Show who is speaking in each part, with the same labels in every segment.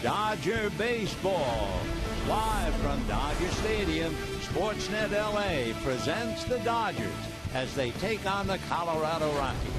Speaker 1: Dodger baseball. Live from Dodger Stadium, Sportsnet LA presents the Dodgers as they take on the Colorado Rockies.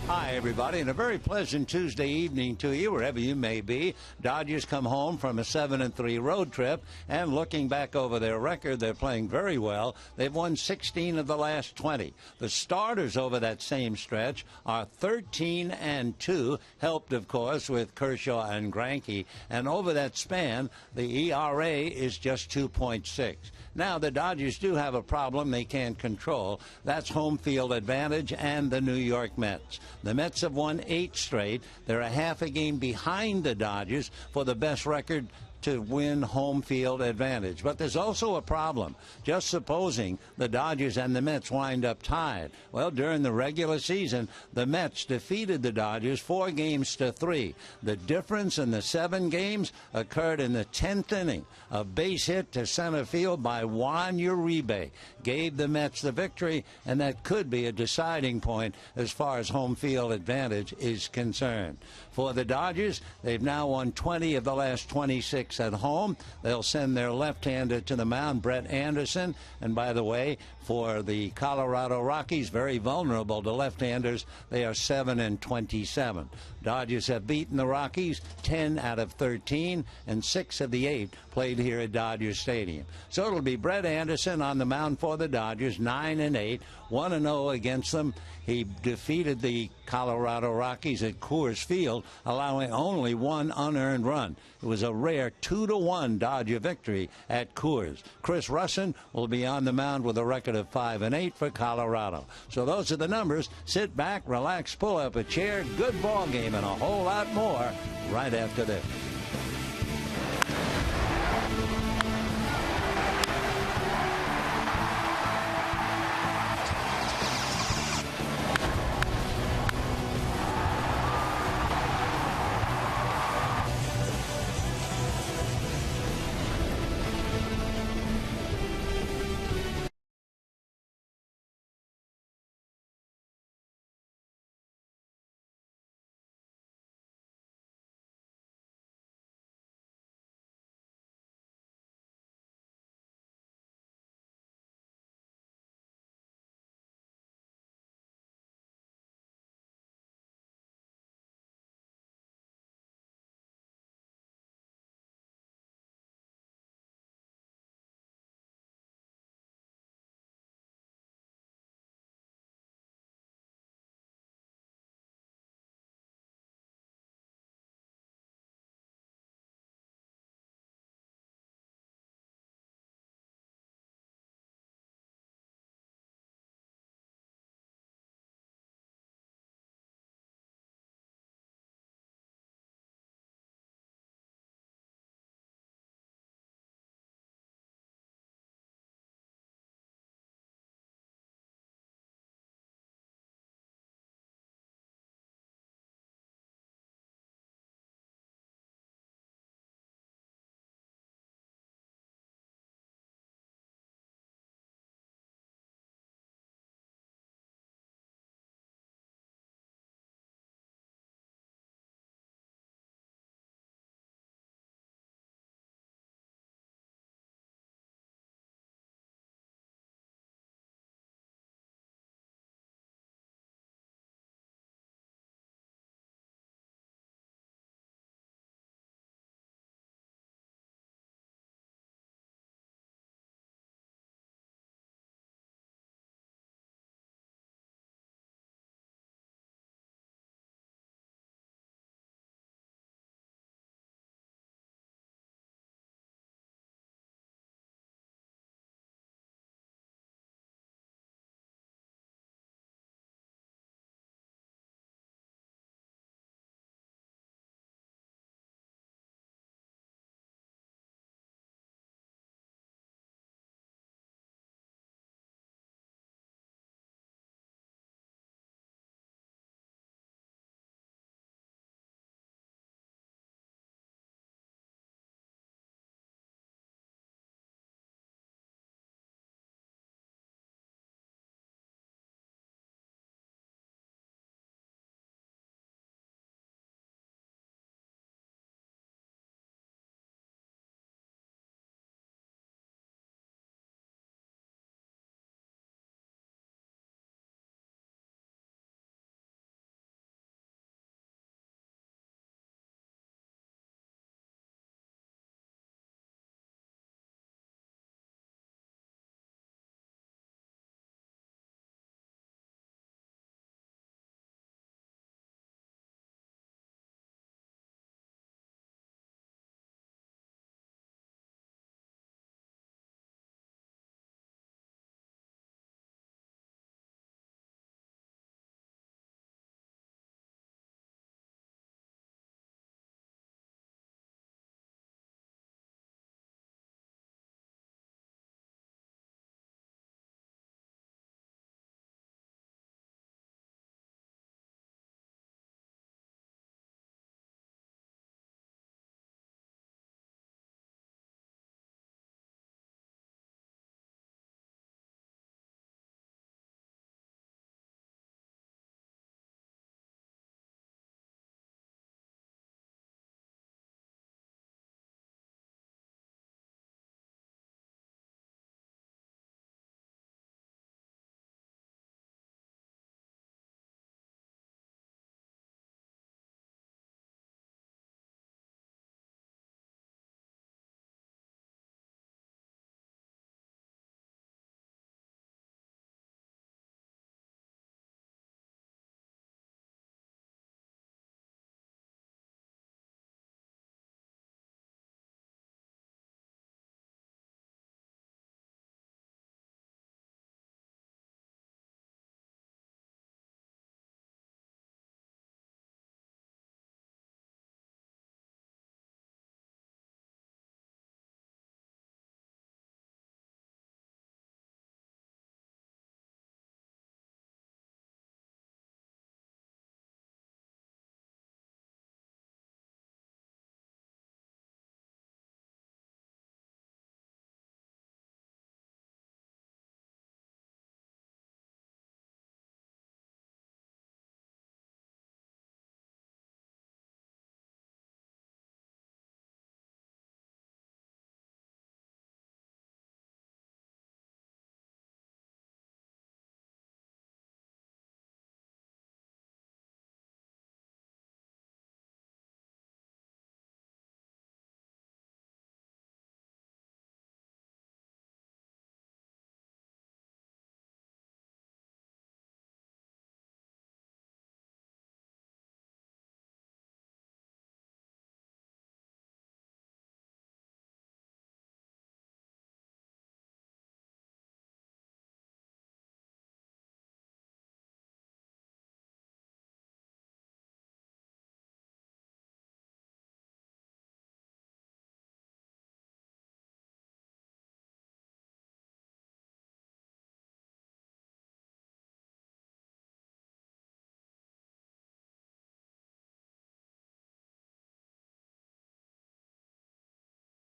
Speaker 1: Hi, everybody, and a very pleasant Tuesday evening to you, wherever you may be. Dodgers come home from a 7-3 road trip, and looking back over their record, they're playing very well. They've won 16 of the last 20. The starters over that same stretch are 13-2, helped, of course, with Kershaw and Greinke, and over that span, the ERA is just 2.6. Now, the Dodgers do have a problem they can't control. That's home field advantage and the New York Mets. The Mets have won 8 straight. They're a half a game behind the Dodgers for the best record to win home field advantage. But there's also a problem. Just supposing the Dodgers and the Mets wind up tied. Well, during the regular season, the Mets defeated the Dodgers 4-3. The difference in the 7 games occurred in the 10th inning. A base hit to center field by Juan Uribe gave the Mets the victory, and that could be a deciding point as far as home field advantage is concerned. For the Dodgers, they've now won 20 of the last 26 at home. They'll send their left-hander to the mound, Brett Anderson. And by the way, for the Colorado Rockies, very vulnerable to left-handers. They are 7-27. Dodgers have beaten the Rockies 10 out of 13, and 6 of the 8 played here at Dodger Stadium. So it'll be Brett Anderson on the mound for the Dodgers, 9-8, 1-0 against them. He defeated the Colorado Rockies at Coors Field, allowing only 1 unearned run. It was a rare 2-1 Dodger victory at Coors. Chris Russin will be on the mound with a record of 5-8 for Colorado. So those are the numbers. Sit back, relax, pull up a chair. Good ball game and a whole lot more right after this.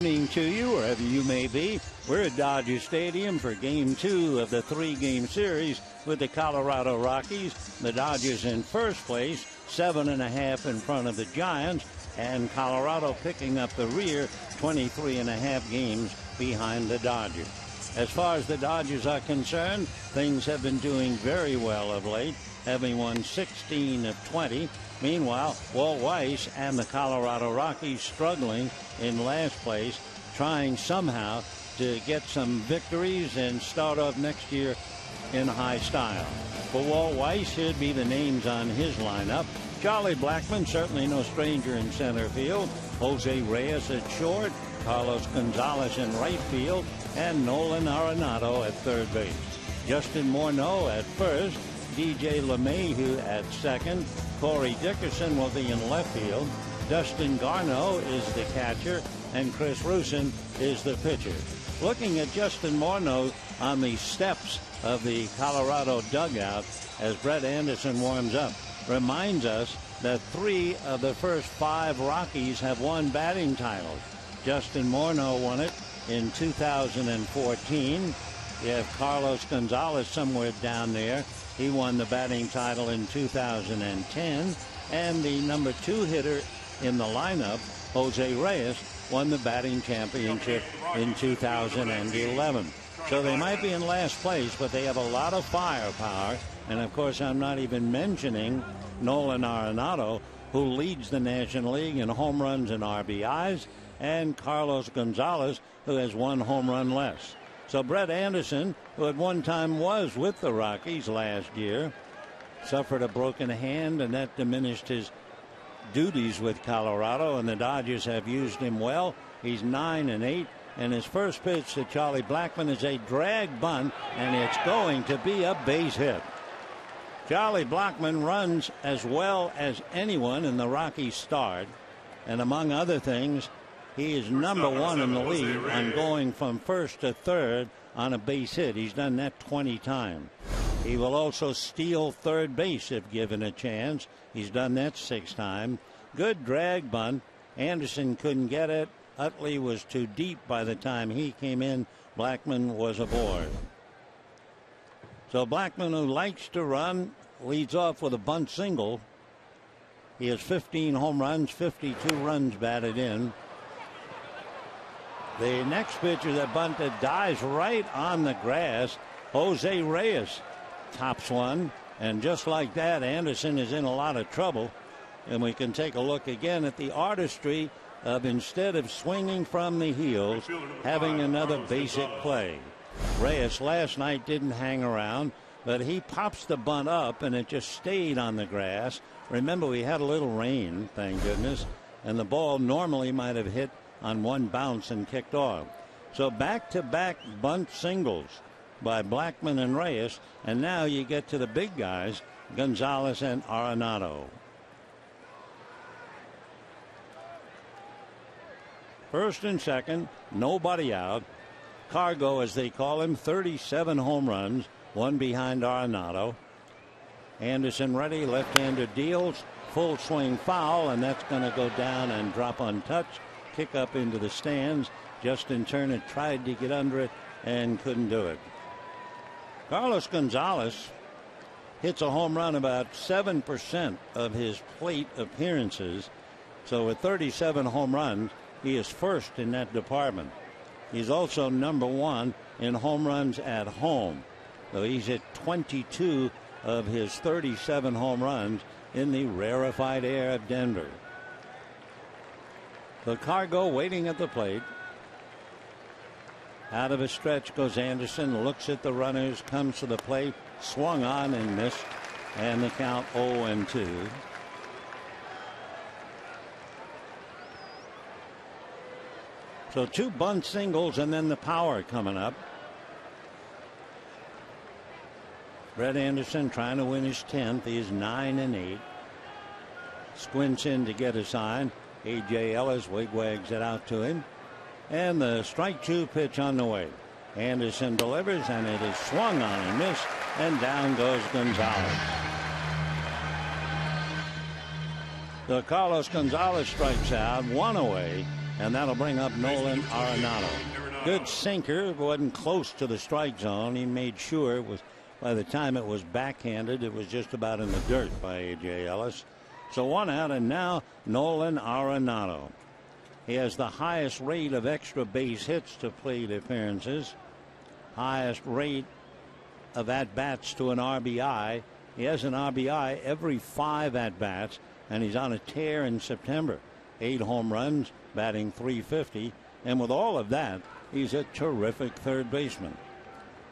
Speaker 1: Evening to you, wherever you may be. We're at Dodger Stadium for Game 2 of the 3-game series with the Colorado Rockies. The Dodgers in first place, 7.5 in front of the Giants, and Colorado picking up the rear, 23.5 games behind the Dodgers. As far as the Dodgers are concerned, things have been doing very well of late, having won 16 of 20. Meanwhile, Walt Weiss and the Colorado Rockies struggling in last place, trying somehow to get some victories and start off next year in high style. For Walt Weiss, here'd be the names on his lineup. Charlie Blackmon, certainly no stranger in center field. Jose Reyes at short. Carlos Gonzalez in right field. And Nolan Arenado at third base. Justin Morneau at first. DJ LeMahieu at second. Corey Dickerson will be in left field. Dustin Garneau is the catcher, and Chris Rusin is the pitcher. Looking at Justin Morneau on the steps of the Colorado dugout as Brett Anderson warms up, reminds us that 3 of the first 5 Rockies have won batting titles. Justin Morneau won it in 2014. You have Carlos Gonzalez somewhere down there. He won the batting title in 2010. And the number 2 hitter in the lineup, Jose Reyes, won the batting championship in 2011. So they might be in last place, but they have a lot of firepower. And, of course, I'm not even mentioning Nolan Arenado, who leads the National League in home runs and RBIs, and Carlos Gonzalez, who has 1 home run less. So Brett Anderson, who at one time was with the Rockies last year, suffered a broken hand, and that diminished his duties with Colorado, and the Dodgers have used him well. He's 9-8, and his first pitch to Charlie Blackmon is a drag bunt, and it's going to be a base hit. Charlie Blackmon runs as well as anyone in the Rockies start, and among other things, he is number 1 in the league on going from first to third on a base hit. He's done that 20 times. He will also steal third base if given a chance. He's done that 6 times. Good drag bunt. Anderson couldn't get it. Utley was too deep by the time he came in. Blackmon was aboard. So Blackmon, who likes to run, leads off with a bunt single. He has 15 home runs, 52 runs batted in. The next pitcher that bunted dies right on the grass. Jose Reyes tops one, and just like that, Anderson is in a lot of trouble. And we can take a look again at the artistry of, instead of swinging from the heels, having another basic play. Reyes last night didn't hang around, but he pops the bunt up, and it just stayed on the grass. Remember, we had a little rain, thank goodness, and the ball normally might have hit on one bounce and kicked off. So back-to-back bunt singles by Blackmon and Reyes, and now you get to the big guys, Gonzalez and Arenado. First and second, nobody out. Cargo, as they call him, 37 home runs, 1 behind Arenado. Anderson ready, left-hander deals, full swing foul, and that's going to go down and drop untouched. Kick up into the stands. Justin Turner tried to get under it and couldn't do it. Carlos Gonzalez hits a home run about 7% of his plate appearances. So with 37 home runs, he is first in that department. He's also number 1 in home runs at home. So he's hit 22 of his 37 home runs in the rarefied air of Denver. The Cargo waiting at the plate. Out of a stretch goes Anderson, looks at the runners, comes to the plate, swung on and missed, and the count 0-2. So 2 bunt singles and then the power coming up. Brett Anderson trying to win his 10th. He is 9-8. Squints in to get a sign. A.J. Ellis wigwags it out to him. And the strike 2 pitch on the way. Anderson delivers, and it is swung on and missed, and down goes Gonzalez. So Carlos Gonzalez strikes out, 1 away, And that'll bring up Nolan Arenado. Good sinker, wasn't close to the strike zone. He made sure it was, by the time it was backhanded, it was just about in the dirt by A.J. Ellis. So 1 out, and now Nolan Arenado. He has the highest rate of extra base hits to plate appearances, highest rate of at-bats to an RBI. He has an RBI every 5 at-bats, and he's on a tear in September. 8 home runs, batting .350, and with all of that, he's a terrific third baseman.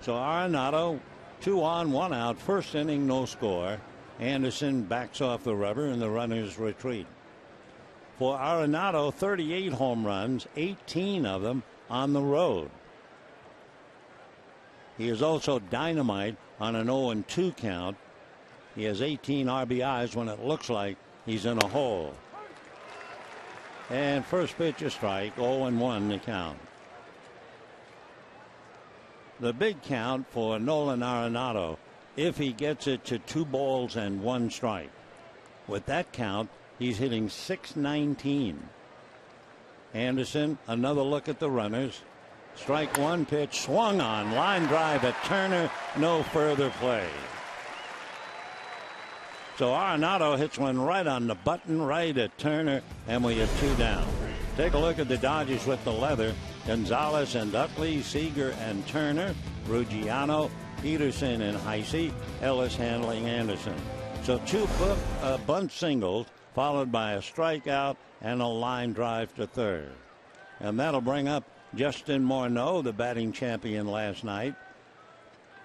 Speaker 1: So Arenado, 2 on, 1 out, first inning, no score. Anderson backs off the rubber, and the runners retreat. For Arenado, 38 home runs, 18 of them on the road. He is also dynamite on an 0-2 count. He has 18 RBIs when it looks like he's in a hole. And first pitch a strike, 0-1 the count. The big count for Nolan Arenado, if he gets it to 2 balls and 1 strike. With that count, he's hitting .619. Anderson, another look at the runners. Strike 1, pitch swung on, line drive at Turner, no further play. So Arenado hits one right on the button, right at Turner, and we have 2 down. Take a look at the Dodgers with the leather. Gonzalez and Utley, Seager and Turner, Ruggiano, Peterson and Heisey, Ellis handling Anderson. So 2 bunt singles, followed by a strikeout and a line drive to third. And that'll bring up Justin Morneau, the batting champion last night.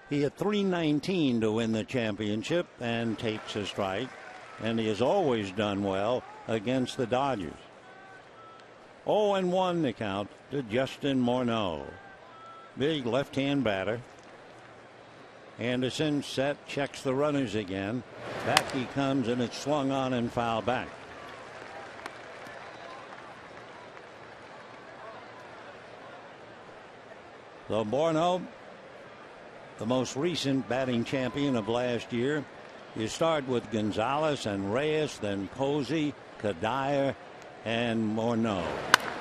Speaker 1: He hit .319 to win the championship and takes a strike. And he has always done well against the Dodgers. 0-1 the count to Justin Morneau. Big left-hand batter. Anderson set, checks the runners again. Back he comes, and it's swung on and foul back. So Morneau, the most recent batting champion of last year. You start with Gonzalez and Reyes, then Posey, Kadire, and Morneau.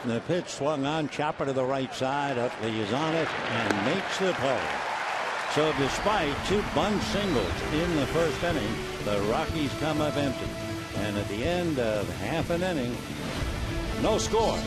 Speaker 1: And the pitch swung on, chopper to the right side. Utley is on it and makes the play. So despite 2 bunt singles in the first inning, the Rockies come up empty. And at the end of half an inning, no score.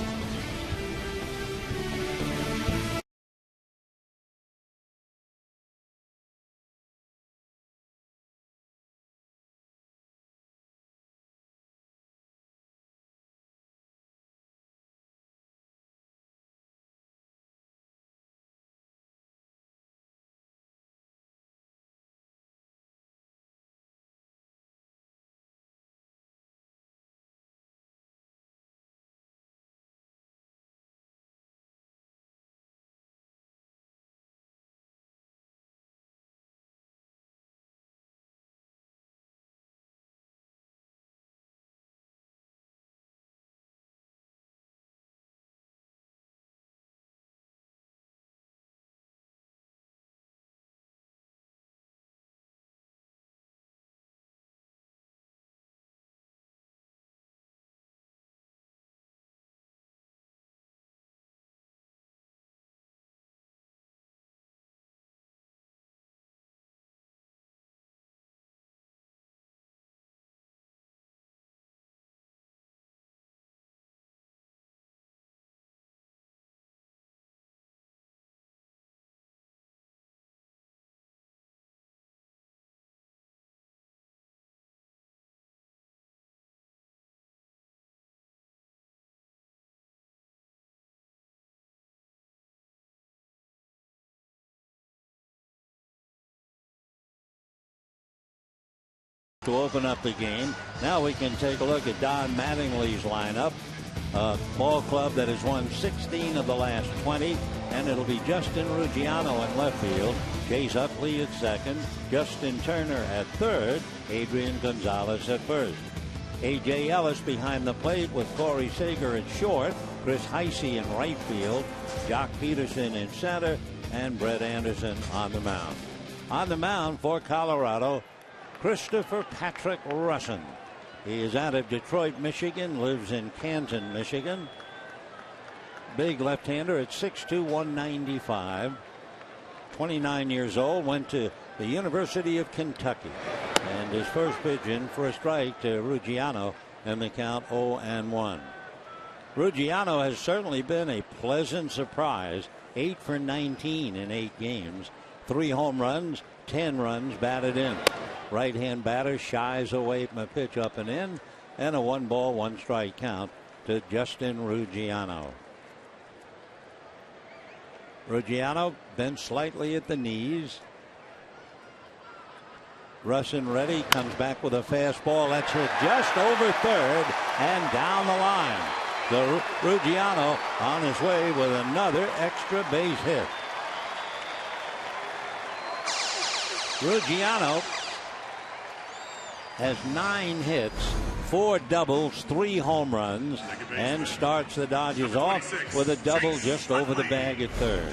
Speaker 1: To open up the game. Now we can take a look at Don Mattingly's lineup. A ball club that has won 16 of the last 20, and it'll be Justin Ruggiano in left field, Chase Utley at second, Justin Turner at third, Adrian Gonzalez at first. A.J. Ellis behind the plate with Corey Seager at short, Chris Heisey in right field, Jock Peterson in center, and Brett Anderson on the mound. On the mound for Colorado, Christopher Patrick Russin. He is out of Detroit, Michigan, lives in Canton, Michigan. Big left-hander at 6'2", 195. 29 years old, went to the University of Kentucky. And his first pitch in for a strike to Ruggiano, and the count 0-1. Ruggiano has certainly been a pleasant surprise. 8 for 19 in 8 games. 3 home runs, 10 runs batted in. Right-hand batter shies away from a pitch up and in, and a 1-ball, 1-strike count to Justin Ruggiano. Ruggiano bent slightly at the knees. Russin ready, comes back with a fastball that's hit just over third and down the line. So Ruggiano on his way with another extra base hit. Ruggiano has 9 hits, 4 doubles, 3 home runs, and starts the Dodgers off with a double just over the bag at third.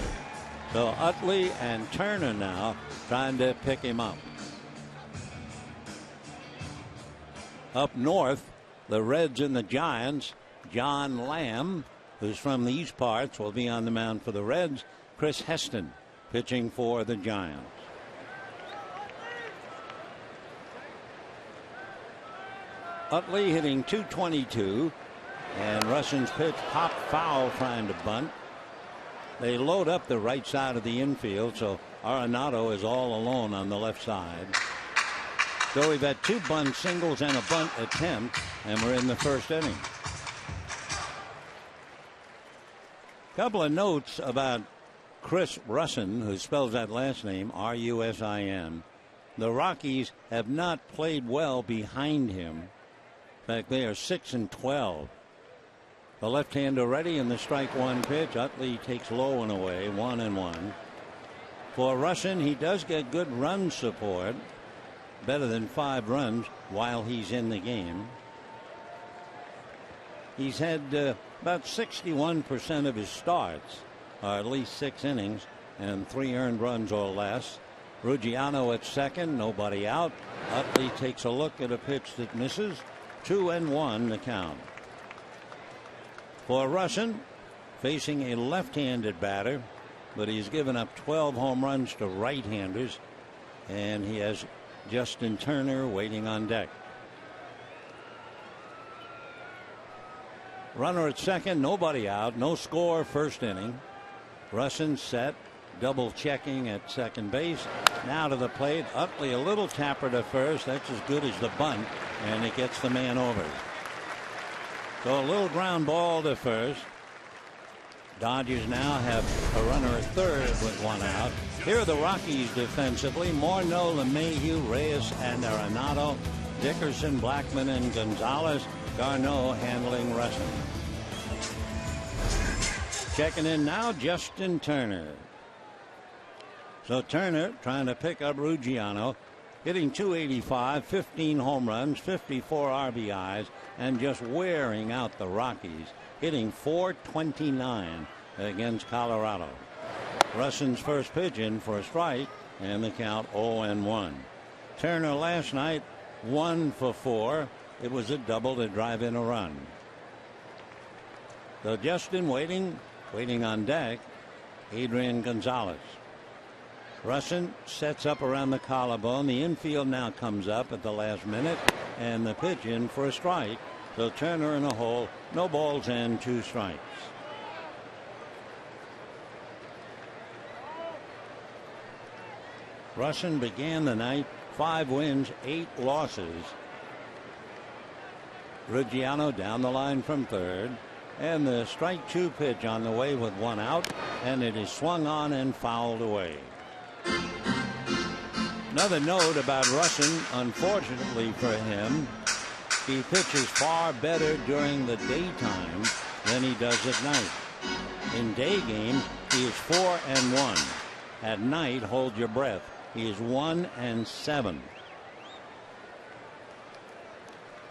Speaker 1: So Utley and Turner now trying to pick him up. Up north, the Reds and the Giants. John Lamb, who's from these parts, will be on the mound for the Reds. Chris Heston pitching for the Giants. Utley hitting .222, and Russin's pitch popped foul trying to bunt. They load up the right side of the infield, so Arenado is all alone on the left side. So we've had 2 bunt singles and a bunt attempt, and we're in the first inning. Couple of notes about Chris Russin, who spells that last name Rusin. The Rockies have not played well behind him. In fact, they are 6-12. The left-hander ready in the strike one pitch. Utley takes low and away, 1-1. For Russin, he does get good run support, better than 5 runs while he's in the game. He's had about 61% of his starts are at least 6 innings and 3 earned runs or less. Ruggiano at second, nobody out. Utley takes a look at a pitch that misses. 2-1 the count. For Russin, facing a left-handed batter, but he's given up 12 home runs to right-handers, and he has Justin Turner waiting on deck. Runner at second, nobody out, no score first inning. Russin set, double checking at second base. Now to the plate. Utley a little tapper to first. That's as good as the bunt, and it gets the man over. So a little ground ball to first. Dodgers now have a runner at third with 1 out. Here are the Rockies defensively. Morneau, LeMahieu, Reyes, and Arenado. Dickerson, Blackman, and Gonzalez. Garneau handling Russin. Checking in now, Justin Turner. So Turner trying to pick up Ruggiano, hitting .285, 15 home runs, 54 RBIs, and just wearing out the Rockies, hitting .429 against Colorado. Russin's first pitch in for a strike, and the count 0-1. Turner last night 1 for 4. It was a double to drive in a run. So Justin waiting on deck. Adrian Gonzalez. Russin sets up around the collarbone. The infield now comes up at the last minute, and the pitch in for a strike. So Turner in a hole, no balls and 2 strikes. Russin began the night 5 wins, 8 losses. Ruggiano down the line from third, and the strike 2 pitch on the way with 1 out, and it is swung on and fouled away. Another note about Russin, unfortunately for him, he pitches far better during the daytime than he does at night. In day games, he is 4-1. At night, hold your breath, he is 1-7.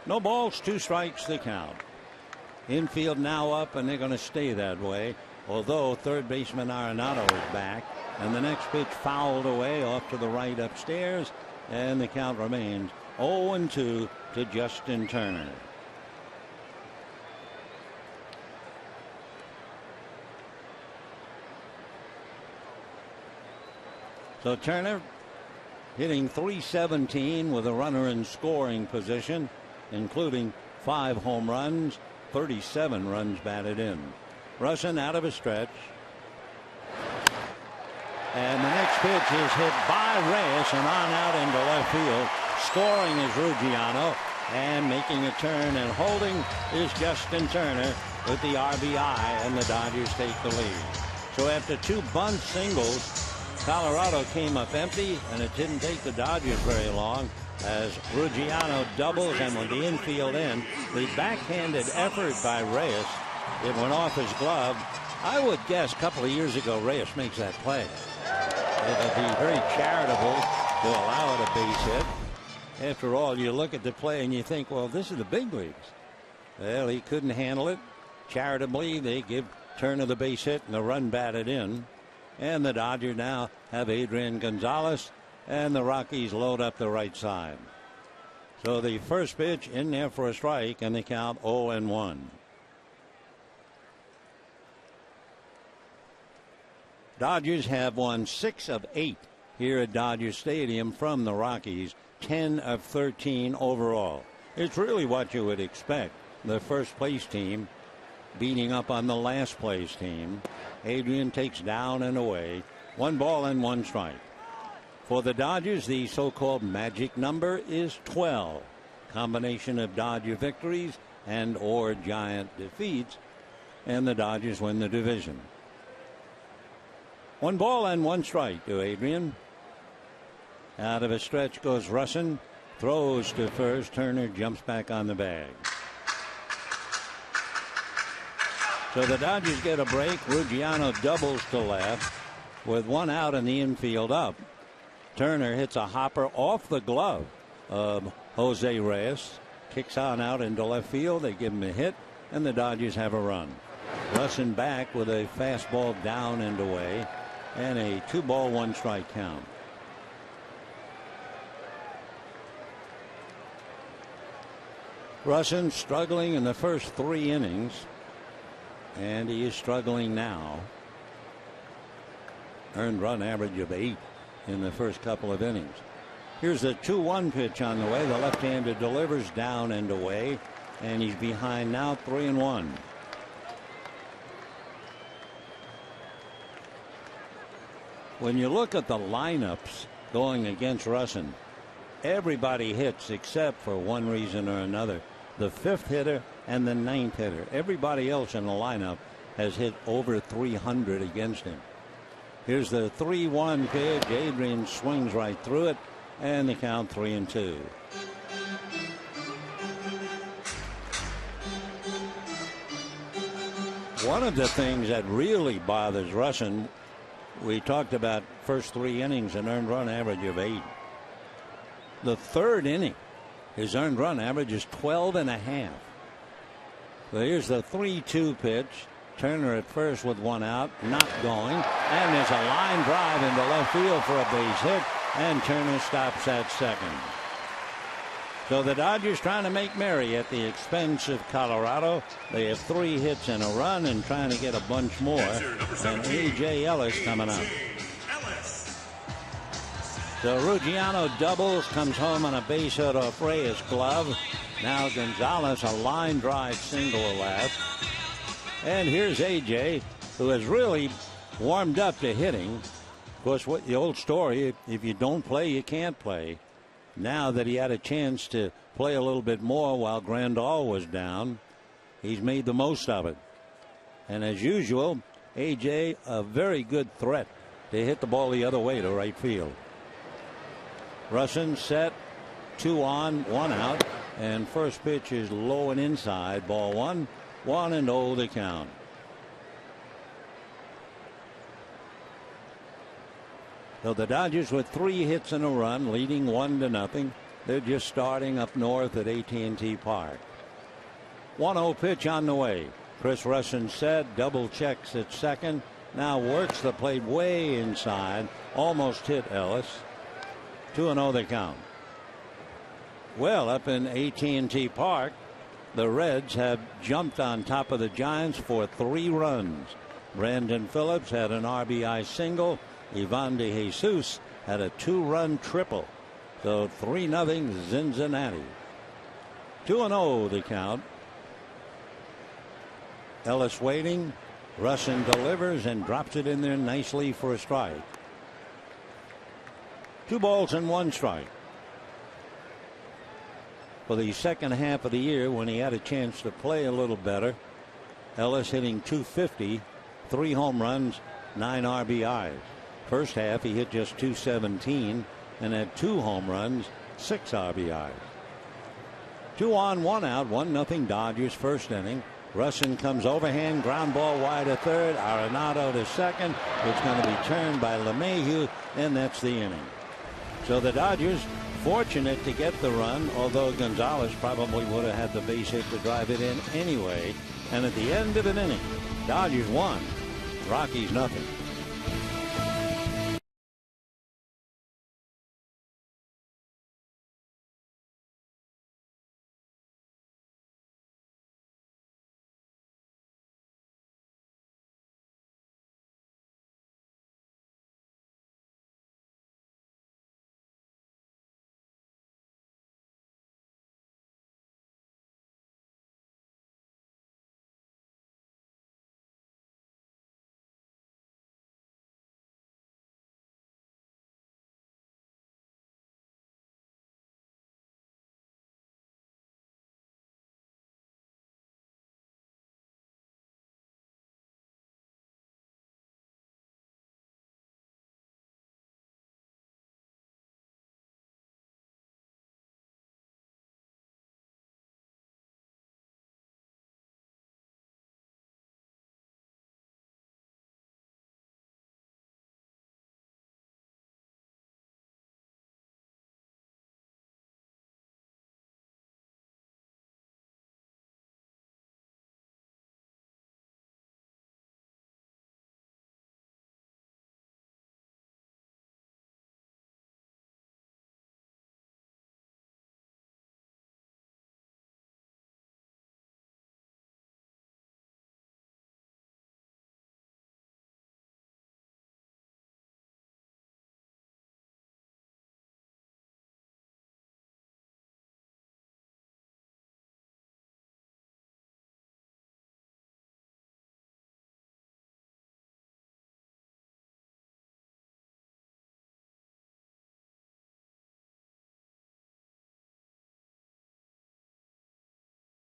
Speaker 1: No balls, 2 strikes the count. Infield now up, and they're going to stay that way, although third baseman Arenado is back, and the next pitch fouled away off to the right upstairs, and the count remains 0-2 to Justin Turner. So Turner hitting .317 with a runner in scoring position, including 5 home runs, 37 runs batted in. Russin out of a stretch. And the next pitch is hit by Reyes and on out into left field. Scoring is Ruggiano, and making a turn and holding is Justin Turner with the RBI, and the Dodgers take the lead. So after 2 bunt singles, Colorado came up empty, and it didn't take the Dodgers very long as Ruggiano doubles, and with the infield in, the backhanded effort by Reyes, it went off his glove. I would guess a couple of years ago Reyes makes that play. It would be very charitable to allow it a base hit. After all, you look at the play and you think, well, this is the big leagues. Well, he couldn't handle it. Charitably, they give Turner the base hit and the run batted in. And the Dodgers now have Adrian Gonzalez, and the Rockies load up the right side. So the first pitch in there for a strike, and they count 0-1. Dodgers have won 6 of 8 here at Dodger Stadium from the Rockies, 10 of 13 overall. It's really what you would expect. The first place team beating up on the last place team. Adrian takes down and away. 1 ball and 1 strike. For the Dodgers, the so-called magic number is 12. Combination of Dodger victories and or Giant defeats, and the Dodgers win the division. 1 ball and 1 strike to Adrian. Out of a stretch goes Russin. Throws to first. Turner jumps back on the bag. So the Dodgers get a break. Ruggiano doubles to left with 1 out and the infield up. Turner hits a hopper off the glove of Jose Reyes. Kicks on out into left field. They give him a hit, and the Dodgers have a run. Russin back with a fastball down and away, and a 2 ball 1 strike count. Russin struggling in the first 3 innings, and he is struggling now. Earned run average of 8 in the first couple of innings. Here's the 2-1 pitch on the way. The left-hander delivers down and away, and he's behind now, 3-1. When you look at the lineups going against Russin, everybody hits except for one reason or another. The 5th hitter and the 9th hitter. Everybody else in the lineup has hit over 300 against him. Here's the 3-1 pitch. Adrian swings right through it, and the count 3-2. One of the things that really bothers Russin, we talked about first 3 innings, an earned run average of 8. The 3rd inning, his earned run average is 12.5. So here's the 3-2 pitch. Turner at first with 1 out, not going, and there's a line drive into left field for a base hit, and Turner stops at second. So the Dodgers trying to make merry at the expense of Colorado. They have 3 hits and a run and trying to get a bunch more. And A.J. Ellis coming up. So Ruggiano doubles, comes home on a base hit off Reyes' glove. Now Gonzalez, a line drive single left. And here's A.J., who has really warmed up to hitting. Of course, what the old story, if you don't play, you can't play. Now that he had a chance to play a little bit more while Grandal was down, he's made the most of it. And as usual, A.J., a very good threat to hit the ball the other way to right field. Russin set, 2 on, 1 out, and first pitch is low and inside, ball 1, 1-0 the count. So the Dodgers with 3 hits and a run, leading 1-0. They're just starting up north at AT&T Park. 1-0 pitch on the way. Chris Russin set, double checks at second, now works the plate way inside, almost hit Ellis. 2-0 the count. Well, up in AT&T Park, the Reds have jumped on top of the Giants for 3 runs. Brandon Phillips had an RBI single. Ivan De Jesus had a 2-run triple. So 3-0 Cincinnati. 2-0 the count. Ellis waiting. Russin delivers and drops it in there nicely for a strike. 2 balls and 1 strike. For the second half of the year, when he had a chance to play a little better, Ellis hitting .250, 3 home runs, 9 RBIs. First half he hit just .217 and had 2 home runs, 6 RBIs. 2 on, 1 out, 1-0 Dodgers first inning. Russin comes overhand, ground ball wide to third. Arenado to second. It's going to be turned by LeMahieu, and that's the inning. So the Dodgers fortunate to get the run, although Gonzalez probably would have had the base hit to drive it in anyway. And at the end of an inning, Dodgers 1, Rockies nothing.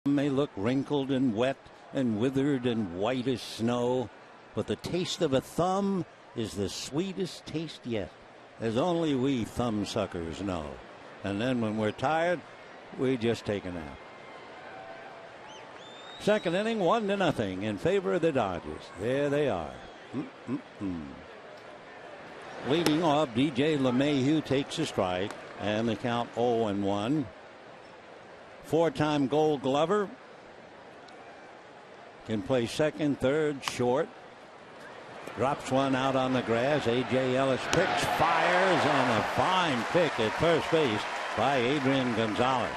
Speaker 1: May look wrinkled and wet and withered and white as snow, but the taste of a thumb is the sweetest taste yet, as only we thumb suckers know. And then when we're tired, we just take a nap. Second inning, 1-0 in favor of the Dodgers. There they are. Leading off, DJ LeMahieu takes a strike, and the count 0-1. 4-time Gold Glover. Can play second, third, short. Drops one out on the grass. A.J. Ellis picks, fires, and a fine pick at first base by Adrian Gonzalez.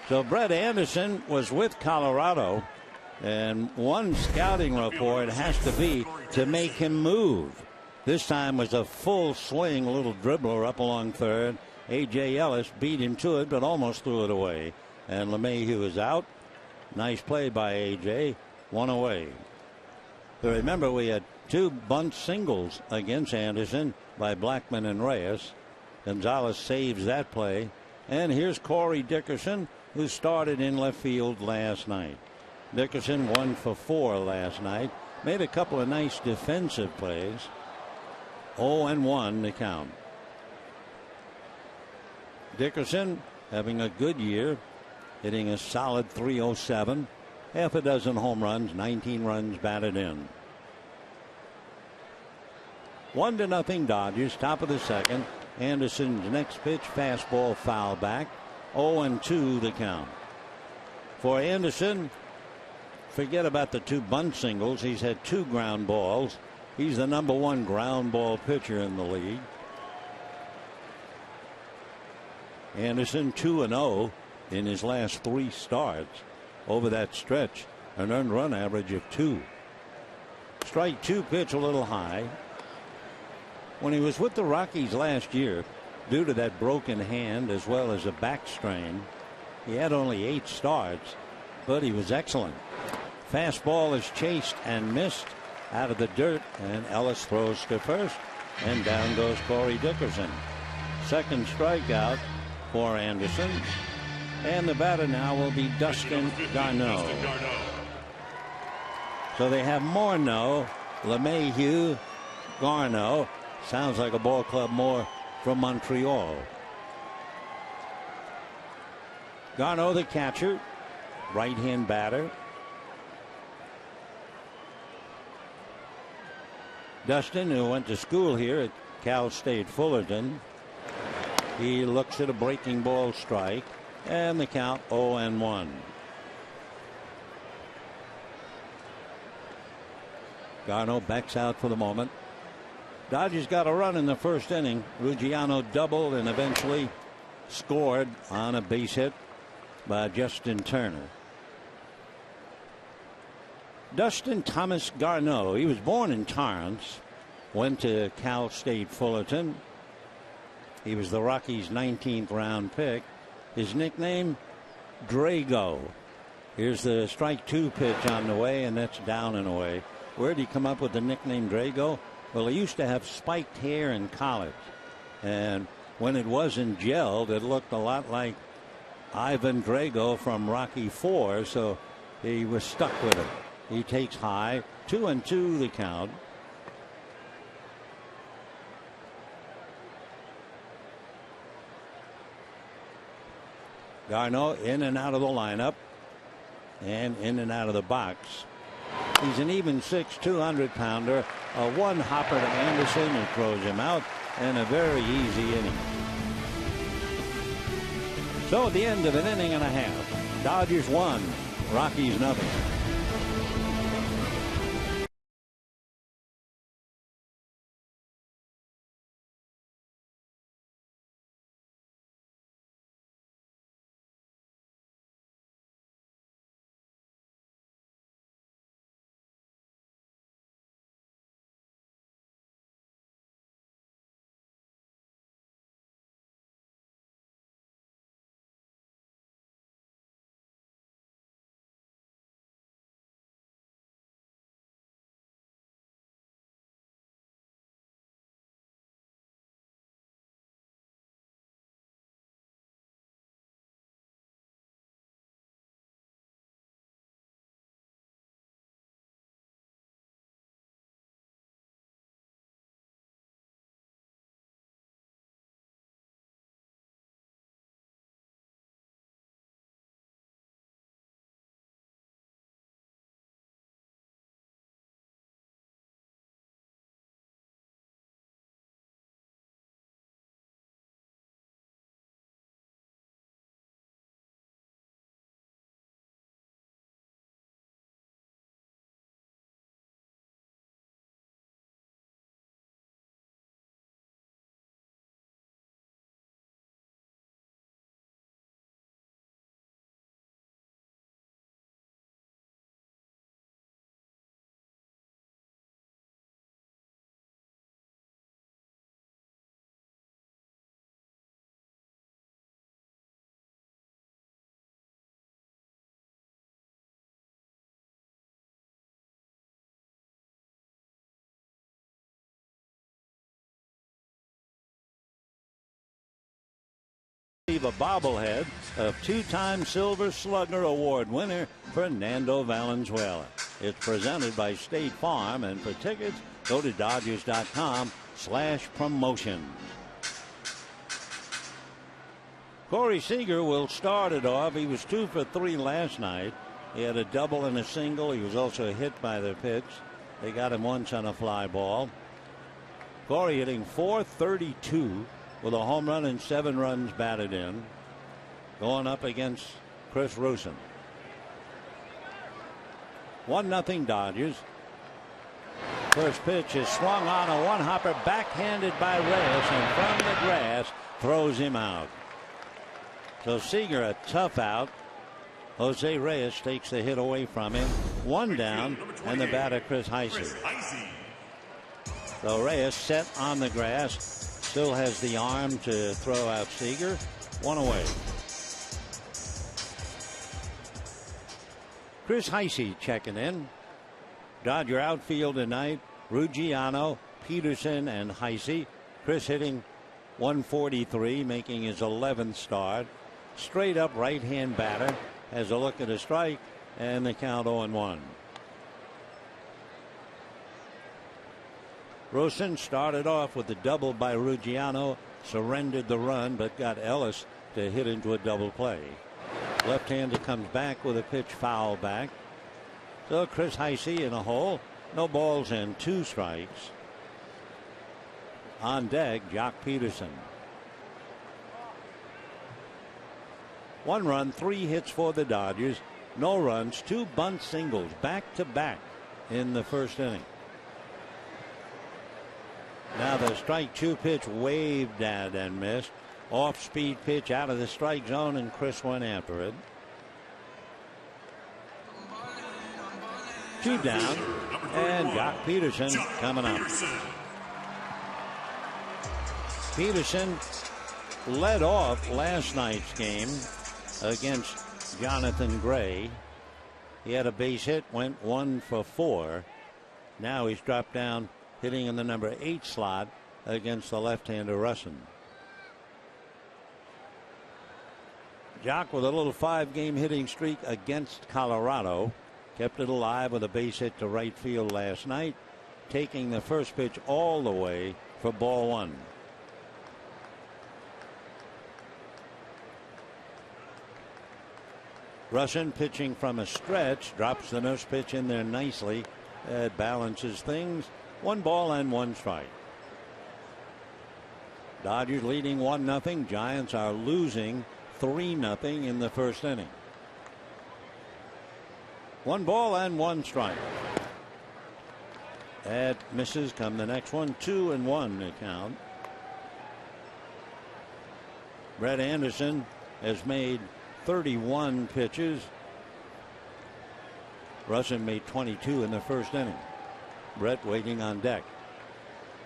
Speaker 1: So Brett Anderson was with Colorado, and one scouting report has to be to make him move. This time was a full swing, little dribbler up along third. A.J. Ellis beat him to it, but almost threw it away. And LeMahieu is out. Nice play by A.J. One away. But remember, we had 2 bunt singles against Anderson by Blackman and Reyes. Gonzalez saves that play. And here's Corey Dickerson, who started in left field last night. Dickerson 1 for 4 last night. Made a couple of nice defensive plays. 0-1 to count. Dickerson having a good year, hitting a solid .307, half a dozen home runs, 19 runs batted in. 1-0 Dodgers, top of the second. Anderson's next pitch, fastball foul back. 0-2 the count. For Anderson, forget about the 2 bunt singles. He's had 2 ground balls. He's the #1 ground ball pitcher in the league. Anderson 2-0 in his last 3 starts. Over that stretch, an earned run average of 2. Strike 2 pitch a little high. When he was with the Rockies last year, due to that broken hand as well as a back strain, he had only 8 starts, but he was excellent. Fastball is chased and missed out of the dirt, and Ellis throws to first, and down goes Corey Dickerson. Second strikeout for Anderson, and the batter now will be Dustin Garneau. So they have Morneau, LeMahieu, Garneau. Sounds like a ball club more from Montreal. Garneau, the catcher, right-hand batter. Dustin, who went to school here at Cal State Fullerton, he looks at a breaking ball strike, and the count 0-1. Garneau backs out for the moment. Dodgers got a run in the first inning. Ruggiano doubled and eventually scored on a base hit by Justin Turner. Dustin Thomas Garneau, he was born in Torrance, went to Cal State Fullerton. He was the Rockies' 19th round pick. His nickname, Drago. Here's the strike 2 pitch on the way, and that's down and away. Where did he come up with the nickname Drago? Well, he used to have spiked hair in college, and when it wasn't gelled, it looked a lot like Ivan Drago from Rocky IV, so he was stuck with it. He takes high, 2-2 the count. Garneau in and out of the lineup and in and out of the box. He's an even 6 200-pounder, a one hopper to Anderson who throws him out, and a very easy inning. So at the end of an inning and a half, Dodgers 1, Rockies 0. A bobblehead of 2-time Silver Slugger Award winner Fernando Valenzuela. It's presented by State Farm, and for tickets, go to Dodgers.com/promotion. Corey Seager will start it off. He was 2 for 3 last night. He had a double and a single. He was also hit by the pitch. They got him once on a fly ball. Corey hitting .432 with a home run and 7 runs batted in, going up against Chris Rusin. 1-0 Dodgers. First pitch is swung on, a one-hopper backhanded by Reyes, and from the grass throws him out. So Seager a tough out. Jose Reyes takes the hit away from him. 1 down, and the batter Chris Heisey. So Reyes set on the grass, still has the arm to throw out Seager. One away. Chris Heisey checking in. Dodger outfield tonight. Ruggiano, Peterson, and Heisey. Chris hitting .143, making his 11th start. Straight up right-hand batter. Has a look at a strike, and the count 0-1. Rosen started off with a double by Ruggiano, surrendered the run, but got Ellis to hit into a double play. Left-hander comes back with a pitch foul back. So Chris Heisey in a hole. No balls and 2 strikes. On deck, Jock Peterson. 1 run, 3 hits for the Dodgers. No runs, 2 bunt singles back to back in the first inning. Now the strike 2 pitch waved at and missed. Off speed pitch out of the strike zone, and Chris went after it. 2 down, and Jock Peterson coming up. Peterson led off last night's game against Jonathan Gray. He had a base hit, went 1 for 4. Now he's dropped down, hitting in the number 8 slot against the left-hander Russin. Jock with a little 5-game hitting streak against Colorado. Kept it alive with a base hit to right field last night, taking the first pitch all the way for ball 1. Russin pitching from a stretch, drops the nose pitch in there nicely. It balances things. 1 ball and 1 strike. Dodgers leading 1-0. Giants are losing 3-0 in the first inning. 1 ball and 1 strike. That misses. Come the next one. 2-1 to count. Brett Anderson has made 31 pitches. Russin made 22 in the first inning. Brett waiting on deck.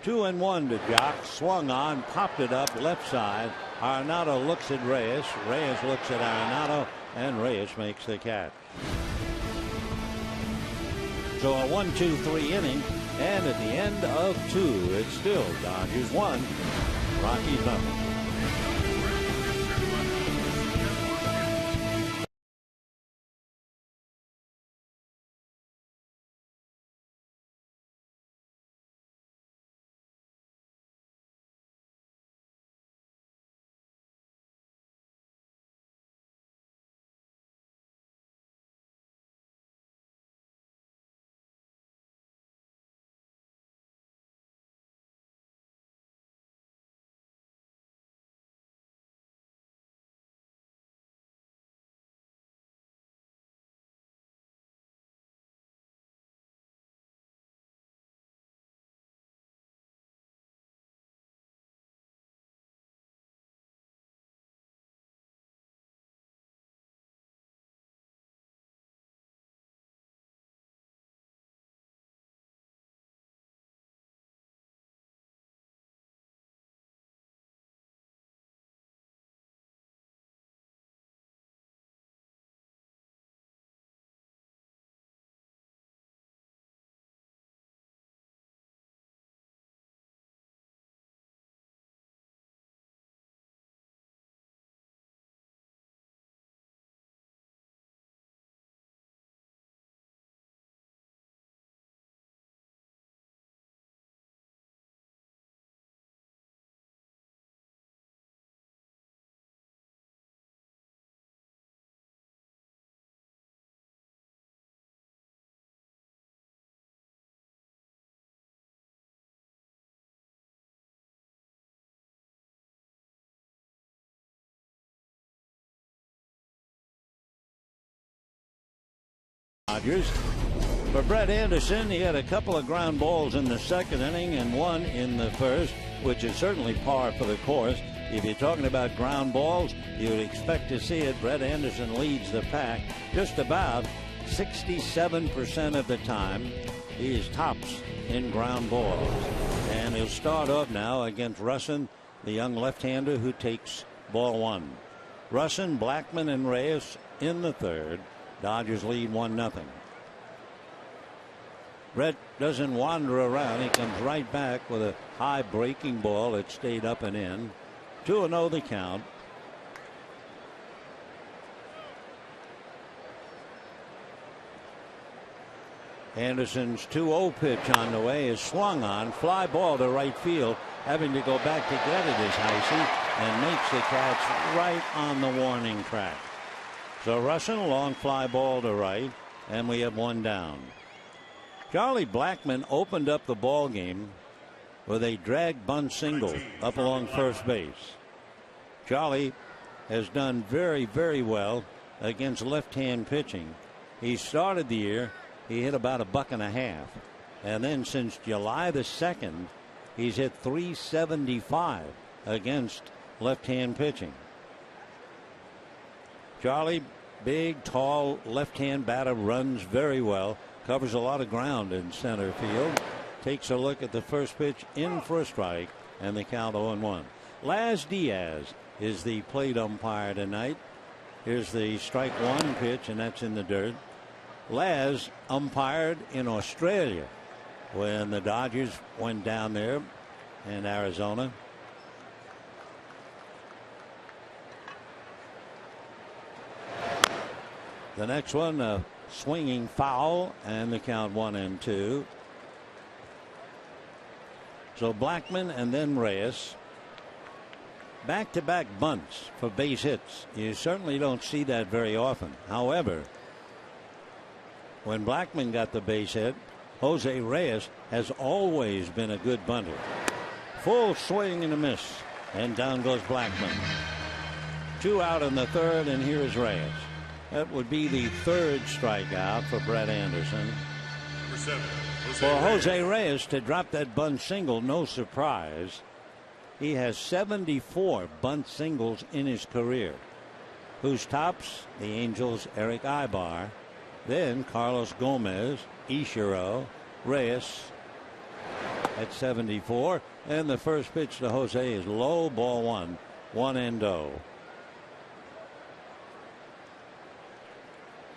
Speaker 1: 2-1 to Jock. Swung on, popped it up left side. Arenado looks at Reyes. Reyes looks at Arenado, and Reyes makes the catch. So a 1-2-3 inning, and at the end of 2, it's still Dodgers 1, Rockies 0. Dodgers. For Brett Anderson, he had a couple of ground balls in the second inning and 1 in the first, which is certainly par for the course. If you're talking about ground balls, you would expect to see it. Brett Anderson leads the pack just about 67% of the time. He is tops in ground balls. will start off now against Russin, the young left-hander who takes ball one. Russin, Blackman, and Reyes in the third. Dodgers lead 1-0. Brett doesn't wander around. He comes right back with a high breaking ball that stayed up and in. 2-0 the count. Anderson's 2-0 pitch on the way is swung on. Fly ball to right field. Having to go back to get it is Heisey, and makes the catch right on the warning track. So Russin, long fly ball to right, and we have one down. Charlie Blackman opened up the ball game with a drag bunt single up along first base. Charlie has done very, very well against left-hand pitching. He started the year, he hit about $1.50, and then since July the 2nd, he's hit .375 against left-hand pitching. Charlie, big, tall, left-hand batter, runs very well, covers a lot of ground in center field. Takes a look at the first pitch, in for a strike, and the count 0-1. Laz Diaz is the plate umpire tonight. Here's the strike one pitch, and that's in the dirt. Laz umpired in Australia when the Dodgers went down there in Arizona. The next one, a swinging foul, and the count 1-2. So Blackman and then Reyes. Back-to-back bunts for base hits. You certainly don't see that very often. However, when Blackman got the base hit, Jose Reyes has always been a good bunter. Full swing and a miss, and down goes Blackman. 2 out in the third, and here is Reyes. That would be the third strikeout for Brett Anderson.
Speaker 2: Number 7,
Speaker 1: For Jose Reyes to drop that bunt single, no surprise. He has 74 bunt singles in his career. Who's tops? The Angels' Eric Ibar. Then Carlos Gomez, Ichiro, Reyes at 74. And the first pitch to Jose is low, ball one, 1-0.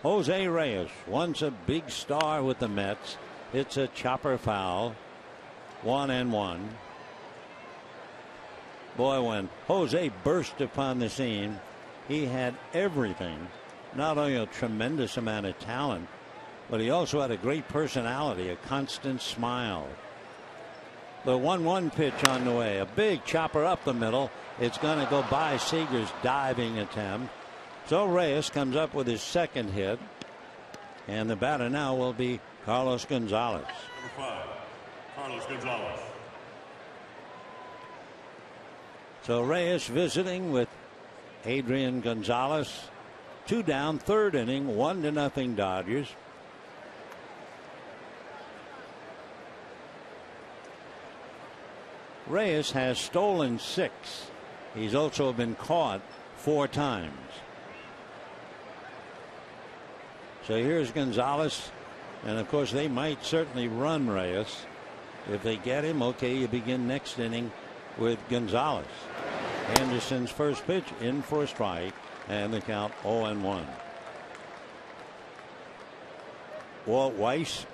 Speaker 1: Jose Reyes, once a big star with the Mets, hits a chopper foul, 1-1. Boy, when Jose burst upon the scene, he had everything. Not only a tremendous amount of talent, but he also had a great personality, a constant smile. The 1-1 pitch on the way, a big chopper up the middle. It's going to go by Seager's diving attempt. So Reyes comes up with his second hit, and the batter now will be Carlos Gonzalez.
Speaker 2: Number 5, Carlos Gonzalez.
Speaker 1: So Reyes visiting with Adrian Gonzalez. 2 down, third inning, 1-0 Dodgers. Reyes has stolen 6. He's also been caught 4 times. So here's Gonzalez, and of course they might certainly run Reyes. If they get him, okay, you begin next inning with Gonzalez. Anderson's first pitch, in for a strike, and the count 0-1. Walt Weiss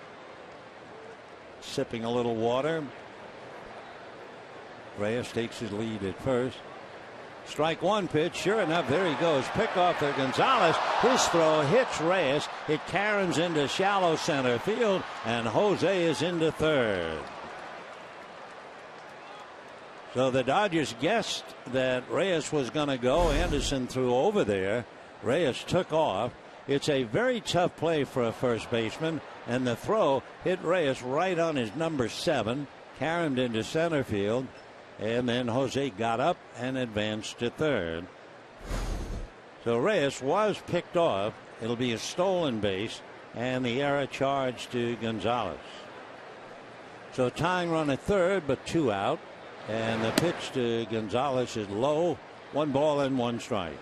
Speaker 1: sipping a little water. Reyes takes his lead at first. Strike one pitch, sure enough, there he goes. Pick off for Gonzalez. His throw hits Reyes. It caroms into shallow center field, and Jose is into third. So the Dodgers guessed that Reyes was going to go. Anderson threw over there. Reyes took off. It's a very tough play for a first baseman, and the throw hit Reyes right on his number 7, caromed into center field, and then Jose got up and advanced to third. So Reyes was picked off. It'll be a stolen base, and the error charged to Gonzalez. So tying run at third, but 2 out. And the pitch to Gonzalez is low. 1 ball and 1 strike.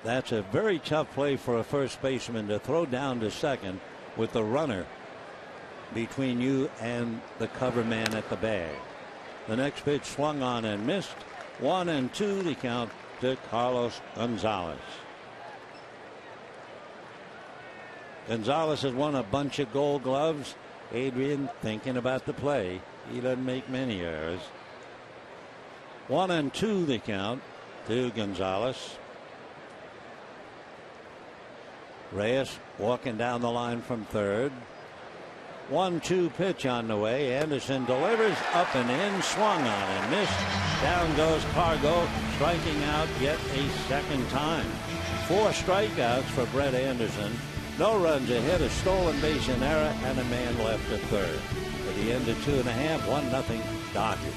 Speaker 1: That's a very tough play for a first baseman to throw down to second with the runner between you and the cover man at the bag. The next pitch swung on and missed. 1-2 the count to Carlos Gonzalez. Gonzalez has won a bunch of Gold Gloves. Adrian thinking about the play. He doesn't make many errors. 1-2 the count to Gonzalez. Reyes walking down the line from third. 1-2 pitch on the way. Anderson delivers up and in, swung on and missed. Down goes Cargo, striking out yet a second time. 4 strikeouts for Brett Anderson. No runs ahead, a stolen base in error, and a man left at third. At the end of 2.5, 1-0 Dodgers.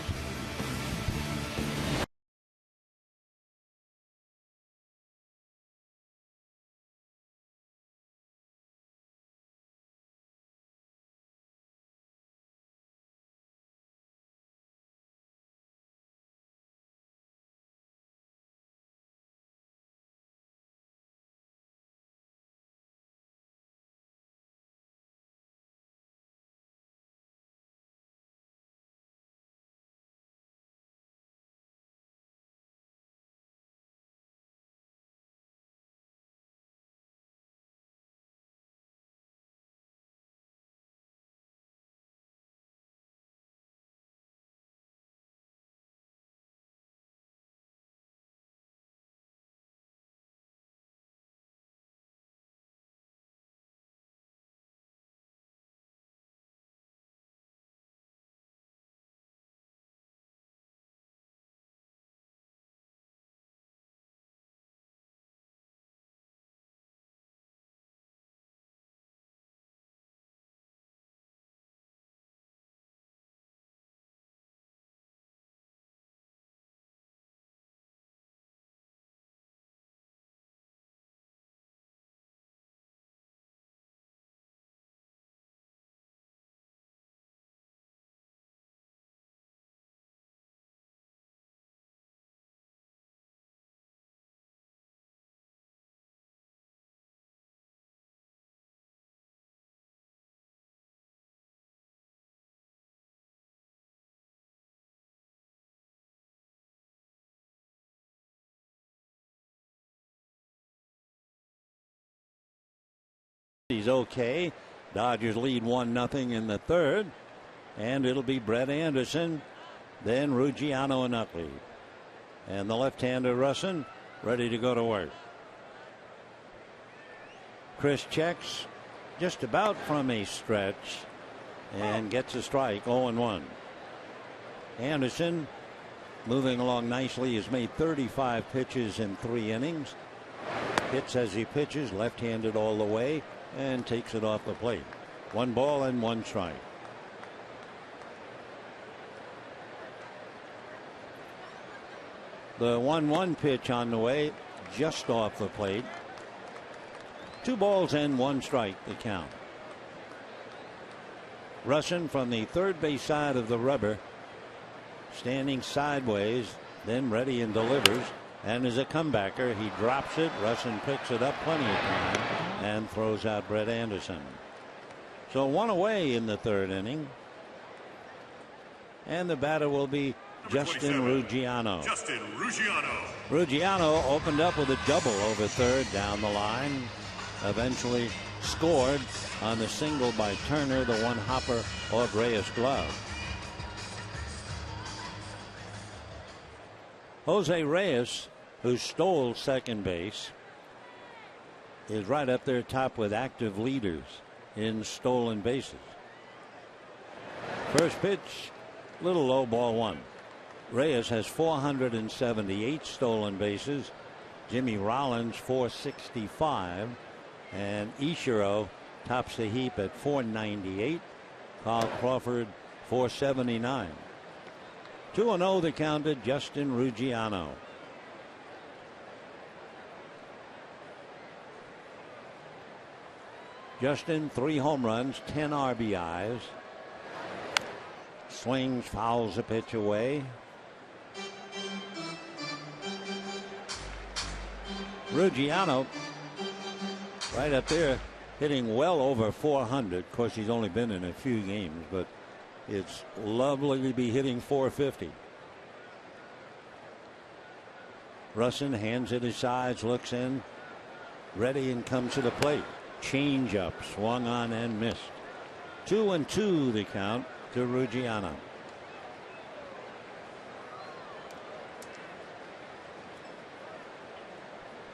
Speaker 1: He's okay. Dodgers lead 1-0 in the third, and it'll be Brett Anderson, then Ruggiano and Utley, and the left-hander Russin ready to go to work. Chris checks just about from a stretch and gets a strike. 0-1. Anderson moving along nicely. Has made 35 pitches in 3 innings. Hits as he pitches, left-handed all the way, and takes it off the plate. 1 ball and 1 strike. The 1-1 pitch on the way, just off the plate. 2 balls and 1 strike the count. Russin from the third base side of the rubber, standing sideways, then ready and delivers. And as a comebacker, he drops it. Russin picks it up plenty of time and throws out Brett Anderson. So 1 away in the third inning. And the batter will be Justin Ruggiano. Ruggiano opened up with a double over third down the line. Eventually scored on the single by Turner, the one hopper off Reyes' glove. Jose Reyes, who stole second base, is right up there top with active leaders in stolen bases. First pitch, little low, ball 1. Reyes has 478 stolen bases. Jimmy Rollins 465, and Ichiro tops the heap at 498. Carl Crawford 479. 2-0 the count to Justin Ruggiano. Justin, 3 home runs, 10 RBIs. Swings, fouls a pitch away. Ruggiano right up there hitting well over 400. Of course, he's only been in a few games, but it's lovely to be hitting 450. Russin hands it his sides, looks in, ready, and comes to the plate. Change up, swung on and missed. 2-2 the count to Ruggiano.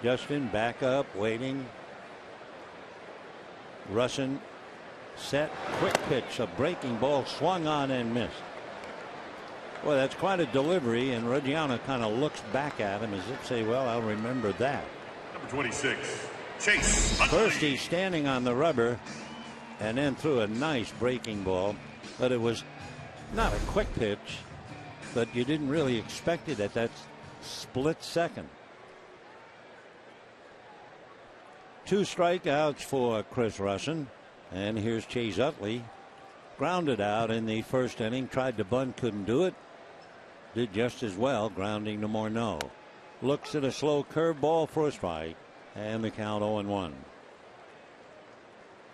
Speaker 1: Justin back up, waiting. Russin set, quick pitch, a breaking ball, swung on and missed. Well, that's quite a delivery, and Ruggiano kind of looks back at him as if to say, well, I'll remember that.
Speaker 2: Number 26, Chase Utley.
Speaker 1: First, he's standing on the rubber and then threw a nice breaking ball, but it was not a quick pitch, but you didn't really expect it at that split second. 2 strikeouts for Chris Russin, and here's Chase Utley. Grounded out in the first inning, tried to bunt, couldn't do it. Did just as well, grounding to Morneau. Looks at a slow curveball for a strike, and the count 0-1.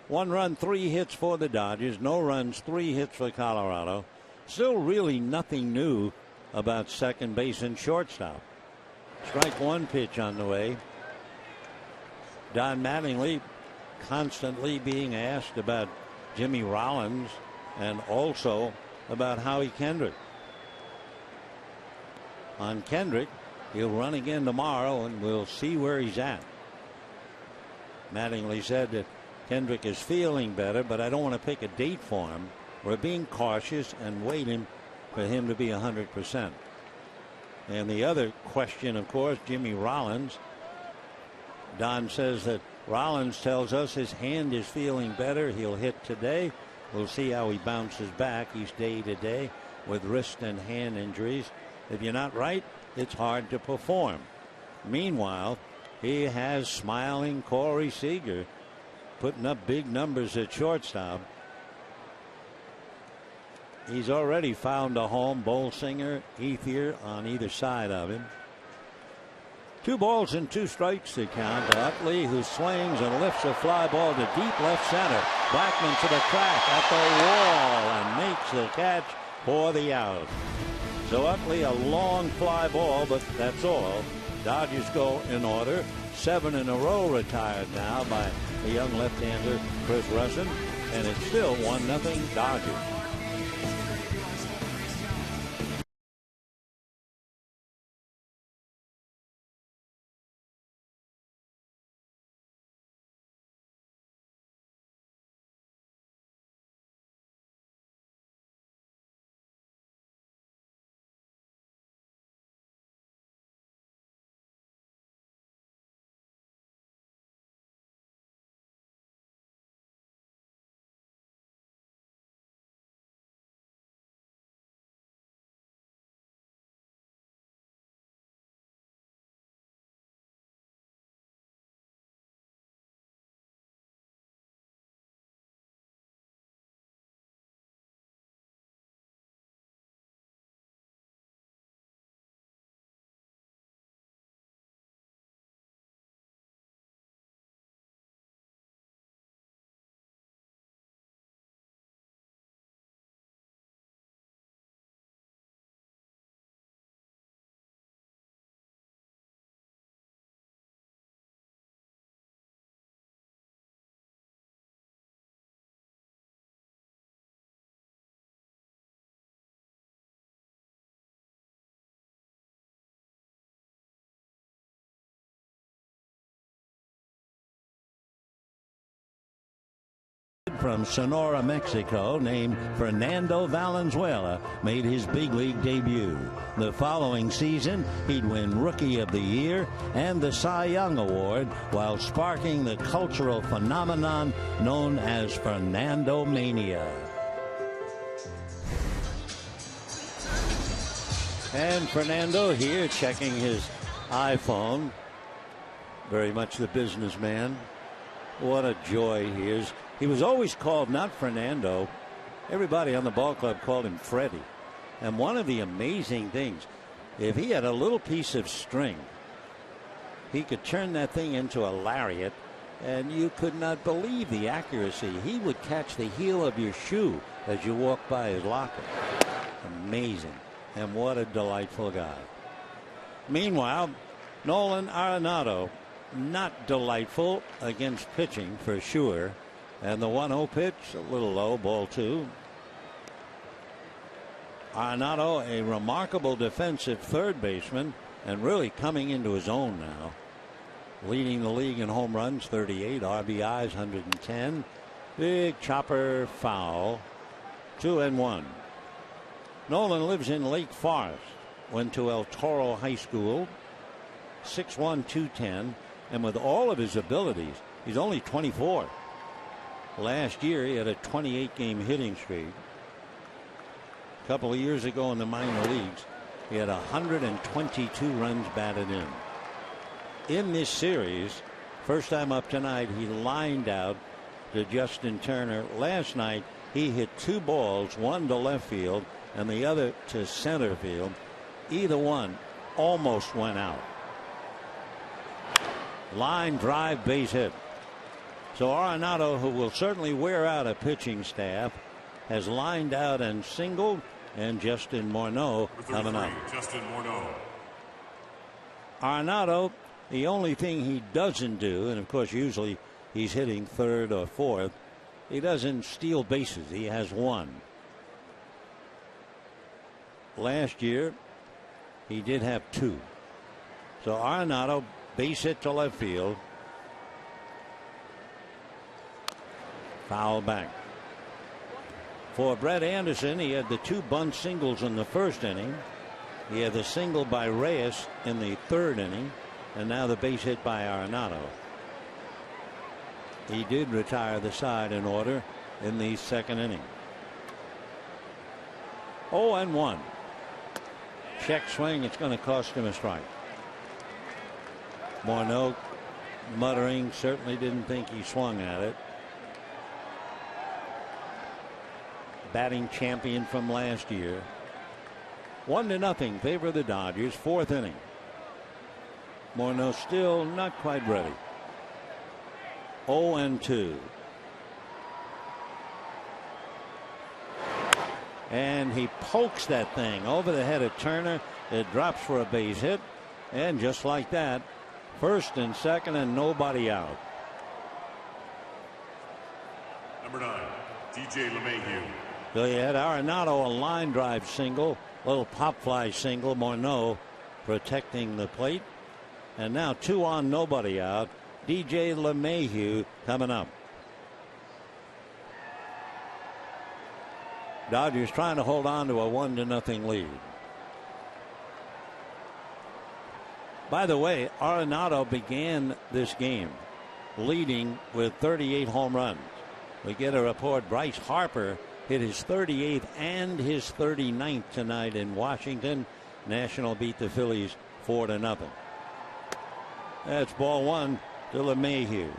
Speaker 1: 1 run, 3 hits for the Dodgers. No runs, 3 hits for Colorado. Still really nothing new about second base and shortstop. Strike 1 pitch on the way. Don Mattingly constantly being asked about Jimmy Rollins and also about Howie Kendrick. On Kendrick, he'll run again tomorrow, and we'll see where he's at. Mattingly said that Kendrick is feeling better, but I don't want to pick a date for him. We're being cautious and waiting for him to be 100%. And the other question, of course, Jimmy Rollins. Don says that Rollins tells us his hand is feeling better. He'll hit today. We'll see how he bounces back each day to day with wrist and hand injuries. If you're not right, it's hard to perform. Meanwhile, he has smiling Corey Seager putting up big numbers at shortstop. He's already found a home. Bolsinger, Ethier on either side of him. 2 balls and 2 strikes to count to Utley, who swings and lifts a fly ball to deep left center. Blackman to the track at the wall and makes the catch for the out. So Utley, a long fly ball, but that's all. Dodgers go in order. 7 in a row retired now by the young left-hander Chris Russin, and it's still 1-0 Dodgers. From Sonora, Mexico, named Fernando Valenzuela, made his big league debut. The following season, he'd win Rookie of the Year and the Cy Young Award while sparking the cultural phenomenon known as Fernando Mania. And Fernando here checking his iPhone. Very much the businessman. What a joy he is. He was always called not Fernando. Everybody on the ball club called him Freddie. And one of the amazing things, if he had a little piece of string, he could turn that thing into a lariat and you could not believe the accuracy. He would catch the heel of your shoe as you walk by his locker. Amazing. And what a delightful guy. Meanwhile, Nolan Arenado, not delightful against pitching for sure. And the 1-0 pitch, a little low, ball 2. Arenado, a remarkable defensive third baseman, and really coming into his own now. Leading the league in home runs, 38, RBIs, 110. Big chopper foul, 2-1. Nolan lives in Lake Forest, went to El Toro High School, 6'1", 210, and with all of his abilities, he's only 24. Last year, he had a 28-game hitting streak. A couple of years ago in the minor leagues, he had 122 runs batted in. In this series, first time up tonight, he lined out to Justin Turner. Last night, he hit 2 balls, one to left field and the other to center field. Either one almost went out. Line drive, base hit. So Arenado, who will certainly wear out a pitching staff, has lined out and singled, and Justin Morneau coming up.
Speaker 2: Justin Morneau.
Speaker 1: Arenado, the only thing he doesn't do, and of course usually he's hitting third or fourth, he doesn't steal bases. He has 1. Last year he did have 2. So Arenado, base hit to left field. Foul back. For Brett Anderson, he had the 2 bunt singles in the first inning. He had the single by Reyes in the 3rd inning, and now the base hit by Arenado. He did retire the side in order in the 2nd inning. 0-1. Check swing. It's going to cost him a strike. Morneau muttering, certainly didn't think he swung at it. Batting champion from last year. 1-0 favor of the Dodgers, 4th inning. Morneau still not quite ready. 0-2. And he pokes that thing over the head of Turner. It drops for a base hit, and just like that, 1st and 2nd and nobody out.
Speaker 2: Number 9, DJ LeMahieu.
Speaker 1: So you had Arenado, a line drive single, little pop fly single. Morneau protecting the plate, and now 2 on, nobody out. DJ LeMahieu coming up. Dodgers trying to hold on to a 1-0 lead. By the way, Arenado began this game leading with 38 home runs. We get a report Bryce Harper hit his 38th and his 39th tonight in Washington. National beat the Phillies 4-0. That's ball 1 to LeMahieu.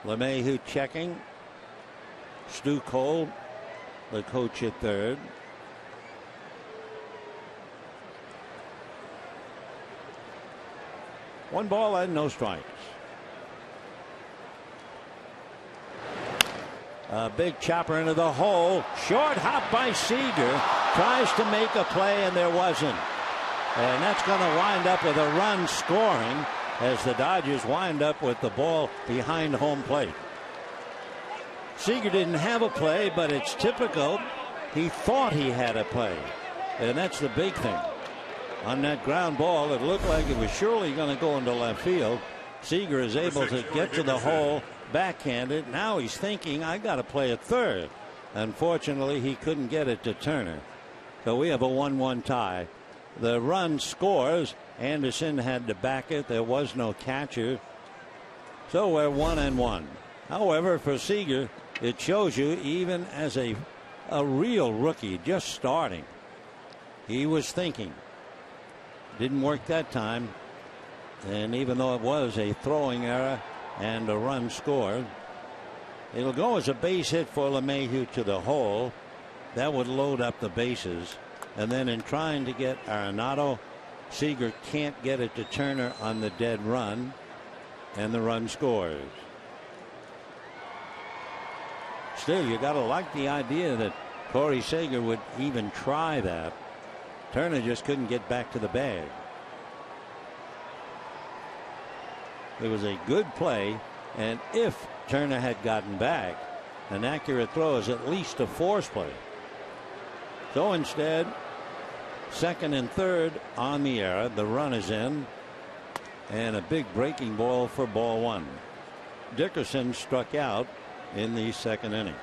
Speaker 1: LeMahieu checking. Stu Cole, the coach, at third. One ball and no strikes. A big chopper into the hole. Short hop by Seager. Tries to make a play, and there wasn't. And that's going to wind up with a run scoring as the Dodgers wind up with the ball behind home plate. Seager didn't have a play, but it's typical. He thought he had a play, and that's the big thing. On that ground ball, it looked like it was surely going to go into left field. Seager is able to get to the hole backhanded. Now he's thinking, I got to play at third. Unfortunately, he couldn't get it to Turner. So we have a 1-1 tie. The run scores. Anderson had to back it. There was no catcher. So we're 1-1. However, for Seager, it shows you, even as a real rookie just starting, he was thinking. Didn't work that time. And even though it was a throwing error and a run scored, it'll go as a base hit for LeMahieu to the hole. That would load up the bases. And then in trying to get Arenado Seager can't get it to Turner on the dead run, and the run scores. Still, you got to like the idea that Corey Seager would even try that. Turner just couldn't get back to the bag. It was a good play, and if Turner had gotten back, an accurate throw is at least a force play. So instead, second and third on the error. The run is in, and a big breaking ball for ball one. Dickerson struck out in the second inning.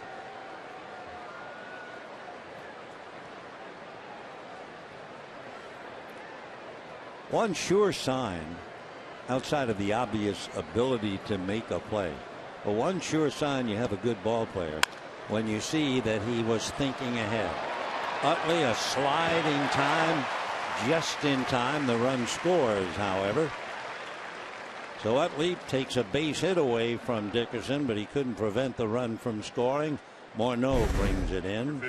Speaker 1: One sure sign, outside of the obvious ability to make a play, but one sure sign you have a good ball player when you see that he was thinking ahead. Utley, a sliding time, just in time. The run scores, however. So Utley takes a base hit away from Dickerson, but he couldn't prevent the run from scoring. Morneau brings it in.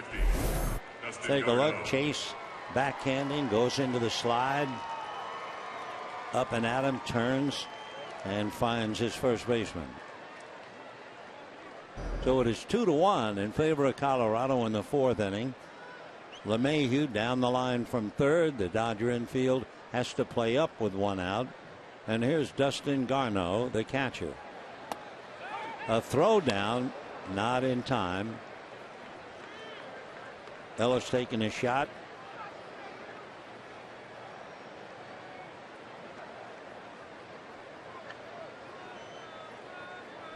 Speaker 1: Take a look. Chase backhanding, goes into the slide. Up and at him, turns, and finds his first baseman. So it is 2-1 in favor of Colorado in the fourth inning. LeMahieu down the line from third. The Dodger infield has to play up with one out. And here's Dustin Garneau, the catcher. A throw down, not in time. Ellis taking a shot.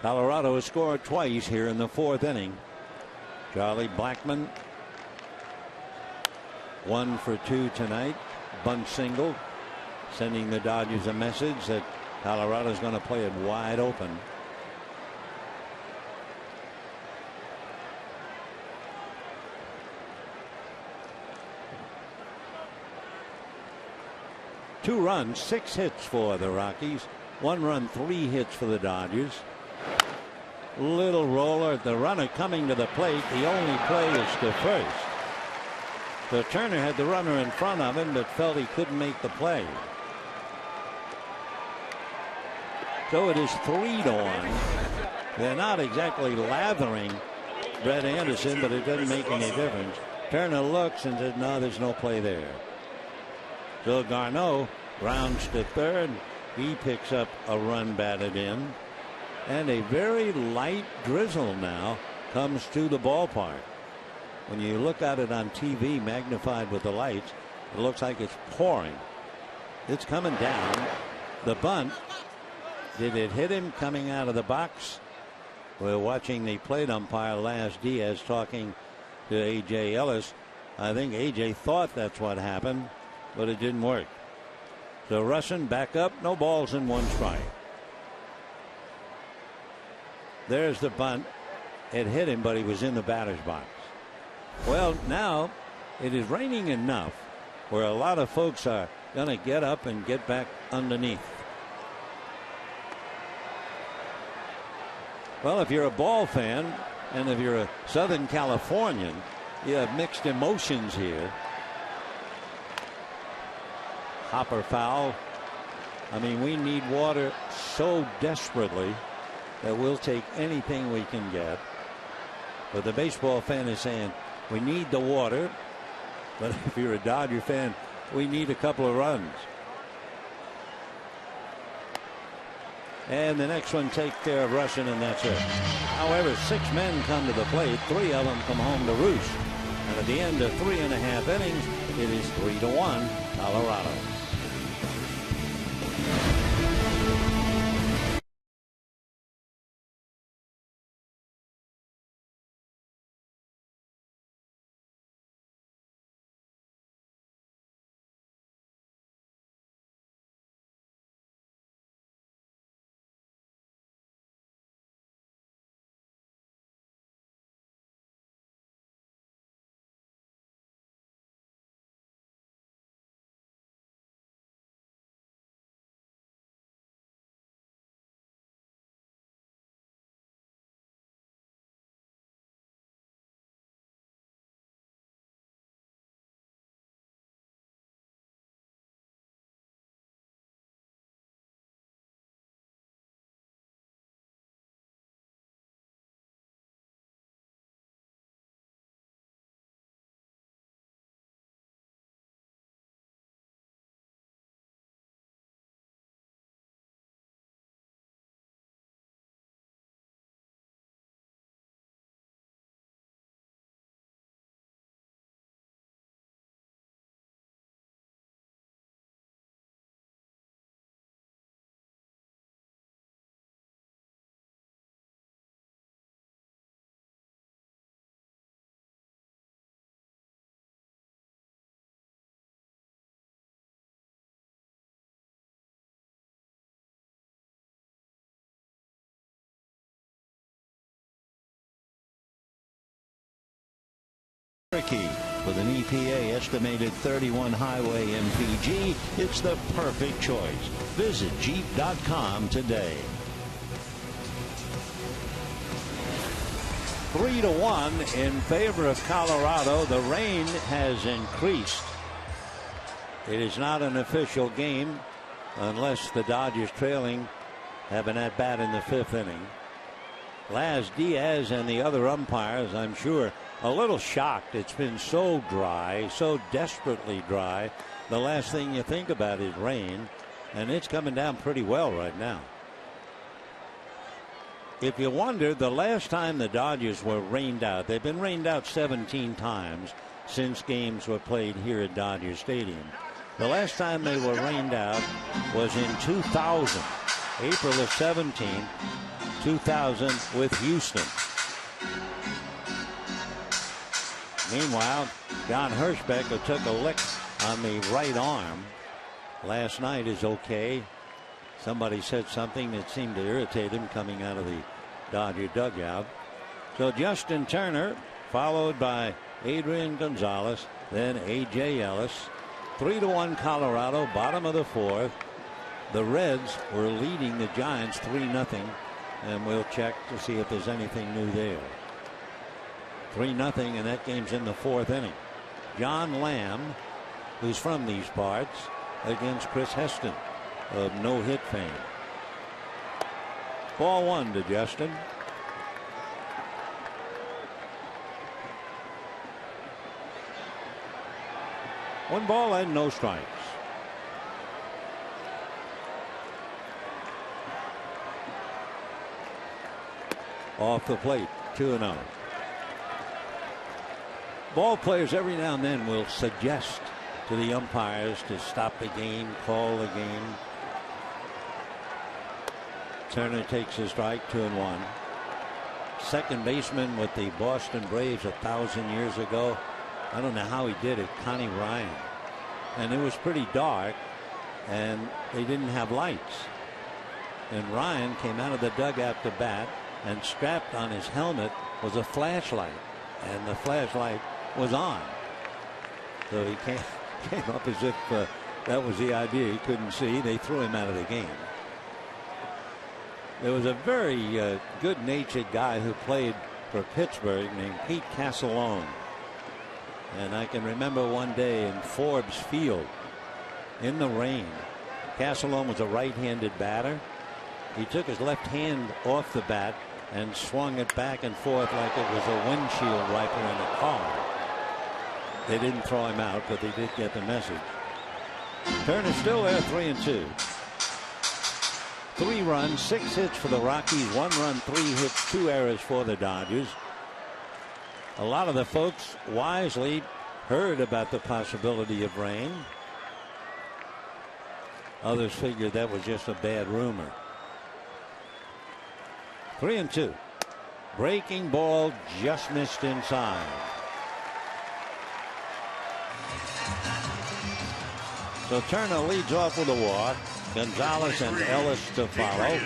Speaker 1: Colorado has scored twice here in the fourth inning. Charlie Blackmon 1 for 2 tonight. Bunt single, sending the Dodgers a message that Colorado is going to play it wide open. Two runs, 6 hits for the Rockies. 1 run, 3 hits for the Dodgers. Little roller. The runner coming to the plate. The only play is to first. So Turner had the runner in front of him, but felt he couldn't make the play. So it is 3-1. They're not exactly lathering Brett Anderson, but it doesn't make any difference. Turner looks and says, no, there's no play there. So Garneau rounds to third. He picks up a run batted in. And a very light drizzle now comes to the ballpark. When you look at it on TV, magnified with the lights, it looks like it's pouring. It's coming down. The bunt, did it hit him coming out of the box? We're watching the plate umpire, Laz Diaz, talking to A.J. Ellis. I think A.J. thought that's what happened, but it didn't work. So Russin back up, no balls and 1 strike. There's the bunt. It hit him, but he was in the batter's box. Well, now it is raining enough where a lot of folks are going to get up and get back underneath. Well, if you're a ball fan and if you're a Southern Californian, you have mixed emotions here. Hopper foul. I mean, we need water so desperately that we'll take anything we can get. But the baseball fan is saying we need the water. But if you're a Dodger fan, we need a couple of runs. And the next one takes care of Russin, and that's it. However, 6 men come to the plate. 3 of them come home to roost. And at the end of 3.5 innings, it is 3-1 Colorado. Turkey. With an EPA estimated 31 highway MPG, it's the perfect choice. Visit Jeep.com today. 3-1 in favor of Colorado. The rain has increased. It is not an official game unless the Dodgers trailing have an at-bat in the 5th inning. Laz Diaz and the other umpires, I'm sure, a little shocked. It's been so dry, so desperately dry. The last thing you think about is rain, and it's coming down pretty well right now. If you wonder, the last time the Dodgers were rained out, they've been rained out 17 times since games were played here at Dodger Stadium. The last time they were rained out was in 2000, April of 17, 2000 with Houston. Meanwhile, John Hirschbecker took a lick on the right arm last night. Is okay. Somebody said something that seemed to irritate him coming out of the Dodger dugout. So Justin Turner, followed by Adrian Gonzalez, then A.J. Ellis. 3-1 Colorado, bottom of the 4th. The Reds were leading the Giants 3-0, and we'll check to see if there's anything new there. 3-0, and that game's in the 4th inning. John Lamb, who's from these parts, against Chris Heston of no-hit fame. Ball 1 to Justin. One ball and no strikes. Off the plate, 2-0. Ball players every now and then will suggest to the umpires to stop the game, call the game. Turner takes a strike, 2-1. Second baseman with the Boston Braves 1,000 years ago. I don't know how he did it, Connie Ryan. And it was pretty dark, and they didn't have lights. And Ryan came out of the dugout to bat, and strapped on his helmet was a flashlight, and the flashlight was on. So he came up as if that was the idea. He couldn't see. They threw him out of the game. There was a very good-natured guy who played for Pittsburgh named Pete Castellone. And I can remember one day in Forbes Field in the rain. Castellone was a right-handed batter. He took his left hand off the bat and swung it back and forth like it was a windshield wiper in a car. They didn't throw him out, but they did get the message. Turner's still there, 3-2. 3 runs, 6 hits for the Rockies, 1 run, 3 hits, 2 errors for the Dodgers. A lot of the folks wisely heard about the possibility of rain. Others figured that was just a bad rumor. 3-2. Breaking ball just missed inside. So Turner leads off with a walk. Gonzalez and Ellis to follow.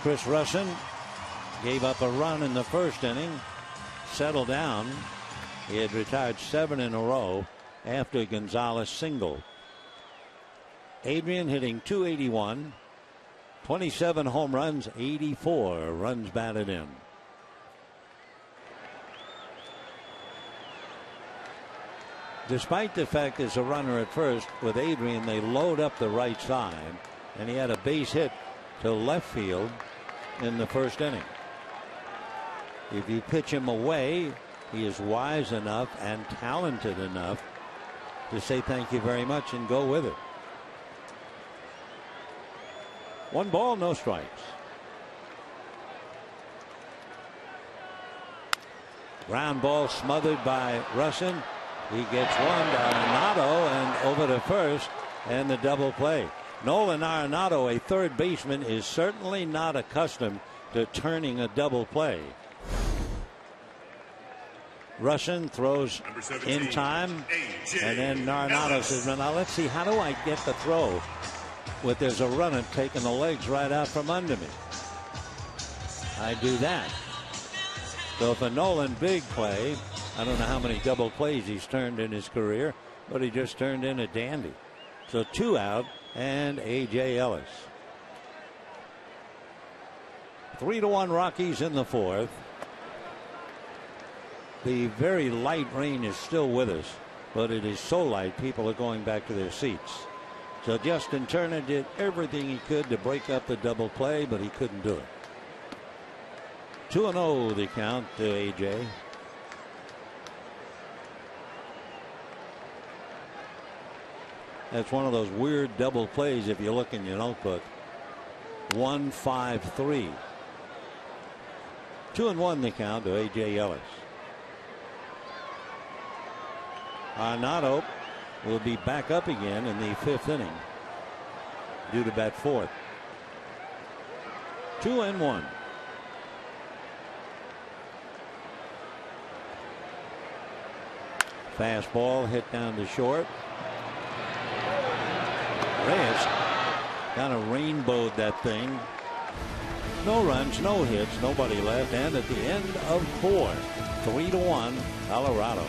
Speaker 1: Chris Russin gave up a run in the 1st inning. Settled down. He had retired 7 in a row after Gonzalez singled. Adrian hitting .281. 27 home runs, 84 runs batted in. Despite the fact there's a runner at first, with Adrian, they load up the right side, and he had a base hit to left field in the 1st inning. If you pitch him away, he is wise enough and talented enough to say thank you very much and go with it. 1 ball, no strikes. Ground ball smothered by Russin. He gets one to Arenado and over to first, and the double play. Nolan Arenado, a third baseman, is certainly not accustomed to turning a double play. Russin throws in time, and then Arenado says, well, now let's see, how do I get the throw with there's a runner taking the legs right out from under me? I do that. So for Nolan, big play. I don't know how many double plays he's turned in his career, but he just turned in a dandy. So 2 out and A.J. Ellis. 3-1 Rockies in the 4th. The very light rain is still with us, but it is so light people are going back to their seats. So Justin Turner did everything he could to break up the double play, but he couldn't do it. 2-0 the count to A.J. That's one of those weird double plays if you look in your notebook. 1-5-3. 2-1 the count to A.J. Ellis. Arenado will be back up again in the 5th inning, due to bat 4th. 2-1. Fastball hit down to short. Reyes kind of rainbowed that thing. No runs, no hits, nobody left, and at the end of 4, 3-1 Colorado.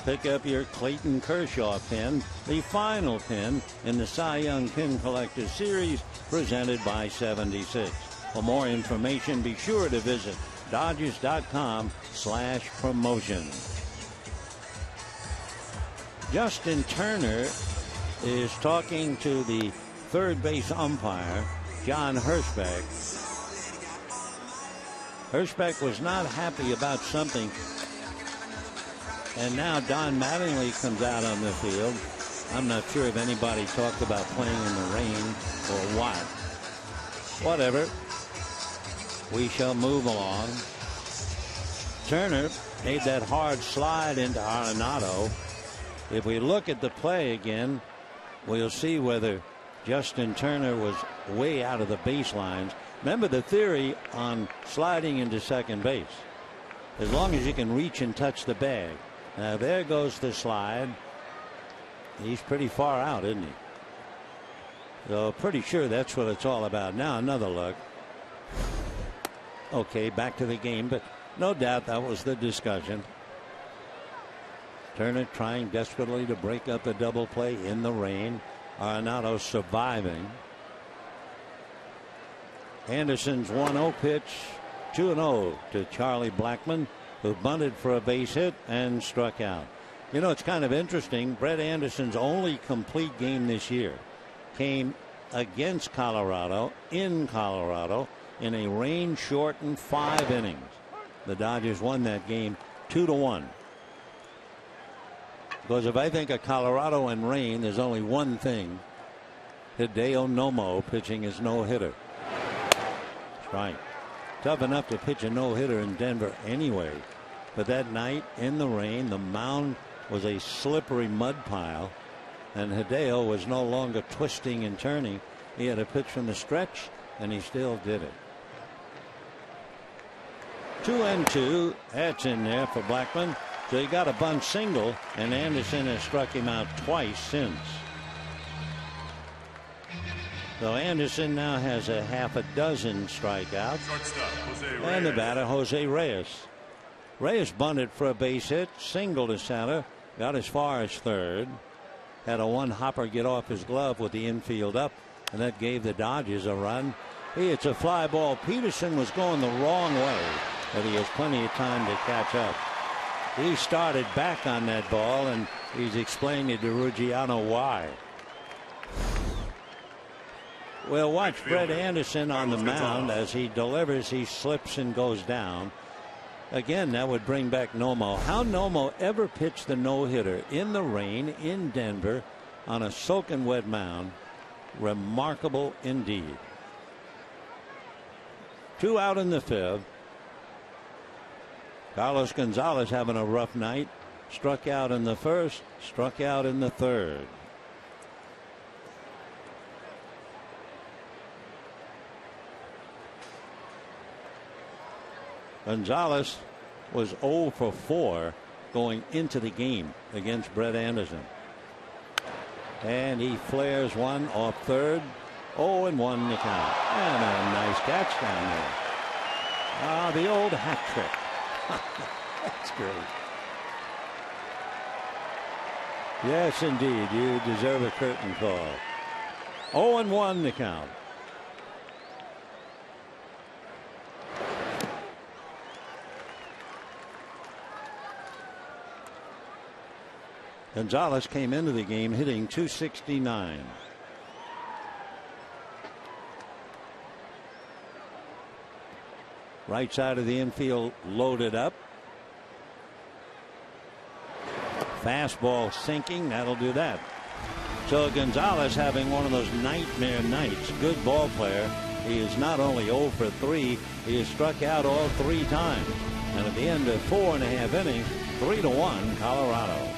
Speaker 1: Pick up your Clayton Kershaw pin, the final pin in the Cy Young Pin Collector Series presented by 76. For more information, be sure to visit Dodgers.com/promotion. Justin Turner is talking to the third base umpire, John Hirschbeck. Hirschbeck was not happy about something. And now Don Mattingly comes out on the field. I'm not sure if anybody talked about playing in the rain or what. Whatever. We shall move along. Turner made that hard slide into Arenado. If we look at the play again, we'll see whether Justin Turner was way out of the baselines. Remember the theory on sliding into second base. As long as you can reach and touch the bag. Now there goes the slide. He's pretty far out, isn't he? So pretty sure that's what it's all about. Now another look. Okay, back to the game, but no doubt that was the discussion. Turner trying desperately to break up the double play in the rain. Arenado surviving. Anderson's 1-0 pitch. 2-0 to Charlie Blackmon, who bunted for a base hit and struck out. You know, it's kind of interesting. Brett Anderson's only complete game this year came against Colorado in Colorado in a rain-shortened 5 innings. The Dodgers won that game 2-1. Because if I think of Colorado and rain, there's only one thing. Hideo Nomo pitching his no-hitter. That's right. Tough enough to pitch a no-hitter in Denver anyway. But that night in the rain, the mound was a slippery mud pile. and Hideo was no longer twisting and turning. He had a pitch from the stretch, and he still did it. 2-2. That's in there for Blackmon. So he got a bunt single, and Anderson has struck him out twice since. So Anderson now has a half a dozen strikeouts. And the batter, Jose Reyes. Reyes bunted for a base hit, single to center, got as far as third. Had a one-hopper get off his glove with the infield up, and that gave the Dodgers a run. It's a fly ball. Peterson was going the wrong way, but he has plenty of time to catch up. He started back on that ball, and he's explaining to Ruggiano why. Well, watch Brett Anderson on the mound. As he delivers, he slips and goes down. Again, that would bring back Nomo. How Nomo ever pitched the no-hitter in the rain in Denver on a soaking wet mound, remarkable indeed. 2 out in the 5th. Carlos Gonzalez having a rough night. Struck out in the 1st, struck out in the 3rd. Gonzalez was 0 for 4 going into the game against Brett Anderson. And he flares one off third. 0-1 the count. And a nice catch down there. The old hat trick. That's great. Yes, indeed. You deserve a curtain call. 0-1 the count. Gonzalez came into the game hitting .269. Right side of the infield loaded up. Fastball sinking. That'll do that. So Gonzalez having one of those nightmare nights. Good ball player. He is not only 0 for 3, he has struck out all 3 times. And at the end of 4.5 innings, 3-1 Colorado.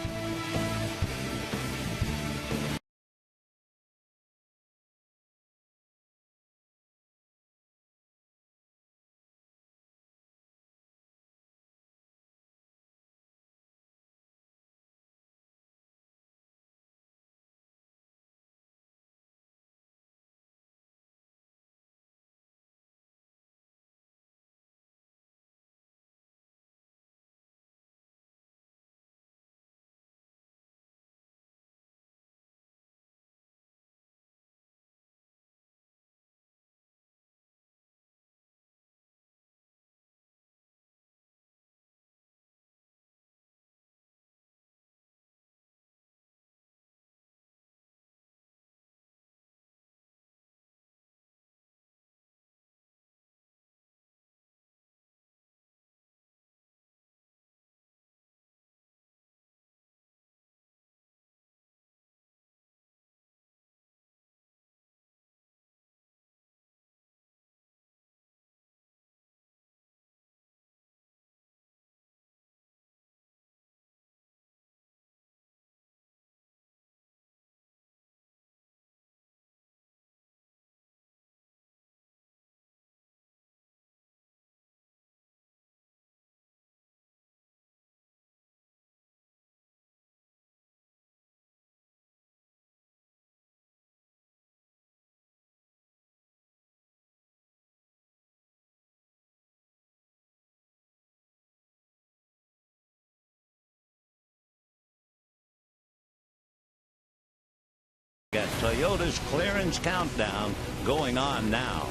Speaker 1: Got Toyota's clearance countdown going on now.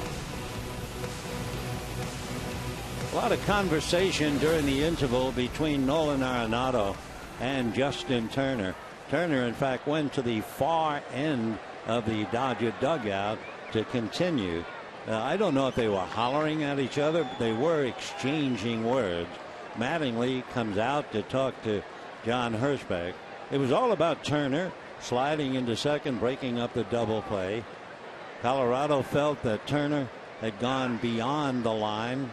Speaker 1: A lot of conversation during the interval between Nolan Arenado and Justin Turner. Turner, in fact, went to the far end of the Dodger dugout to continue. I don't know if they were hollering at each other, but they were exchanging words. Mattingly comes out to talk to John Hirschbeck. It was all about Turner sliding into second, breaking up the double play. Colorado felt that Turner had gone beyond the line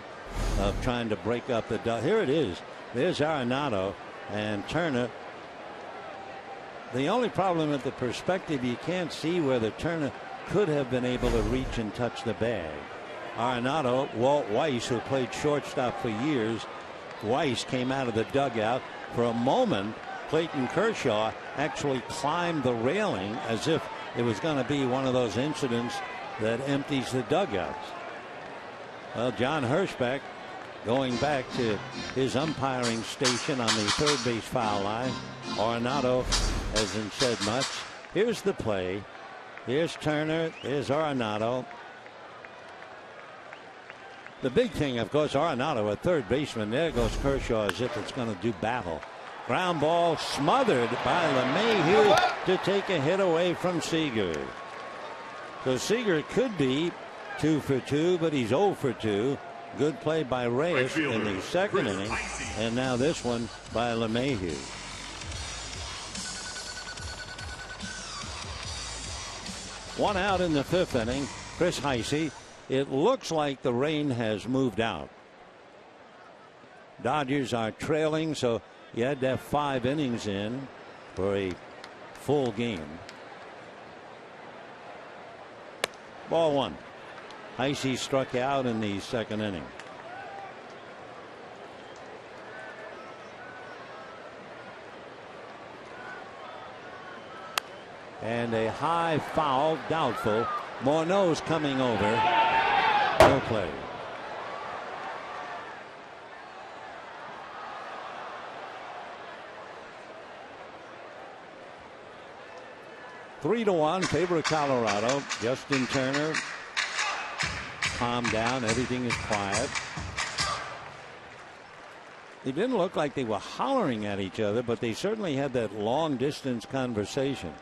Speaker 1: of trying to break up the double. Here it is. There's Arenado, and Turner The only problem with the perspective, you can't see where the Turner could have been able to reach and touch the bag. Arenado, Walt Weiss, who played shortstop for years, Weiss came out of the dugout. For a moment, Clayton Kershaw actually climbed the railing as if it was going to be one of those incidents that empties the dugouts. Well, John Hirschbeck going back to his umpiring station on the third base foul line. Arenado hasn't said much. Here's the play. Here's Turner. Here's Arenado. The big thing, of course, Arenado at third baseman. There goes Kershaw as if it's going to do battle. Ground ball smothered by LeMahieu to take a hit away from Seager. So Seager could be 2 for 2, but he's 0 for 2. Good play by Reyes in the second inning, and now this one by LeMahieu. One out in the fifth inning. Chris Heisey. It looks like the rain has moved out. Dodgers are trailing, so you had to have 5 innings in for a full game. Ball 1. Heisey struck out in the second inning. And a high foul, doubtful. Morneau's coming over. No play. Three to 1 favor of Colorado. Justin Turner calm down. Everything is quiet. It didn't look like they were hollering at each other, but they certainly had that long distance conversation.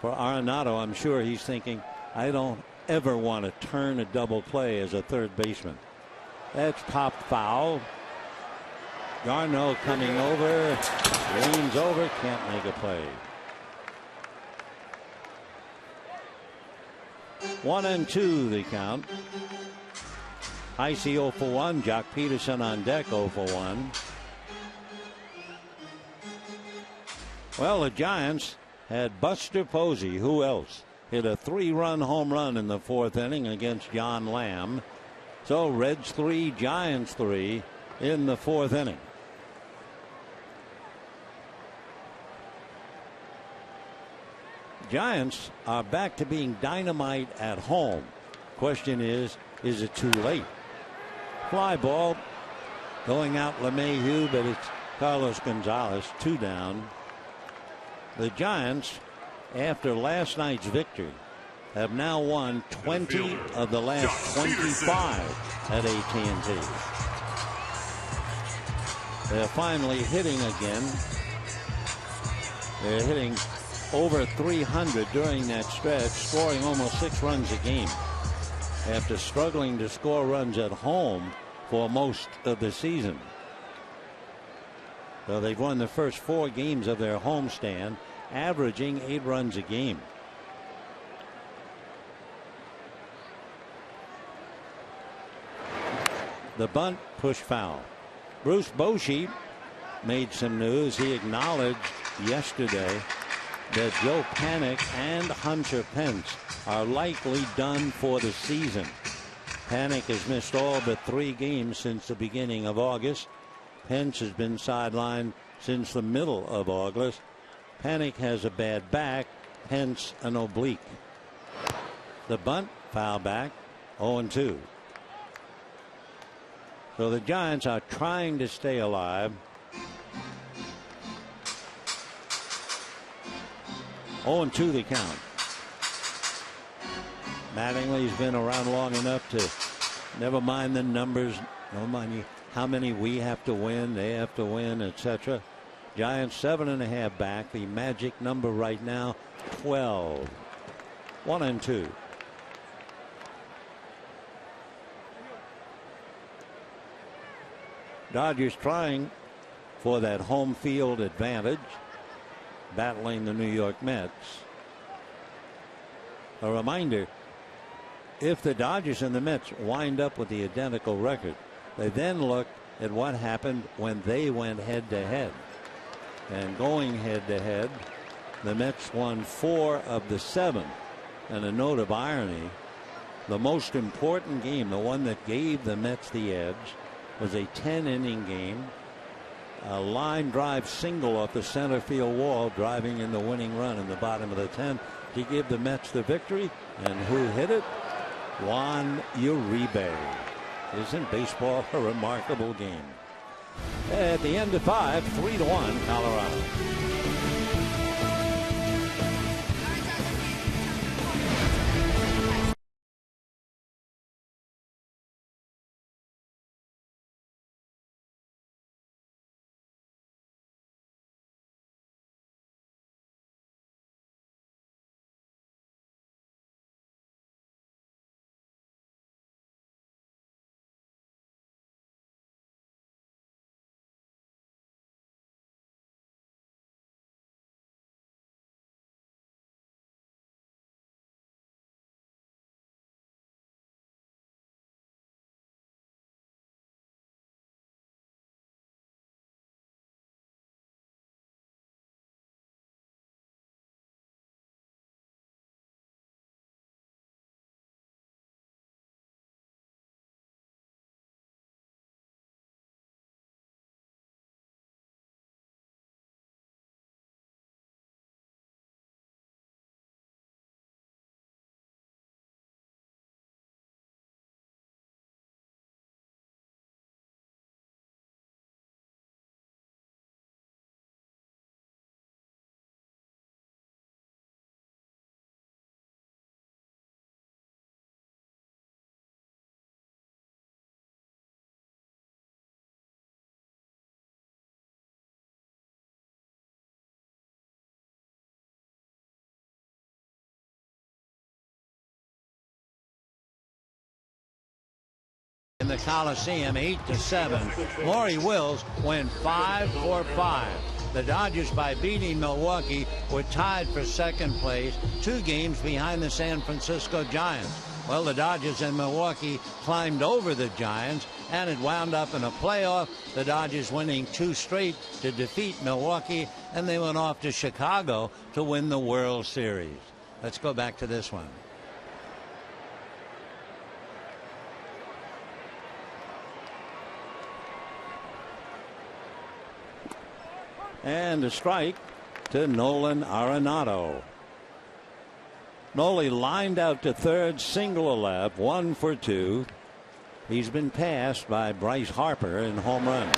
Speaker 1: For Arenado, I'm sure he's thinking, I don't ever want to turn a double play as a third baseman. That's popped foul. Garneau coming over, leans over, can't make a play. 1-2 the count. Heisey 0 for 1. Jock Peterson on deck 0 for 1. Well, the Giants had Buster Posey. Who else? Hit a 3-run home run in the fourth inning against John Lamb. So Reds 3, Giants 3 in the fourth inning. Giants are back to being dynamite at home. Question is it too late? Fly ball going out LeMahieu, but it's Carlos Gonzalez, 2 down. The Giants, after last night's victory, have now won 20 of the last 25 at AT&T. They're finally hitting again. They're hitting over 300 during that stretch, scoring almost 6 runs a game after struggling to score runs at home for most of the season. So they've won the first 4 games of their homestand, averaging 8 runs a game. The bunt, push foul. Bruce Bochy made some news. He acknowledged yesterday that Joe Panik and Hunter Pence are likely done for the season. Panik has missed all but 3 games since the beginning of August. Pence has been sidelined since the middle of August. Panik has a bad back. Pence an oblique. The bunt, foul back, 0-2. So the Giants are trying to stay alive. 0-2 the count. Mattingly's been around long enough to never mind the numbers, no mind how many we have to win, they have to win, etc. Giants 7.5 back. The magic number right now 12. 1-2. Dodgers trying for that home field advantage, battling the New York Mets. A reminder, if the Dodgers and the Mets wind up with the identical record, they then look at what happened when they went head to head. And going head to head, the Mets won 4 of the 7. And a note of irony, the most important game, the one that gave the Mets the edge, was a 10-inning game. A line drive single off the center field wall, driving in the winning run in the bottom of the 10th to give the Mets the victory. And who hit it? Juan Uribe. Isn't baseball a remarkable game? At the end of 5, 3-1 Colorado. In the Coliseum, 8-7. Maury Wills went 5 for 5. The Dodgers, by beating Milwaukee, were tied for second place, 2 games behind the San Francisco Giants. Well, the Dodgers and Milwaukee climbed over the Giants, and it wound up in a playoff. The Dodgers winning 2 straight to defeat Milwaukee, and they went off to Chicago to win the World Series. Let's go back to this one. And a strike to Nolan Arenado. Noli lined out to third, single a left, 1 for 2. He's been passed by Bryce Harper in home run.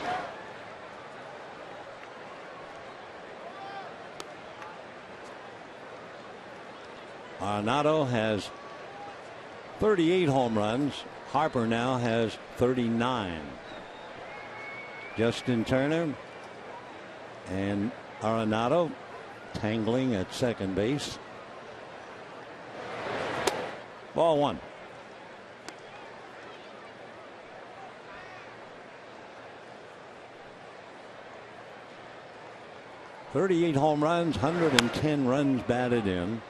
Speaker 1: Arenado has 38 home runs. Harper now has 39. Justin Turner and Arenado tangling at second base. Ball 1. .38 home runs, 110 runs batted in.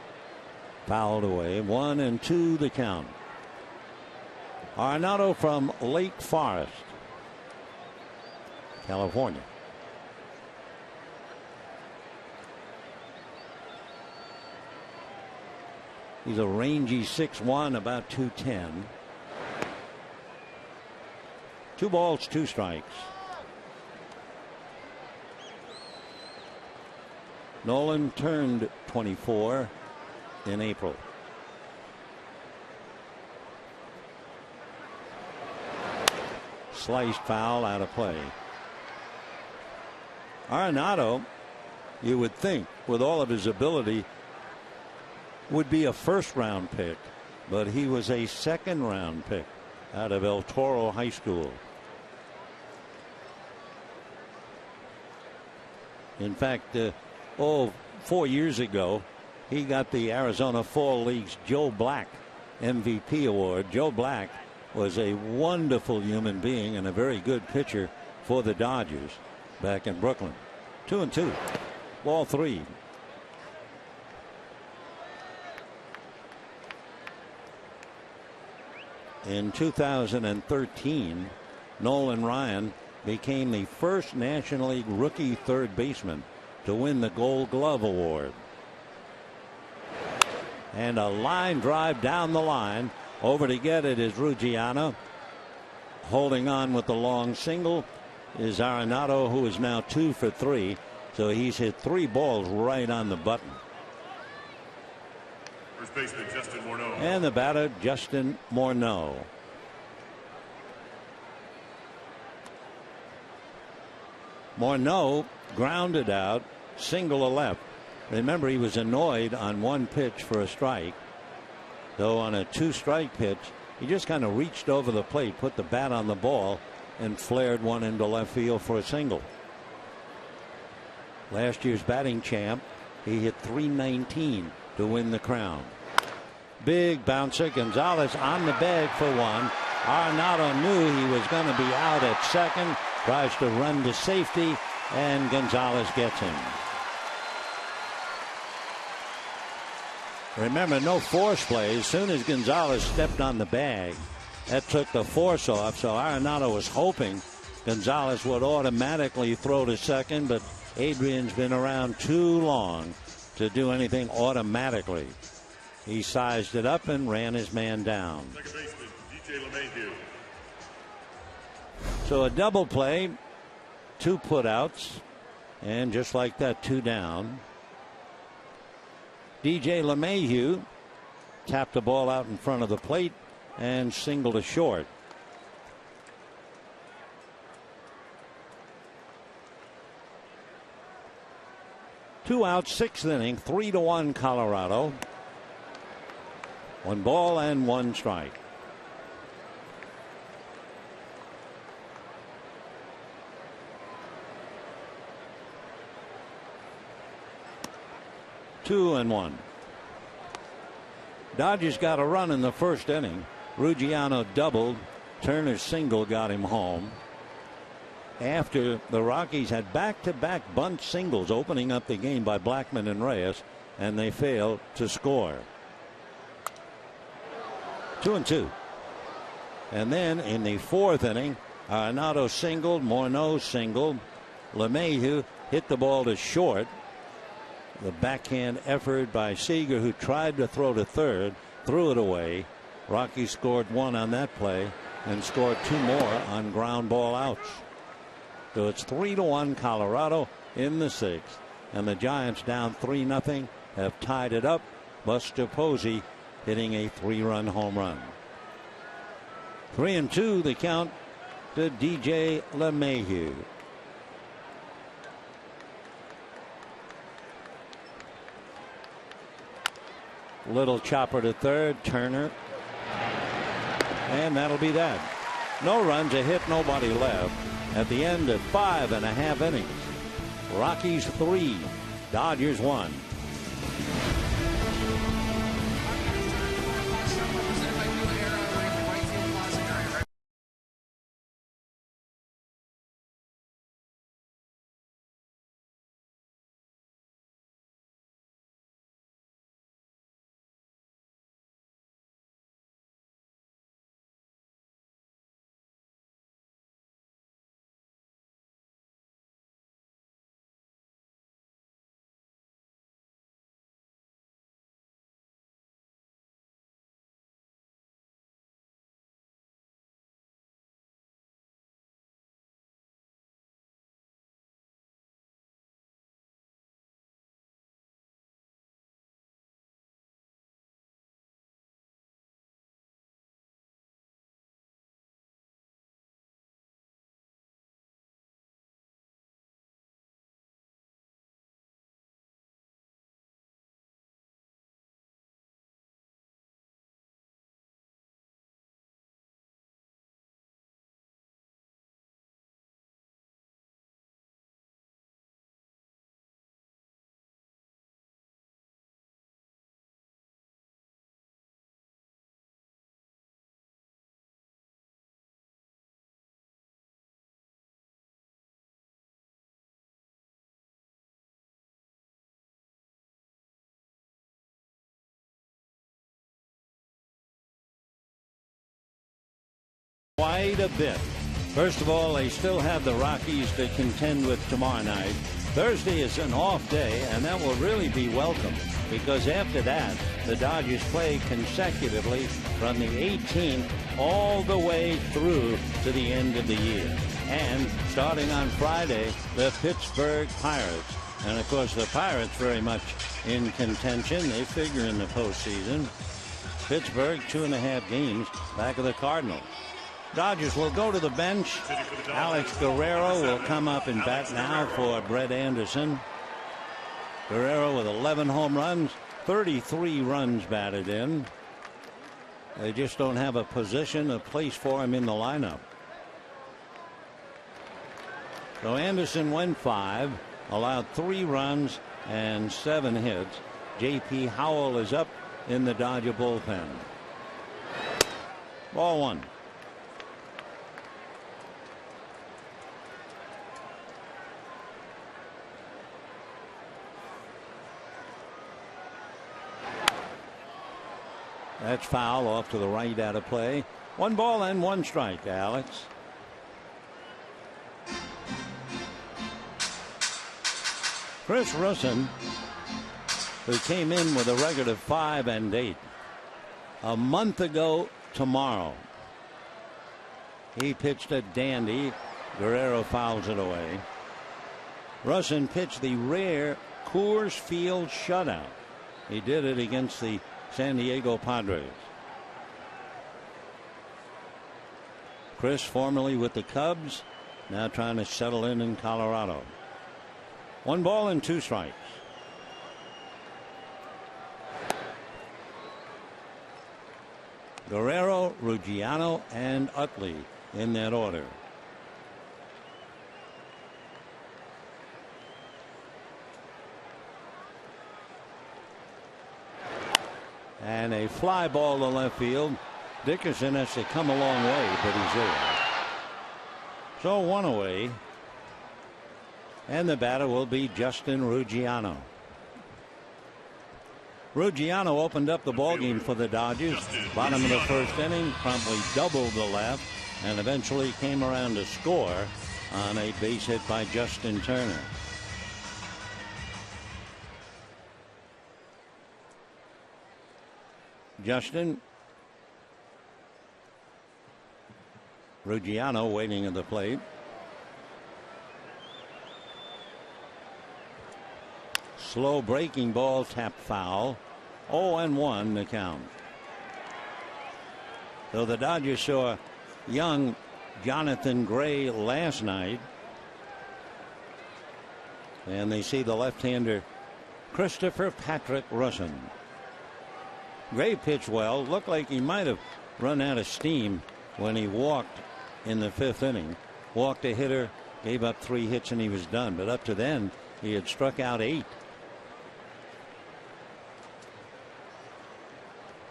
Speaker 1: Fouled away. 1-2 the count. Arenado from Lake Forest, California. He's a rangy 6'1", about 210. 2 balls, 2 strikes. Nolan turned 24 in April. Sliced foul, out of play. Arenado, you would think, with all of his ability, would be a first-round pick, but he was a second-round pick out of El Toro High School. In fact, 4 years ago, he got the Arizona Fall League's Joe Black MVP award. Joe Black was a wonderful human being and a very good pitcher for the Dodgers back in Brooklyn. 2-2. Ball 3. In 2013, Nolan Ryan became the first National League rookie third baseman to win the Gold Glove award. And a line drive down the line. Over to get it is Ruggiano. Holding on with the long single is Arenado, who is now 2 for 3. So he's hit 3 balls right on the button.
Speaker 2: First baseman Justin Morneau.
Speaker 1: And the batter Justin Morneau. Morneau grounded out, single to left. Remember, he was annoyed on 1 pitch for a strike. Though on a 2-strike pitch, he just kind of reached over the plate, put the bat on the ball, and flared one into left field for a single. Last year's batting champ, he hit .319 to win the crown. Big bouncer, Gonzalez on the bag for 1. Arenado knew he was going to be out at second, tries to run to safety, and Gonzalez gets him. Remember, no force play. As soon as Gonzalez stepped on the bag, that took the force off. So Arenado was hoping Gonzalez would automatically throw to second, but Adrian's been around too long to do anything automatically. He sized it up and ran his man down.
Speaker 2: Second baseman DJ LeMahieu.
Speaker 1: So a double play, 2 putouts, and just like that, 2 down. DJ LeMahieu tapped the ball out in front of the plate and singled to short. Two outs, 6th inning, 3-1 Colorado. 1 ball and 1 strike. Two and 1. Dodgers got a run in the 1st inning. Ruggiano doubled. Turner single got him home. After the Rockies had back-to-back bunt singles opening up the game by Blackmon and Reyes, and they failed to score. 2-2. And then in the 4th inning, Arenado singled, Morneau singled. LeMahieu hit the ball to short. The backhand effort by Seager, who tried to throw to third, threw it away. Rockies scored 1 on that play and scored 2 more on ground ball outs. So it's 3-1 Colorado in the 6th, and the Giants down 3-0 have tied it up. Buster Posey hitting a 3-run home run. 3-2 the count to DJ LeMahieu. Little chopper to third, Turner. And that'll be that. No runs, a hit, nobody left at the end of 5.5 innings. Rockies 3, Dodgers 1. Quite a bit. First of all, they still have the Rockies to contend with tomorrow night. Thursday is an off day, and that will really be welcome because after that, the Dodgers play consecutively from the 18th all the way through to the end of the year. And starting on Friday, the Pittsburgh Pirates. And, of course, the Pirates very much in contention. They figure in the postseason. Pittsburgh 2.5 games back of the Cardinals. Dodgers will go to the bench. Alex Guerrero will come up and bat now for Brett Anderson. Guerrero with 11 home runs, 33 runs batted in. They just don't have a position, a place for him in the lineup. So Anderson went 5, allowed 3 runs and 7 hits. J.P. Howell is up in the Dodger bullpen. Ball 1. That's foul, off to the right, out of play. 1 ball and 1 strike, Alex. Chris Russin, who came in with a record of 5-8 a month ago tomorrow. He pitched a dandy. Guerrero fouls it away. Russin pitched the rare Coors Field shutout. He did it against the San Diego Padres. Chris, formerly with the Cubs, now trying to settle in Colorado. 1 ball and 2 strikes. Guerrero, Ruggiano, and Utley in that order. And a fly ball to left field. Dickerson has to come a long way, but he's there. So 1 away. And the batter will be Justin Ruggiano. Ruggiano opened up the ballgame for the Dodgers. Bottom of the first inning, promptly doubled the left, and eventually came around to score on a base hit by Justin Turner. Justin. Ruggiano waiting at the plate. Slow breaking ball, tap foul. 0-1 the count. So the Dodgers saw young Jonathan Gray last night. And they see the left-hander Christopher Patrick Russin. Gray pitched well. Looked like he might have run out of steam when he walked in the 5th inning. Walked a hitter, gave up 3 hits, and he was done. But up to then, he had struck out 8.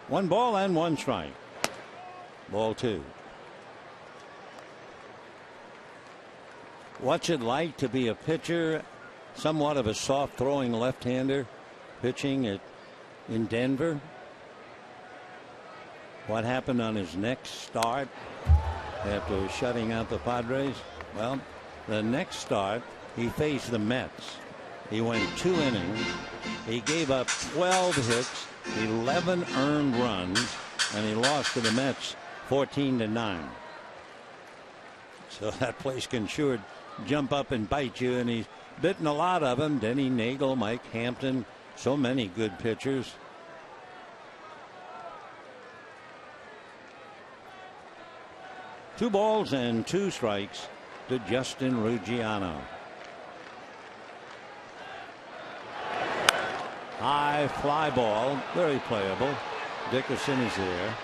Speaker 1: 1 ball and 1 strike. Ball 2. What's it like to be a pitcher, somewhat of a soft throwing left-hander, pitching in Denver? What happened on his next start after shutting out the Padres? Well, the next start, he faced the Mets. He went 2 innings. He gave up 12 hits, 11 earned runs, and he lost to the Mets 14-9. So that place can sure jump up and bite you, and he's bitten a lot of them. Denny Nagel, Mike Hampton, so many good pitchers. Two balls and 2 strikes to Justin Ruggiano. High fly ball, very playable. Dickerson is there.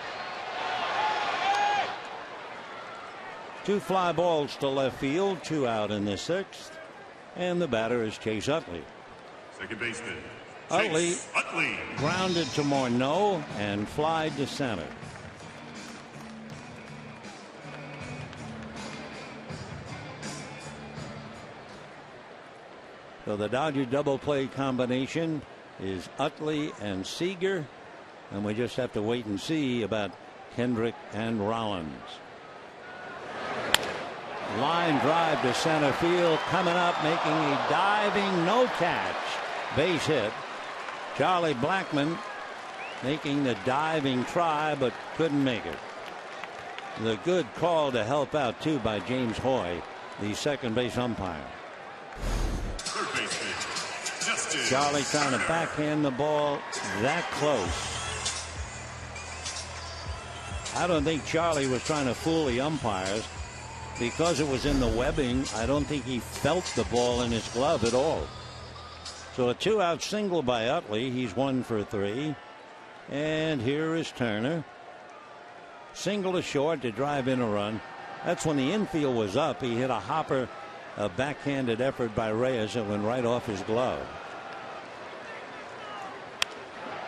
Speaker 1: 2 fly balls to left field, 2 out in the 6th, and the batter is Chase Utley.
Speaker 2: Second baseman,
Speaker 1: Utley
Speaker 2: Utley
Speaker 1: grounded to Morneau and flied to center. So the Dodger double play combination is Utley and Seager, and we just have to wait and see about Kendrick and Rollins. Line drive to center field, coming up, making a diving no catch base hit. Charlie Blackmon making the diving try, but couldn't make it. The good call to help out too by James Hoy, the second base umpire. Charlie trying to backhand the ball that close. I don't think Charlie was trying to fool the umpires. Because it was in the webbing, I don't think he felt the ball in his glove at all. So a 2-out single by Utley. He's 1 for 3. And here is Turner. Single to short to drive in a run. That's when the infield was up. He hit a hopper, a backhanded effort by Reyes that went right off his glove.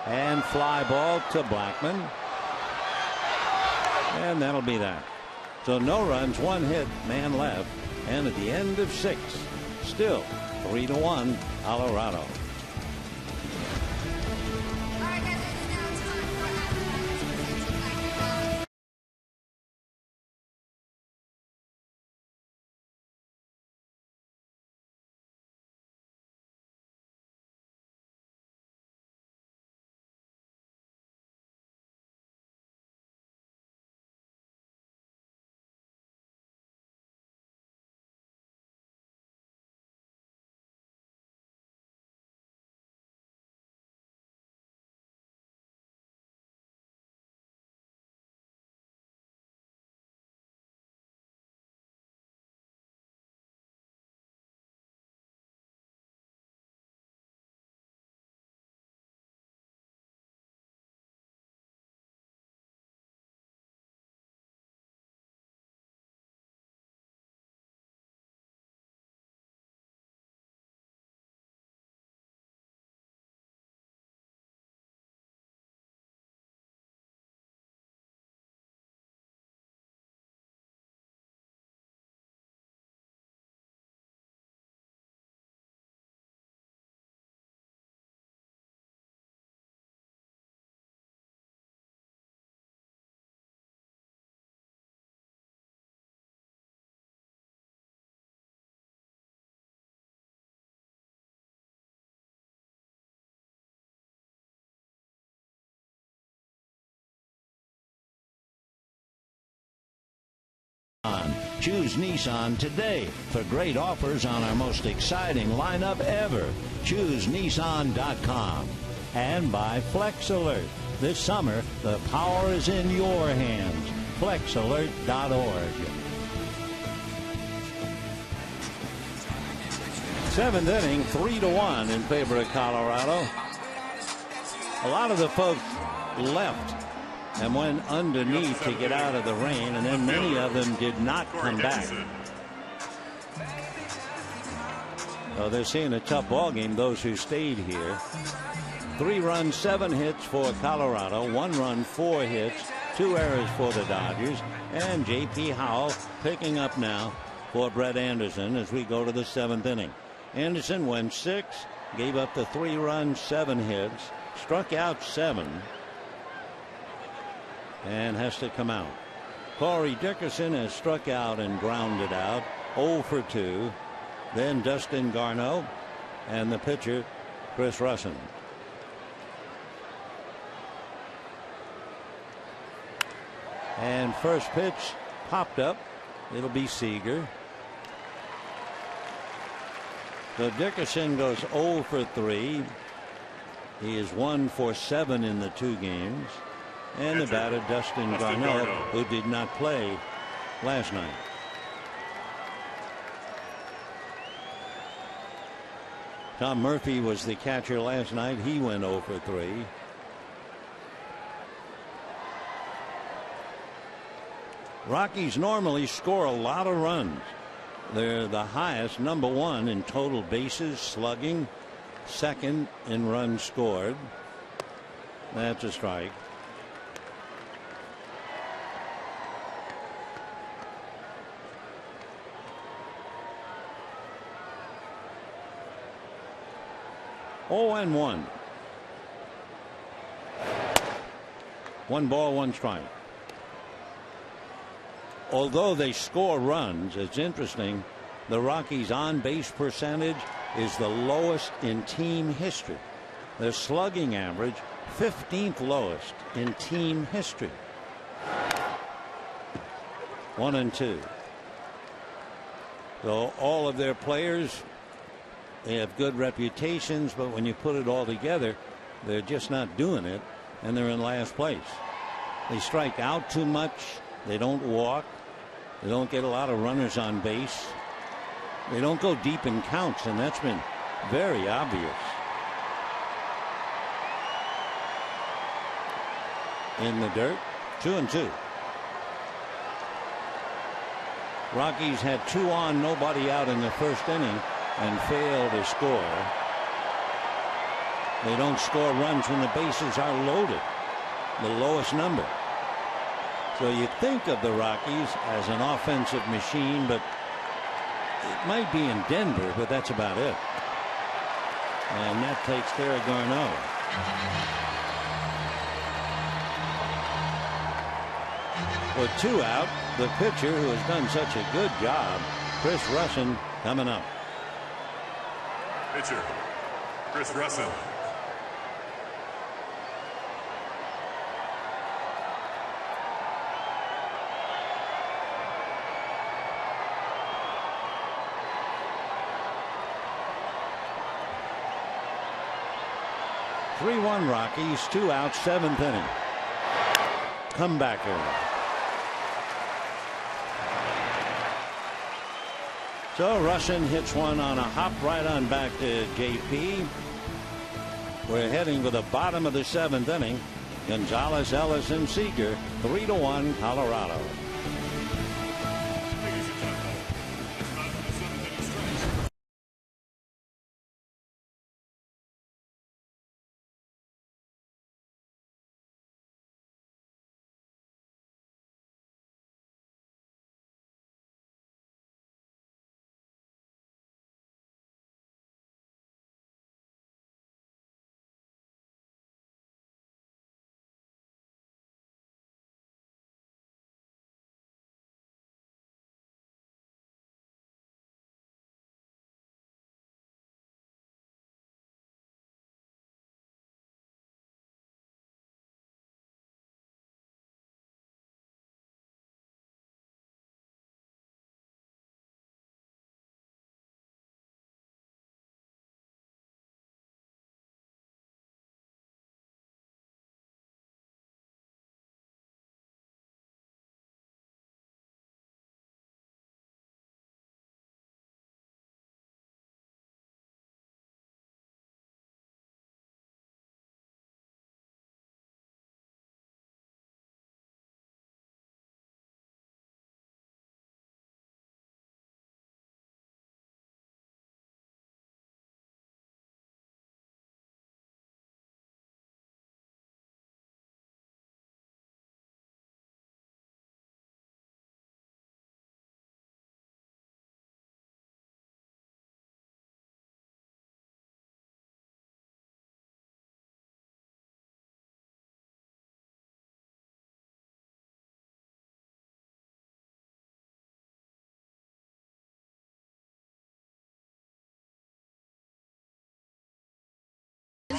Speaker 1: And fly ball to Blackmon. And that'll be that. So no runs, 1 hit, man left, and at the end of 6, still 3-1 Colorado. Choose Nissan today for great offers on our most exciting lineup ever. Choose Nissan.com. And by Flex Alert. This summer, the power is in your hands. FlexAlert.org. 7th inning, 3-1 in favor of Colorado. A lot of the folks left and went underneath to get out of the rain, and then many of them did not come back. So they're seeing a tough ball game, those who stayed here. 3 runs, 7 hits for Colorado, 1 run, 4 hits, 2 errors for the Dodgers, and J.P. Howell picking up now for Brett Anderson as we go to the 7th inning. Anderson went 6, gave up the 3 runs, 7 hits, struck out 7. And has to come out. Corey Dickerson has struck out and grounded out, 0 for 2. Then Dustin Garneau and the pitcher Chris Russin. And first pitch popped up. It'll be Seager. So Dickerson goes 0 for 3. He is 1 for 7 in the 2 games. And the batter Dustin Garneau, who did not play last night. Tom Murphy was the catcher last night. He went 0 for 3. Rockies normally score a lot of runs. They're the highest, number 1 in total bases, slugging, 2nd in runs scored. That's a strike. Oh, and 1. 1 ball, 1 strike. although they score runs, it's interesting. The Rockies' on-base percentage is the lowest in team history. Their slugging average, 15th lowest in team history. 1-2. So all of their players, they have good reputations, but when you put it all together, they're just not doing it, and they're in last place. They strike out too much. They don't walk. They don't get a lot of runners on base. They don't go deep in counts, and that's been very obvious. In the dirt, 2-2. Rockies had 2 on, nobody out in the first inning and failed to score. They don't score runs when the bases are loaded, the lowest number. So you think of the Rockies as an offensive machine, but it might be in Denver, but that's about it. And that takes care of Garneau. With 2 out, the pitcher who has done such a good job, Chris Russin, coming up.
Speaker 2: Pitcher, Chris Russin.
Speaker 1: (3-1) Rockies, 2 out, 7th inning. Comebacker. So Russin hits one on a hop right on back to JP. We're heading for the bottom of the 7th inning. Gonzalez, Ellis, and Seager, 3-1 Colorado.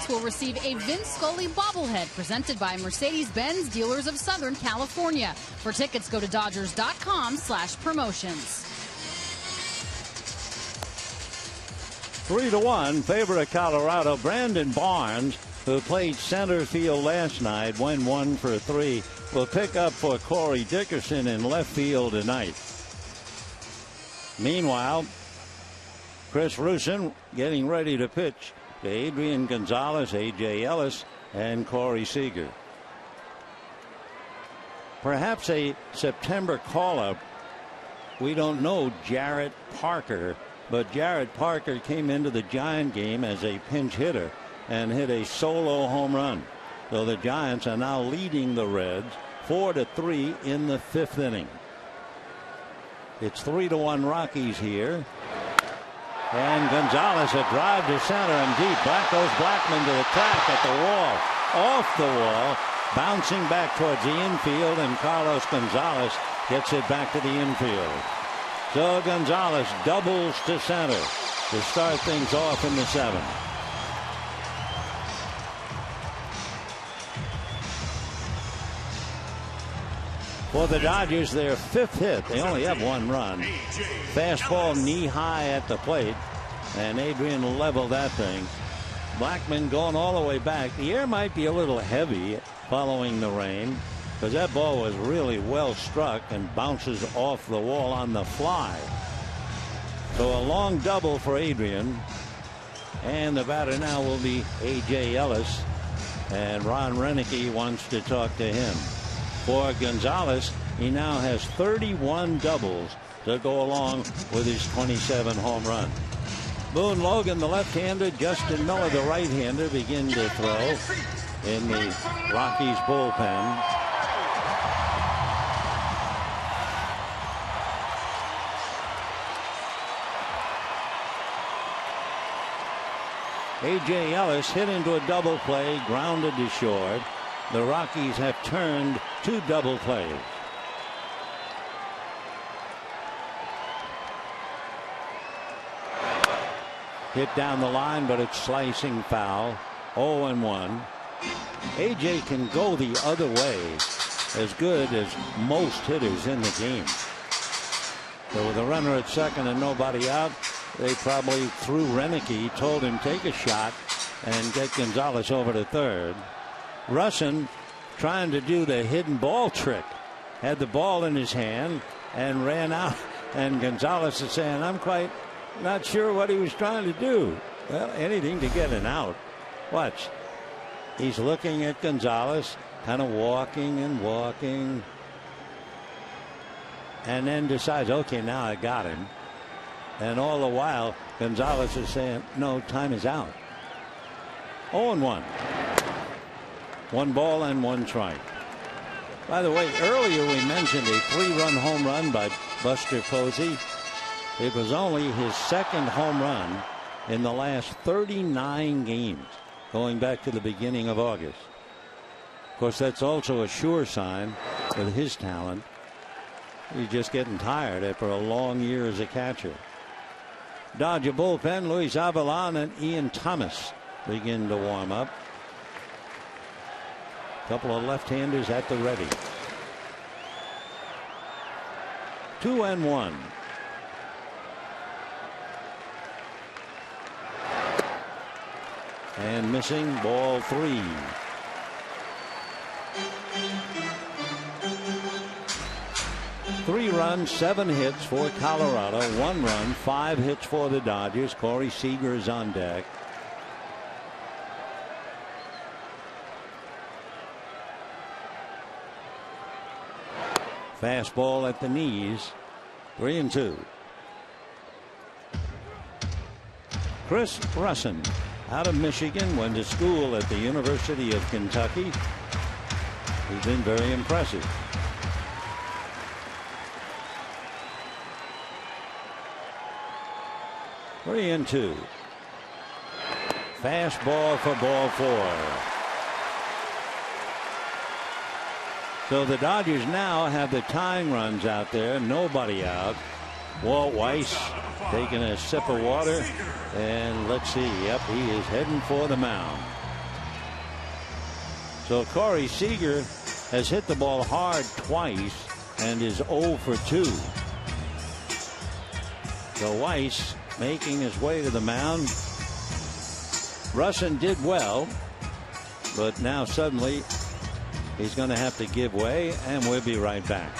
Speaker 3: Will receive a Vince Scully bobblehead presented by Mercedes-Benz Dealers of Southern California. For tickets, go to Dodgers.com/promotions.
Speaker 1: 3-1 favor of Colorado. Brandon Barnes, who played center field last night, went 1 for 3, will pick up for Corey Dickerson in left field tonight. Meanwhile, Chris Russin getting ready to pitch to Adrian Gonzalez, A.J. Ellis, and Corey Seager. Perhaps a September call-up. We don't know Jarrett Parker, but Jarrett Parker came into the Giant game as a pinch hitter and hit a solo home run. So the Giants are now leading the Reds 4-3 in the 5th inning. It's 3-1 Rockies here. And Gonzalez, a drive to center and deep. Back goes Blackmon to the track at the wall. Off the wall. Bouncing back towards the infield, and Carlos Gonzalez Gets it back to the infield. So Gonzalez doubles to center to start things off in the 7th. For the Dodgers, their 5th hit. They only have 1 run. Fastball knee high at the plate, and Adrian leveled that thing. Blackman going all the way back. The air might be a little heavy following the rain, because that ball was really well struck and bounces off the wall on the fly. So a long double for Adrian, and the batter now will be A.J. Ellis, and Ron Renicky wants to talk to him. For Gonzalez, he now has 31 doubles to go along with his 27 home run. Boone Logan, the left-hander, Justin Miller, the right-hander, begin to throw in the Rockies bullpen. A.J. Ellis hit into a double play, grounded to short. The Rockies have turned 2 double plays. Hit down the line, but it's slicing foul. 0-1. A.J. can go the other way, as good as most hitters in the game. So with a runner at second and nobody out, they probably threw Renicky, told him take a shot and get Gonzalez over to third. Russin trying to do the hidden ball trick. Had the ball in his hand and ran out. And Gonzalez is saying, I'm quite not sure what he was trying to do. Well, anything to get an out. Watch. He's looking at Gonzalez, kind of walking and walking. And then decides, okay, now I got him. And all the while, Gonzalez is saying, no, time is out. 0-1. 1 ball and 1 strike. By the way, earlier we mentioned a 3-run home run by Buster Posey. It was only his 2nd home run in the last 39 games, going back to the beginning of August. Of course, that's also a sure sign with his talent. He's just getting tired after a long year as a catcher. Dodger bullpen, Luis Avilan and Ian Thomas begin to warm up. A couple of left-handers at the ready. 2-1. And missing, ball 3. Three runs, 7 hits for Colorado, 1 run, 5 hits for the Dodgers. Corey Seager is on deck. Fastball at the knees. 3-2. Chris Russin, out of Michigan, went to school at the University of Kentucky. He's been very impressive. 3-2. Fastball for ball 4. So the Dodgers now have the tying runs out there. Nobody out. Walt Weiss taking a sip of water. And let's see. Yep, he is heading for the mound. So Corey Seager has hit the ball hard twice and is 0 for 2. So Weiss making his way to the mound. Russin did well, but now suddenly he's going to have to give way, and we'll be right back.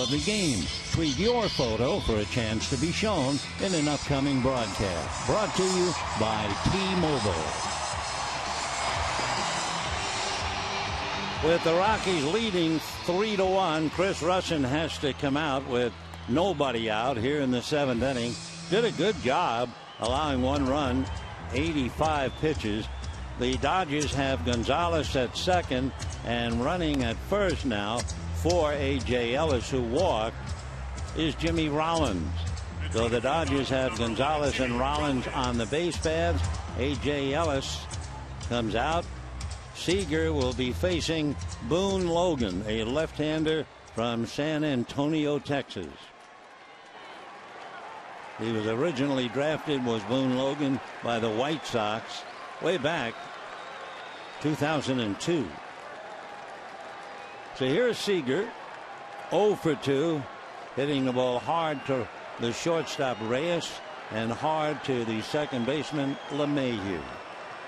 Speaker 1: of the game. Tweet your photo for a chance to be shown in an upcoming broadcast. Brought to you by T-Mobile. With the Rockies leading 3-1, Chris Russin has to come out with nobody out here in the 7th inning. Did a good job allowing 1 run, 85 pitches. The Dodgers have Gonzalez at second, and running at first now for A.J. Ellis, who walked, is Jimmy Rollins. So the Dodgers have Gonzalez and Rollins on the base paths. A.J. Ellis comes out. Seager will be facing Boone Logan, a left-hander from San Antonio, Texas. He was originally drafted, was Boone Logan, by the White Sox way back 2002. So here's Seager, 0 for 2, hitting the ball hard to the shortstop Reyes and hard to the second baseman LeMahieu.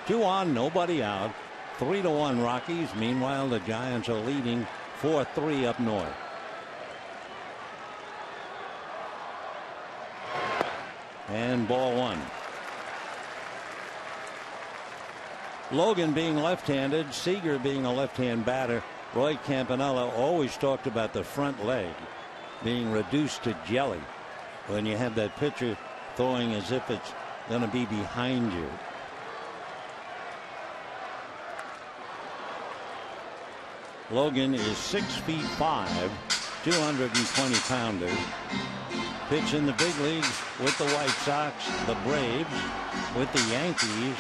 Speaker 1: 2 on, nobody out. 3-1 Rockies. Meanwhile, the Giants are leading 4-3 up north. And ball 1. Logan being left-handed, Seager being a left-hand batter. Roy Campanella always talked about the front leg being reduced to jelly when you have that pitcher throwing as if it's going to be behind you. Logan is 6'5", 220-pounder. Pitched in the big leagues with the White Sox, the Braves, with the Yankees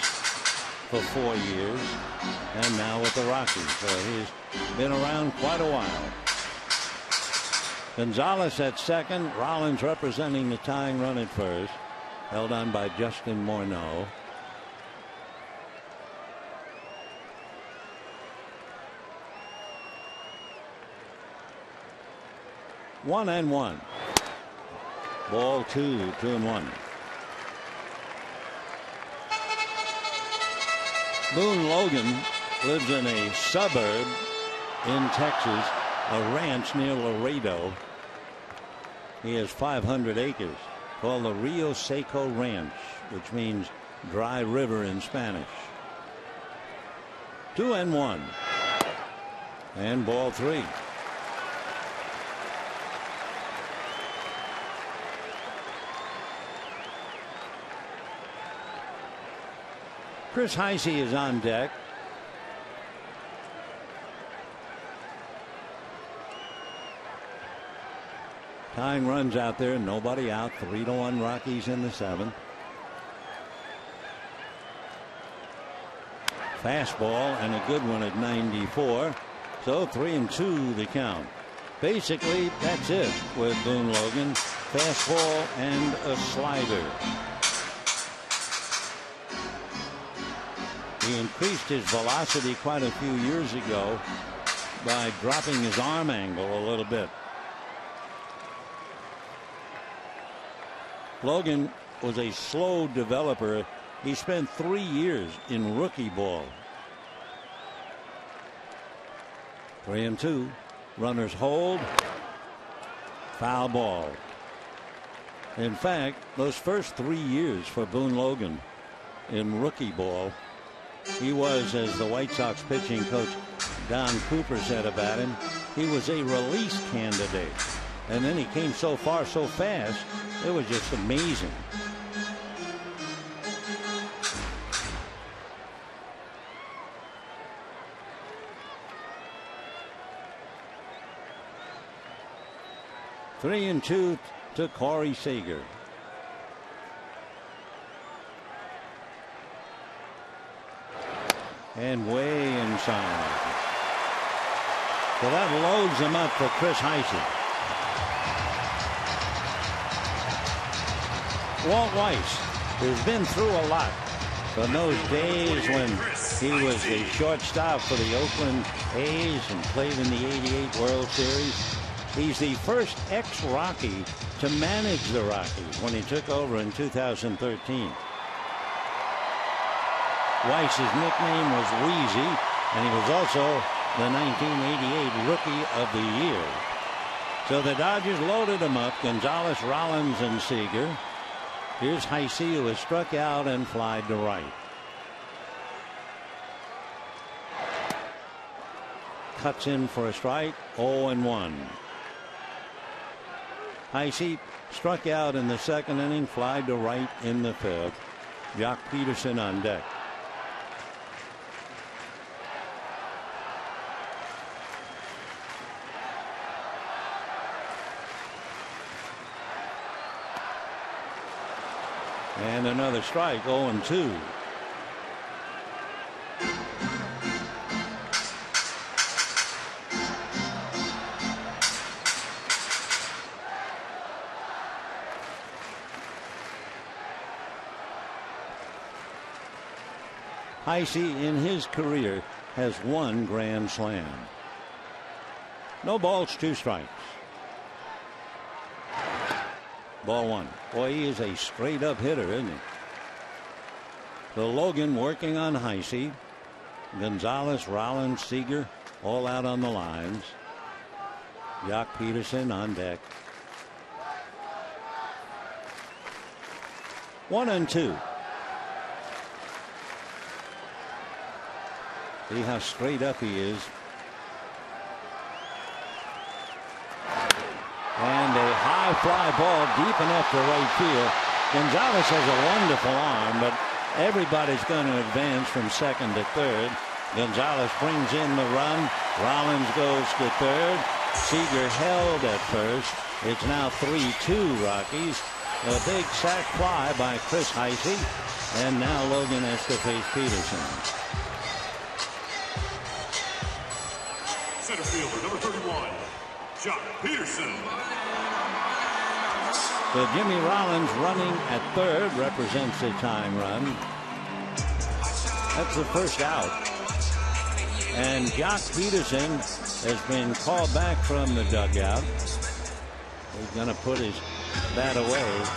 Speaker 1: for 4 years, and now with the Rockies. So he's been around quite a while. Gonzalez at second, Rollins representing the tying run at first, held on by Justin Morneau. One and one. Ball 2, 2-1. Boone Logan lives in a suburb in Texas, a ranch near Laredo. He has 500 acres, called the Rio Seco Ranch, which means dry river in Spanish. 2 and 1. And ball 3. Chris Heise is on deck. Tying runs out there, nobody out. 3-1 Rockies in the 7th. Fastball and a good one at 94. So 3-2 the count. Basically, that's it with Boone Logan. Fastball and a slider. He increased his velocity quite a few years ago by dropping his arm angle a little bit. Logan was a slow developer. He spent 3 years in rookie ball. 3-2. Runners hold. Foul ball. In fact, those first 3 years for Boone Logan in rookie ball, he was, as the White Sox pitching coach Don Cooper said about him, he was a release candidate. And then he came so far so fast, it was just amazing. Three and 2 to Corey Seager. And way inside. So that loads him up for Chris Heise. Walt Weiss has been through a lot from those days when he was the shortstop for the Oakland A's and played in the '88 World Series. He's the first ex-Rocky to manage the Rockies when he took over in 2013. Weiss's nickname was Wheezy, and he was also the 1988 Rookie of the Year. So the Dodgers loaded them up. Gonzalez, Rollins, and Seager. Here's Heisey, who was struck out and flied to right. Cuts in for a strike. 0-1. Heisey struck out in the second inning, flied to right in the fifth. Jock Peterson on deck. And another strike. 0-2. Heisey in his career has 1 grand slam. No balls, 2 strikes. Ball 1. Boy, he is a straight up hitter, isn't he? So Logan working on Heisey. Gonzalez, Rollins, Seager all out on the lines. Jock Peterson on deck. 1-2. See how straight up he is. And a high fly ball deep enough to right field. Gonzalez has a wonderful arm, but everybody's going to advance from second to third. Gonzalez brings in the run. Rollins goes to third. Seager held at first. It's now 3-2 Rockies. A big sac fly by Chris Heisey. And now Logan has to face Peterson.
Speaker 2: Center fielder, number 31, Jock Peterson.
Speaker 1: So Jimmy Rollins running at third represents a tying run. That's the first out. And Jock Peterson has been called back from the dugout. He's going to put his bat away.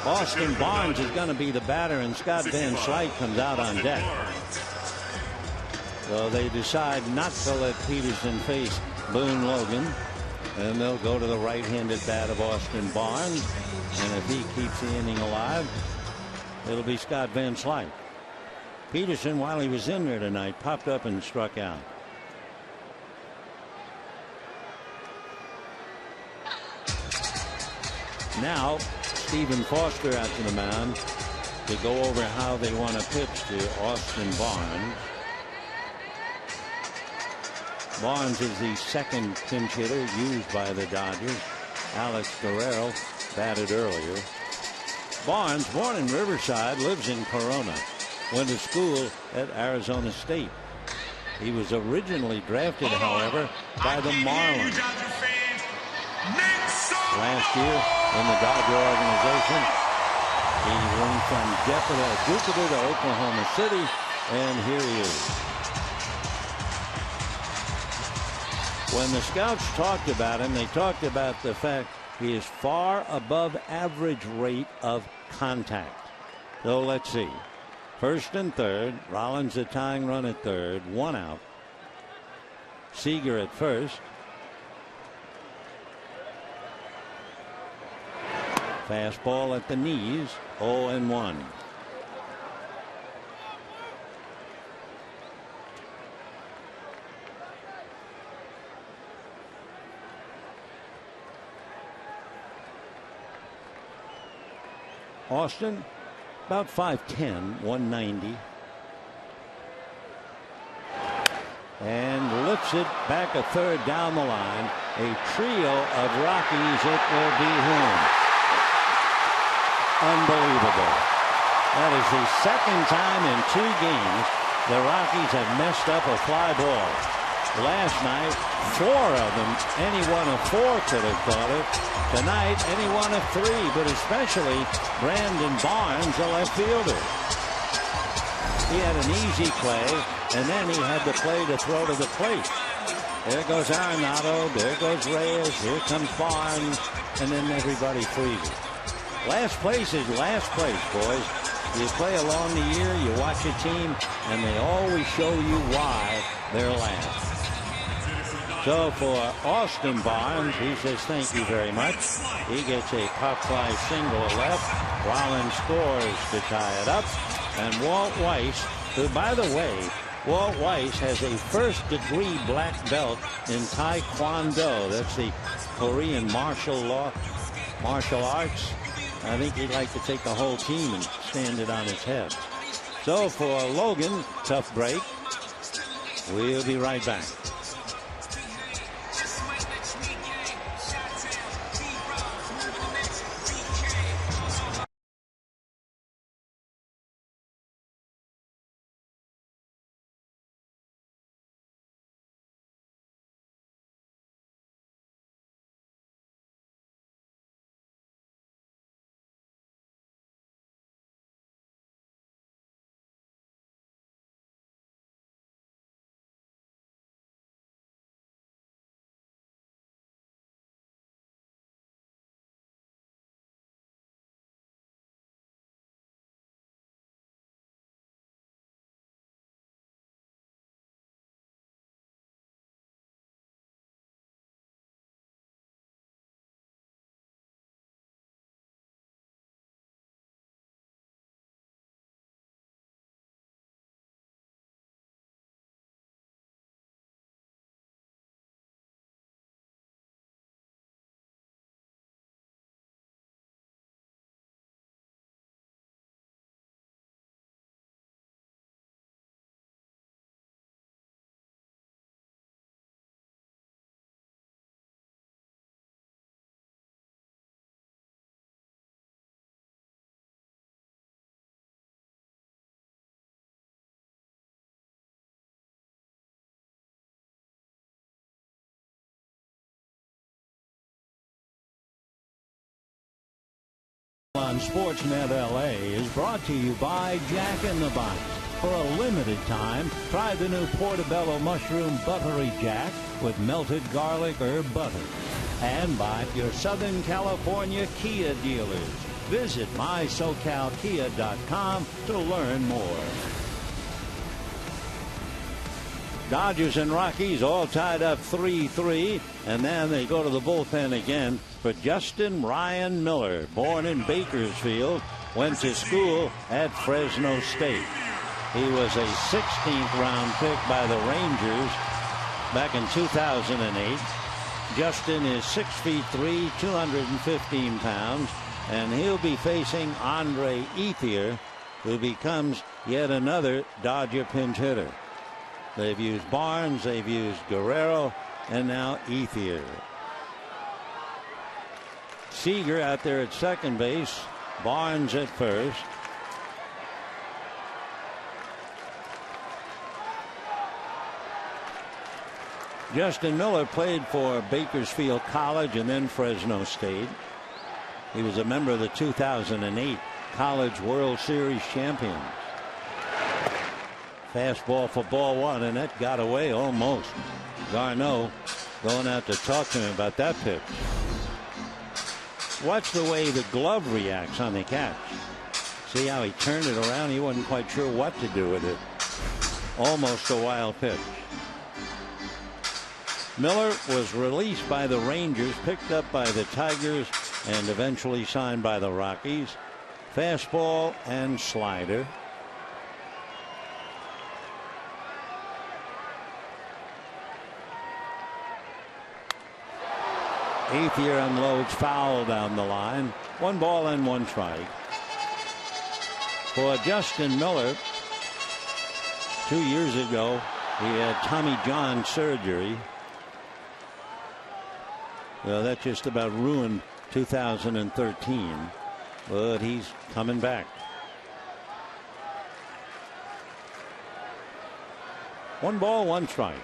Speaker 1: Austin Barnes is going to be the batter, and Scott Van Slyke comes out on deck. So they decide not to let Peterson face Boone Logan, and they'll go to the right-handed bat of Austin Barnes. And if he keeps the inning alive, it'll be Scott Van Slyke. Peterson, while he was in there tonight, popped up and struck out. Now Stephen Foster out to the mound to go over how they want to pitch to Austin Barnes. Barnes is the second pinch hitter used by the Dodgers. Alex Guerrero batted earlier. Barnes, born in Riverside, lives in Corona. Went to school at Arizona State. He was originally drafted, however, by the Marlins. Last year in the Dodger organization, he went from Jupiter to Oklahoma City, and here he is. When the scouts talked about him, they talked about the fact he is far above average rate of contact. So let's see. First and third. Rollins a tying run at third. 1 out. Seager at first. Fastball at the knees. 0-1. Austin, about 5'10", 190. And lifts it back a third down the line. A trio of Rockies, it will be home. Unbelievable. That is the second time in 2 games the Rockies have messed up a fly ball. Last night, 4 of them, any one of 4 could have caught it. Tonight, any one of 3, but especially Brandon Barnes, the left fielder. He had an easy play, and then he had the play to throw to the plate. There goes Arenado, there goes Reyes, here comes Barnes, and then everybody freezes. Last place is last place, boys. You play along the year, you watch a team, and they always show you why they're last. So for Austin Barnes, he says thank you very much. He gets a pop fly single left. Rollins scores to tie it up. And Walt Weiss, who, by the way, Walt Weiss has a first-degree black belt in Taekwondo. That's the Korean martial arts. I think he'd like to take the whole team and stand it on its head. So for Logan, tough break. We'll be right back. On Sportsnet LA is brought to you by Jack in the Box. For a limited time, try the new Portobello Mushroom Buttery Jack with melted garlic herb butter. And by your Southern California Kia dealers. Visit mysocalkia.com to learn more. Dodgers and Rockies all tied up 3-3, and then they go to the bullpen again for Justin Ryan Miller, born in Bakersfield, went to school at Fresno State. He was a 16th round pick by the Rangers back in 2008. Justin is 6'3", 215 pounds, and he'll be facing Andre Ethier, who becomes yet another Dodger pinch hitter. They've used Barnes, they've used Guerrero, and now Ethier. Seager out there at second base, Barnes at first. Justin Miller played for Bakersfield College and then Fresno State. He was a member of the 2008 College World Series champions. Fastball for ball one, and that got away almost. Garneau going out to talk to him about that pitch. Watch the way the glove reacts on the catch. See how he turned it around? He wasn't quite sure what to do with it. Almost a wild pitch. Miller was released by the Rangers, picked up by the Tigers, and eventually signed by the Rockies. Fastball and slider. Ethier unloads foul down the line. 1 ball and 1 strike. For Justin Miller, 2 years ago, he had Tommy John surgery. Well, that just about ruined 2013, but he's coming back. 1 ball, 1 strike.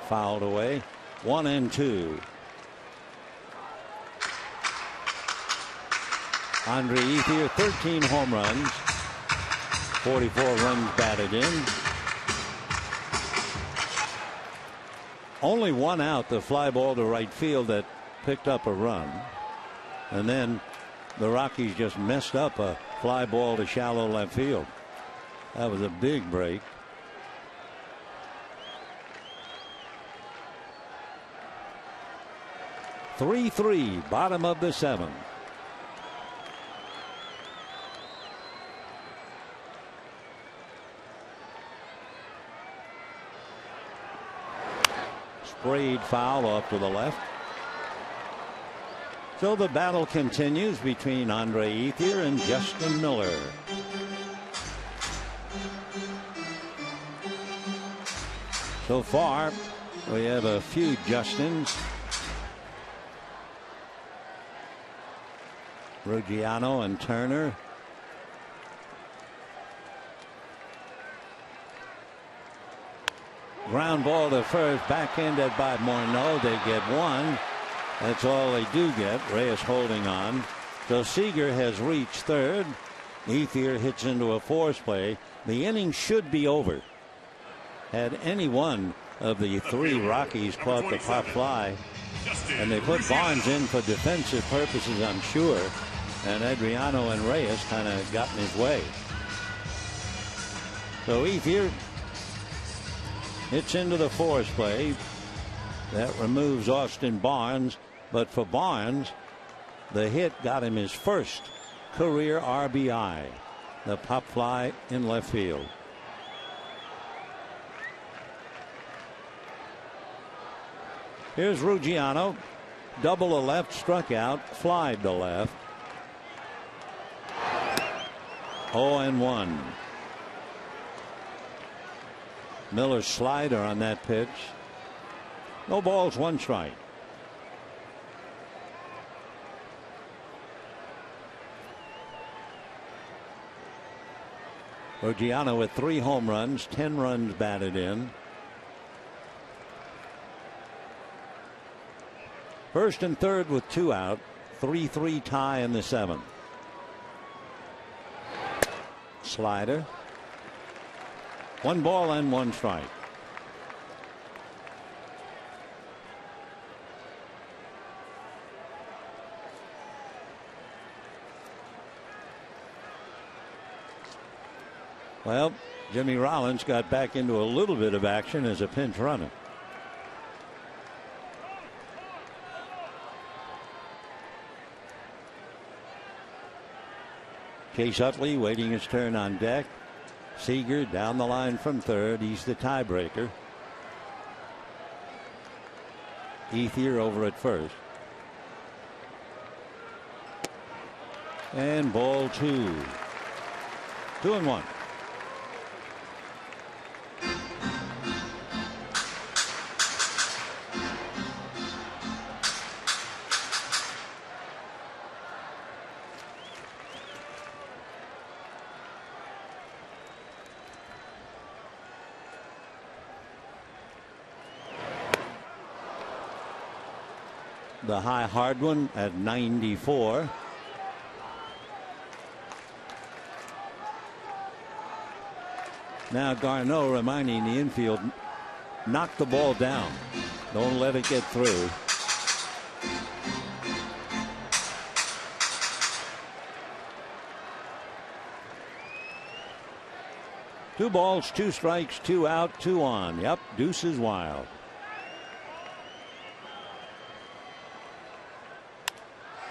Speaker 1: Fouled away. 1-2. Andre Ethier, 13 home runs, 44 runs batted in. Only 1 out, the fly ball to right field that picked up a run. And then the Rockies just messed up a fly ball to shallow left field. That was a big break. 3-3, bottom of the 7th. Sprayed foul off to the left. So the battle continues between Andre Ethier and Justin Miller. So far, we have a few Justins. Ruggiano and Turner. Ground ball to first, backhanded by Morneau. They get one. That's all they do get. Reyes holding on. So Seager has reached third. Ethier hits into a force play. The inning should be over. Had any one of the 3 Rockies caught the pop fly, and they put Barnes in for defensive purposes, I'm sure, and Adriano and Reyes kind of got in his way. So Ethier hits into the force play. That removes Austin Barnes, but for Barnes, the hit got him his first career RBI. The pop fly in left field. Here's Ruggiano. Double to left, struck out, flied to left. 0-1. Miller's slider on that pitch. No balls, 1 strike. Ruggiano with 3 home runs, 10 runs batted in. First and third with 2 out. 3-3 tie in the 7th. Slider. 1 ball and 1 strike. Well, Jimmy Rollins got back into a little bit of action as a pinch runner. Chase Utley waiting his turn on deck. Seager down the line from third. He's the tiebreaker. Ethier over at first. And ball 2. 2-1. The high hard one at 94. Now Garneau reminding the infield, knock the ball down. Don't let it get through. Two balls, 2 strikes, 2 out, 2 on. Yep, deuce is wild.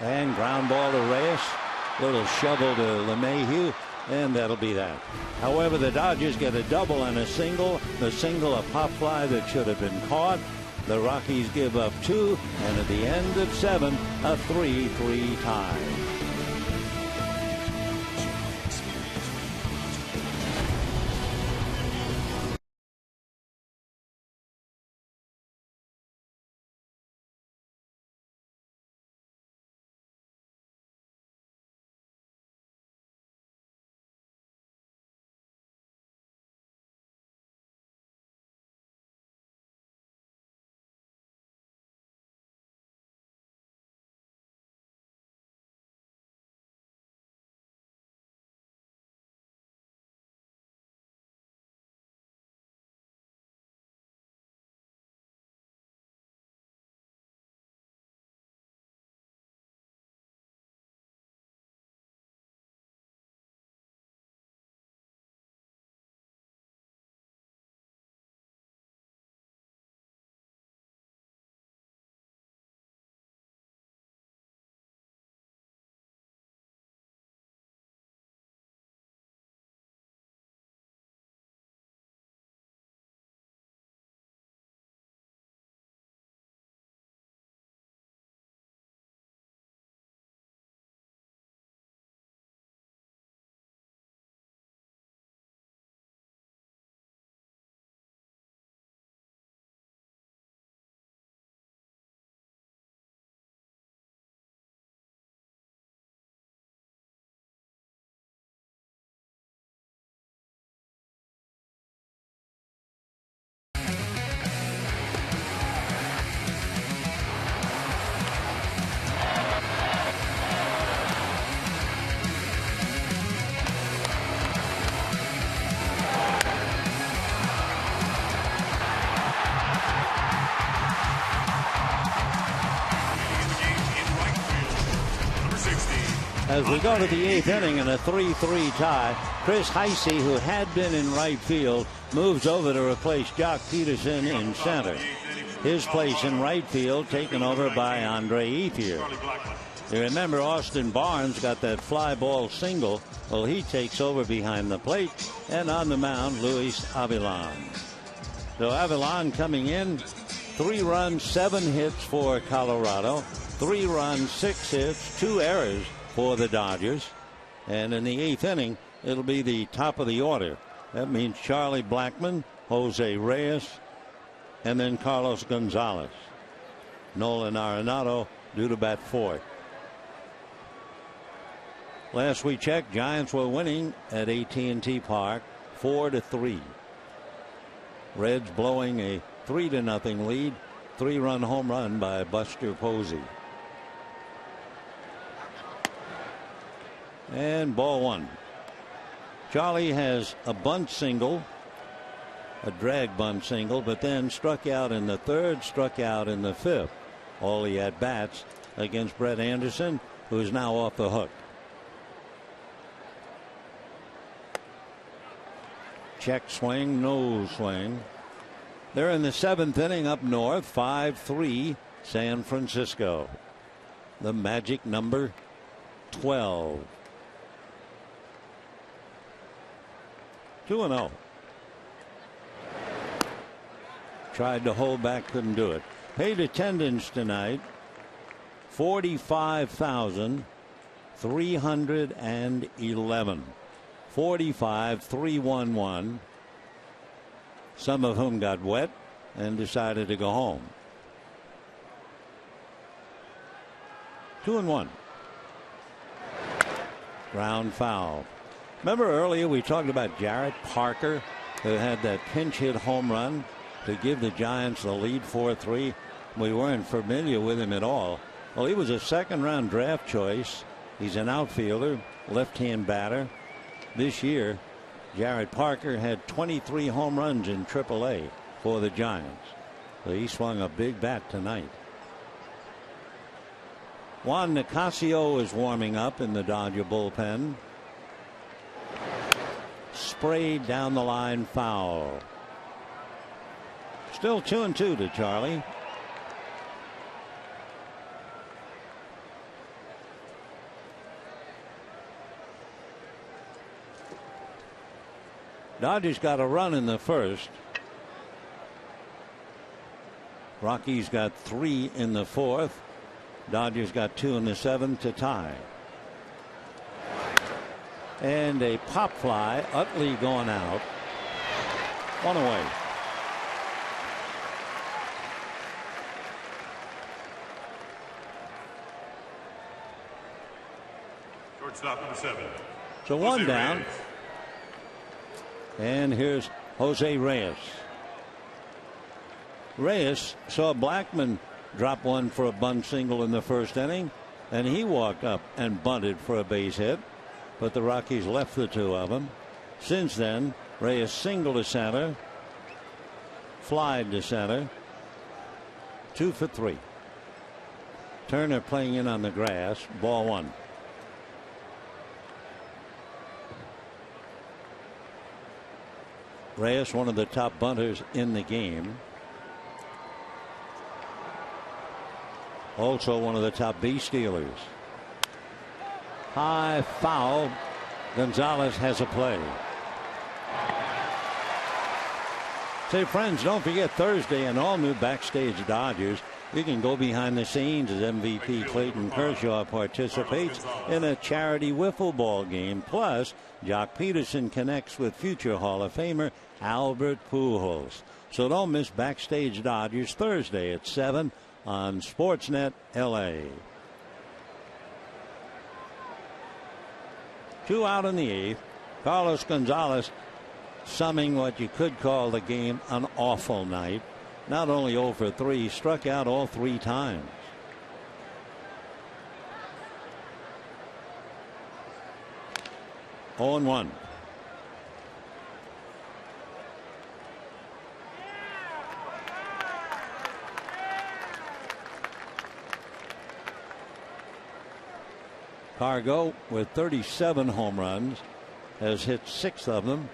Speaker 1: And ground ball to Reyes. Little shovel to LeMahieu, and that'll be that. However, the Dodgers get a double and a single. The single, a pop fly that should have been caught. The Rockies give up 2, and at the end of 7, a 3-3 tie. As we go to the 8th inning in a 3-3 tie, Chris Heisey, who had been in right field, moves over to replace Jock Peterson in center. His place in right field taken over by Andre Ethier. You remember Austin Barnes got that fly ball single. Well, he takes over behind the plate, and on the mound, Luis Avilan. So Avilan coming in, 3 runs, 7 hits for Colorado, 3 runs, 6 hits, 2 errors for the Dodgers. And in the 8th inning, it'll be the top of the order. That means Charlie Blackmon, Jose Reyes, and then Carlos Gonzalez. Nolan Arenado due to bat 4th. Last we checked, Giants were winning at AT&T Park 4-3. Reds blowing a 3-0 lead. 3-run home run by Buster Posey. And ball 1. Charlie has a bunt single, a drag bunt single, but then struck out in the 3rd, struck out in the 5th. All the at bats against Brett Anderson, who is now off the hook. Check swing, no swing. They're in the 7th inning up north, 5-3 San Francisco. The magic number 12. 2-0. Tried to hold back, couldn't do it. Paid attendance tonight, 45,311. 45,311. Some of whom got wet and decided to go home. 2-1. Ground foul. Remember earlier we talked about Jarrett Parker, who had that pinch hit home run to give the Giants the lead 4-3. We weren't familiar with him at all. Well, he was a 2nd-round draft choice. He's an outfielder, left-hand batter. This year, Jarrett Parker had 23 home runs in AAA for the Giants. So he swung a big bat tonight. Juan Nicasio is warming up in the Dodger bullpen. Sprayed down the line, foul. Still 2-2 to Charlie. Dodgers got a run in the 1st. Rockies got 3 in the 4th. Dodgers got 2 in the 7th to tie. And a pop fly, Utley going out. 1 away.
Speaker 2: Shortstop number 7.
Speaker 1: So 1 down. Reyes. And here's Jose Reyes. Reyes saw Blackmon drop one for a bunt single in the 1st inning, and he walked up and bunted for a base hit, but the Rockies left the 2 of them. Since then, Reyes singled to center, flied to center, 2 for 3. Turner playing in on the grass, ball 1. Reyes, one of the top bunters in the game. Also one of the top base stealers. High foul. Gonzalez has a play. Say, friends, don't forget Thursday, an all-new Backstage Dodgers. You can go behind the scenes as MVP Clayton Kershaw participates in a charity wiffle ball game. Plus, Jock Peterson connects with future Hall of Famer Albert Pujols. So don't miss Backstage Dodgers Thursday at 7 on Sportsnet LA. 2 out in the 8th. Carlos Gonzalez summing what you could call the game an awful night. Not only 0 for 3, struck out all 3 times. Oh, 1. Cargo, with 37 home runs, has hit 6 of them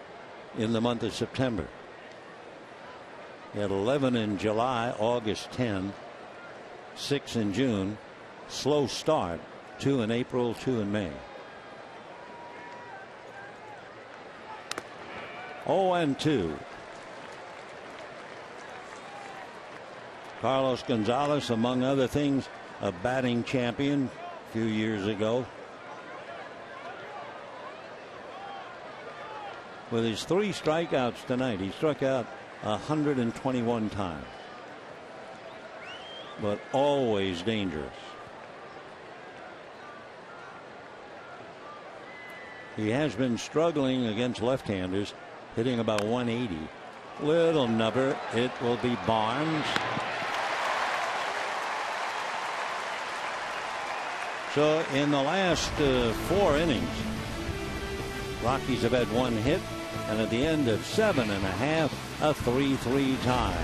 Speaker 1: in the month of September. He had 11 in July, August 10, 6 in June. Slow start, 2 in April, 2 in May. 0-2. Carlos Gonzalez, among other things, a batting champion a few years ago. With his 3 strikeouts tonight, he struck out 121 times. But always dangerous. He has been struggling against left-handers, hitting about 180. Little number. It will be Barnes. So in the last 4 innings, Rockies have had 1 hit, and at the end of 7 1/2, a 3-3 tie.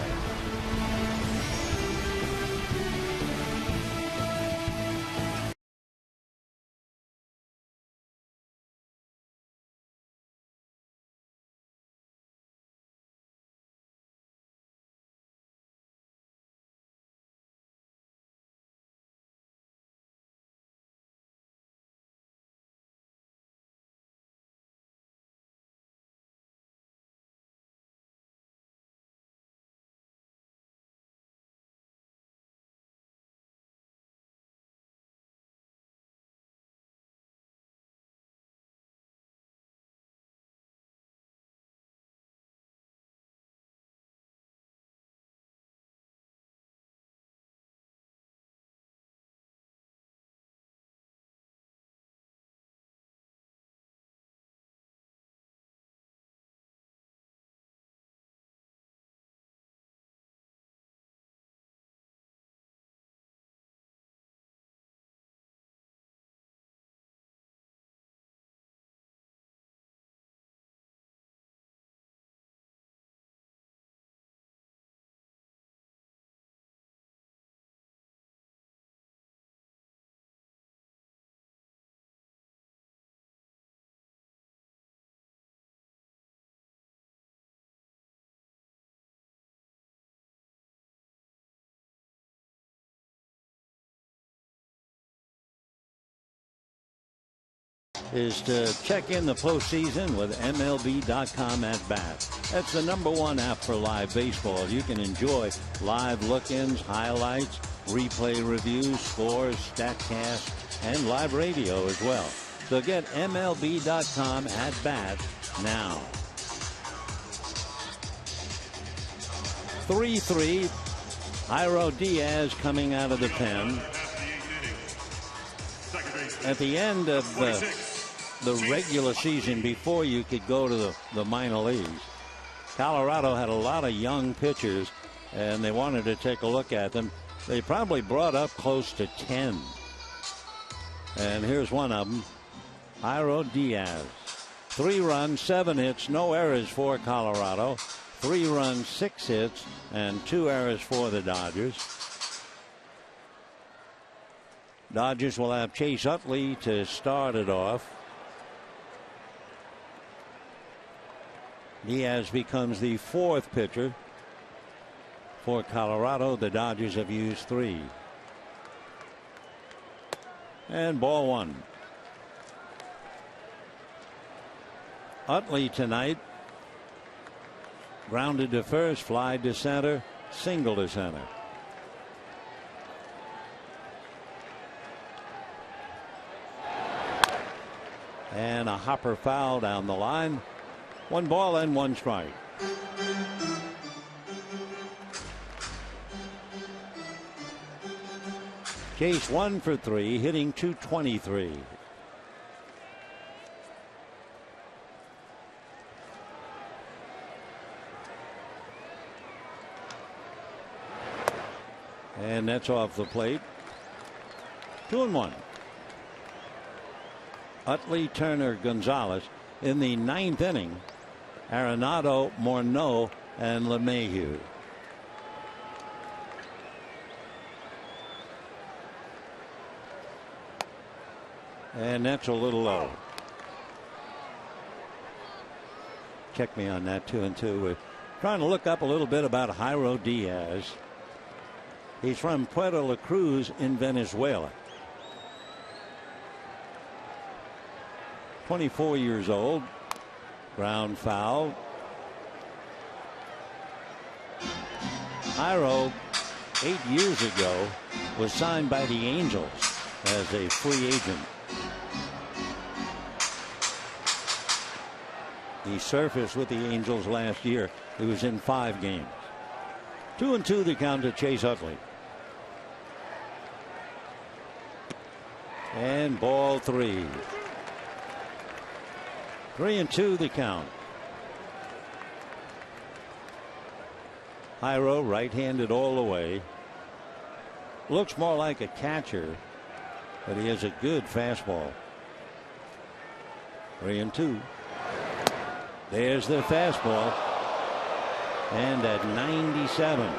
Speaker 1: Is to check in the postseason with MLB.com at bat. That's the #1 app for live baseball. You can enjoy live look-ins, highlights, replay reviews, scores, StatCast, and live radio as well. So get MLB.com at bat now. 3-3. Jairo Diaz coming out of the pen. At the end of the regular season, before you could go to the minor leagues, Colorado had a lot of young pitchers, and they wanted to take a look at them. They probably brought up close to 10. And here's one of them, Jairo Diaz. 3 runs, 7 hits, no errors for Colorado. 3 runs, 6 hits, and 2 errors for the Dodgers. Dodgers will have Chase Utley to start it off. Diaz becomes the 4th pitcher for Colorado. The Dodgers have used 3. And ball 1. Utley tonight grounded to first, fly to center, single to center. And a hopper foul down the line. 1 ball and 1 strike. Chase 1 for 3, hitting .223. And that's off the plate. 2-1. Utley, Turner, Gonzalez. In the 9th inning, Arenado, Morneau, and LeMahieu. And that's a little low. Check me on that. 2-2. We're trying to look up a little bit about Jairo Diaz. He's from Puerto La Cruz in Venezuela. 24 years old. Ground foul. Jairo, 8 years ago, was signed by the Angels as a free agent. He surfaced with the Angels last year. He was in 5 games. 2-2 the count to Chase Utley. And ball 3. 3-2 the count. Jairo, right-handed all the way. Looks more like a catcher, but he has a good fastball. 3-2. There's the fastball. And at 97.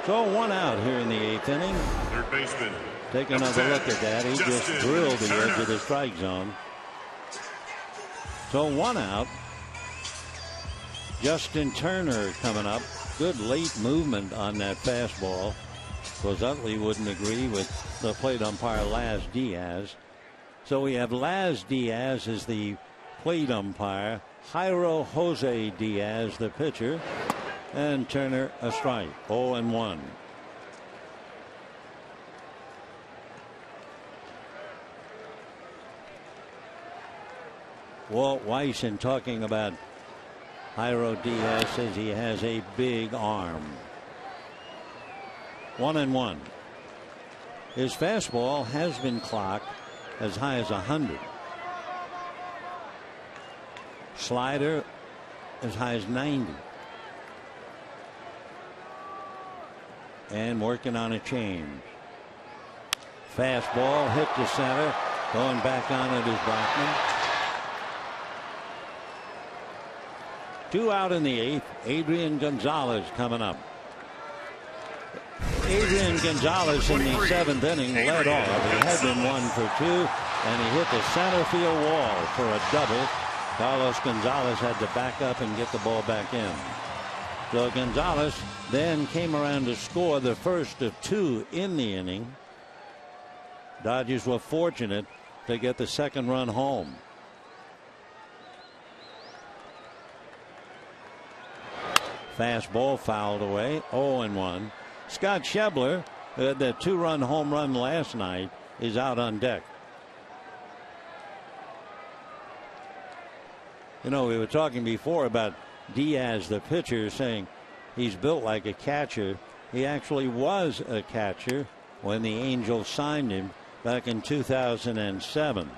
Speaker 1: So 1 out here in the 8th inning.
Speaker 2: Third baseman.
Speaker 1: Take another look at that. He just drilled the edge of the strike zone. So 1 out. Justin Turner coming up. Good late movement on that fastball. Because Utley wouldn't agree with the plate umpire Laz Diaz. So we have Laz Diaz as the plate umpire, Jairo Jose Diaz the pitcher, and Turner a strike. 0-1. Walt Weiss, in talking about Jairo Diaz, says he has a big arm. 1-1. His fastball has been clocked as high as 100. Slider as high as 90. And working on a change. Fastball hit to center. Going back on it is Blackman. 2 out in the 8th. Adrian Gonzalez coming up. Adrian Gonzalez in the 7th inning led off. He had been 1 for 2, and he hit the center field wall for a double. Carlos Gonzalez had to back up and get the ball back in. So Gonzalez then came around to score the first of 2 in the inning. Dodgers were fortunate to get the 2nd run home. Fastball fouled away. 0-1. Scott Schebler, who had that 2-run home run last night, is out on deck. You know, we were talking before about Diaz, the pitcher, saying he's built like a catcher. He actually was a catcher when the Angels signed him back in 2007.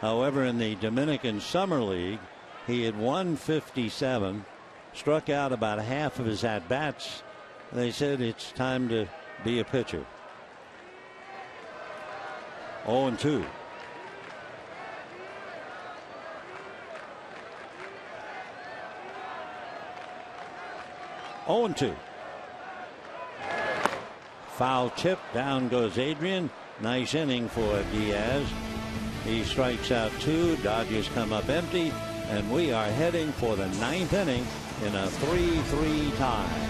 Speaker 1: However, in the Dominican Summer League, he had 157, struck out about half of his at-bats. They said it's time to be a pitcher. 0-2. Foul tip. Down goes Adrian. Nice inning for Diaz. He strikes out 2. Dodgers come up empty. And we are heading for the 9th inning in a 3-3 tie.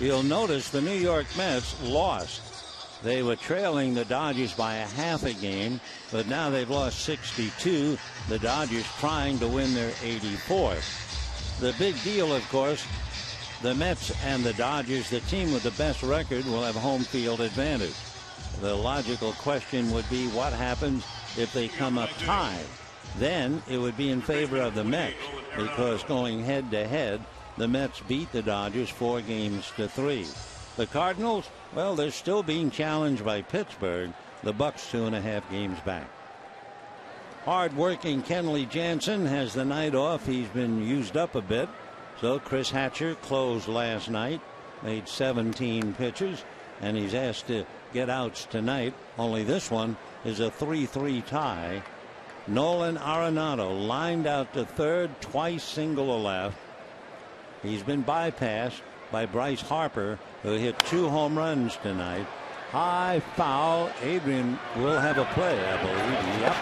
Speaker 1: You'll notice the New York Mets lost. They were trailing the Dodgers by a half a game, but now they've lost 62. The Dodgers trying to win their 84th. The big deal, of course, the Mets and the Dodgers, the team with the best record, will have home field advantage. The logical question would be what happens if they come up tied? Then it would be in favor of the Mets, because going head to head, the Mets beat the Dodgers 4-3. The Cardinals, well, they're still being challenged by Pittsburgh. The Bucks 2.5 games back. Hard-working Kenley Jansen has the night off. He's been used up a bit. So Chris Hatcher closed last night, made 17 pitches, and he's asked to get outs tonight. Only this one is a 3-3 tie. Nolan Arenado lined out to third, twice single to left. He's been bypassed by Bryce Harper, who hit 2 home runs tonight. High foul. Adrian will have a play, I believe. Yep.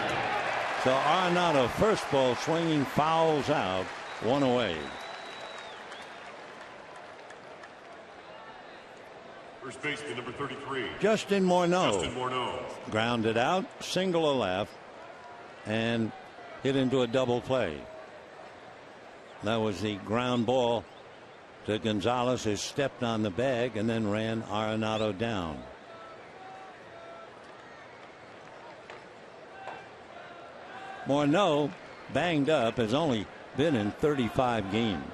Speaker 1: So Arenado, first ball swinging, fouls out, 1 away.
Speaker 2: First baseman number 33.
Speaker 1: Justin Morneau. Grounded out, single to left, and hit into a double play. That was the ground ball to Gonzalez, who stepped on the bag and then ran Arenado down. Morneau, banged up, has only been in 35 games.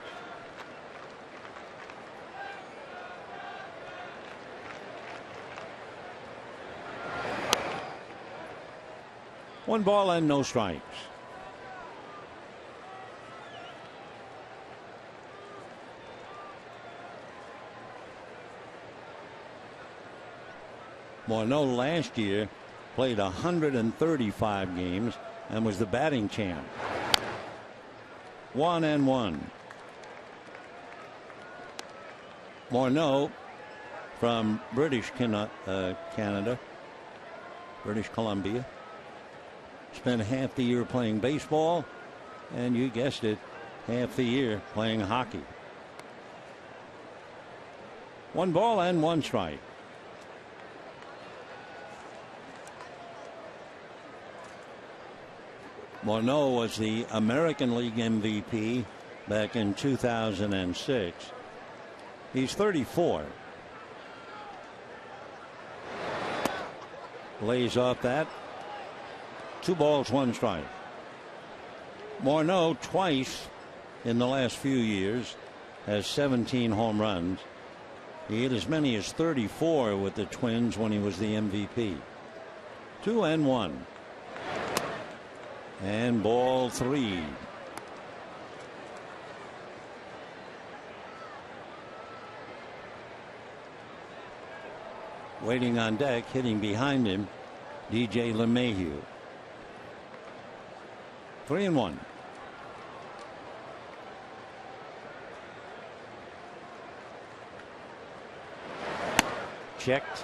Speaker 1: One ball and no strikes. Morneau last year played 135 games and was the batting champ. 1-1. Morneau from British Canada, British Columbia. Spent half the year playing baseball, and you guessed it, half the year playing hockey. 1 ball and 1 strike. Morneau was the American League MVP back in 2006. He's 34. Lays off that. 2 balls, 1 strike. Morneau twice in the last few years has 17 home runs. He hit as many as 34 with the Twins when he was the MVP. 2-1. And ball 3. Waiting on deck, hitting behind him, DJ LeMahieu. 3-1. Checked.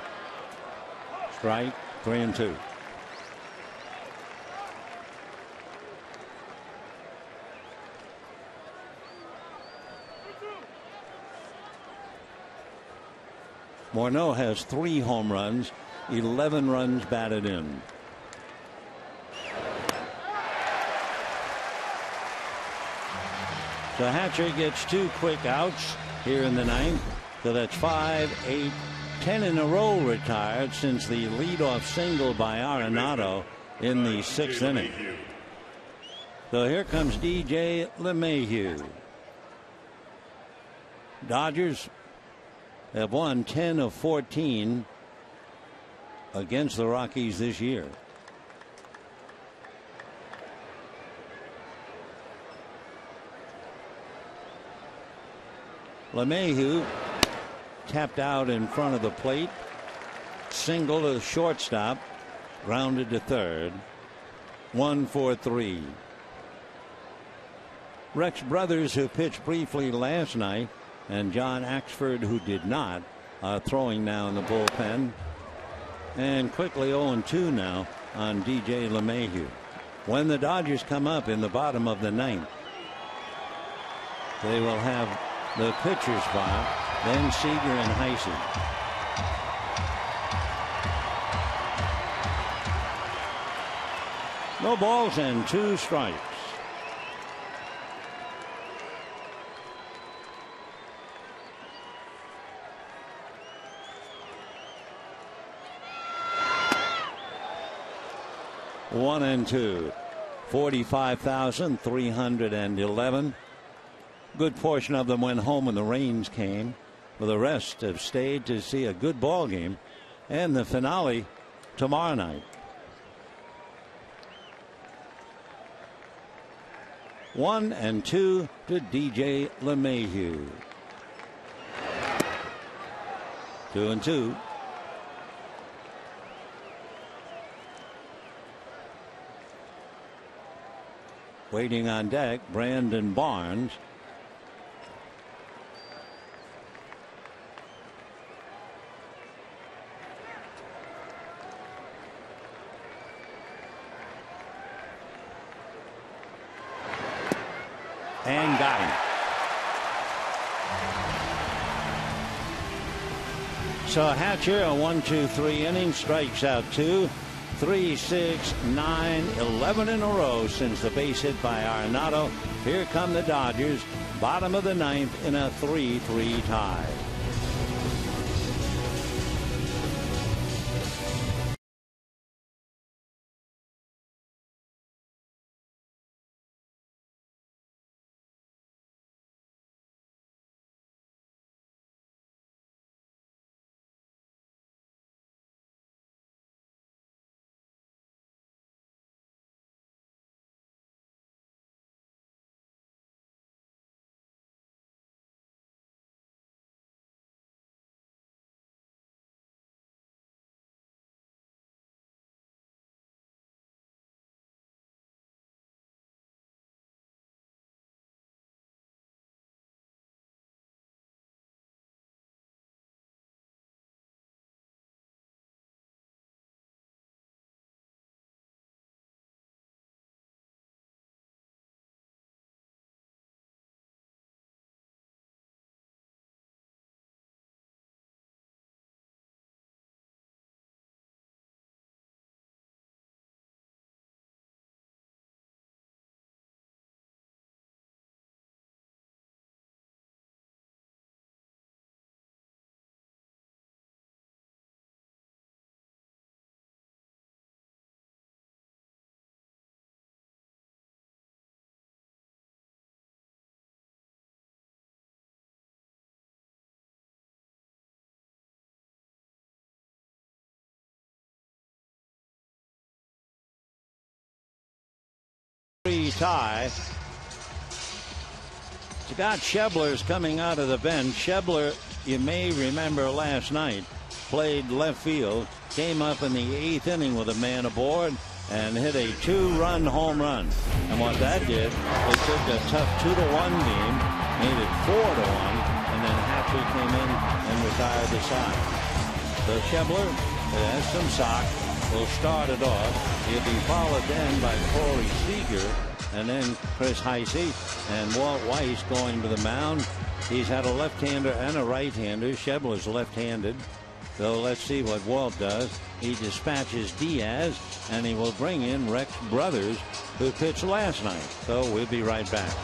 Speaker 1: Strike. 3-2. Morneau has 3 home runs, 11 runs batted in. So Hatcher gets 2 quick outs here in the 9th. So that's 5, 8, 10 in a row retired since the leadoff single by Arenado in the 6th inning. So here comes DJ LeMahieu. Dodgers have won 10 of 14 against the Rockies this year. LeMahieu tapped out in front of the plate. Single to shortstop. Grounded to third. 1-4-3. Rex Brothers, who pitched briefly last night, and John Axford, who did not, are throwing now in the bullpen. And quickly 0-2 now on DJ LeMahieu. When the Dodgers come up in the bottom of the 9th, they will have the pitcher's spot then Seager and Heisey. No balls and 2 strikes. One and two. 45,311. Good portion of them went home when the rains came. But the rest have stayed to see a good ball game and the finale tomorrow night. 1 and 2 to DJ LeMahieu. 2 and 2. Waiting on deck, Brandon Barnes. And got him. So Hatcher, a 1-2-3 inning, strikes out 2. 3, 6, 9, 11 in a row since the base hit by Arenado. Here come the Dodgers, bottom of the 9th in a 3-3 tie. Tie. Scott Schebler's coming out of the bench. Schebler, you may remember last night, played left field, came up in the 8th inning with a man aboard and hit a 2-run home run. And what that did, it took a tough 2-1 game, made it 4-1, and then Hatcher came in and retired the side. So Schebler has some sock, will start it off. He'll be followed then by Corey Seager, and then Chris Heisey and Walt Weiss going to the mound. He's had a left-hander and a right-hander. Schebler's left-handed. So let's see what Walt does. He dispatches Diaz, and he will bring in Rex Brothers, who pitched last night. So we'll be right back.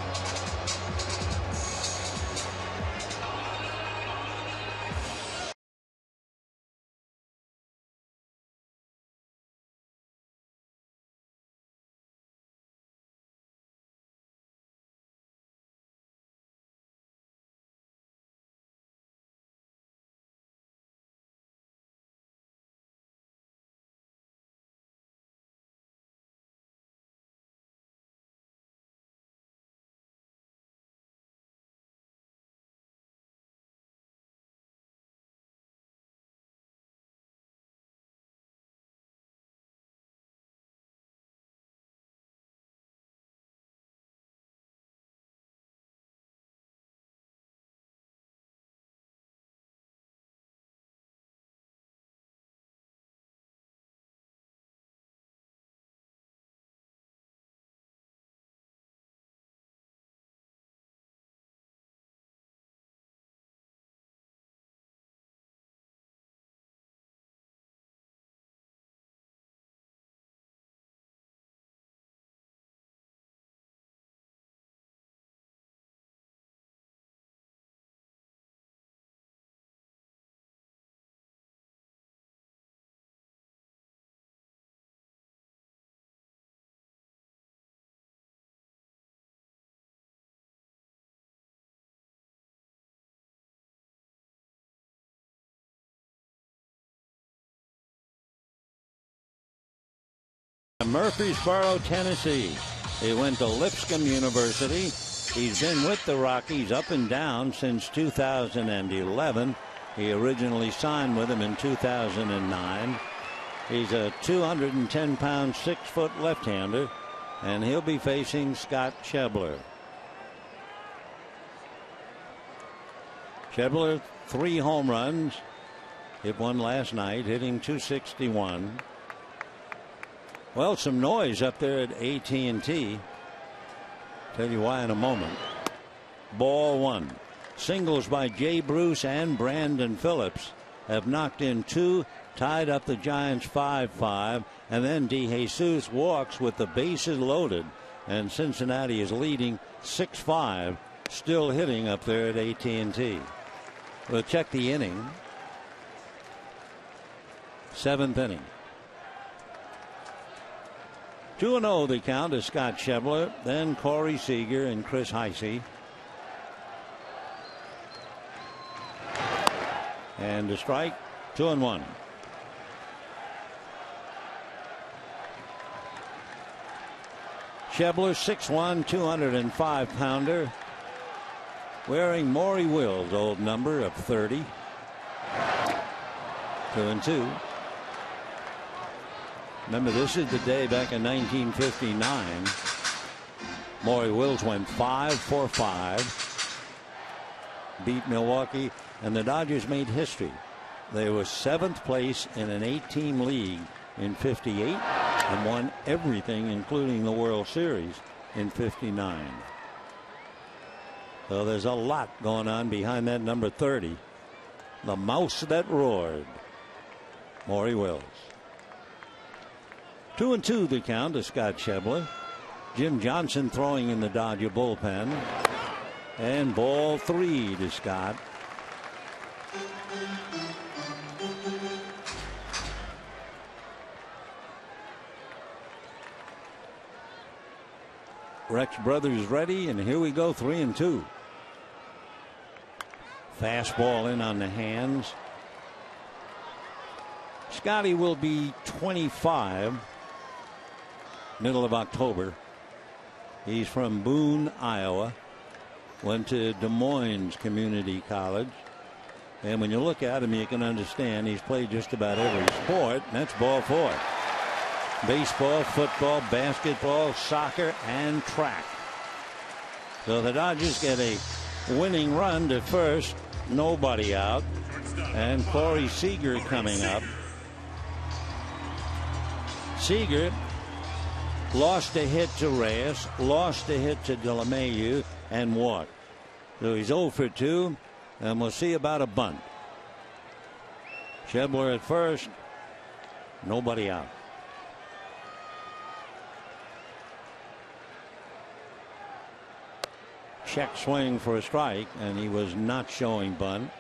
Speaker 1: Murfreesboro, Tennessee. He went to Lipscomb University. He's been with the Rockies up and down since 2011. He originally signed with them in 2009. He's a 210-pound, 6-foot left-hander, and he'll be facing Scott Schebler. Schebler, 3 home runs. Hit one last night, hitting .261. Well, some noise up there at AT&T. Tell you why in a moment. Ball 1. Singles by Jay Bruce and Brandon Phillips have knocked in 2, tied up the Giants 5-5, and then DeJesus walks with the bases loaded, and Cincinnati is leading 6-5, still hitting up there at AT&T. We'll check the inning. 7th inning. 2-0 the count to Scott Schebler, then Corey Seager and Chris Heisey. And a strike, 2-1. Schebler, 6'1", 205-pounder, wearing Maury Will's old number of 30. 2-2. Remember, this is the day back in 1959. Maury Wills went 5 for 5, beat Milwaukee, and the Dodgers made history. They were 7th place in an 8-team league in '58 and won everything, including the World Series, in '59. So there's a lot going on behind that number 30. The mouse that roared. Maury Wills. 2-2 the count to Scott Schebler. Jim Johnson throwing in the Dodger bullpen. And ball 3 to Scott. Rex Brothers ready, and here we go. 3-2. Fastball in on the hands. Scotty will be 25 middle of October. He's from Boone, Iowa. Went to Des Moines Community College. And when you look at him, you can understand he's played just about every sport. And that's ball 4. Baseball, football, basketball, soccer, and track. So the Dodgers get a winning run to first. Nobody out. And Corey Seager coming up. Seager lost a hit to Reyes, lost a hit to DeLemayeux, and walked. So he's 0 for 2, and we'll see about a bunt. Schebler at first, nobody out. Check swing for a strike, and he was not showing bunt.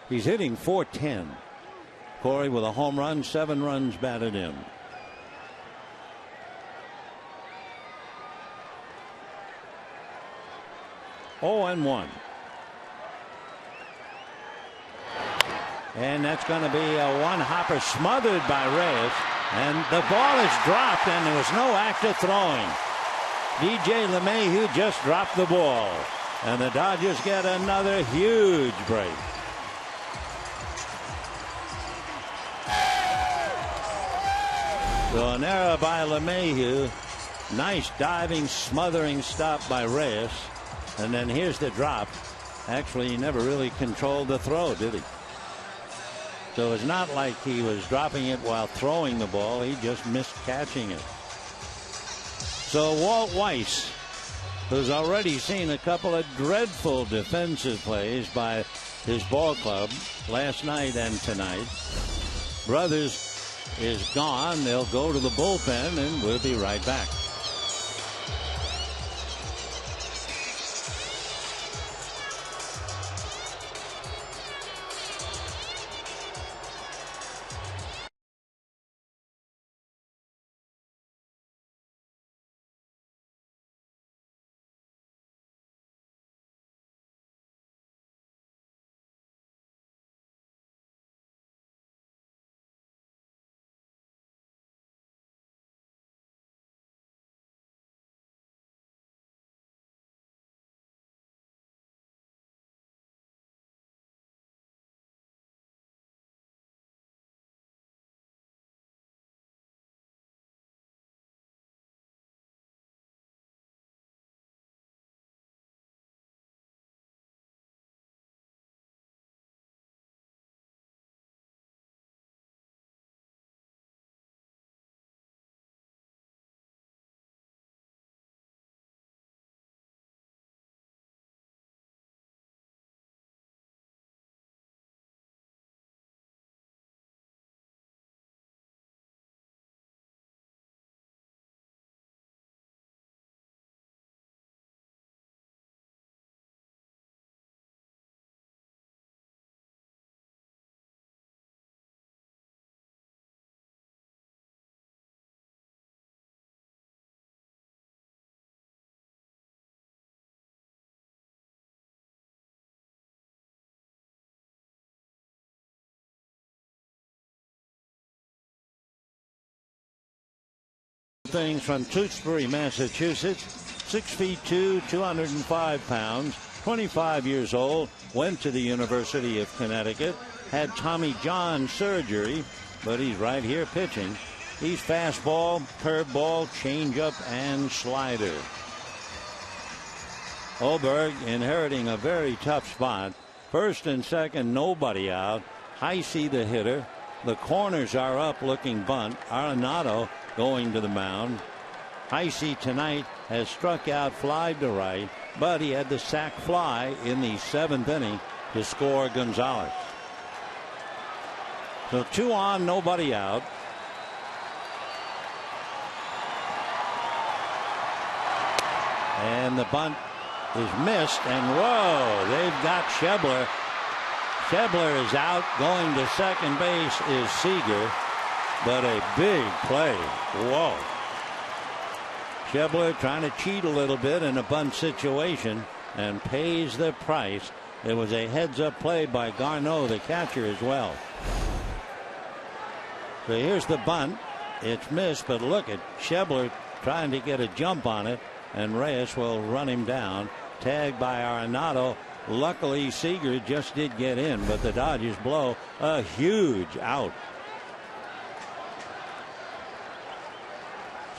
Speaker 1: He's hitting .410. Corey with a home run, 7 runs batted in. Oh, and 1. And that's going to be a one-hopper smothered by Reyes. And the ball is dropped, and there was no active throwing. DJ LeMahieu just dropped the ball. And the Dodgers get another huge break. So an error by LeMahieu. Nice diving, smothering stop by Reyes. And then here's the drop. Actually, he never really controlled the throw, did he? So it's not like he was dropping it while throwing the ball. He just missed catching it. So Walt Weiss, who's already seen a couple of dreadful defensive plays by his ball club last night and tonight. Brothers is gone. They'll go to the bullpen, and we'll be right back. things from Tewksbury, Massachusetts. 6'2", 205 pounds, 25 years old, went to the University of Connecticut, had Tommy John surgery, but he's right here pitching. He's fastball, curveball, changeup, and slider. Oberg inheriting a very tough spot. First and second, nobody out. Heisey the hitter. The corners are up looking bunt. Arenado going to the mound. Heisey tonight has struck out, fly to right, but he had the sac fly in the 7th inning to score Gonzalez. So 2 on, nobody out. And the bunt is missed, and whoa, they've got Schebler. Schebler is out. Going to second base is Seager, but a big play. Whoa. Schebler trying to cheat a little bit in a bunt situation and pays the price. It was a heads-up play by Garneau, the catcher, as well. So here's the bunt. It's missed, but look at Schebler trying to get a jump on it, and Reyes will run him down. Tagged by Arenado. Luckily, Seager just did get in, but the Dodgers blow a huge out.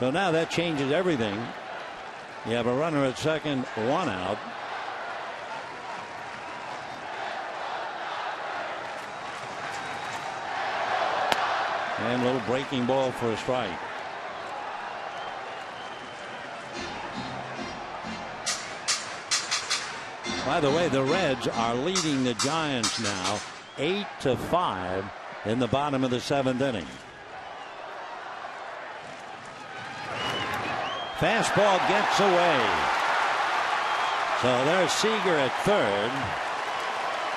Speaker 1: So now that changes everything. You have a runner at second, 1 out. And a little breaking ball for a strike. By the way, the Reds are leading the Giants now 8-5 in the bottom of the 7th inning. Fastball gets away. So there's Seager at third.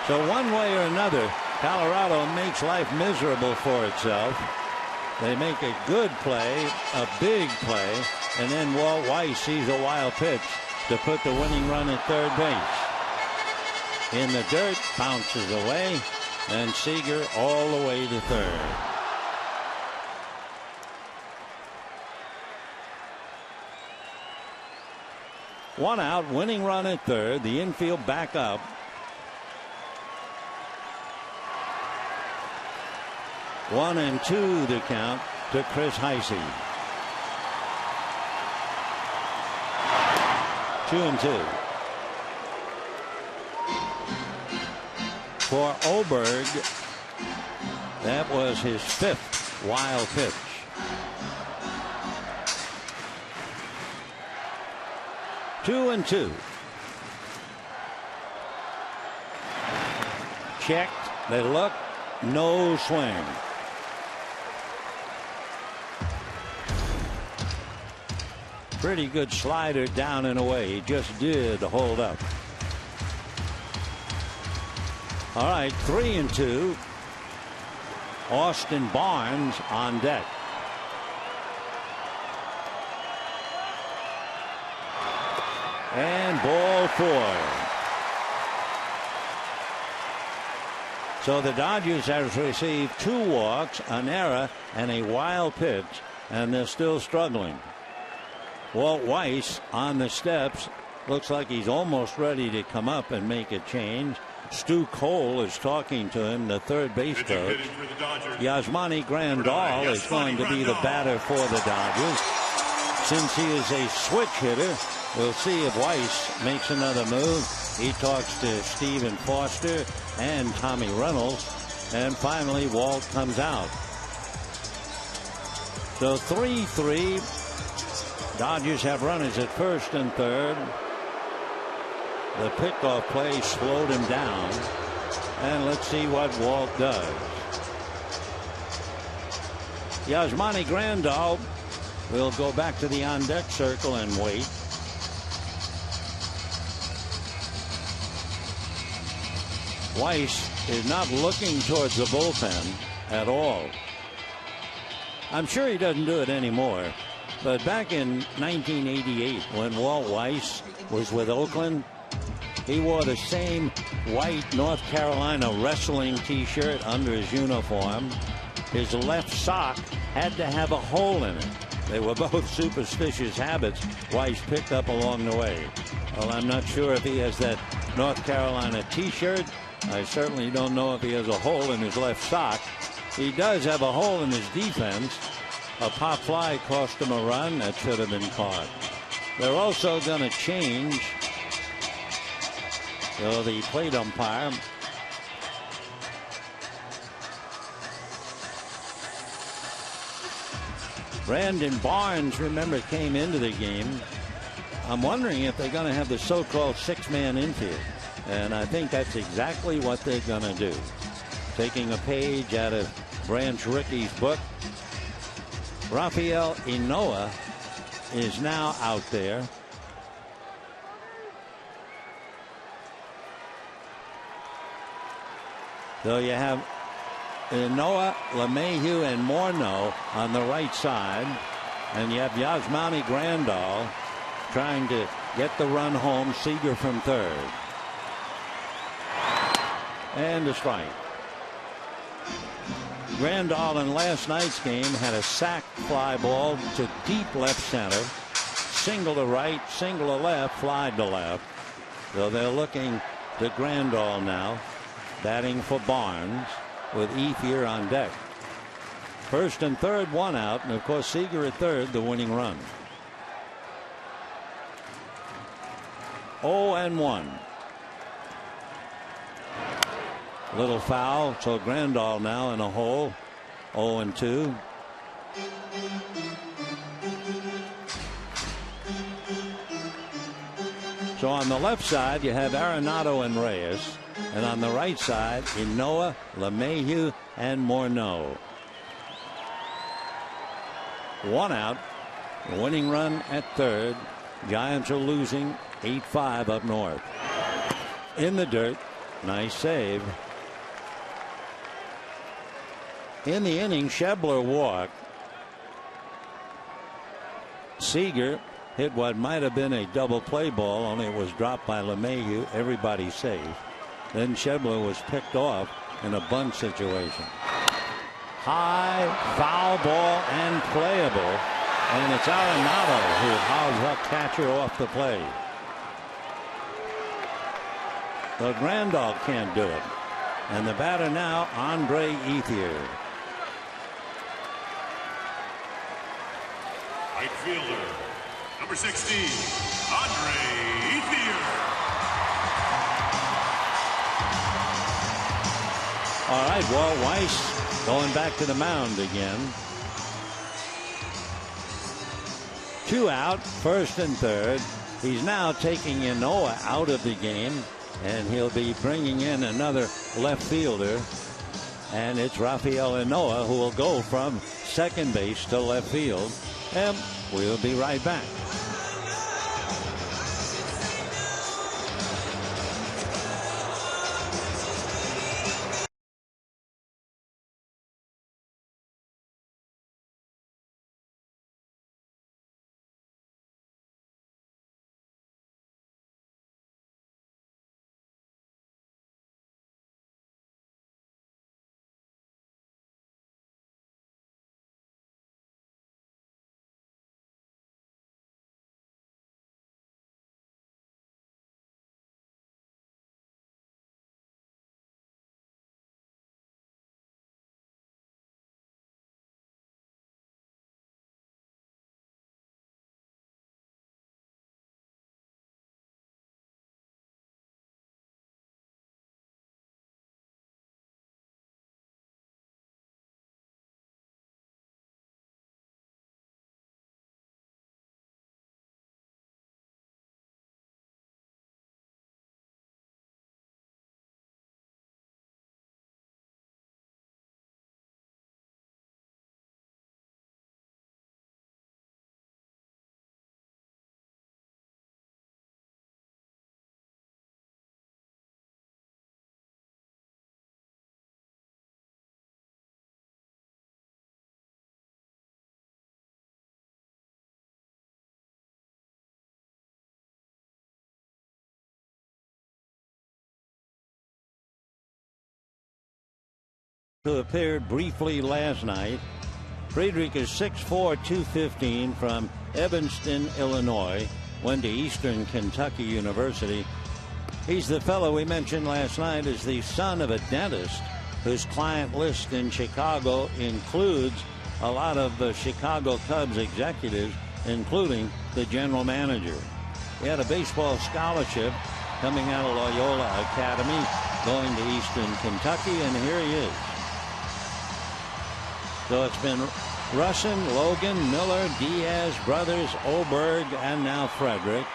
Speaker 1: So one way or another, Colorado makes life miserable for itself. They make a good play, a big play, and then Walt Weiss sees a wild pitch to put the winning run at third base. In the dirt, bounces away, and Seager all the way to third. One out, winning run at third. The infield back up. One and two the count to Chris Heisey. 2-2. For Oberg, that was his 5th wild pitch. Two and two. Checked. They look. No swing. Pretty good slider down and away. He just did hold up. All right, 3-2. Austin Barnes on deck. And ball 4. So the Dodgers have received 2 walks, an error, and a wild pitch, and they're still struggling. Walt Weiss on the steps. Looks like he's almost ready to come up and make a change. Stu Cole is talking to him, the third base coach. Yasmani Grandal is going to be the batter for the Dodgers. Since he is a switch hitter, we'll see if Weiss makes another move. He talks to Stephen Foster and Tommy Reynolds. And finally, Walt comes out. So 3-3. Dodgers have runners at first and third. The pickoff play slowed him down. And let's see what Walt does. Yasmani Grandal will go back to the on-deck circle and wait. Weiss is not looking towards the bullpen at all. I'm sure he doesn't do it anymore. But back in 1988, when Walt Weiss was with Oakland, he wore the same white North Carolina wrestling T-shirt under his uniform. His left sock had to have a hole in it. They were both superstitious habits Weiss picked up along the way. Well, I'm not sure if he has that North Carolina t-shirt. I certainly don't know if he has a hole in his left sock. He does have a hole in his defense. A pop fly cost him a run that should have been caught. They're also going to change the plate umpire. Brandon Barnes, remember, came into the game. I'm wondering if they're going to have the so-called six-man infield. And I think that's exactly what they're going to do. Taking a page out of Branch Rickey's book, Rafael Inoa is now out there. So you have Inoa, LeMahieu, and Morneau on the right side. And you have Yasmani Grandal trying to get the run home. Seager from third. And a strike. Grandal in last night's game had a sac fly ball to deep left center. Single to right, single to left, fly to left. So they're looking to Grandal now, batting for Barnes with Ethier on deck. First and third, one out, and of course Seager at third, the winning run. 0-1. Little foul, so Grandal now in a hole. 0-2. So on the left side you have Arenado and Reyes, and on the right side Inoa, LeMahieu, and Morneau. One out. The winning run at third. Giants are losing 8-5 up north. In the dirt. Nice save. In the inning, Schebler walked. Seager hit what might have been a double play ball, only it was dropped by LeMahieu. Everybody safe. Then Schebler was picked off in a bunt situation. High foul ball and playable, and it's Arenado who hauls up catcher off the play. The Grandal can't do it, and the batter now, Andre Ethier.
Speaker 2: Right fielder, number 16, Andre Ethier.
Speaker 1: All right, Walt Weiss going back to the mound again. 2 out, first and third. He's now taking Inoa out of the game, and he'll be bringing in another left fielder. And it's Rafael Inoa who will go from second base to left field. And we'll be right back. Who appeared briefly last night. Friedrich is 6'4", 215 from Evanston, Illinois. Went to Eastern Kentucky University. He's the fellow we mentioned last night as the son of a dentist whose client list in Chicago includes a lot of the Chicago Cubs executives, including the general manager. He had a baseball scholarship coming out of Loyola Academy, going to Eastern Kentucky, and here he is. So it's been Russin, Logan, Miller, Diaz, Brothers, Oberg, and now Frederick.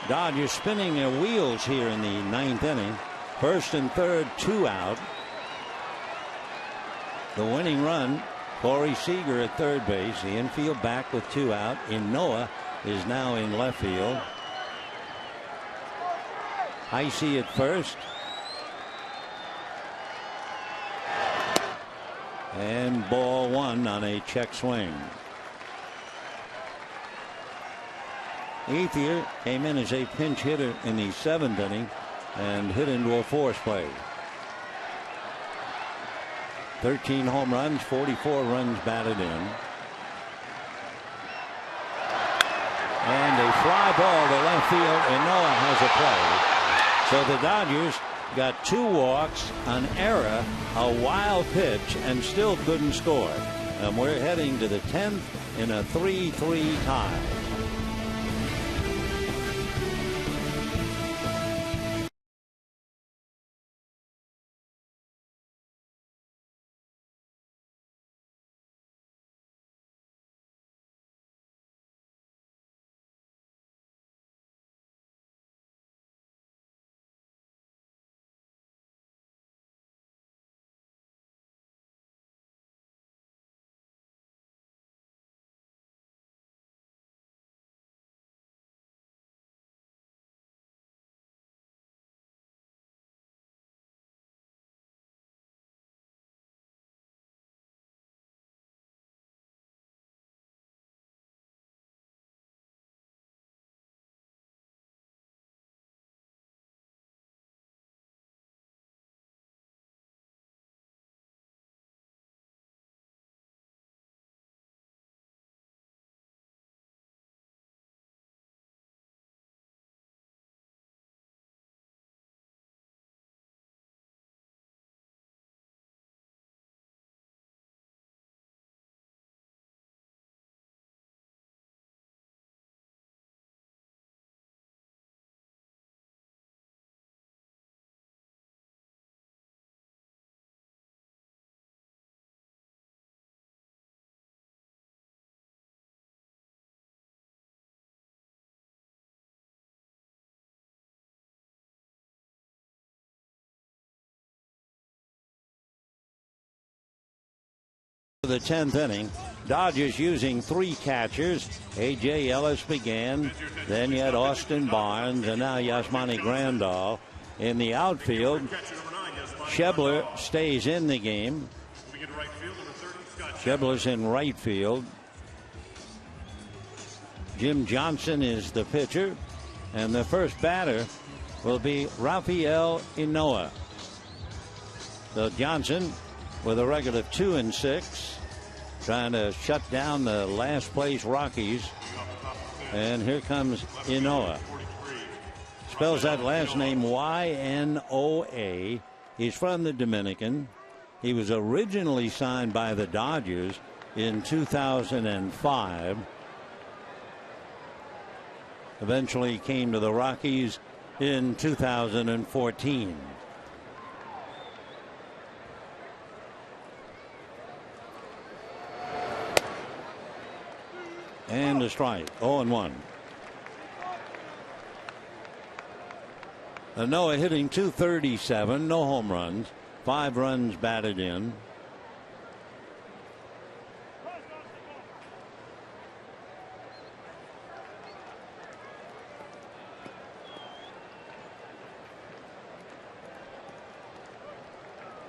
Speaker 1: Dodgers spinning their wheels here in the ninth inning. First and third, 2 out. The winning run, Corey Seager at third base. The infield back with 2 out. Noah is now in left field. Heisey at first. And ball 1 on a check swing. Ethier came in as a pinch hitter in the 7th inning and hit into a force play. 13 home runs, 44 runs batted in. And a fly ball to left field, and Noah has a play. So the Dodgers got 2 walks, an error, a wild pitch, and still couldn't score. And we're heading to the 10th in a 3-3 tie. The 10th inning, Dodgers using 3 catchers. A.J. Ellis began, then you had Austin Barnes, and now Yasmani Grandal in the outfield. Schebler stays in the game. Schebler's in right field. Jim Johnson is the pitcher, and the first batter will be Rafael Inoa. So Johnson with a record of 2-6, trying to shut down the last place Rockies. And here comes Inoa. Spells that last name Y-N-O-A. He's from the Dominican. He was originally signed by the Dodgers in 2005. Eventually came to the Rockies in 2014. And a strike. 0-1. Noah hitting .237, no home runs, 5 runs batted in.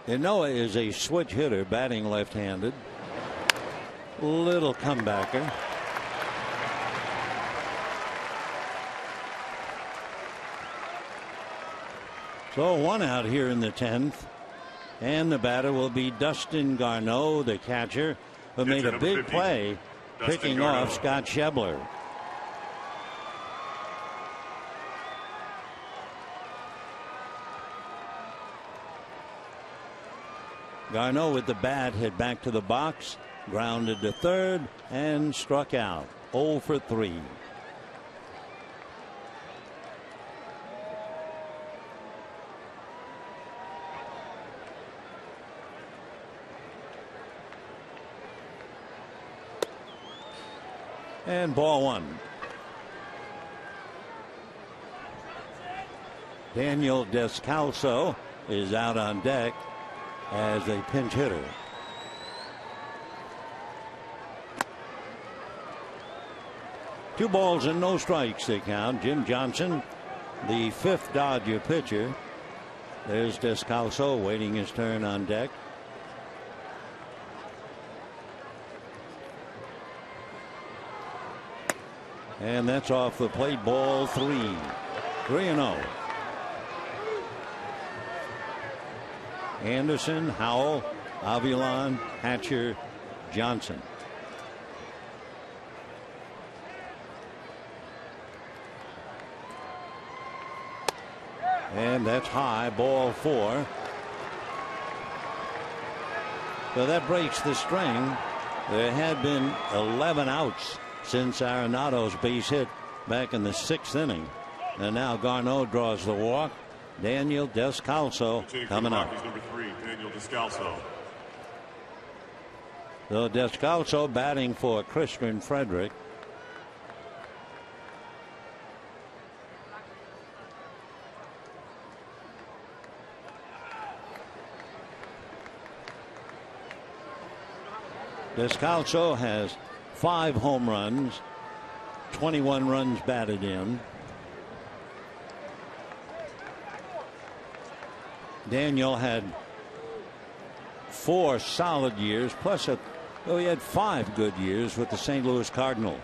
Speaker 1: And Noah is a switch hitter, batting left-handed. Little comebacker. So 1 out here in the 10th, and the batter will be Dustin Garneau, the catcher, who made a big play picking off Scott Schebler. Garneau with the bat hit back to the box, grounded to third, and struck out. 0 for 3. And ball 1. Daniel Descalso is out on deck as a pinch hitter. Two balls and no strikes they count. Jim Johnson, the 5th Dodger pitcher. There's Descalso waiting his turn on deck. And that's off the plate. Ball 3. 3-0. Anderson, Howell, Avilan, Hatcher, Johnson. And that's high. Ball 4. So that breaks the string. There had been 11 outs since Arenado's base hit back in the 6th inning. And now Garneau draws the walk. Daniel Descalso coming up.
Speaker 2: Rockies, number 3, Daniel Descalso.
Speaker 1: So Descalso batting for Christian Frederick. Descalso has 5 home runs, 21 runs batted in. Daniel had 4 solid years, plus he had 5 good years with the St. Louis Cardinals.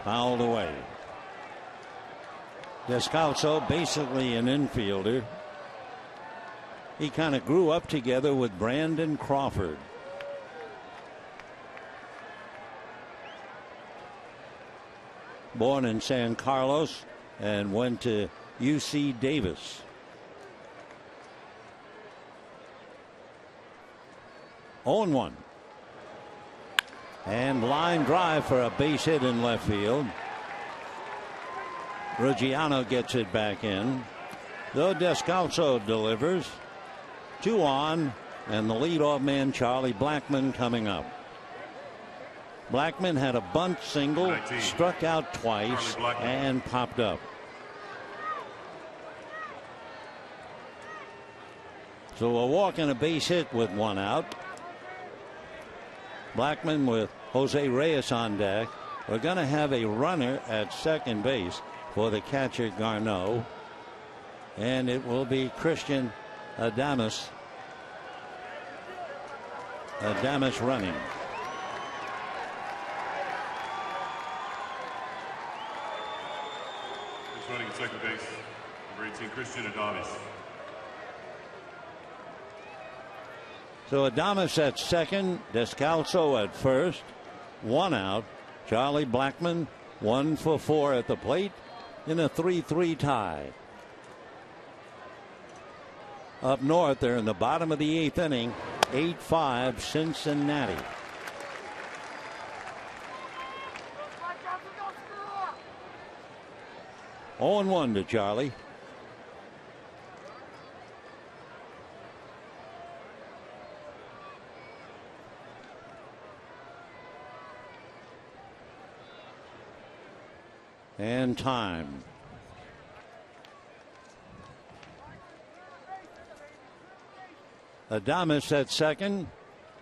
Speaker 1: Fouled away. Descalso, basically an infielder. He kind of grew up together with Brandon Crawford. Born in San Carlos and went to UC Davis. On 1. And line drive for a base hit in left field. Ruggiano gets it back in. Though Descalso delivers. 2 on, and the leadoff man Charlie Blackmon coming up. Blackmon had a bunt single,
Speaker 2: 19.
Speaker 1: Struck out twice, and popped up. So a walk and a base hit with 1 out. Blackmon with Jose Reyes on deck. We're going to have a runner at second base for the catcher Garneau. And it will be Christian Adames. Adames running.
Speaker 2: He's running at second base. Number 18, Christian Adames.
Speaker 1: So Adames at second, Descalso at first. 1 out. Charlie Blackmon 1 for 4 at the plate in a 3-3 tie. Up north, they're in the bottom of the 8th inning. 8-5 Cincinnati. On 1 to Charlie. And time. Adames at second.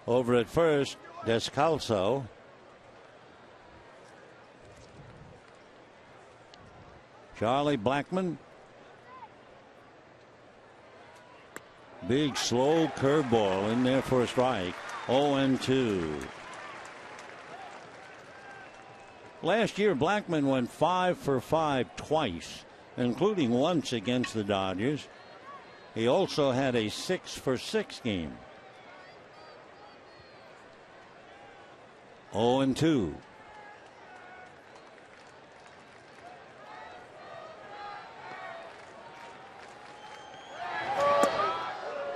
Speaker 1: Over at first, Descalso. Charlie Blackmon. Big slow curveball in there for a strike. 0-2. Last year, Blackmon went 5 for 5 twice, including once against the Dodgers. He also had a 6 for 6 game. 0-2.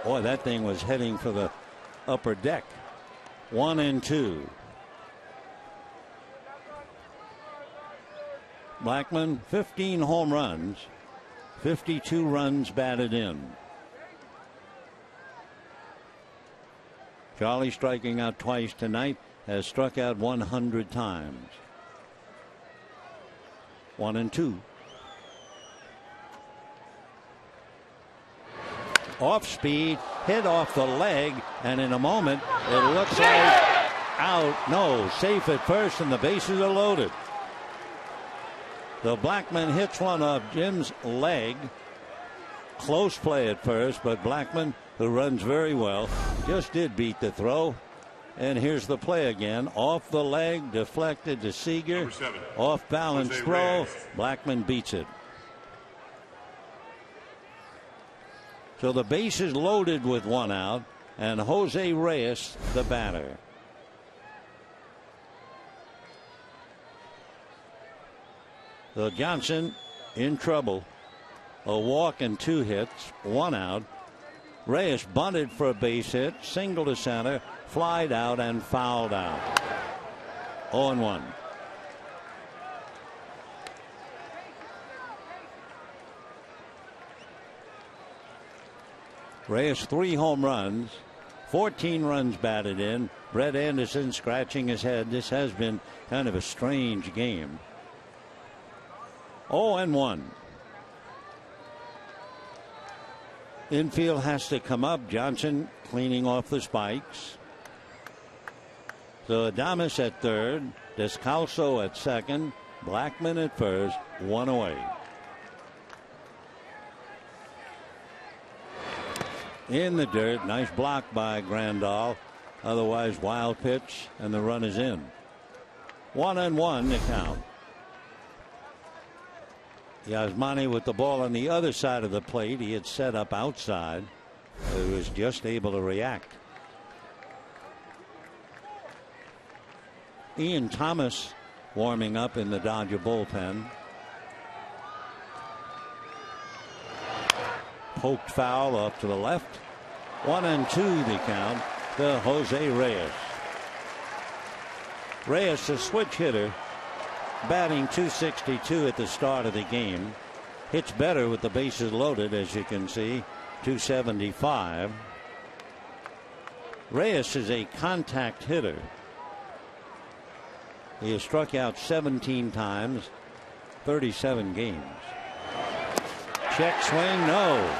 Speaker 1: Boy, that thing was heading for the upper deck. 1-2. Blackmon, 15 home runs, 52 runs batted in. Charlie striking out twice tonight, has struck out 100 times. 1-2. Off speed, hit off the leg, and in a moment it looks like out. No, safe at first, and the bases are loaded. The Blackmon hits one off Jim's leg. Close play at first, but Blackmon, who runs very well, just did beat the throw. And here's the play again. Off the leg, deflected to Seager. Off balance throw. Blackmon beats it. So the base is loaded with one out, and Jose Reyes, the batter. So Johnson in trouble. A walk and 2 hits, 1 out. Reyes bunted for a base hit, single to center, flied out and fouled out. 0-1. Reyes 3 home runs, 14 runs batted in. Brett Anderson scratching his head. This has been kind of a strange game. 0-1. Infield has to come up. Johnson cleaning off the spikes. So Adames at third, Descalso at second, Blackmon at first, 1 away. In the dirt, nice block by Grandal. Otherwise, wild pitch, and the run is in. 1-1 to count. Yasmani with the ball on the other side of the plate. He had set up outside. He was just able to react. Ian Thomas warming up in the Dodger bullpen. Poked foul off to the left. 1-2 the count to Jose Reyes. Reyes, a switch hitter, batting .262 at the start of the game. Hits better with the bases loaded, as you can see, .275. Reyes is a contact hitter. He has struck out 17 times, 37 games. Check swing, no.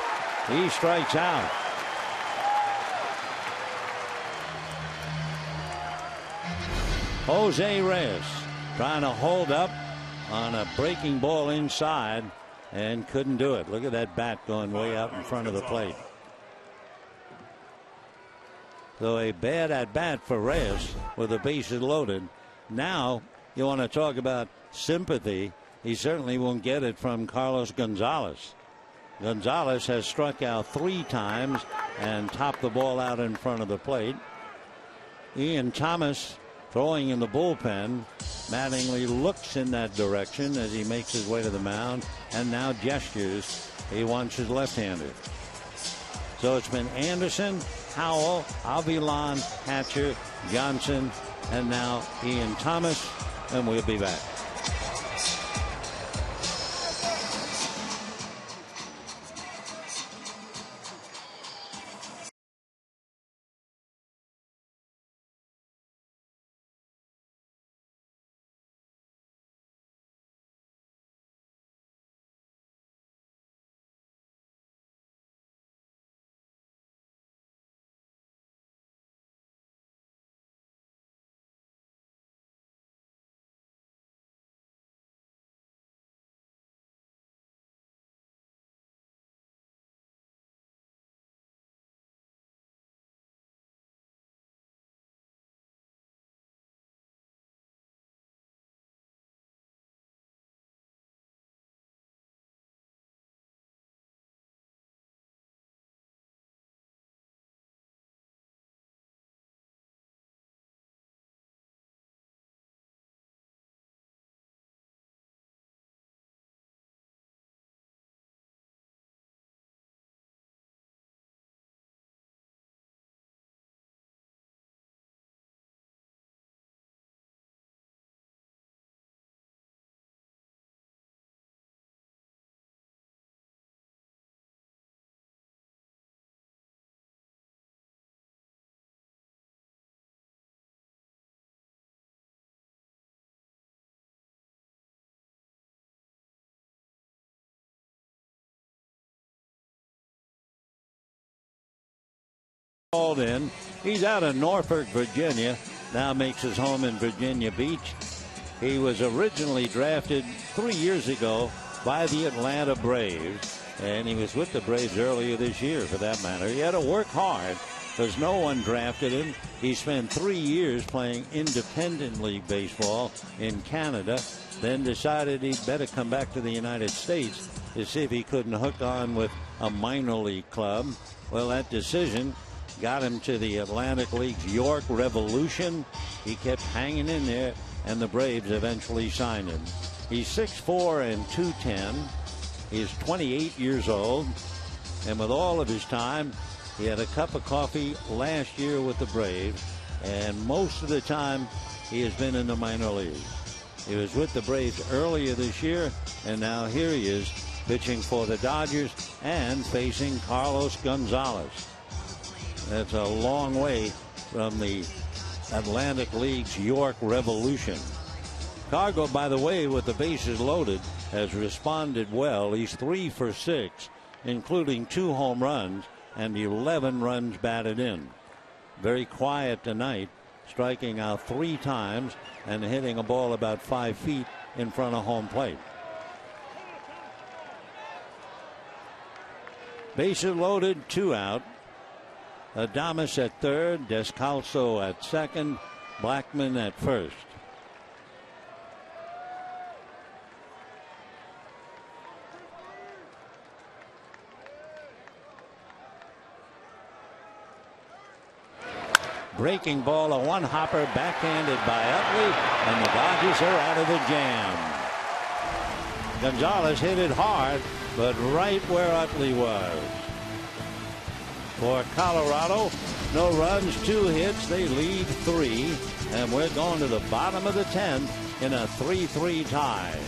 Speaker 1: He strikes out. Jose Reyes trying to hold up on a breaking ball inside and couldn't do it. Look at that bat going way out in front of the plate. So a bad at bat for Reyes with the bases loaded. Now you want to talk about sympathy. He certainly won't get it from Carlos Gonzalez. Gonzalez has struck out 3 times and topped the ball out in front of the plate. Ian Thomas throwing in the bullpen. Mattingly looks in that direction as he makes his way to the mound and now gestures. He wants his left-hander. So it's been Anderson, Howell, Avilan, Hatcher, Johnson, and now Ian Thomas, and we'll be back. called in. He's out of Norfolk, Virginia. Now makes his home in Virginia Beach. He was originally drafted 3 years ago by the Atlanta Braves, and he was with the Braves earlier this year, for that matter. He had to work hard because no one drafted him. He spent 3 years playing independent league baseball in Canada, then decided he'd better come back to the United States to see if he couldn't hook on with a minor league club. Well, that decision got him to the Atlantic League's York Revolution. He kept hanging in there, and the Braves eventually signed him. He's 6'4" and 210. He's 28 years old, and with all of his time, he had a cup of coffee last year with the Braves, and most of the time he has been in the minor leagues. He was with the Braves earlier this year, and now here he is pitching for the Dodgers and facing Carlos Gonzalez. That's a long way from the Atlantic League's York Revolution. Cargo, by the way, with the bases loaded, has responded well. He's 3 for 6, including 2 home runs and 11 runs batted in. Very quiet tonight, striking out 3 times and hitting a ball about 5 feet in front of home plate. Bases loaded, 2 out. Adames at third, Descalso at second, Blackman at first. Breaking ball, a one-hopper backhanded by Utley, and the Dodgers are out of the jam. Gonzalez hit it hard, but right where Utley was. For Colorado, no runs, 2 hits. They lead 3, and we're going to the bottom of the 10th in a 3-3 tie.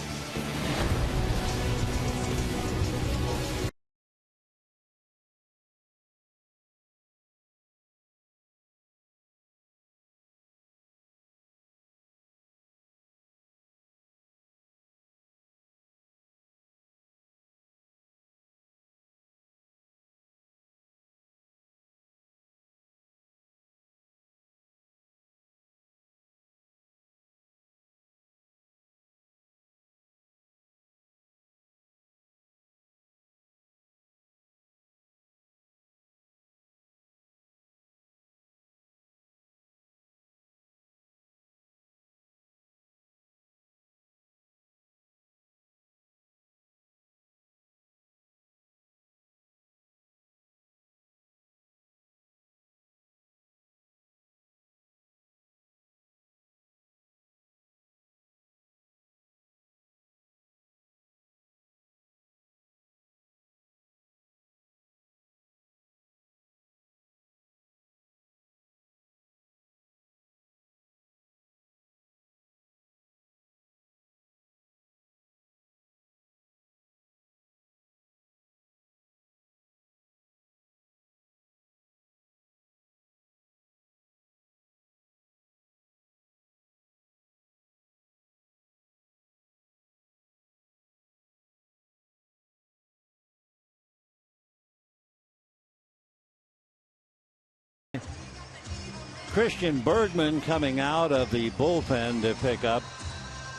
Speaker 1: Christian Bergman coming out of the bullpen to pick up.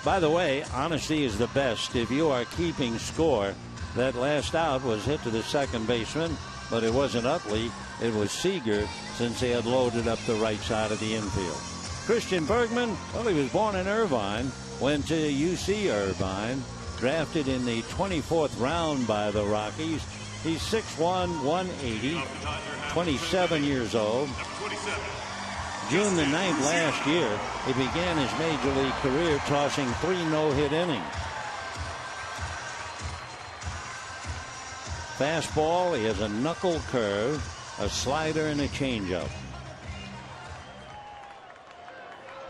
Speaker 1: By the way, honesty is the best. If you are keeping score, that last out was hit to the second baseman, but it wasn't Utley. It was Seager, since they had loaded up the right side of the infield. Christian Bergman, well, he was born in Irvine, went to UC Irvine, drafted in the 24th round by the Rockies. He's 6'1", 180, 27 years old. June the 9th last year, he began his major league career tossing 3 no-hit innings. Fastball, he has a knuckle curve, a slider, and a changeup.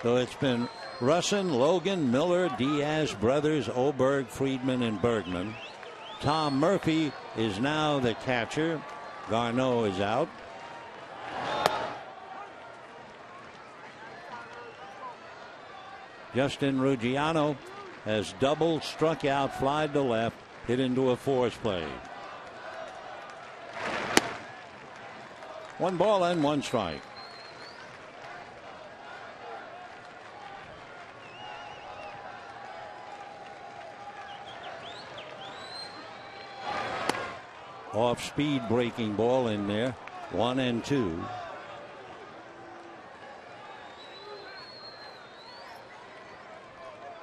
Speaker 1: So it's been Russin, Logan, Miller, Diaz, Brothers, Oberg, Friedman, and Bergman. Tom Murphy is now the catcher. Garneau is out. Justin Ruggiano has doubled, struck out, flied to left, hit into a force play. 1 ball and 1 strike. Off speed breaking ball in there. 1-2.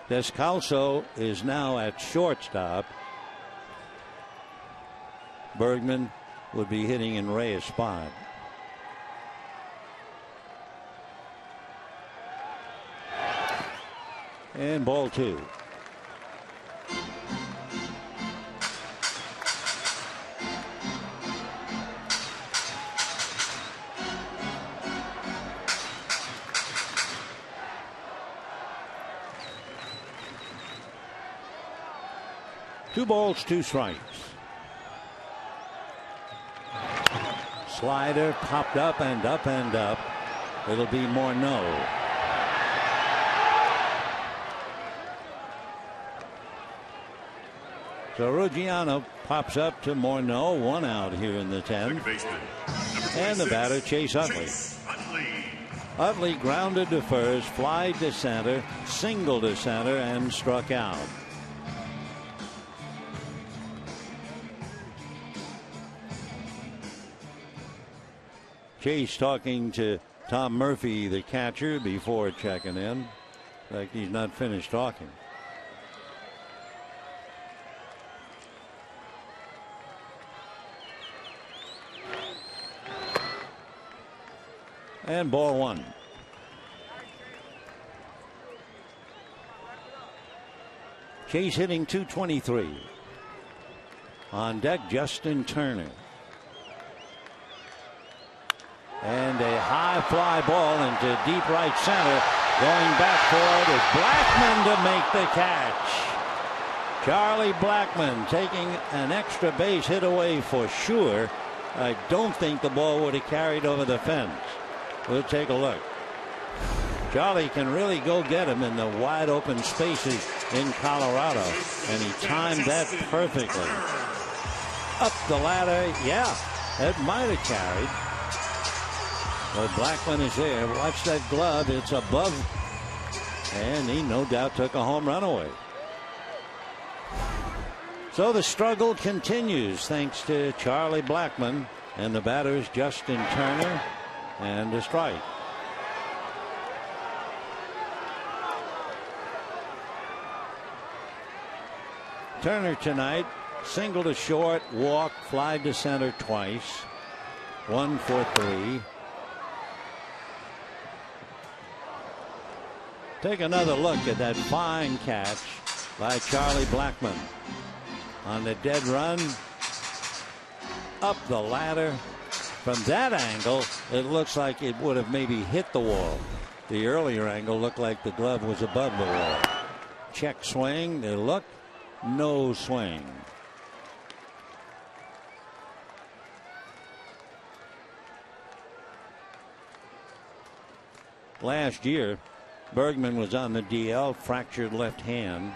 Speaker 1: Descalso is now at shortstop. Bergman would be hitting in Reyes' spot. And ball 2. Two balls, 2 strikes. Slider popped up and up and up. It'll be more no. So Ruggiano pops up to Morneau. 1 out here in the 10th. And the batter, Chase Utley. Utley grounded to first, flied to center, singled to center, and struck out. Chase talking to Tom Murphy, the catcher, before checking in. Like he's not finished talking. And ball 1. Chase hitting .223. On deck, Justin Turner. And a high fly ball into deep right center. Going back for it is Blackmon to make the catch. Charlie Blackmon taking an extra base hit away for sure. I don't think the ball would have carried over the fence. We'll take a look. Charlie can really go get him in the wide open spaces in Colorado, and he timed that perfectly. Up the ladder, yeah, that might have carried. But Blackmon is there. Watch that glove. It's above. And he no doubt took a home run away. So the struggle continues thanks to Charlie Blackmon. And the batters Justin Turner and a strike. Turner tonight single to short, walk, fly to center twice. 1 for 3. Take another look at that fine catch by Charlie Blackmon. On the dead run, up the ladder. From that angle, it looks like it would have maybe hit the wall. The earlier angle looked like the glove was above the wall. Check swing, they look, no swing. Last year, Bergman was on the DL, fractured left hand.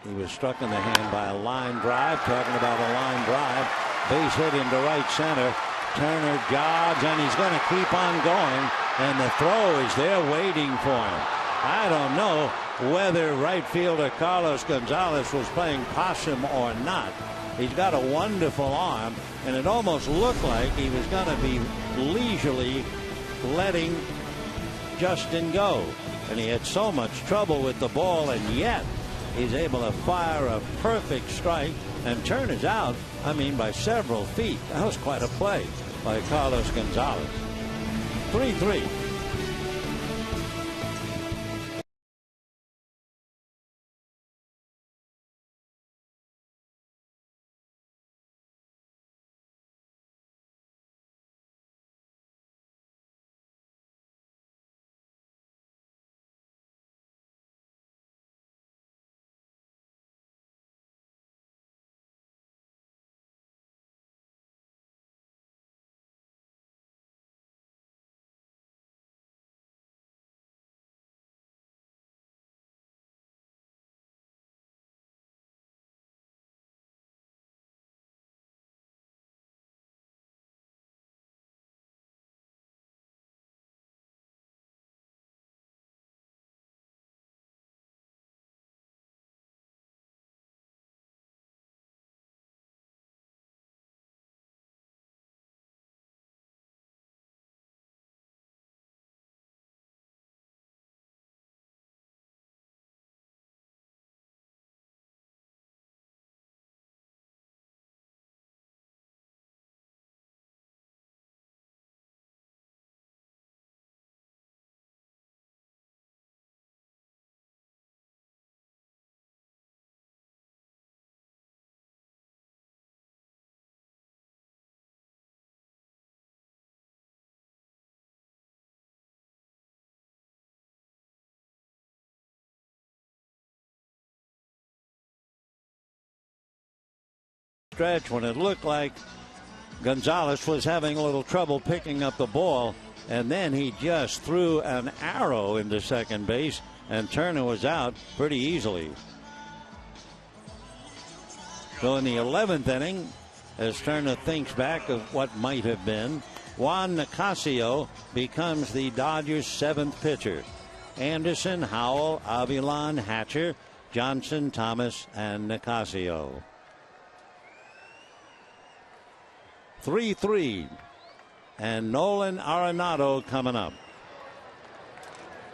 Speaker 1: He was struck in the hand by a line drive. Talking about a line drive. Base hit into right center. Turner jogs, and he's going to keep on going. And the throw is there waiting for him. I don't know whether right fielder Carlos Gonzalez was playing possum or not. He's got a wonderful arm, and it almost looked like he was going to be leisurely letting Justin go, and he had so much trouble with the ball, and yet he's able to fire a perfect strike, and Turner's out, I mean, by several feet. That was quite a play by Carlos Gonzalez. 3-3. stretch when it looked like Gonzalez was having a little trouble picking up the ball, and then he just threw an arrow into second base, and Turner was out pretty easily. So in the 11th inning, as Turner thinks back of what might have been, Juan Nicasio becomes the Dodgers' 7th pitcher. Anderson, Howell, Avilan, Hatcher, Johnson, Thomas, and Nicasio. 3-3. And Nolan Arenado coming up.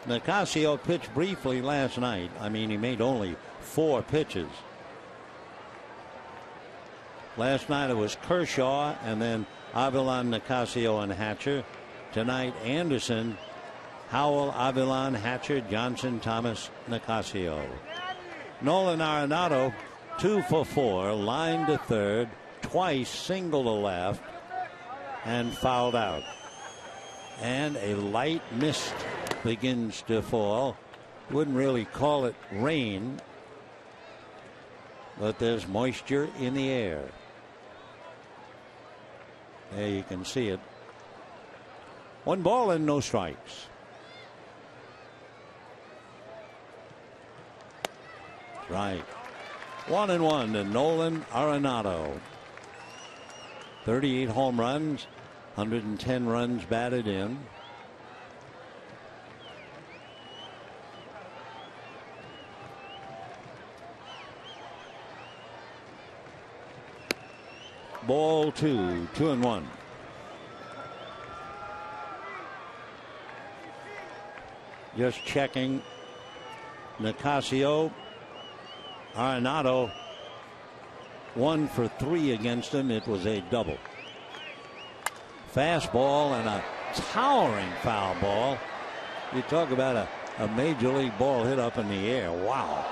Speaker 1: Nicasio pitched briefly last night. I mean, he made only 4 pitches. Last night it was Kershaw and then Avilan, Nicasio, and Hatcher. Tonight, Anderson, Howell, Avilan, Hatcher, Johnson, Thomas, Nicasio. Nolan Arenado, 2 for 4, line to third, twice single to left, and fouled out. And a light mist begins to fall. Wouldn't really call it rain, but there's moisture in the air. There you can see it. 1 ball and no strikes. Right. 1-1 to Nolan Arenado. 38 home runs, 110 runs batted in. Ball 2, 2-1. Just checking. Nicasio, Arenado, 1 for 3 against him. It was a double. Fastball and a towering foul ball. You talk about a major league ball hit up in the air. Wow.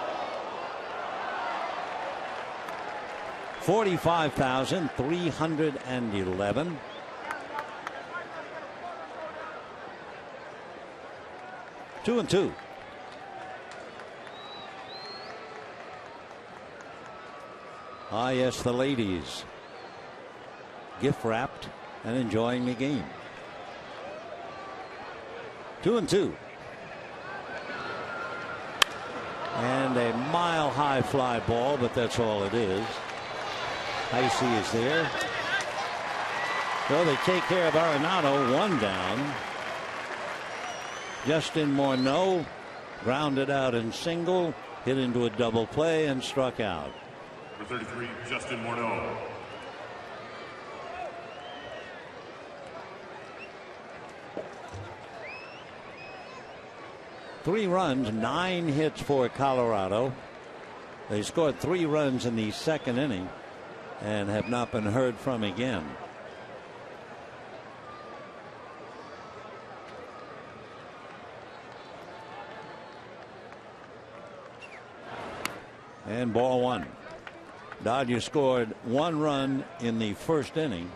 Speaker 1: 45,311. Two and two. Ah, yes, the ladies gift wrapped and enjoying the game. 2-2. And a mile high fly ball, but that's all it is. Heisey is there. So they take care of Arenado, 1 down. Justin Morneau grounded out in single, hit into a double play and struck out.
Speaker 2: Number 33, Justin Morneau.
Speaker 1: Three runs, 9 hits for Colorado. They scored 3 runs in the 2nd inning and have not been heard from again. And ball 1. Dodgers scored 1 run in the 1st inning,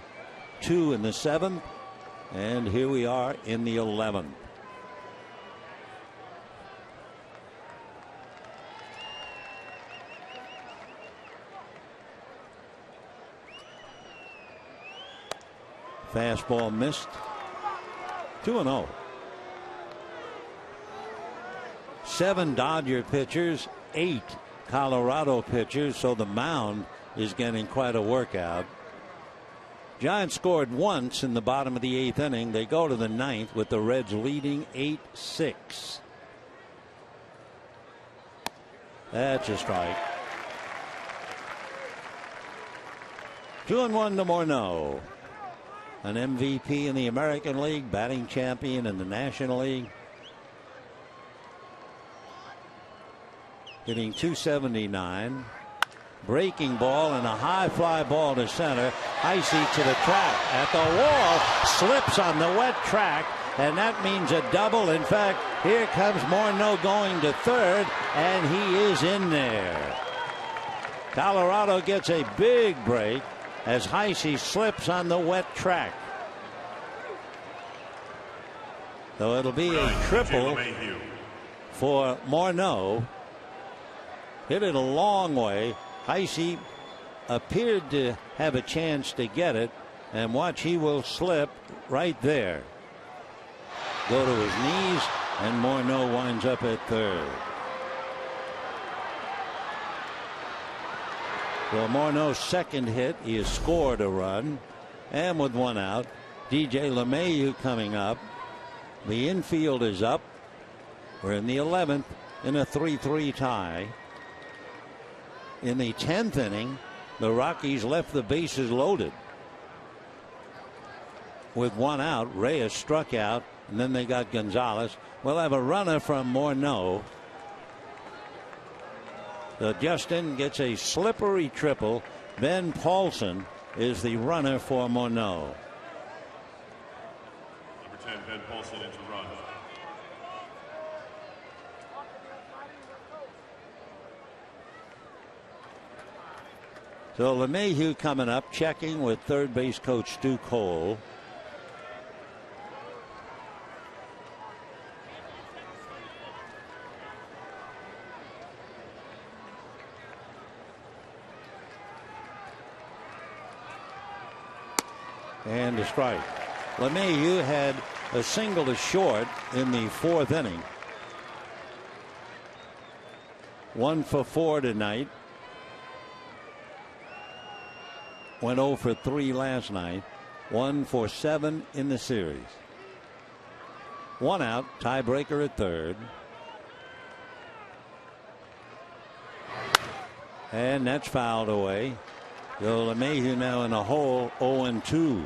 Speaker 1: 2 in the 7th, and here we are in the 11th. Fastball missed. 2-0. 7 Dodger pitchers, 8 Colorado pitchers, so the mound is getting quite a workout. Giants scored once in the bottom of the 8th inning. They go to the 9th with the Reds leading 8-6. That's a strike. 2-1 to Morneau. An MVP in the American League, batting champion in the National League. Hitting .279. Breaking ball and a high fly ball to center. Heisey to the track at the wall. Slips on the wet track, and that means a double. In fact, here comes Morneau going to third, and he is in there. Colorado gets a big break as Heisey slips on the wet track. So it'll be a triple for Morneau. Hit it a long way. Heisey appeared to have a chance to get it, and watch, he will slip right there. Go to his knees, and Morneau winds up at third. So Morneau's second hit, he has scored a run, and with one out, DJ LeMahieu coming up. The infield is up. We're in the 11th in a 3-3 tie. In the 10th inning, the Rockies left the bases loaded. With one out, Reyes struck out, and then they got Gonzalez. We'll have a runner from Morneau. So Justin gets a slippery triple. Ben Paulson is the runner for Morneau.
Speaker 2: Number 10, Ben Paulson into run.
Speaker 1: So LeMahieu coming up, checking with third base coach Stu Cole. And a strike. LeMahieu had a single to short in the 4th inning. 1 for 4 tonight. Went 0 for 3 last night. 1 for 7 in the series. One out, tiebreaker at third. And that's fouled away. So LeMahieu now in a hole, 0-2.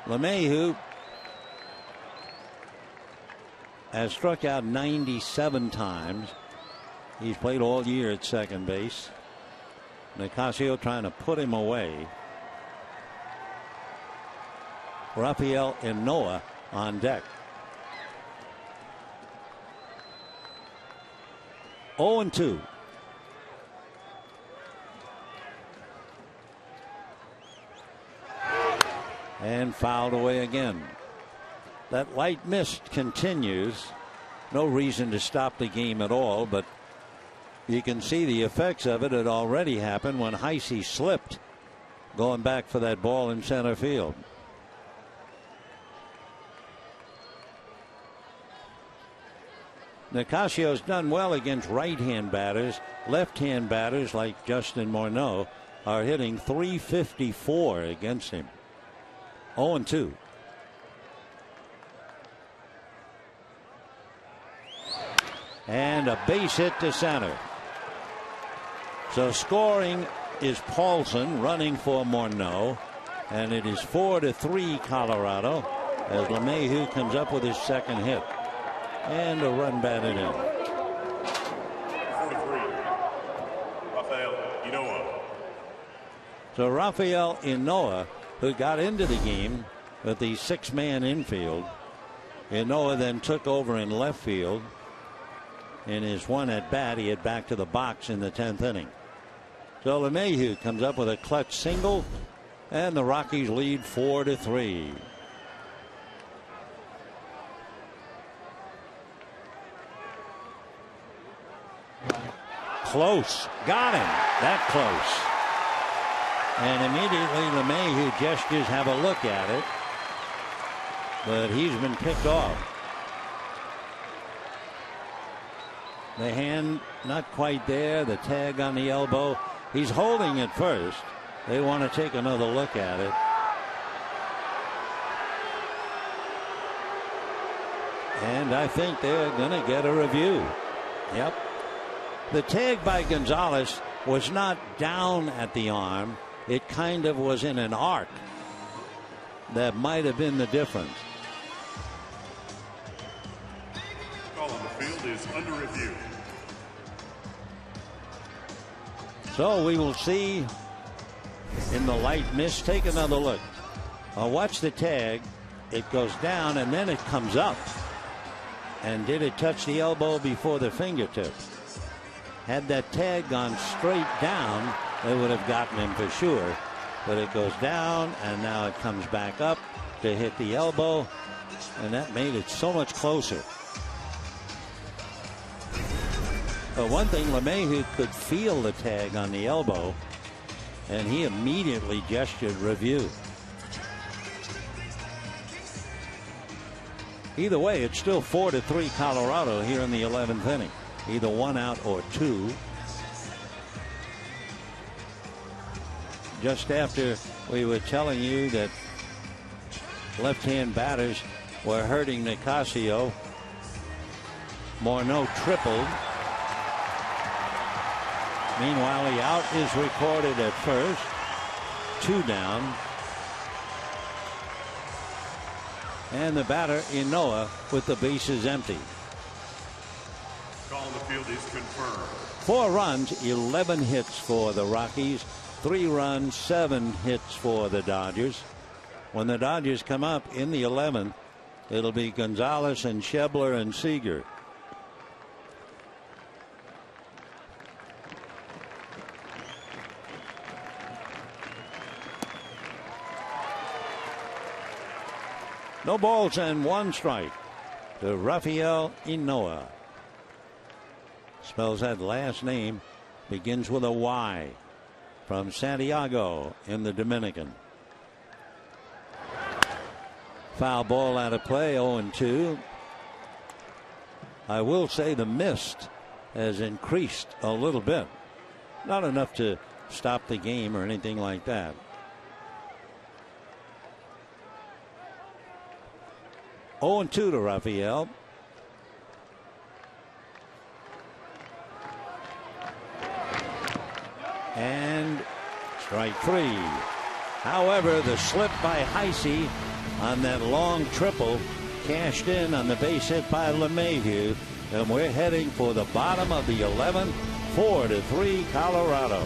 Speaker 1: LeMahieu has struck out 97 times. He's played all year at second base. Nicasio trying to put him away. Rafael Inoa on deck. 0-2. And fouled away again. That light mist continues. No reason to stop the game at all, but you can see the effects of it. It already happened when Heisey slipped going back for that ball in center field. Nicasio's done well against right-hand batters. Left-hand batters like Justin Morneau are hitting .354 against him. 0-2. And a base hit to center. So scoring is Paulson, running for Morneau, and it is 4-3 Colorado as LeMahieu comes up with his second hit. And a run batted in.
Speaker 2: 43, Rafael Inoa.
Speaker 1: So Rafael Inoa, who got into the game with the 6-man infield. Inoa then took over in left field. In his one at bat, he hit back to the box in the 10th inning. So LeMahieu comes up with a clutch single, and the Rockies lead 4-3. Close. Got him. That close. And immediately LeMahieu gestures, have a look at it. But he's been picked off. The hand not quite there. The tag on the elbow. He's holding it first. They want to take another look at it. And I think they're going to get a review. Yep. The tag by Gonzalez was not down at the arm. It kind of was in an arc. That might have been the difference.
Speaker 2: Call on the field is under review.
Speaker 1: So we will see in the light mist. Take another look. Watch the tag. It goes down and then it comes up. And did it touch the elbow before the fingertip? Had that tag gone straight down, they would have gotten him for sure. But it goes down and now it comes back up to hit the elbow, and that made it so much closer. But one thing, LeMahieu could feel the tag on the elbow, and he immediately gestured review. Either way, it's still 4-3 Colorado here in the 11th inning. Either one out or two. Just after we were telling you that left-hand batters were hurting Nicasio, Morneau tripled. Meanwhile, the out is recorded at first. 2 down. And the batter, Inoa, with the bases empty.
Speaker 2: Call on the field is confirmed.
Speaker 1: 4 runs, 11 hits for the Rockies. 3 runs, 7 hits for the Dodgers. When the Dodgers come up in the 11th, it'll be Gonzalez and Schebler and Seager. No balls and 1 strike to Rafael Inoa. Spells that last name, begins with a Y, from Santiago in the Dominican. Foul ball out of play, 0-2. I will say the mist has increased a little bit. Not enough to stop the game or anything like that. Oh, 0-2 to Rafael. And strike 3. However, the slip by Heisey on that long triple cashed in on the base hit by LeMahieu, and we're heading for the bottom of the 11th. 4-3 Colorado.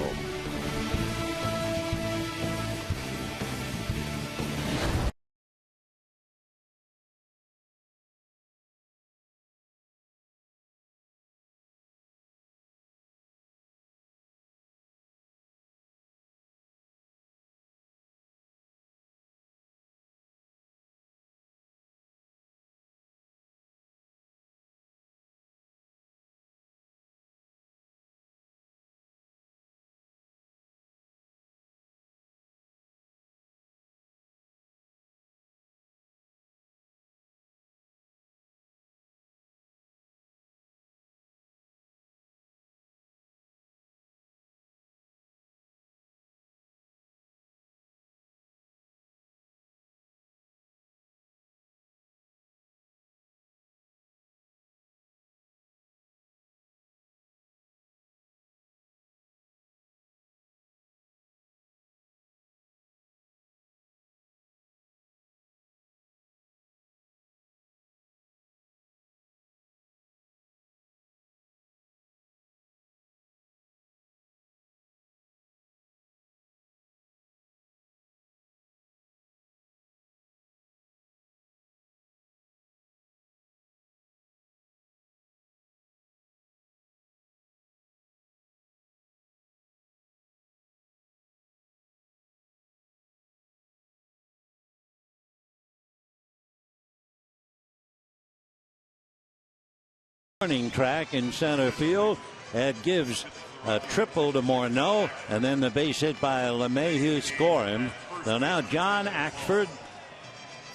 Speaker 1: Warning track in center field. That gives a triple to Morneau, and then the base hit by LeMahieu scoring. So now John Axford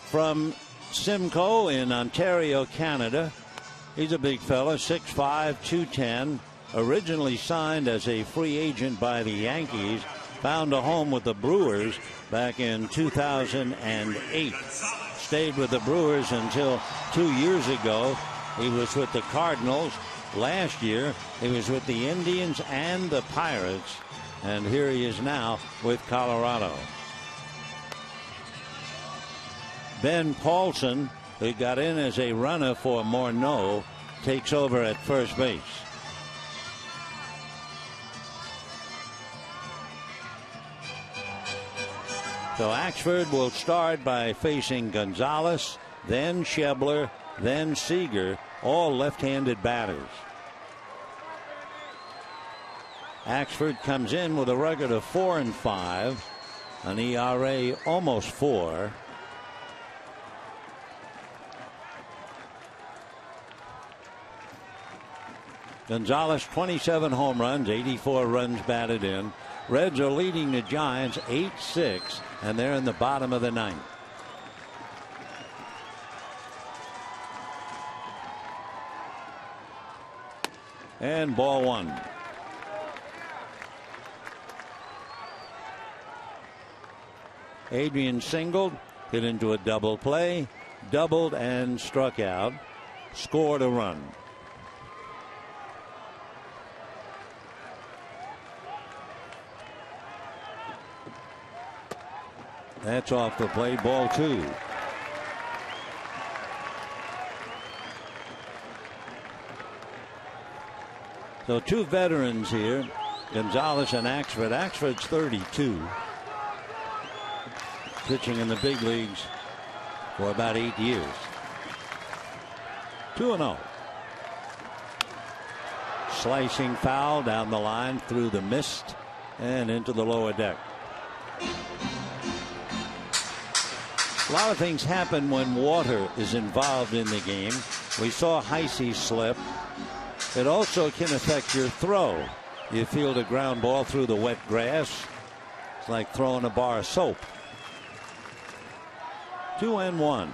Speaker 1: from Simcoe in Ontario, Canada. He's a big fella, 6'5", 210. Originally signed as a free agent by the Yankees. Found a home with the Brewers back in 2008. Stayed with the Brewers until 2 years ago. He was with the Cardinals. Last year, he was with the Indians and the Pirates. And here he is now with Colorado. Ben Paulson, who got in as a runner for Morneau, takes over at first base. So Axford will start by facing Gonzalez, then Schebler, then Seager, all left-handed batters. Axford comes in with a record of 4-5, an ERA almost 4. Gonzalez, 27 home runs, 84 runs batted in. Reds are leading the Giants 8-6, and they're in the bottom of the ninth. And ball one. Adrian singled, hit into a double play, doubled and struck out, scored a run. That's off the plate, ball two. So two veterans here, Gonzalez and Axford. Axford's 32. Pitching in the big leagues for about 8 years. 2-0. Slicing foul down the line through the mist and into the lower deck. A lot of things happen when water is involved in the game. We saw Heisey slip. It also can affect your throw. You field a ground ball through the wet grass. It's like throwing a bar of soap. 2-1.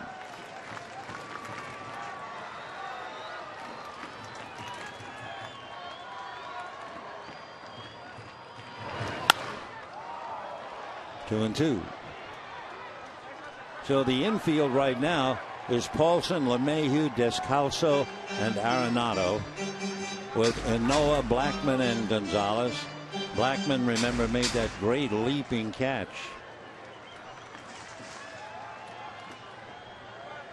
Speaker 1: Two and two. So the infield right now is Paulson, LeMahieu, Descalso, and Arenado, with Noah, Blackman, and Gonzalez. Blackman, remember, made that great leaping catch.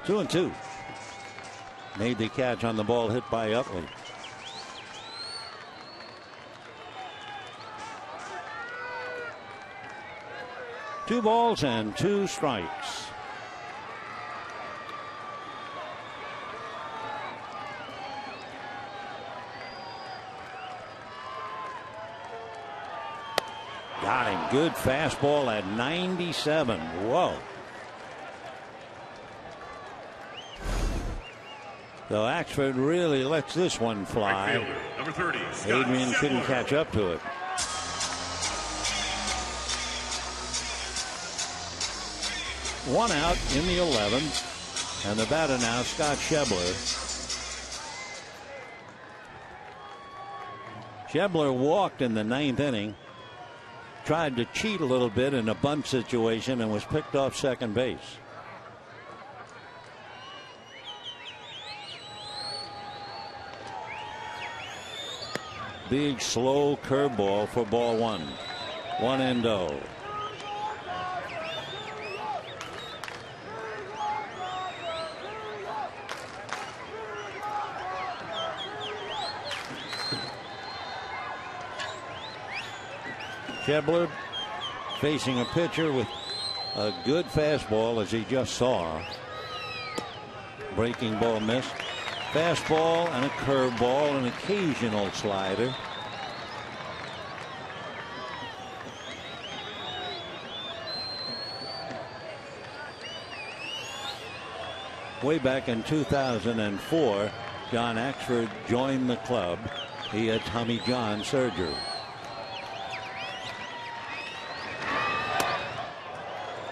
Speaker 1: 2-2. Made the catch on the ball hit by Utley. Two balls and two strikes. Got him. Good fastball at 97. Whoa. So Axford really lets this one fly.
Speaker 2: Right fielder, number 30,
Speaker 1: Adrian couldn't catch up to it. One out in the 11th, and the batter now, Scott Schebler. Schebler walked in the 9th inning, tried to cheat a little bit in a bunt situation, and was picked off second base. Big slow curveball for ball one. 1-0. Schebler facing a pitcher with a good fastball, as he just saw. Breaking ball missed. Fastball and a curveball, an occasional slider. Way back in 2004, John Axford joined the club. He had Tommy John surgery.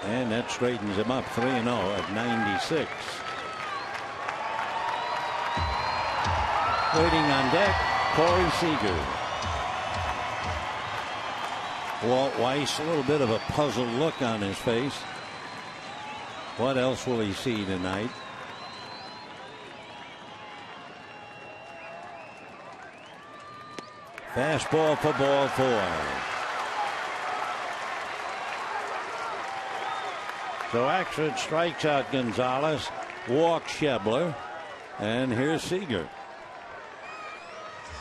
Speaker 1: And that straightens him up. 3-0 at 96. Waiting on deck, Corey Seager. Walt Weiss, a little bit of a puzzled look on his face. What else will he see tonight? Fastball for ball four. So Axford strikes out Gonzalez, walks Schebler, and here's Seager.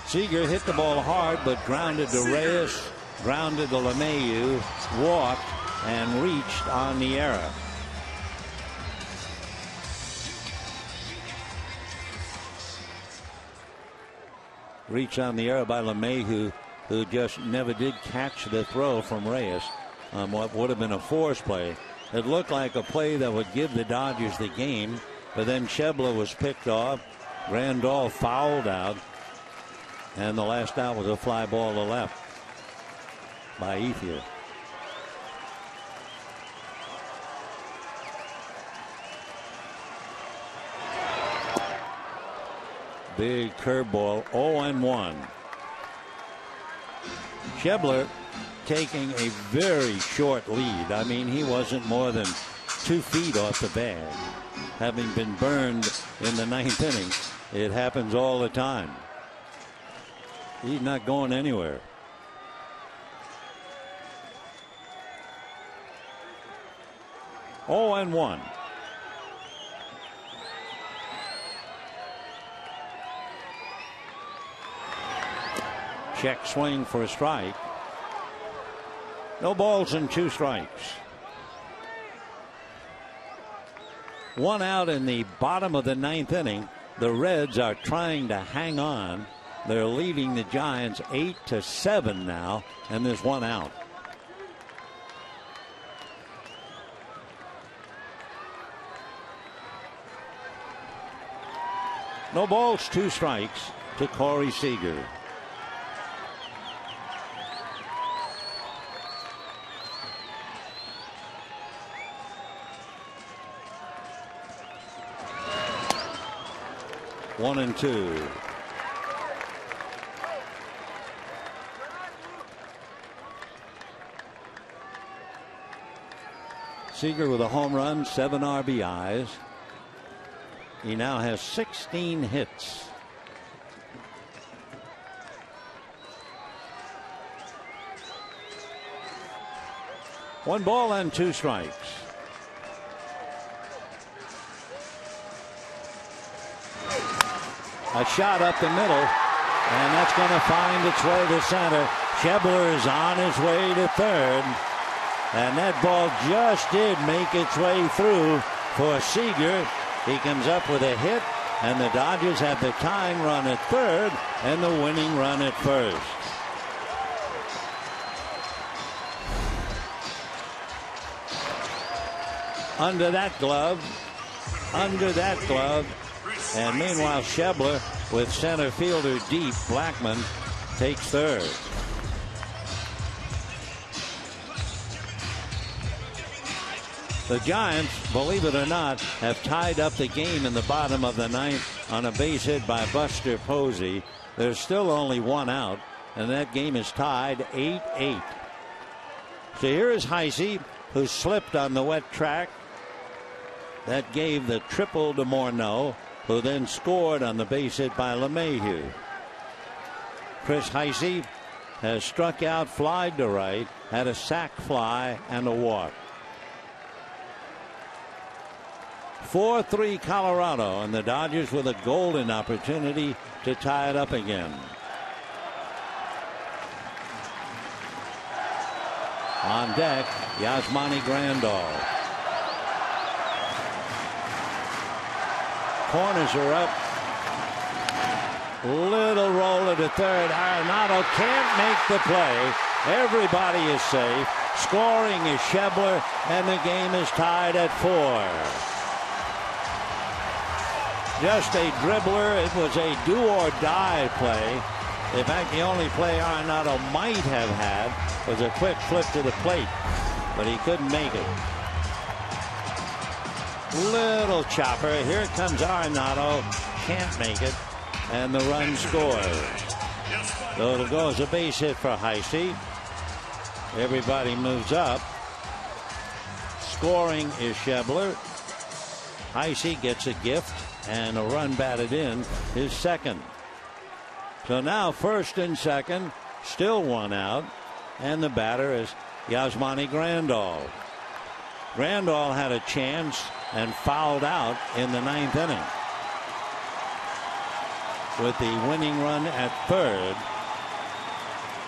Speaker 1: Seager hit the ball hard, but grounded to Reyes, grounded to LeMahieu, walked, and reached on the error. Reach on the error by LeMahieu, who just never did catch the throw from Reyes on what would have been a force play. It looked like a play that would give the Dodgers the game, but then Schebler was picked off. Grandal fouled out. And the last out was a fly ball to left by Ethier. Big curveball, 0-1. Schebler taking a very short lead. I mean, he wasn't more than 2 feet off the bag. Having been burned in the 9th inning, it happens all the time. He's not going anywhere. Oh, and 1. Check swing for a strike. No balls and 2 strikes. 1 out in the bottom of the 9th inning. The Reds are trying to hang on. They're leading the Giants 8-7 now, and there's 1 out. No balls, 2 strikes to Corey Seager. One and 2. Seager with a home run, 7 RBIs. He now has 16 hits. One ball and 2 strikes. A shot up the middle, and that's going to find its way to center. Schebler is on his way to third, and that ball just did make its way through for Seager. He comes up with a hit, and the Dodgers have the tying run at third and the winning run at first. Under that glove, and meanwhile Schebler with center fielder deep. Blackman takes third. The Giants, believe it or not, have tied up the game in the bottom of the 9th on a base hit by Buster Posey. There's still only 1 out, and that game is tied 8-8. So here is Heisey, who slipped on the wet track. That gave the triple to Morneau, who then scored on the base hit by LeMahieu. Chris Heisey has struck out, flied to right, had a sac fly and a walk. 4-3 Colorado, and the Dodgers with a golden opportunity to tie it up again. On deck, Yasmani Grandal. Corners are up. Little roller to third. Arenado can't make the play. Everybody is safe. Scoring is Schebler, and the game is tied at 4. Just a dribbler. It was a do-or-die play. In fact, the only play Arenado might have had was a quick flip to the plate, but he couldn't make it. Little chopper. Here comes Arenado. Can't make it, and the run scores. So it'll go as a base hit for Heisey. Everybody moves up. Scoring is Schebler. Heisey gets a gift, and a run batted in, his second. So now first and second, still 1 out, and the batter is Yasmani Grandal. Grandal had a chance and fouled out in the 9th inning. With the winning run at third,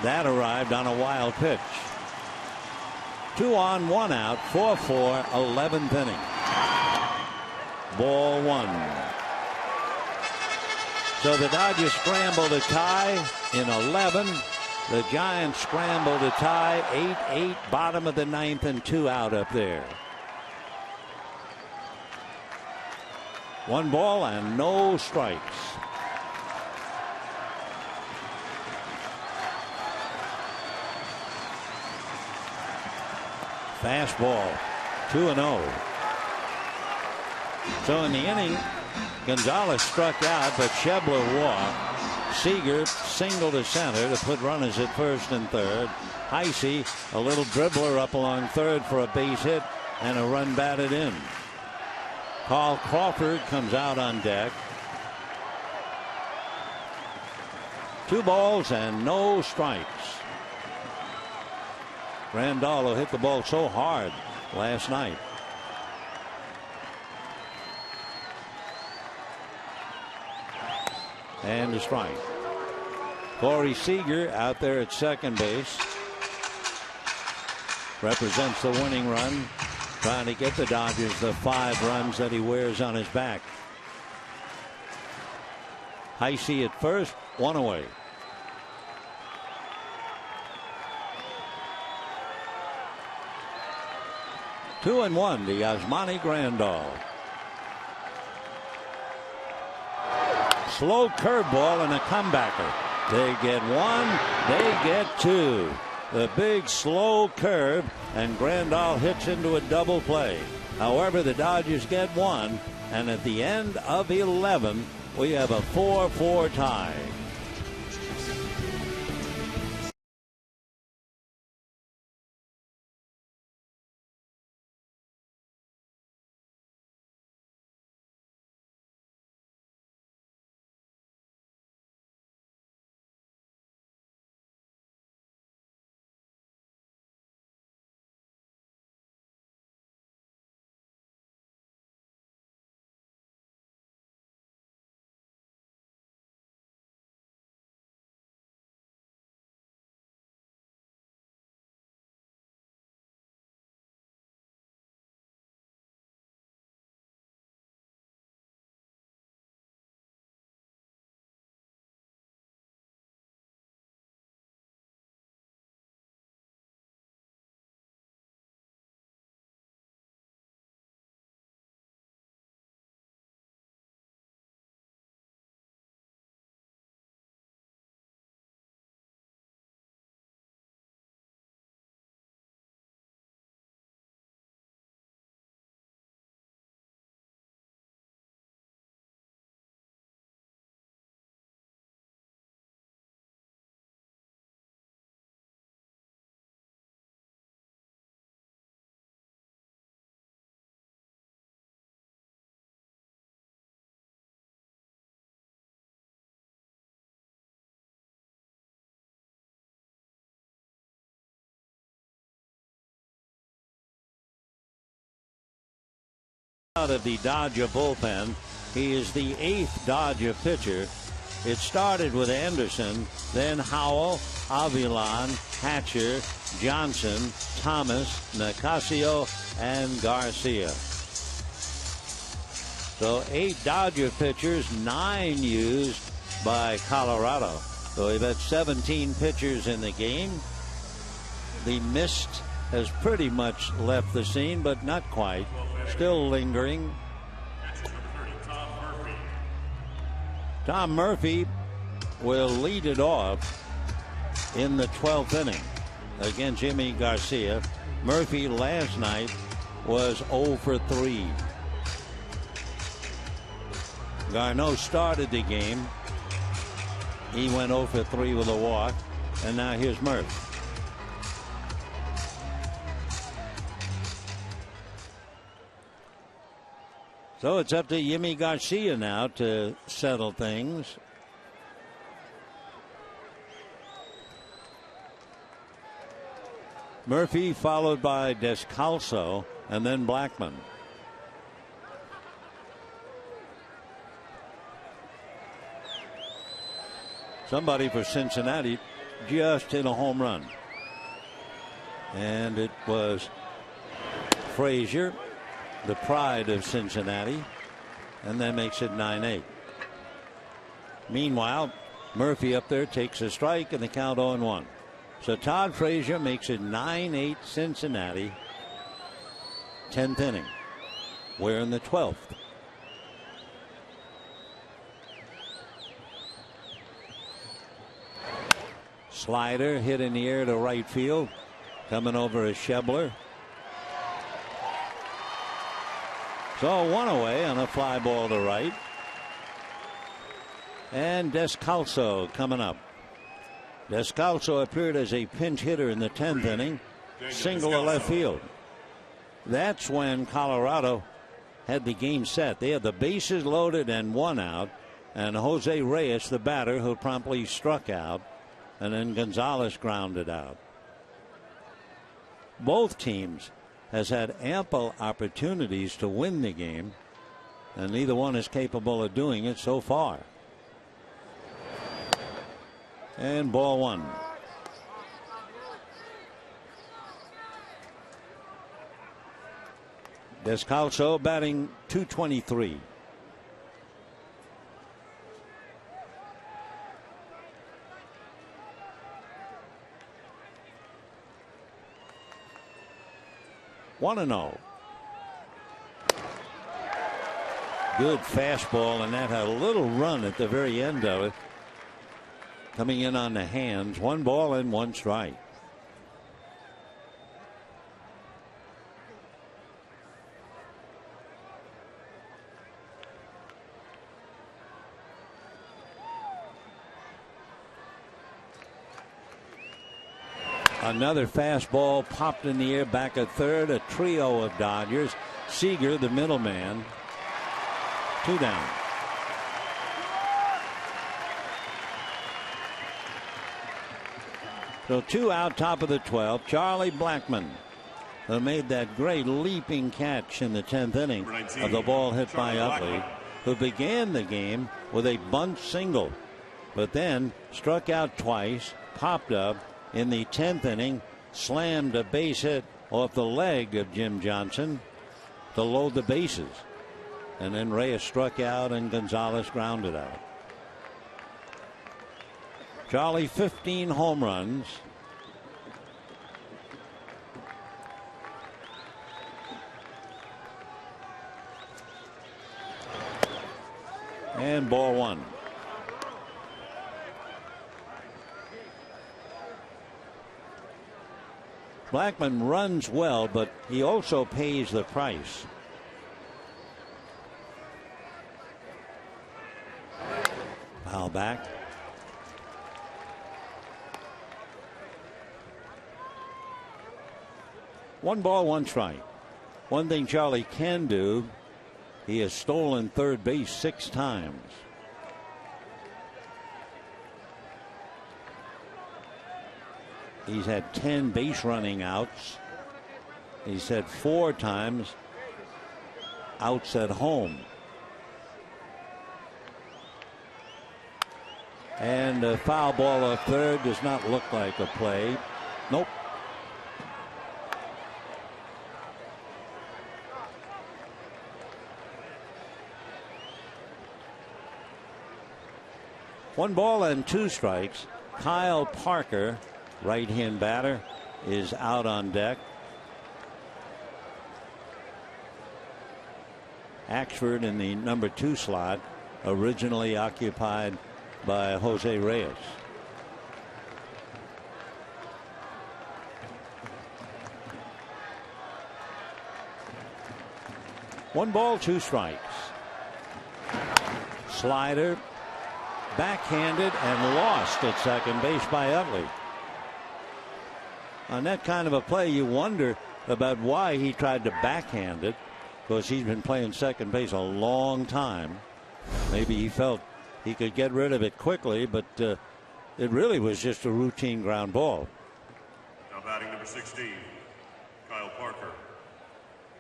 Speaker 1: that arrived on a wild pitch. 2 on, 1 out, 4-4, 11th inning. Ball 1. So the Dodgers scramble to tie in 11. The Giants scramble to tie 8-8, bottom of the 9th, and 2 out up there. 1 ball and no strikes. Fastball, 2-0. So in the inning, Gonzalez struck out, but Schebler walked. Seager singled to center to put runners at first and third. Heisey, a little dribbler up along third for a base hit and a run batted in. Carl Crawford comes out on deck. 2 balls and no strikes. Grandal hit the ball so hard last night. And a strike. Corey Seager out there at second base. Represents the winning run. Trying to get the Dodgers the 5 runs that he wears on his back. Heisey at first, 1 away. Two and 1 to Yasmani Grandal. Slow curveball and a comebacker. They get 1, they get 2. The big slow curve, and Grandal hits into a double play. However, the Dodgers get 1, and at the end of 11, we have a 4-4 tie. Out of the Dodger bullpen. He is the 8th Dodger pitcher. It started with Anderson, then Howell, Avilan, Hatcher, Johnson, Thomas, Nicasio, and Garcia. So 8 Dodger pitchers, 9 used by Colorado. So we've had 17 pitchers in the game. The mist has pretty much left the scene, but not quite. Still lingering. Tom Murphy will lead it off in the 12th inning against Jimmy Garcia. Murphy last night was 0 for 3. Garneau started the game. He went 0 for 3 with a walk. And now here's Murphy. So it's up to Yimi Garcia now to settle things. Murphy followed by Descalso and then Blackman. Somebody for Cincinnati just hit a home run. And it was Frazier, the pride of Cincinnati, and that makes it 9-8. Meanwhile, Murphy up there takes a strike and the count 0-1. So Todd Frazier makes it 9-8 Cincinnati. 10th inning. We're in the 12th. Slider hit in the air to right field. Coming over is Schebler. So one away on a fly ball to right. And Descalso coming up. Descalso appeared as a pinch hitter in the 10th inning. Single to left field. That's when Colorado had the game set. They had the bases loaded and one out. And Jose Reyes, the batter, who promptly struck out. And then Gonzalez grounded out. Both teams has had ample opportunities to win the game. And neither one is capable of doing it so far. And ball one. Descalso batting .223. One and 0. Good fastball, and that had a little run at the very end of it. Coming in on the hands. 1 ball and 1 strike. Another fastball popped in the air back at third. A trio of Dodgers. Seager, the middleman. 2 down. So 2 out, top of the 12th. Charlie Blackmon, who made that great leaping catch in the 10th inning of the ball hit by Utley, who began the game with a bunt single, but then struck out twice, popped up in the 10th inning, slammed a base hit off the leg of Jim Johnson to load the bases. And then Reyes struck out and Gonzalez grounded out. Charlie, 15 home runs. And ball one. Blackmon runs well, but he also pays the price. Foul back. One ball, 1 strike. One thing Charlie can do, he has stolen third base 6 times. He's had 10 base running outs. He's had 4 times outs at home. And a foul ball off third does not look like a play. Nope. One ball and 2 strikes. Kyle Parker, right-hand batter, is out on deck. Axford in the number 2 slot, originally occupied by Jose Reyes. One ball, 2 strikes. Slider, backhanded and lost at second base by Utley. On that kind of a play, you wonder about why he tried to backhand it, because he's been playing second base a long time. Maybe he felt he could get rid of it quickly, but it really was just a routine ground ball.
Speaker 2: Now batting number 16, Kyle Parker.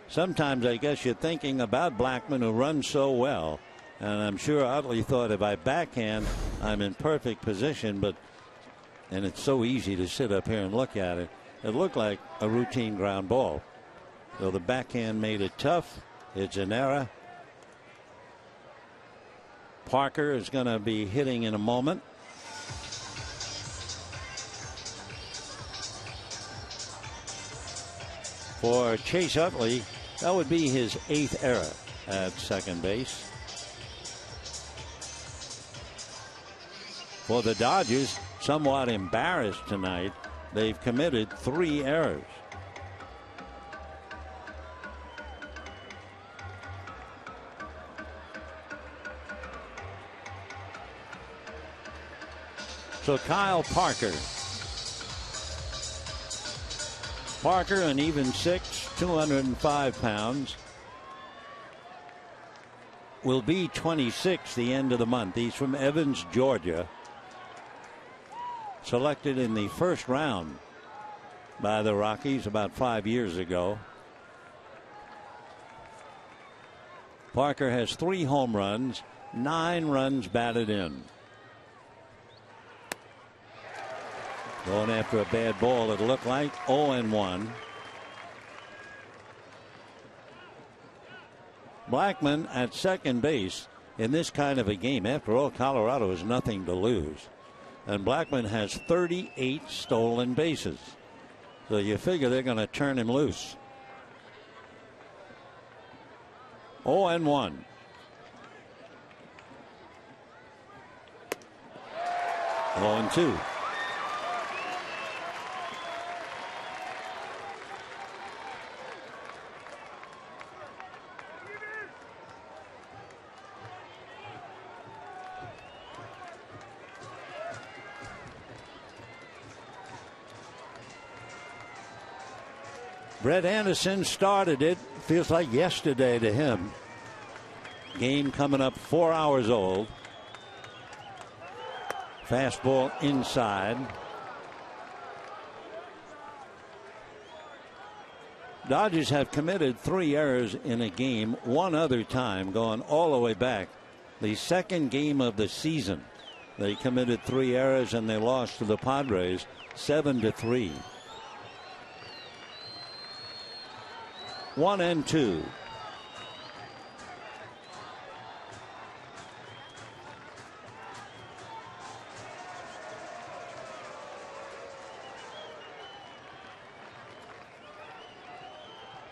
Speaker 1: Sometimes I guess you're thinking about Blackmon, who runs so well, and I'm sure Utley thought if I backhand, I'm in perfect position, and it's so easy to sit up here and look at it. It looked like a routine ground ball. So the backhand made it tough. It's an error. Parker is going to be hitting in a moment. For Chase Utley, that would be his 8th error at second base. For the Dodgers, somewhat embarrassed tonight, they've committed 3 errors. So Kyle Parker. Parker, an even 6, 205 pounds. Will be 26 the end of the month. He's from Evans, Georgia. Selected in the first round by the Rockies about 5 years ago. Parker has 3 home runs, 9 runs batted in. Going after a bad ball, it looked like 0-1. Blackman at second base in this kind of a game. After all, Colorado has nothing to lose. And Blackman has 38 stolen bases. So you figure they're going to turn him loose. 0-1. Oh, 0-2. Brett Anderson started it. Feels like yesterday to him. Game coming up 4 hours old. Fastball inside. Dodgers have committed 3 errors in a game one other time, going all the way back. The second game of the season, they committed 3 errors and they lost to the Padres 7-3. 1-2.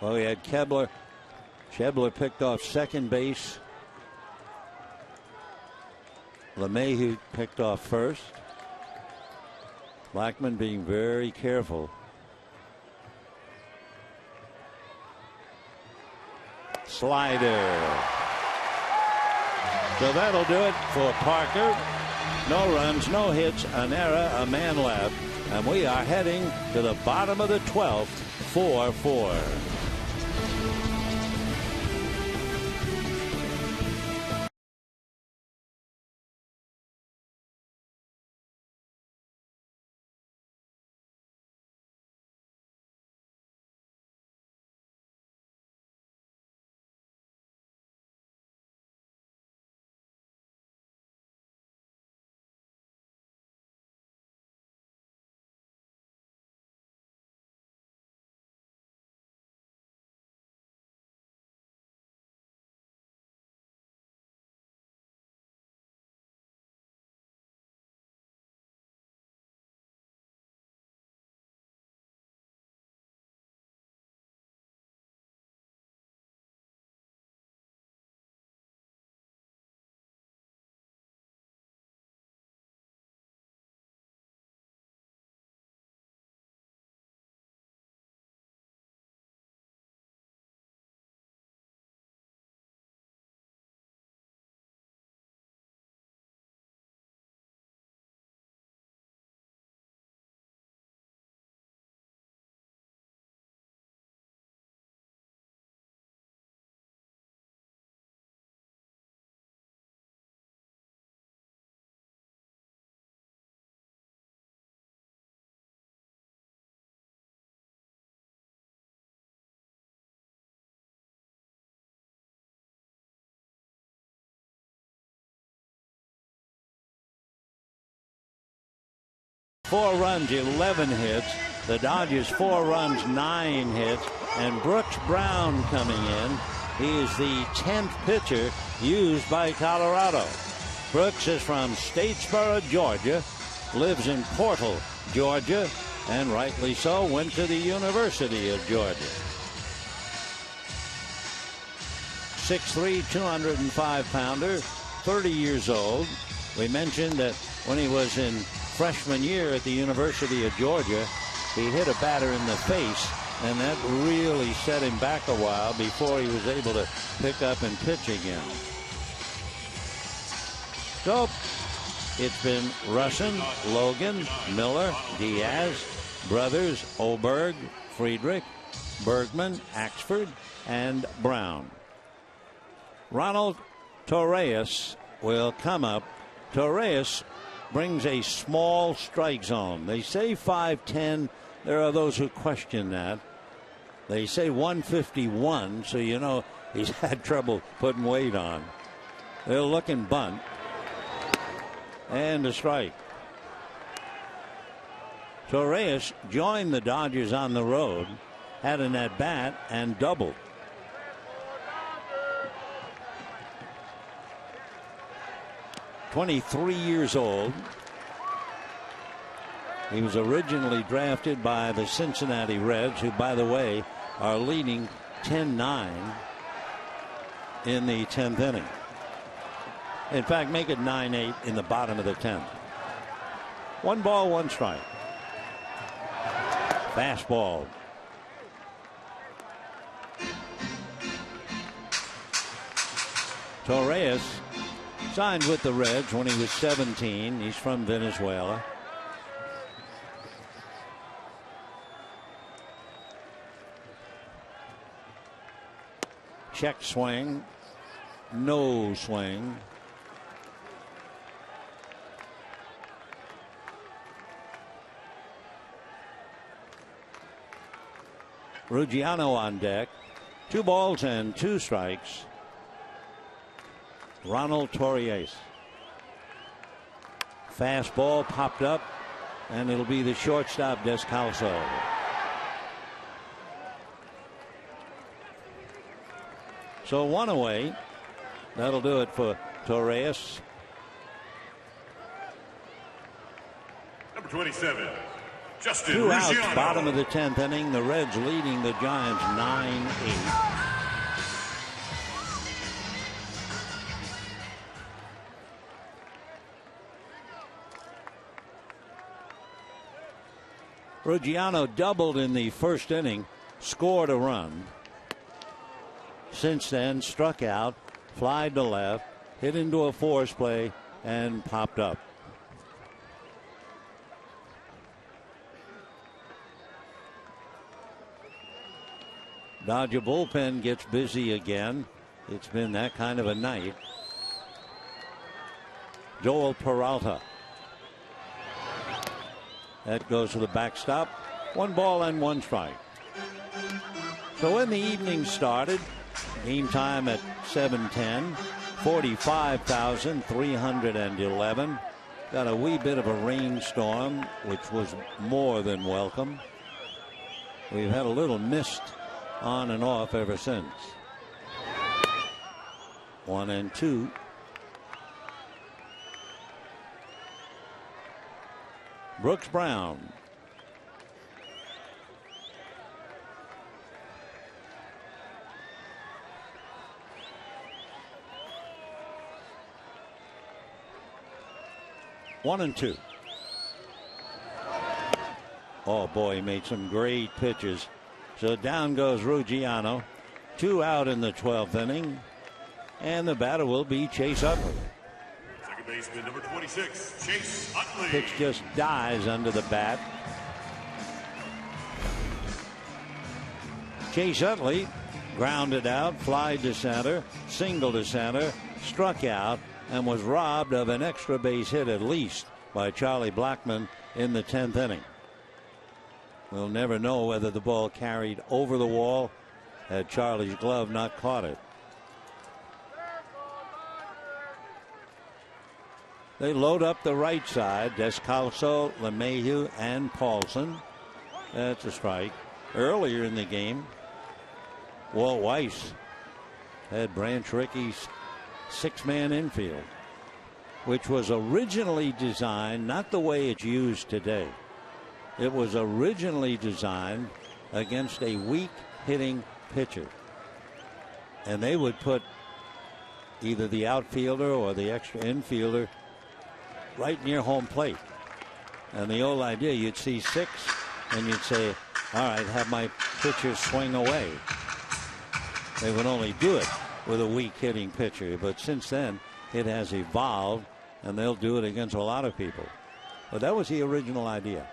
Speaker 1: Well, we had Kebler. Schebler picked off second base. LeMahieu picked off first. Blackman being very careful. Slider. So that'll do it for Parker. No runs, no hits, an error, a man left. And we are heading to the bottom of the 12th, 4-4. Four runs, 11 hits. The Dodgers 4 runs, 9 hits. And Brooks Brown coming in. He is the 10th pitcher used by Colorado. Brooks is from Statesboro, Georgia. Lives in Portal, Georgia. And rightly so, went to the University of Georgia. 6'3", 205-pounder, 30 years old. We mentioned that when he was in freshman year at the University of Georgia, he hit a batter in the face, and that really set him back a while before he was able to pick up and pitch again. So It's been Russin, Logan, Miller, Diaz, Brothers, Oberg, Friedrich, Bergman, Axford, and Brown. Ronald Torreyes will come up. Torreyes brings a small strike zone. They say 5'10". There are those who question that. They say 151, so you know he's had trouble putting weight on. They'll look and bunt. And a strike. Torreyes joined the Dodgers on the road, had an at-bat, and doubled. "23 years old. He was originally drafted by the Cincinnati Reds, who, by the way, are leading 10-9 in the 10th inning. In fact, make it 9-8 in the bottom of the 10th. 1 ball, 1 strike. Fastball. Torreyes signed with the Reds when he was 17. He's from Venezuela. Check swing. No swing. Ruggiano on deck. 2 balls and 2 strikes. Ronald Torreyes. Fastball popped up, and it'll be the shortstop, Descalso. So 1 away. That'll do it for Torreyes.
Speaker 2: Number 27. Justin
Speaker 1: 2 outs,
Speaker 2: Ruggiano.
Speaker 1: bottom of the 10th inning. The Reds leading the Giants 9-8. Ruggiano doubled in the first inning, scored a run. Since then, struck out, flied to left, hit into a force play, and popped up. Dodger bullpen gets busy again. It's been that kind of a night. Joel Peralta. That goes to the backstop. 1 ball and 1 strike. So when the evening started, game time at 7:10, 45,311. Got a wee bit of a rainstorm, which was more than welcome. We've had a little mist on and off ever since. 1 and 2. Brooks Brown. One and 2. Oh boy, he made some great pitches. So down goes Ruggiano. 2 out in the 12th inning. And the batter will be Chase Utley.
Speaker 2: Second baseman, number 26, Chase Utley.
Speaker 1: Pitch just dies under the bat. Chase Utley grounded out, flied to center, singled to center, struck out, and was robbed of an extra base hit at least by Charlie Blackmon in the 10th inning. We'll never know whether the ball carried over the wall had Charlie's glove not caught it. They load up the right side. Descalso, LeMahieu, and Paulson. That's a strike. Earlier in the game, Walt Weiss had Branch Rickey's 6-man infield, which was originally designed not the way it's used today. It was originally designed against a weak hitting pitcher, and they would put either the outfielder or the extra infielder right near home plate. And the old idea, you'd see 6 and you'd say, all right, have my pitcher swing away. They would only do it with a weak hitting pitcher, but since then it has evolved, and they'll do it against a lot of people. But that was the original idea.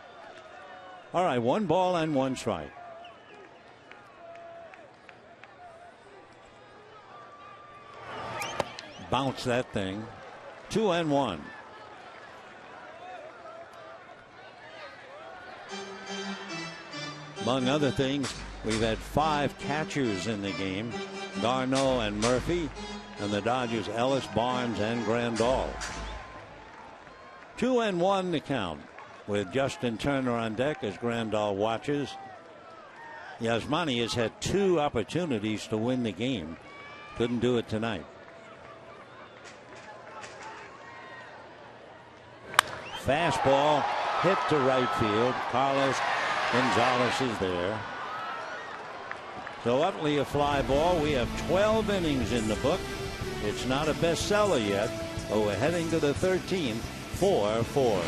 Speaker 1: All right, 1 ball and 1 strike. Bounce that thing. 2-1. Among other things, we've had 5 catchers in the game. Garneau and Murphy, and the Dodgers Ellis, Barnes, and Grandal. 2-1 the count, with Justin Turner on deck as Grandal watches. Yasmani has had 2 opportunities to win the game. Couldn't do it tonight. Fastball hit to right field. Carlos Gonzalez is there. So Utley a fly ball. We have 12 innings in the book. It's not a bestseller yet, but we're heading to the 13th. 4-4.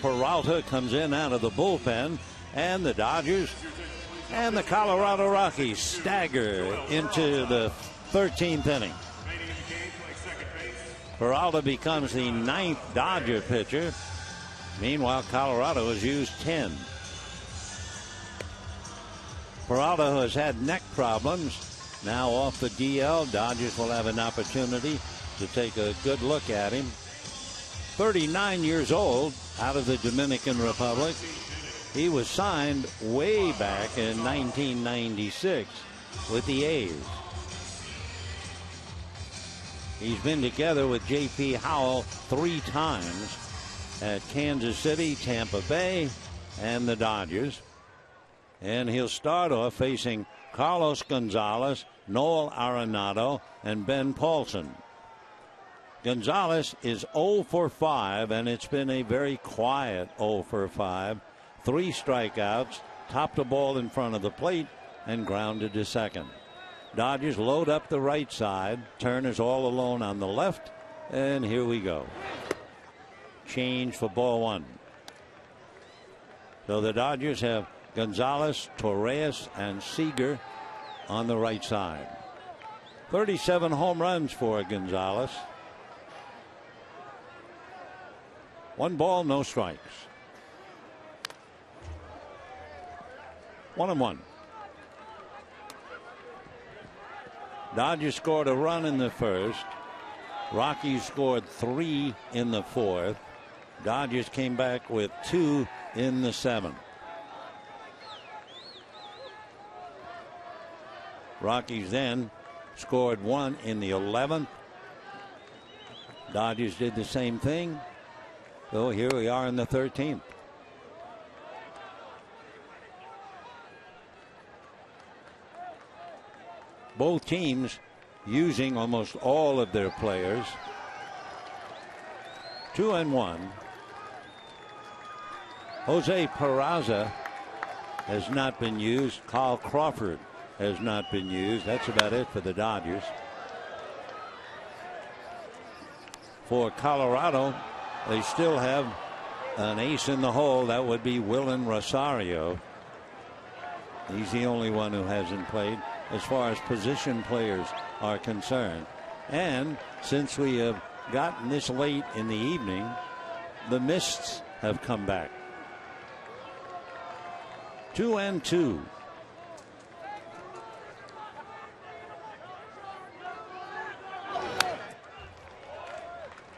Speaker 1: Peralta comes in out of the bullpen, and the Dodgers and the Colorado Rockies stagger into the 13th inning. Peralta becomes the 9th Dodger pitcher. Meanwhile, Colorado has used 10. Peralta has had neck problems. Now off the DL, Dodgers will have an opportunity to take a good look at him. 39 years old, out of the Dominican Republic. He was signed way back in 1996 with the A's. He's been together with J.P. Howell 3 times at Kansas City, Tampa Bay, and the Dodgers. And he'll start off facing Carlos Gonzalez, Noel Arenado, and Ben Paulson. Gonzalez is 0 for 5, and it's been a very quiet 0 for 5. 3 strikeouts, topped a ball in front of the plate, and grounded to second. Dodgers load up the right side. Turner's all alone on the left, and here we go. Change for ball 1. So the Dodgers have Gonzalez, Torres, and Seager on the right side. 37 home runs for Gonzalez. 1 ball, no strikes. 1-1. Dodgers scored a run in the first. Rockies scored 3 in the 4th. Dodgers came back with 2 in the 7th. Rockies then scored 1 in the 11th. Dodgers did the same thing. So here we are in the 13th. Both teams using almost all of their players. 2-1. Jose Peraza has not been used. Kyle Crawford has not been used. That's about it for the Dodgers. For Colorado, they still have an ace in the hole. That would be Willen Rosario. He's the only one who hasn't played as far as position players are concerned. And since we have gotten this late in the evening, the mists have come back. 2-2.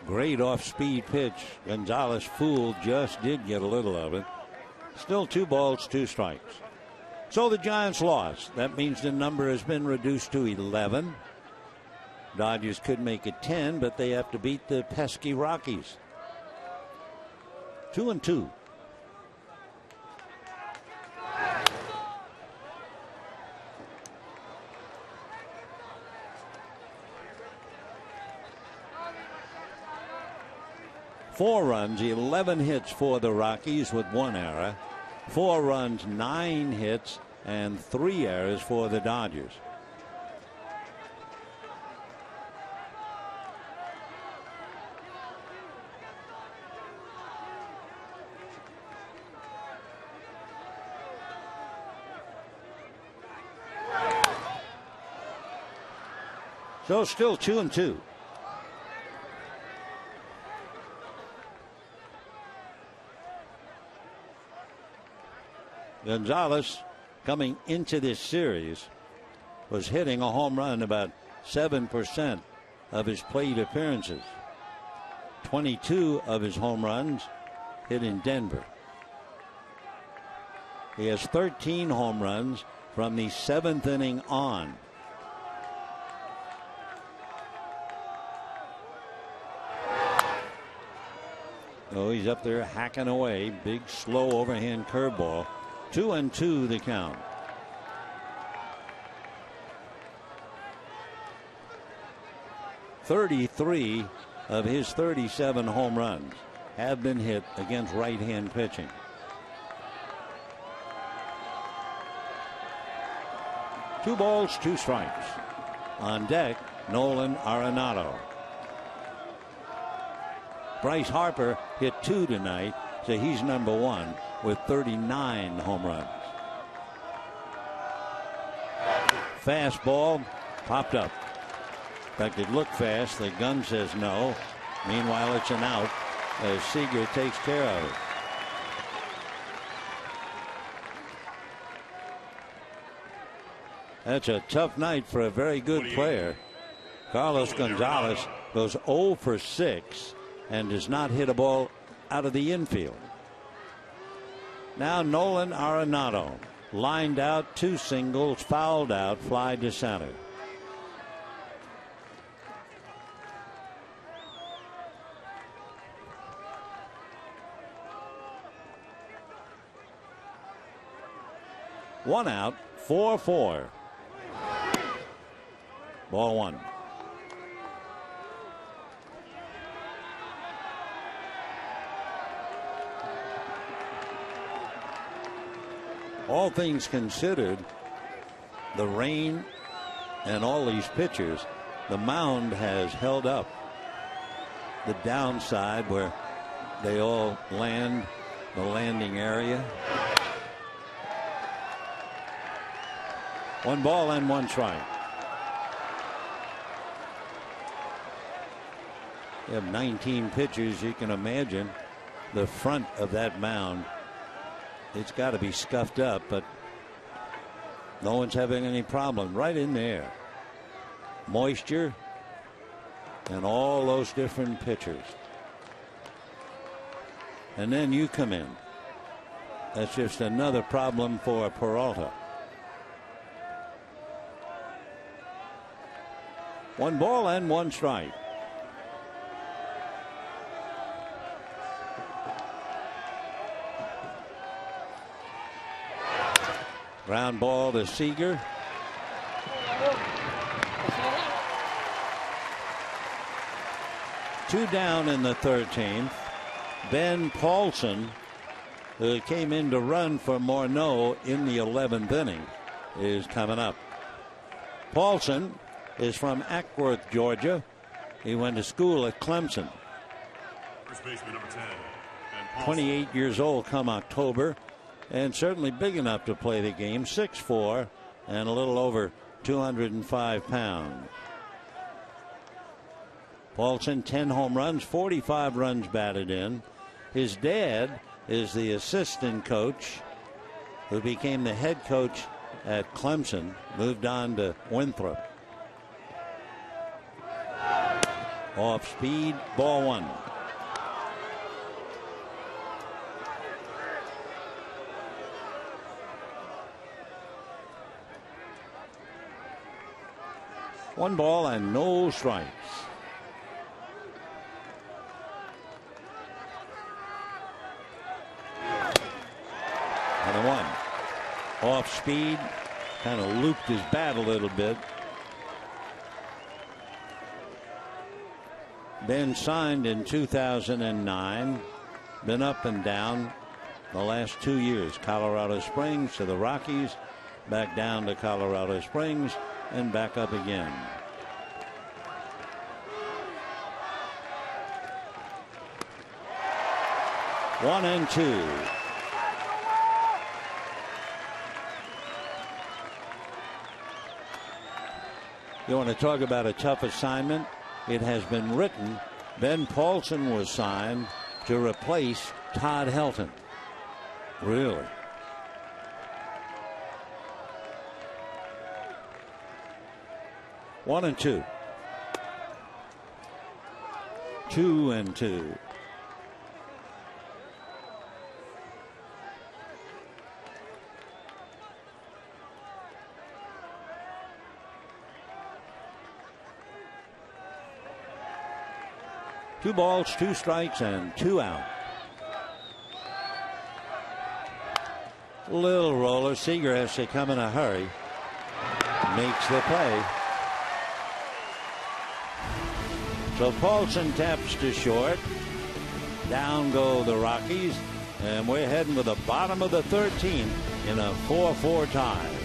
Speaker 1: Great off-speed pitch. Gonzalez fooled, just did get a little of it. Still 2 balls, 2 strikes. So the Giants lost. That means the number has been reduced to 11. Dodgers could make it 10, but they have to beat the pesky Rockies. 2-2. Four runs, 11 hits for the Rockies with 1 error. 4 runs, 9 hits, and 3 errors for the Dodgers. So still 2-2. Gonzalez, coming into this series, was hitting a home run about 7% of his plate appearances. 22 of his home runs hit in Denver. He has 13 home runs from the 7th inning on. Oh, he's up there hacking away. Big, slow overhand curveball. 2-2 the count. .33 of his 37 home runs have been hit against right-hand pitching. Two balls, 2 strikes. On deck, Nolan Arenado. Bryce Harper hit 2 tonight, so he's number 1 with 39 home runs. Fastball popped up. In fact, it looked fast. The gun says no. Meanwhile, it's an out as Seager takes care of it. That's a tough night for a very good player. Carlos Gonzalez goes 0 for 6 and does not hit a ball out of the infield. Now Nolan Arenado lined out, 2 singles, fouled out, fly to center. One out, 4-4. Ball 1. All things considered, the rain and all these pitchers, the mound has held up. The downside where they all land, the landing area. 1 ball and 1 strike. You have 19 pitchers. You can imagine the front of that mound. It's got to be scuffed up, but no one's having any problem. Right in there. Moisture and all those different pitchers. And then you come in. That's just another problem for Peralta. 1 ball and 1 strike. Ground ball to Seager. Two down in the 13th. Ben Paulson who came in to run for Morneau in the 11th inning, is coming up. Paulson is from Ackworth, Georgia. He went to school at Clemson.
Speaker 2: First baseman number 10.
Speaker 1: 28 years old come October, and certainly big enough to play the game. 6'4" and a little over 205 pounds. Paulson, 10 home runs, 45 runs batted in. His dad is the assistant coach who became the head coach at Clemson, moved on to Winthrop. Off speed, ball one. One ball and no strikes. And a one. Off speed, kind of looped his bat a little bit. Been signed in 2009. Been up and down the last 2 years. Colorado Springs to the Rockies, back down to Colorado Springs, and back up again. One and two. You want to talk about a tough assignment? It has been written. Ben Paulson was signed to replace Todd Helton. Really? One and two. 2 and 2. Two balls, 2 strikes, and 2 out. Little roller. Seager has to come in a hurry. Makes the play. So Paulson taps to short. Down go the Rockies. And we're heading to the bottom of the 13th in a 4-4 tie.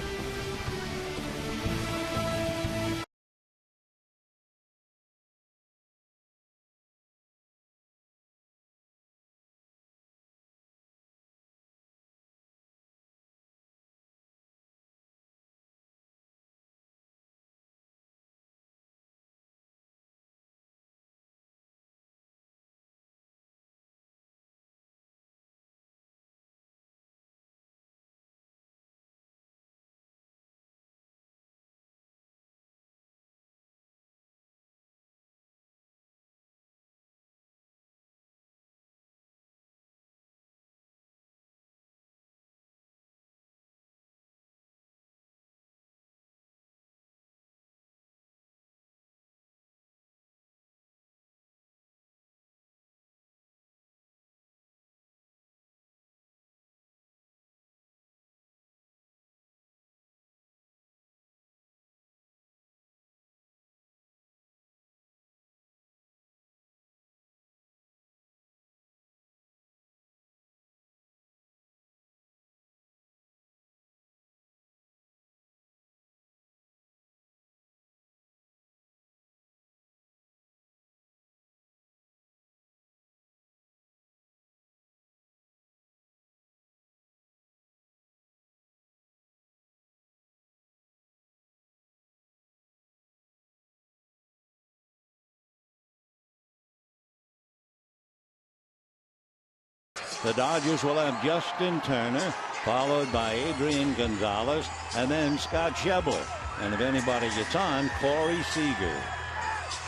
Speaker 1: The Dodgers will have Justin Turner, followed by Adrian Gonzalez, and then Scott Schebler. And if anybody gets on, Corey Seager.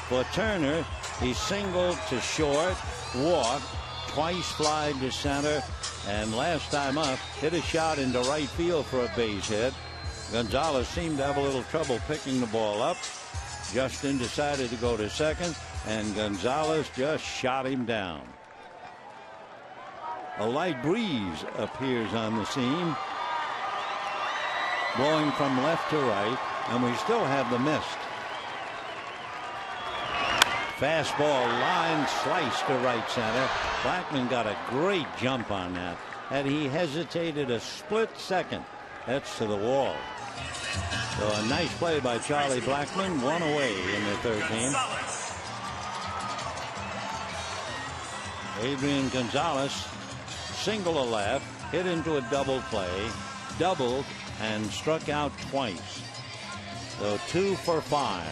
Speaker 1: For Turner, he singled to short, walked, twice flied to center, and last time up, hit a shot into right field for a base hit. Gonzalez seemed to have a little trouble picking the ball up. Justin decided to go to second, and Gonzalez just shot him down. A light breeze appears on the scene, blowing from left to right, and we still have the mist. Fastball line slice to right center. Blackman got a great jump on that. Had he hesitated a split second, that's to the wall. So a nice play by Charlie Blackmon, one away in the 13th. Adrian Gonzalez, single to left, hit into a double play, doubled, and struck out twice. So 2 for 5.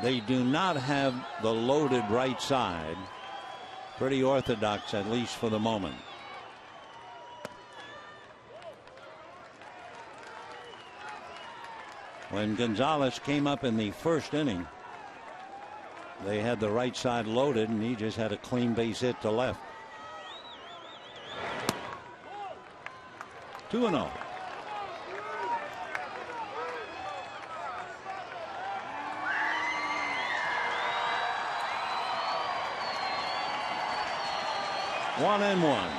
Speaker 1: They do not have the loaded right side. Pretty orthodox, at least for the moment. When Gonzalez came up in the first inning, they had the right side loaded, and he just had a clean base hit to left. 2-0. One and one.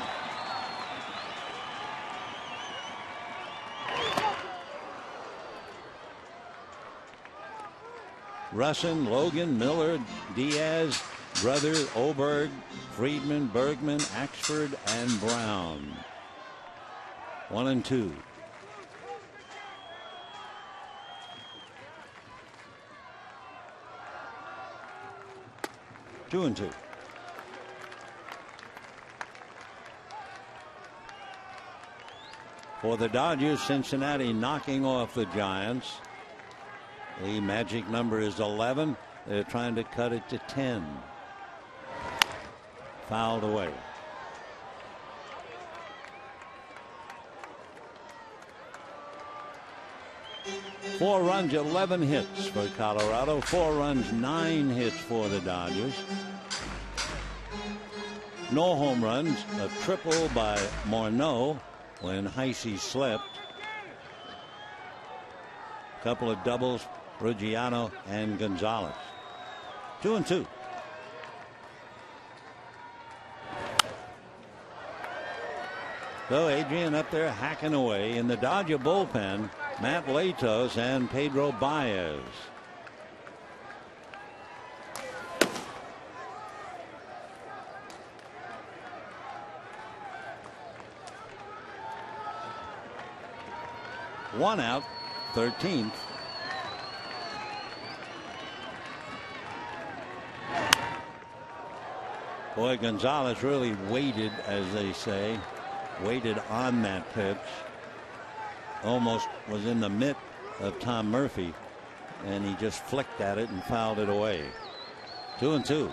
Speaker 1: Russin, Logan, Miller, Diaz, Brother, Oberg, Friedman, Bergman, Axford, and Brown. 1 and 2. Two and 2. For the Dodgers, Cincinnati knocking off the Giants. The magic number is 11. They're trying to cut it to 10. Fouled away. Four runs, 11 hits for Colorado. 4 runs, 9 hits for the Dodgers. No home runs. A triple by Morneau when Heisey slept. A couple of doubles, Ruggiano and Gonzalez. 2 and 2. So Adrian up there hacking away. In the Dodger bullpen, Matt Latos and Pedro Baez. One out, 13th. Boy, Gonzalez really waited, as they say, waited on that pitch. Almost was in the mitt of Tom Murphy, and he just flicked at it and fouled it away. 2 and 2.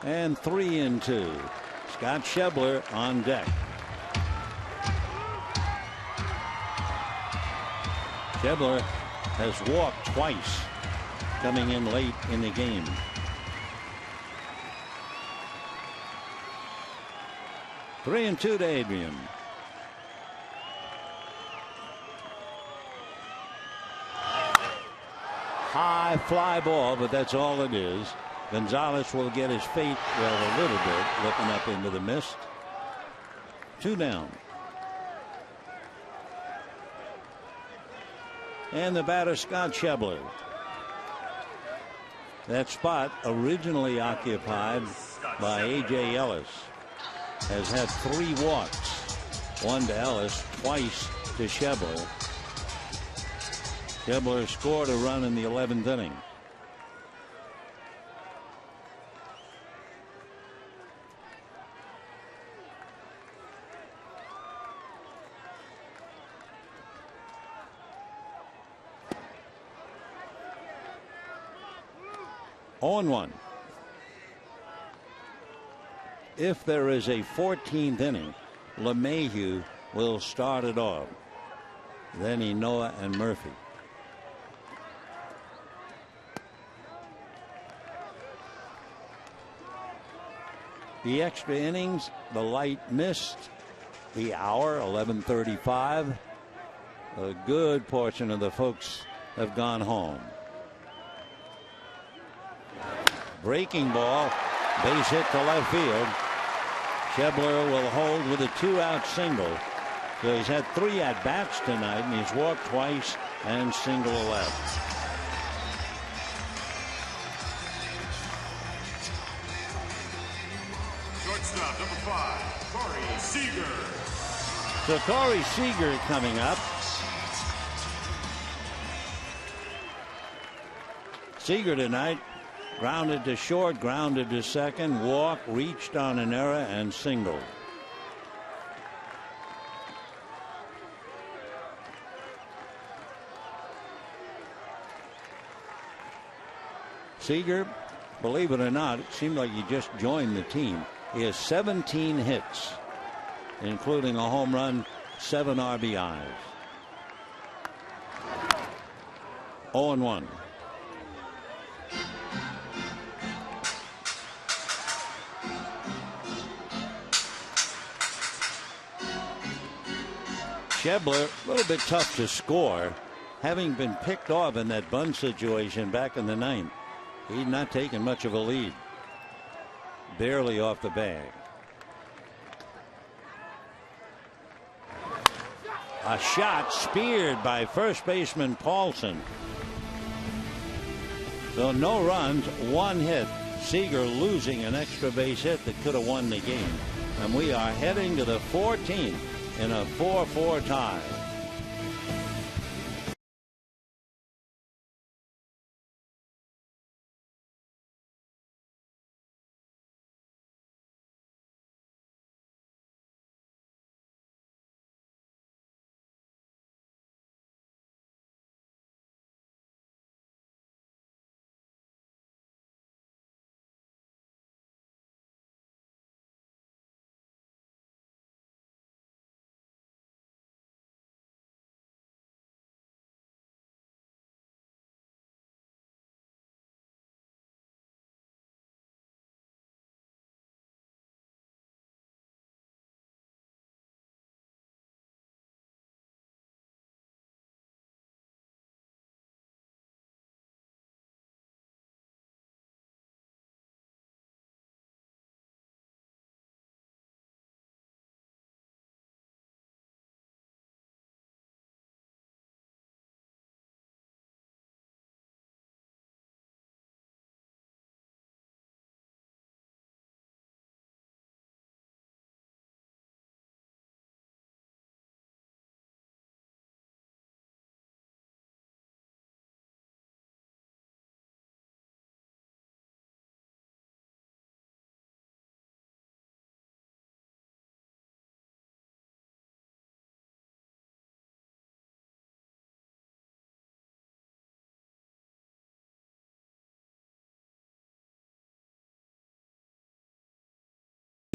Speaker 1: And 3 and 2. Scott Schebler on deck. Schebler has walked twice, coming in late in the game. Three and 2 to Adrian. High fly ball, but that's all it is. Gonzalez will get his feet well a little bit, looking up into the mist. 2 down. And the batter, Scott Schebler. That spot, originally occupied by A.J. Ellis, has had 3 walks. 1 to Ellis, twice to Schebler. Schebler scored a run in the 11th inning. On 1. If there is a 14th inning, LeMahieu will start it off. Then Enoa and Murphy. The extra innings, the light mist, the hour, 11:35. A good portion of the folks have gone home. Breaking ball, base hit to left field. Schebler will hold with a 2-out single. So he's had 3 at-bats tonight, and he's walked twice and single left.
Speaker 2: Shortstop number 5, Corey Seager.
Speaker 1: So Corey Seager coming up. Seager tonight grounded to short, grounded to second, walk, reached on an error, and singled. Seager, believe it or not, it seemed like he just joined the team. He has 17 hits, including a home run, 7 RBIs. 0-1. Schebler, a little bit tough to score, having been picked off in that bunt situation back in the 9th. He's not taking much of a lead. Barely off the bag. A shot speared by first baseman Paulson. So no runs, 1 hit. Seager losing an extra base hit that could have won the game. And we are heading to the 14th in a 4-4 tie.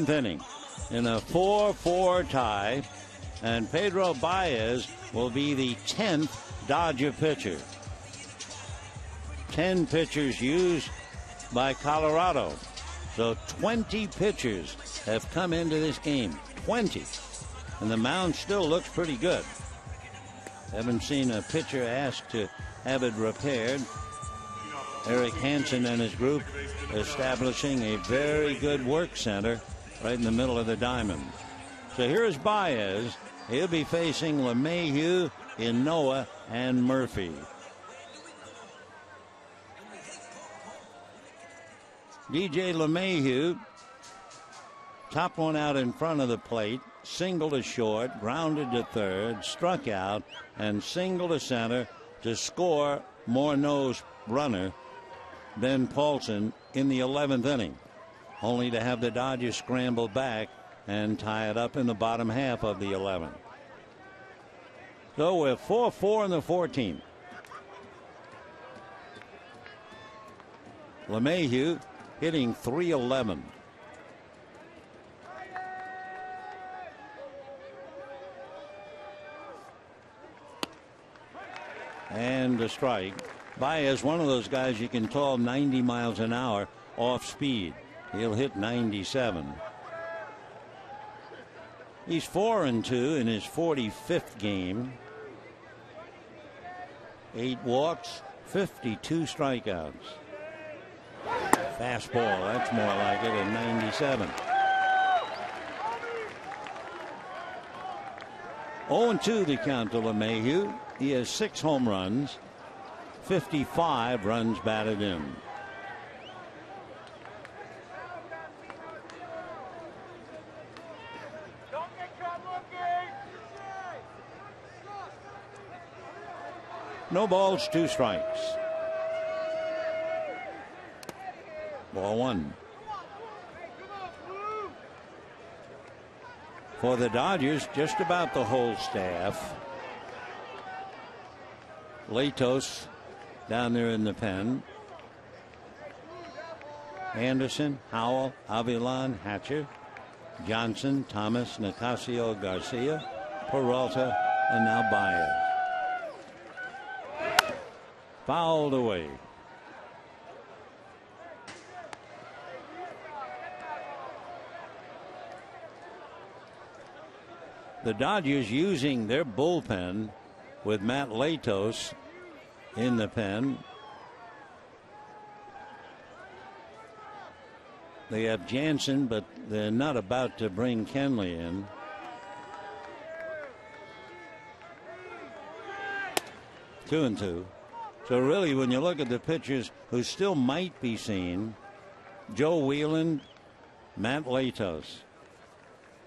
Speaker 1: Inning in a 4-4 tie, and Pedro Baez will be the 10th Dodger pitcher. 10 pitchers used by Colorado. So 20 pitchers have come into this game. 20. And the mound still looks pretty good. Haven't seen a pitcher asked to have it repaired. Eric Hansen and his group establishing a very good work center right in the middle of the diamond. So here's Baez. He'll be facing LeMahieu, Inoue, and Murphy. DJ LeMahieu, top one out in front of the plate, single to short, grounded to third, struck out, and single to center to score Morneau's runner, Ben Paulson, in the 11th inning, only to have the Dodgers scramble back and tie it up in the bottom half of the 11th. So we're 4-4 in the 14th. LeMahieu hitting .311. And a strike. Baez, one of those guys you can call 90 miles an hour off speed. He'll hit 97. He's 4-2 in his 45th game. 8 walks, 52 strikeouts. Fastball, that's more like it, at 97. 0-2 the count to LeMahieu. He has 6 home runs, 55 runs batted in. No balls, 2 strikes. Ball 1. For the Dodgers, just about the whole staff. Latos down there in the pen. Anderson, Howell, Avilan, Hatcher, Johnson, Thomas, Nicasio, Garcia, Peralta, and now Baez. Fouled away. The Dodgers using their bullpen with Matt Latos in the pen. They have Jansen, but they're not about to bring Kenley in. 2-2. So really, when you look at the pitchers who still might be seen, Joe Whelan, Matt Latos.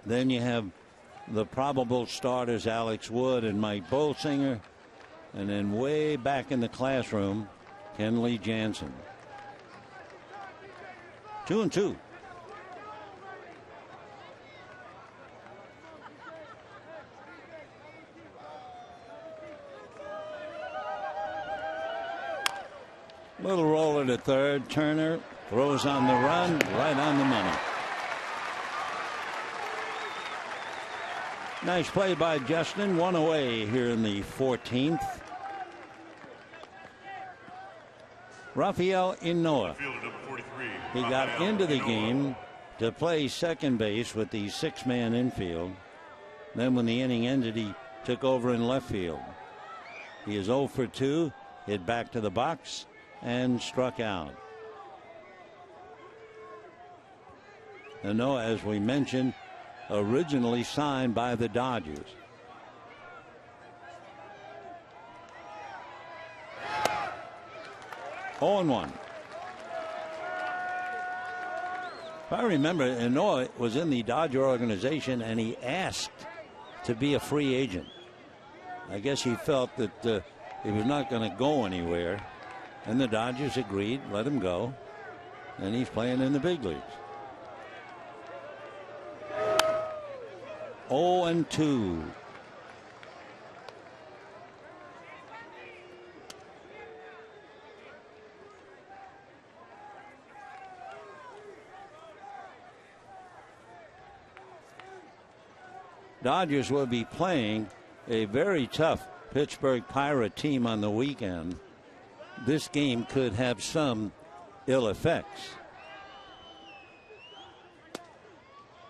Speaker 1: Then you have the probable starters, Alex Wood and Mike Bolsinger. And then way back in the classroom, Kenley Jansen. 2-2. Little roller to third. Turner throws on the run, right on the money. Nice play by Justin. 1 away here in the 14th. Rafael Inoa. He got into the game to play second base with the 6-man infield. Then when the inning ended, he took over in left field. He is 0 for 2, hit back to the box, and struck out. Inoa, as we mentioned, originally signed by the Dodgers. Oh, 0-1. If I remember, Inoa was in the Dodger organization and he asked to be a free agent. I guess he felt that he was not going to go anywhere, and the Dodgers agreed, let him go, and he's playing in the big leagues. 0-2. Dodgers will be playing a very tough Pittsburgh Pirate team on the weekend. This game could have some ill effects.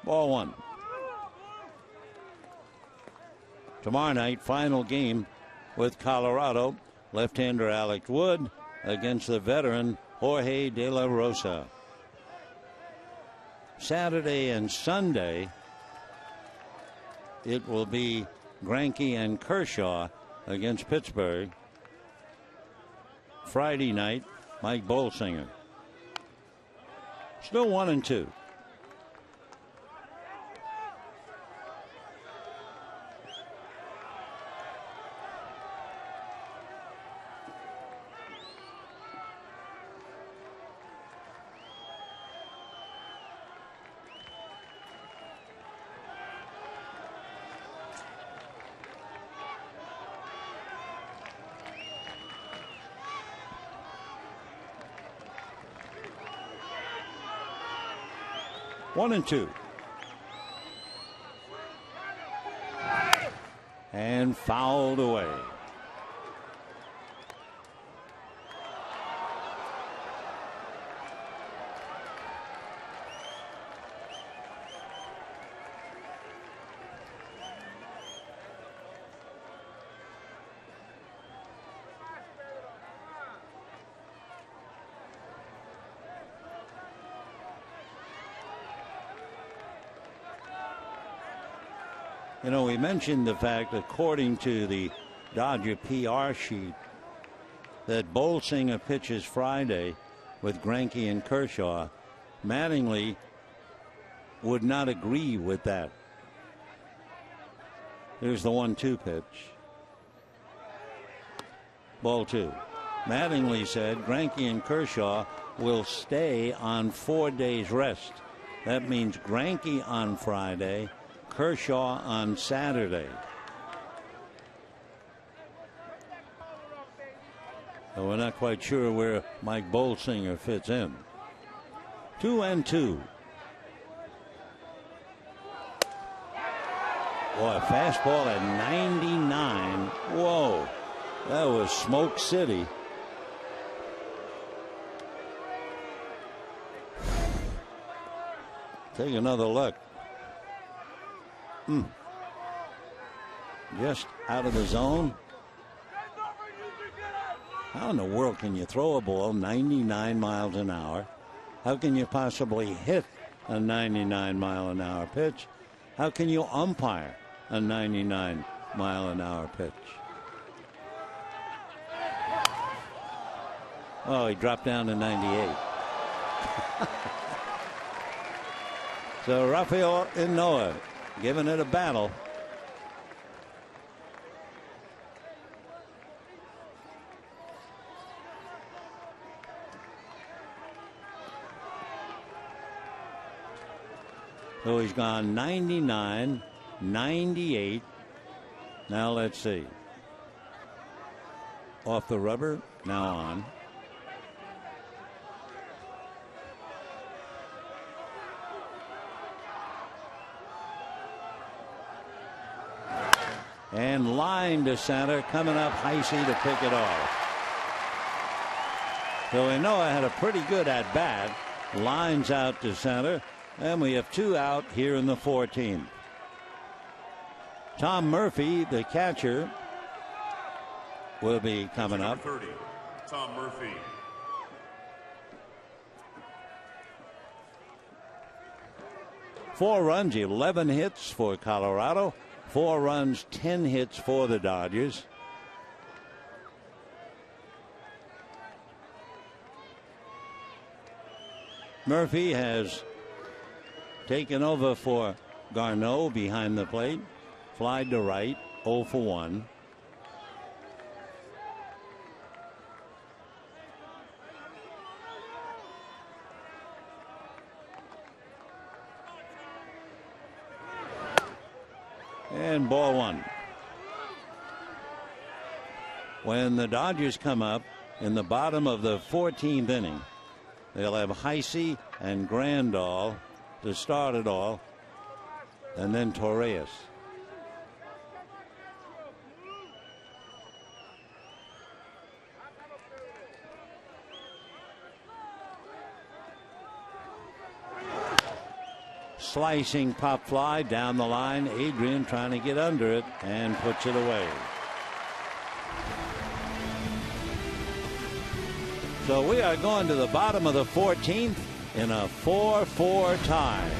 Speaker 1: Ball 1. Tomorrow night, final game with Colorado. Left-hander Alex Wood against the veteran Jorge De La Rosa. Saturday and Sunday, it will be Greinke and Kershaw against Pittsburgh. Friday night, Mike Bolsinger. Still 1-2. One and two. And fouled away. You know, we mentioned the fact, according to the Dodger PR sheet, that Bolsinger pitches Friday with Greinke and Kershaw. Mattingly would not agree with that. Here's the 1-2 pitch. Ball 2. Mattingly said Greinke and Kershaw will stay on 4 days rest. That means Greinke on Friday, Kershaw on Saturday. So we're not quite sure where Mike Bolsinger fits in. 2-2. Boy, fastball at 99. Whoa, that was Smoke City. Take another look. Just out of the zone. How in the world can you throw a ball 99 miles an hour? How can you possibly hit a 99-mile-an-hour pitch? How can you umpire a 99-mile-an-hour pitch? Oh, he dropped down to 98. So Rafael Inoa giving it a battle. So he's gone 99, 98. Now let's see. Off the rubber, now on. And line to center, coming up Heisey to pick it off. So Inoa had a pretty good at bat. Lines out to center. And we have 2 out here in the 14th. Tom Murphy, the catcher, will be coming up.
Speaker 2: 30, Tom Murphy.
Speaker 1: Four runs, 11 hits for Colorado. 4 runs, 10 hits for the Dodgers. Murphy has taken over for Garneau behind the plate. Fly to right, 0 for 1. And ball 1. When the Dodgers come up in the bottom of the 14th inning, they'll have Heisey and Grandal to start it all, and then Torres. Slicing pop fly down the line. Adrian trying to get under it and puts it away. So we are going to the bottom of the 14th in a 4-4 tie.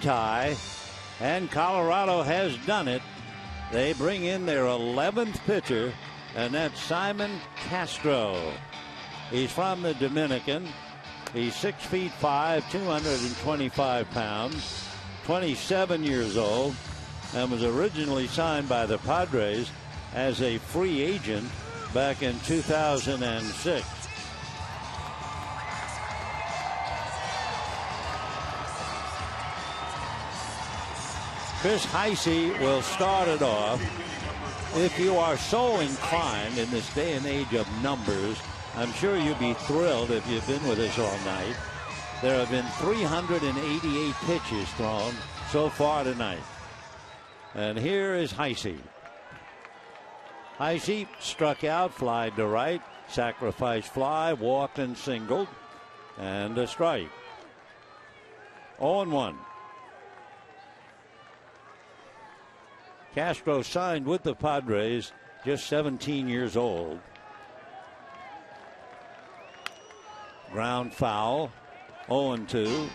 Speaker 1: tie, and Colorado has done it. They bring in their 11th pitcher, and that's Simon Castro. He's from the Dominican. He's 6'5", 225 pounds, 27 years old, and was originally signed by the Padres as a free agent back in 2006. Chris Heisey will start it off. If you are so inclined in this day and age of numbers, I'm sure you'll be thrilled if you've been with us all night. There have been 388 pitches thrown so far tonight. And here is Heisey. Heisey struck out, flied to right, sacrifice fly, walked and singled, and a strike. 0-1. Castro signed with the Padres, just 17 years old. Ground foul, 0-2.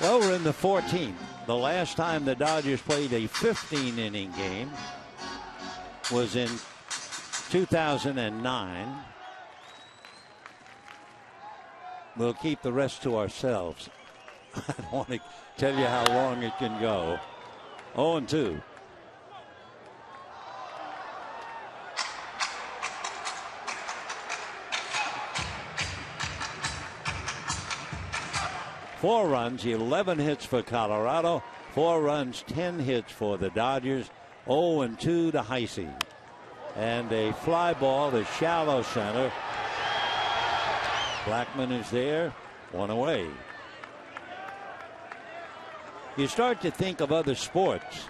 Speaker 1: Well, we're in the 14th. The last time the Dodgers played a 15-inning game was in 2009. We'll keep the rest to ourselves. I don't want to tell you how long it can go. 0-2. Four runs, 11 hits for Colorado. 4 runs, 10 hits for the Dodgers. 0-2 to Heisey. And a fly ball to shallow center. Blackman is there. 1 away. You start to think of other sports.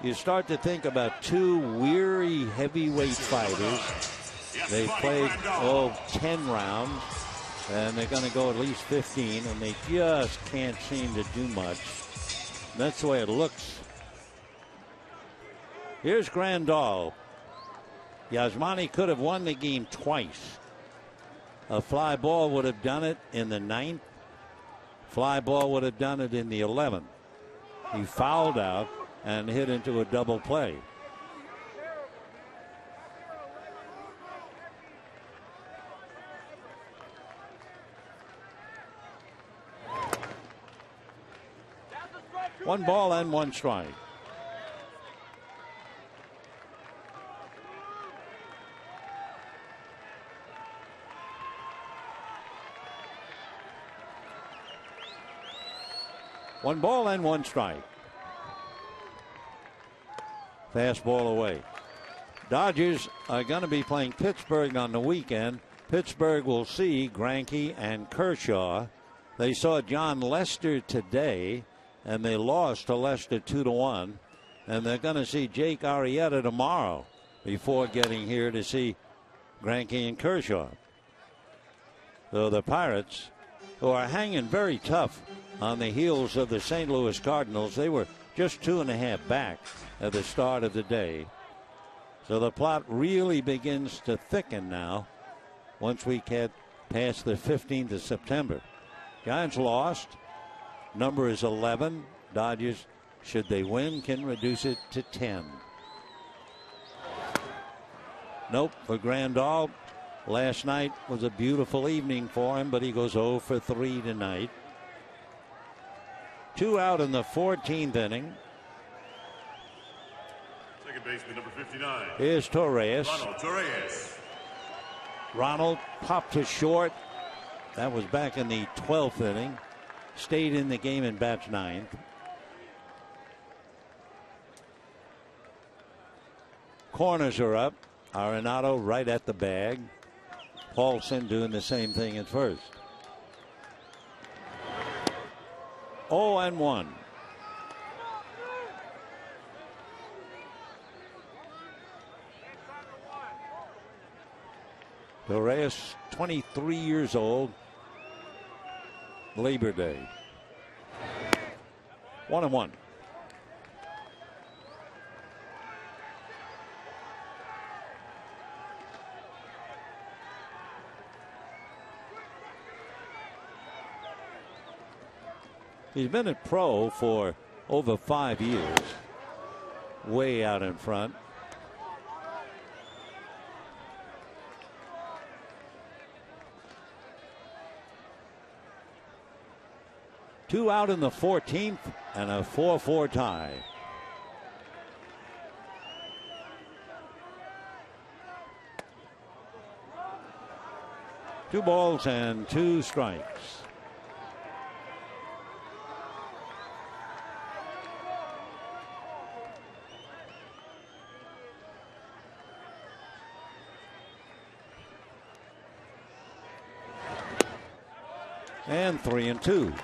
Speaker 1: You start to think about 2 weary heavyweight fighters. They played 10 rounds, and they're going to go at least 15, and they just can't seem to do much. That's the way it looks. Here's Grandal. Yasmani could have won the game twice. A fly ball would have done it in the 9th. Fly ball would have done it in the 11th. He fouled out and hit into a double play. One ball and 1 strike. One ball and 1 strike. Fastball away. Dodgers are going to be playing Pittsburgh on the weekend. Pittsburgh will see Greinke and Kershaw. They saw John Lester today, and they lost to Lester 2-1. And they're going to see Jake Arrieta tomorrow before getting here to see Greinke and Kershaw. So the Pirates, who are hanging very tough on the heels of the St. Louis Cardinals, they were just 2.5 back at the start of the day. So the plot really begins to thicken now once we get past the 15th of September. Giants lost. Number is 11. Dodgers, should they win, can reduce it to 10. Nope, for Grandal. Last night was a beautiful evening for him, but he goes 0 for 3 tonight. 2 out in the 14th inning.
Speaker 2: Second baseman, number 59.
Speaker 1: Here's Torres.
Speaker 2: Ronald Torres.
Speaker 1: Ronald popped to short. That was back in the 12th inning. Stayed in the game and bats 9th. Corners are up. Arenado right at the bag. Paulson doing the same thing at first. 0-1. Torres, 23 years old. Labor Day. 1-1. He's been a pro for over 5 years. Way out in front. Two out in the 14th and a 4-4 tie. Two balls and two strikes. And 3-2.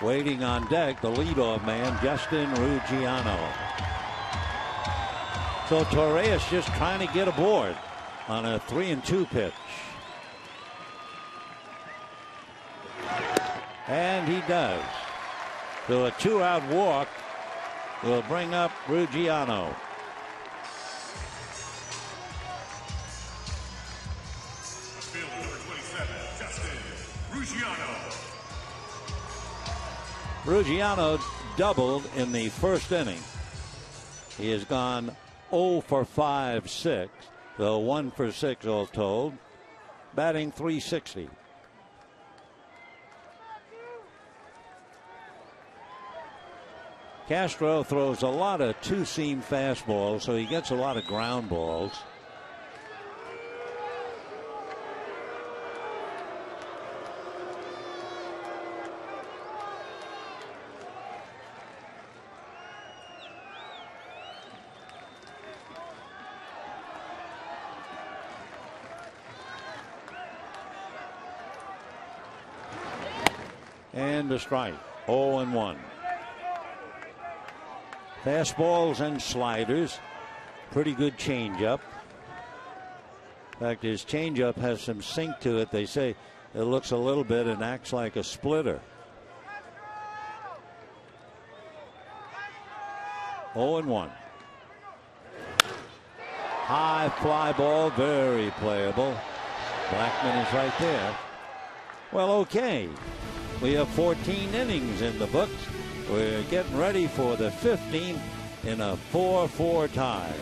Speaker 1: Waiting on deck, the leadoff man, Justin Ruggiano. So Torres just trying to get aboard on a 3-2 pitch. And he does. So a 2-out walk will bring up Ruggiano. Ruggiano doubled in the first inning. He has gone 0 for 5-6, so 1 for 6 all told, batting .360. Castro throws a lot of two-seam fastballs, so he gets a lot of ground balls. And a strike. 0-1. Fastballs and sliders. Pretty good changeup. In fact, his changeup has some sink to it. They say it looks a little bit and acts like a splitter. 0-1. High fly ball, very playable. Blackman is right there. Well, okay. We have 14 innings in the books. We're getting ready for the 15th in a 4-4 tie.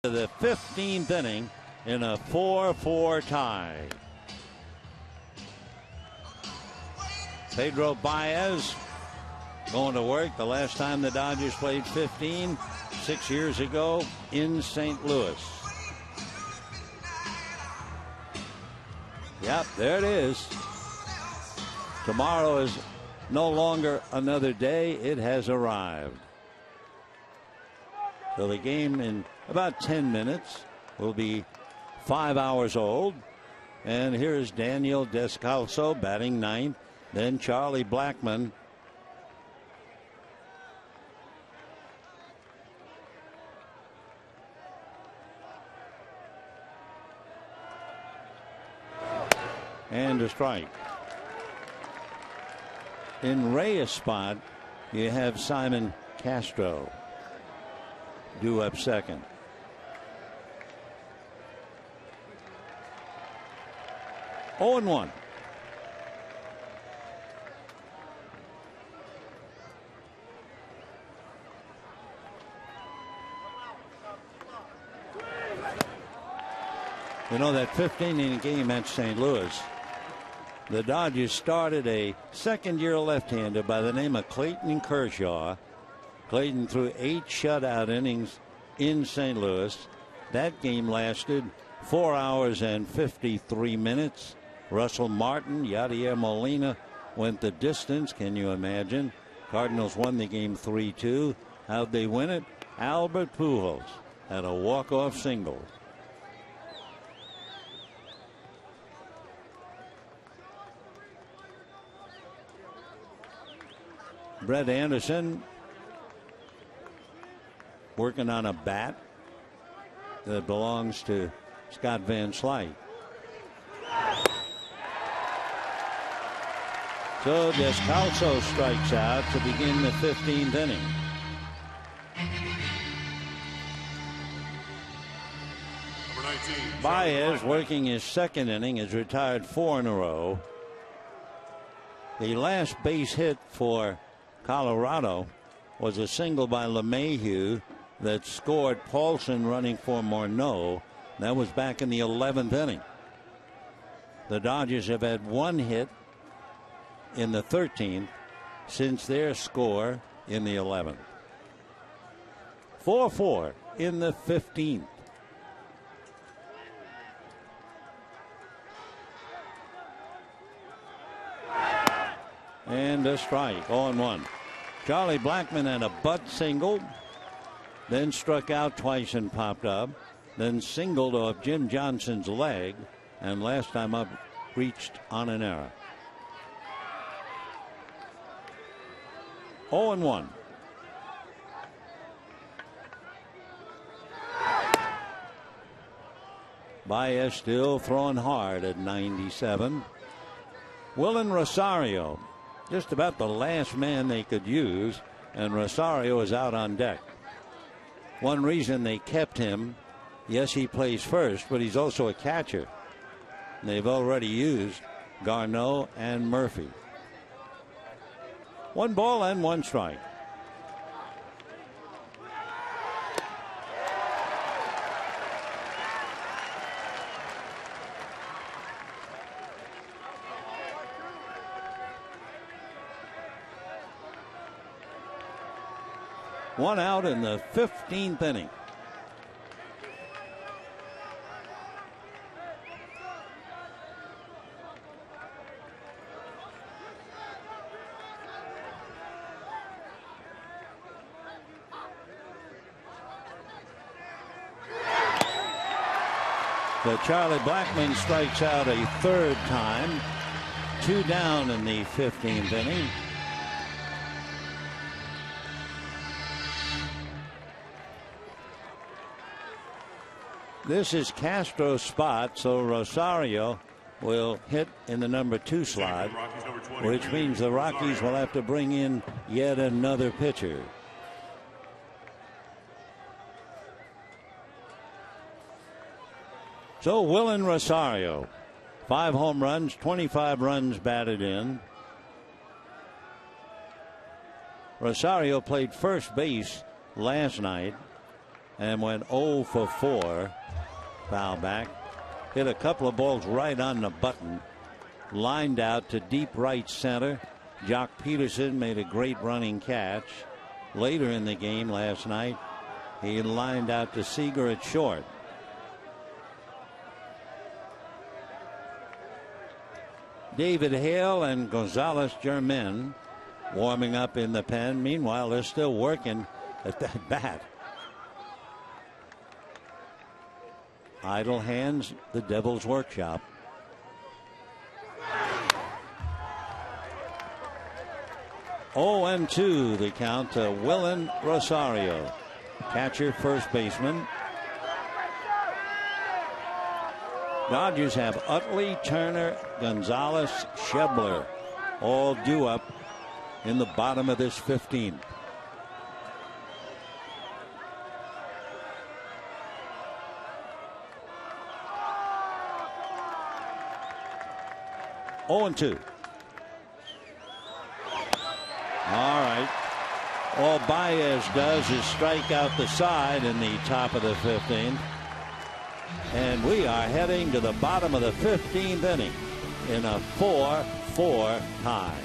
Speaker 1: The 15th inning in a 4-4 tie. Pedro Baez going to work. The last time the Dodgers played 15, 6 years ago in St. Louis. Yep, there it is. Tomorrow is no longer another day. It has arrived. So the game in about 10 minutes will be 5 hours old. And here's Daniel Descalso batting ninth. Then Charlie Blackmon and a strike. In Reyes' spot, you have Simon Castro due up second. Oh and 1. You know, that 15-inning game at St. Louis, the Dodgers started a second-year left-hander by the name of Clayton Kershaw. Clayton threw 8 shutout innings in St. Louis. That game lasted 4 hours and 53 minutes. Russell Martin, Yadier Molina went the distance. Can you imagine? Cardinals won the game 3-2. How'd they win it? Albert Pujols had a walk-off single. Brett Anderson working on a bat that belongs to Scott Van Slyke. So Descalso strikes out to begin the 15th inning.
Speaker 2: Number 19.
Speaker 1: Baez, working his second inning, has retired 4 in a row. The last base hit for Colorado was a single by LeMahieu that scored Paulson running for Morneau. That was back in the 11th inning. The Dodgers have had 1 hit in the 13th since their score in the 11th. 4-4 in the 15th. And a strike, 0-1. Charlie Blackmon had a butt single, then struck out twice and popped up, then singled off Jim Johnson's leg, and last time up reached on an error. 0-1. Baez still throwing hard at 97. Willen Rosario, just about the last man they could use, and Rosario is out on deck. One reason they kept him, yes, he plays first, but he's also a catcher. They've already used Garneau and Murphy. 1 ball and 1 strike. One out in the 15th inning. So Charlie Blackmon strikes out a 3rd time. 2 down in the 15th inning. This is Castro's spot, so Rosario will hit in the number 2 slot, which means the Rockies will have to bring in yet another pitcher. So Willen Rosario, 5 home runs, 25 runs batted in. Rosario played first base last night and went 0 for 4. Foul back. Hit a couple of balls right on the button. Lined out to deep right center. Jock Peterson made a great running catch. Later in the game last night, he lined out to Seager at short. David Hale and Gonzalez Germain warming up in the pen. Meanwhile, they're still working at that bat. Idle hands, the Devil's Workshop. Oh, and 2 the count to Willen Rosario, catcher, first baseman. Dodgers have Utley, Turner, Gonzalez, Schebler all due up in the bottom of this 15th. Oh, and 2. All right. All Baez does is strike out the side in the top of the 15th. And we are heading to the bottom of the 15th inning in a 4-4 tie.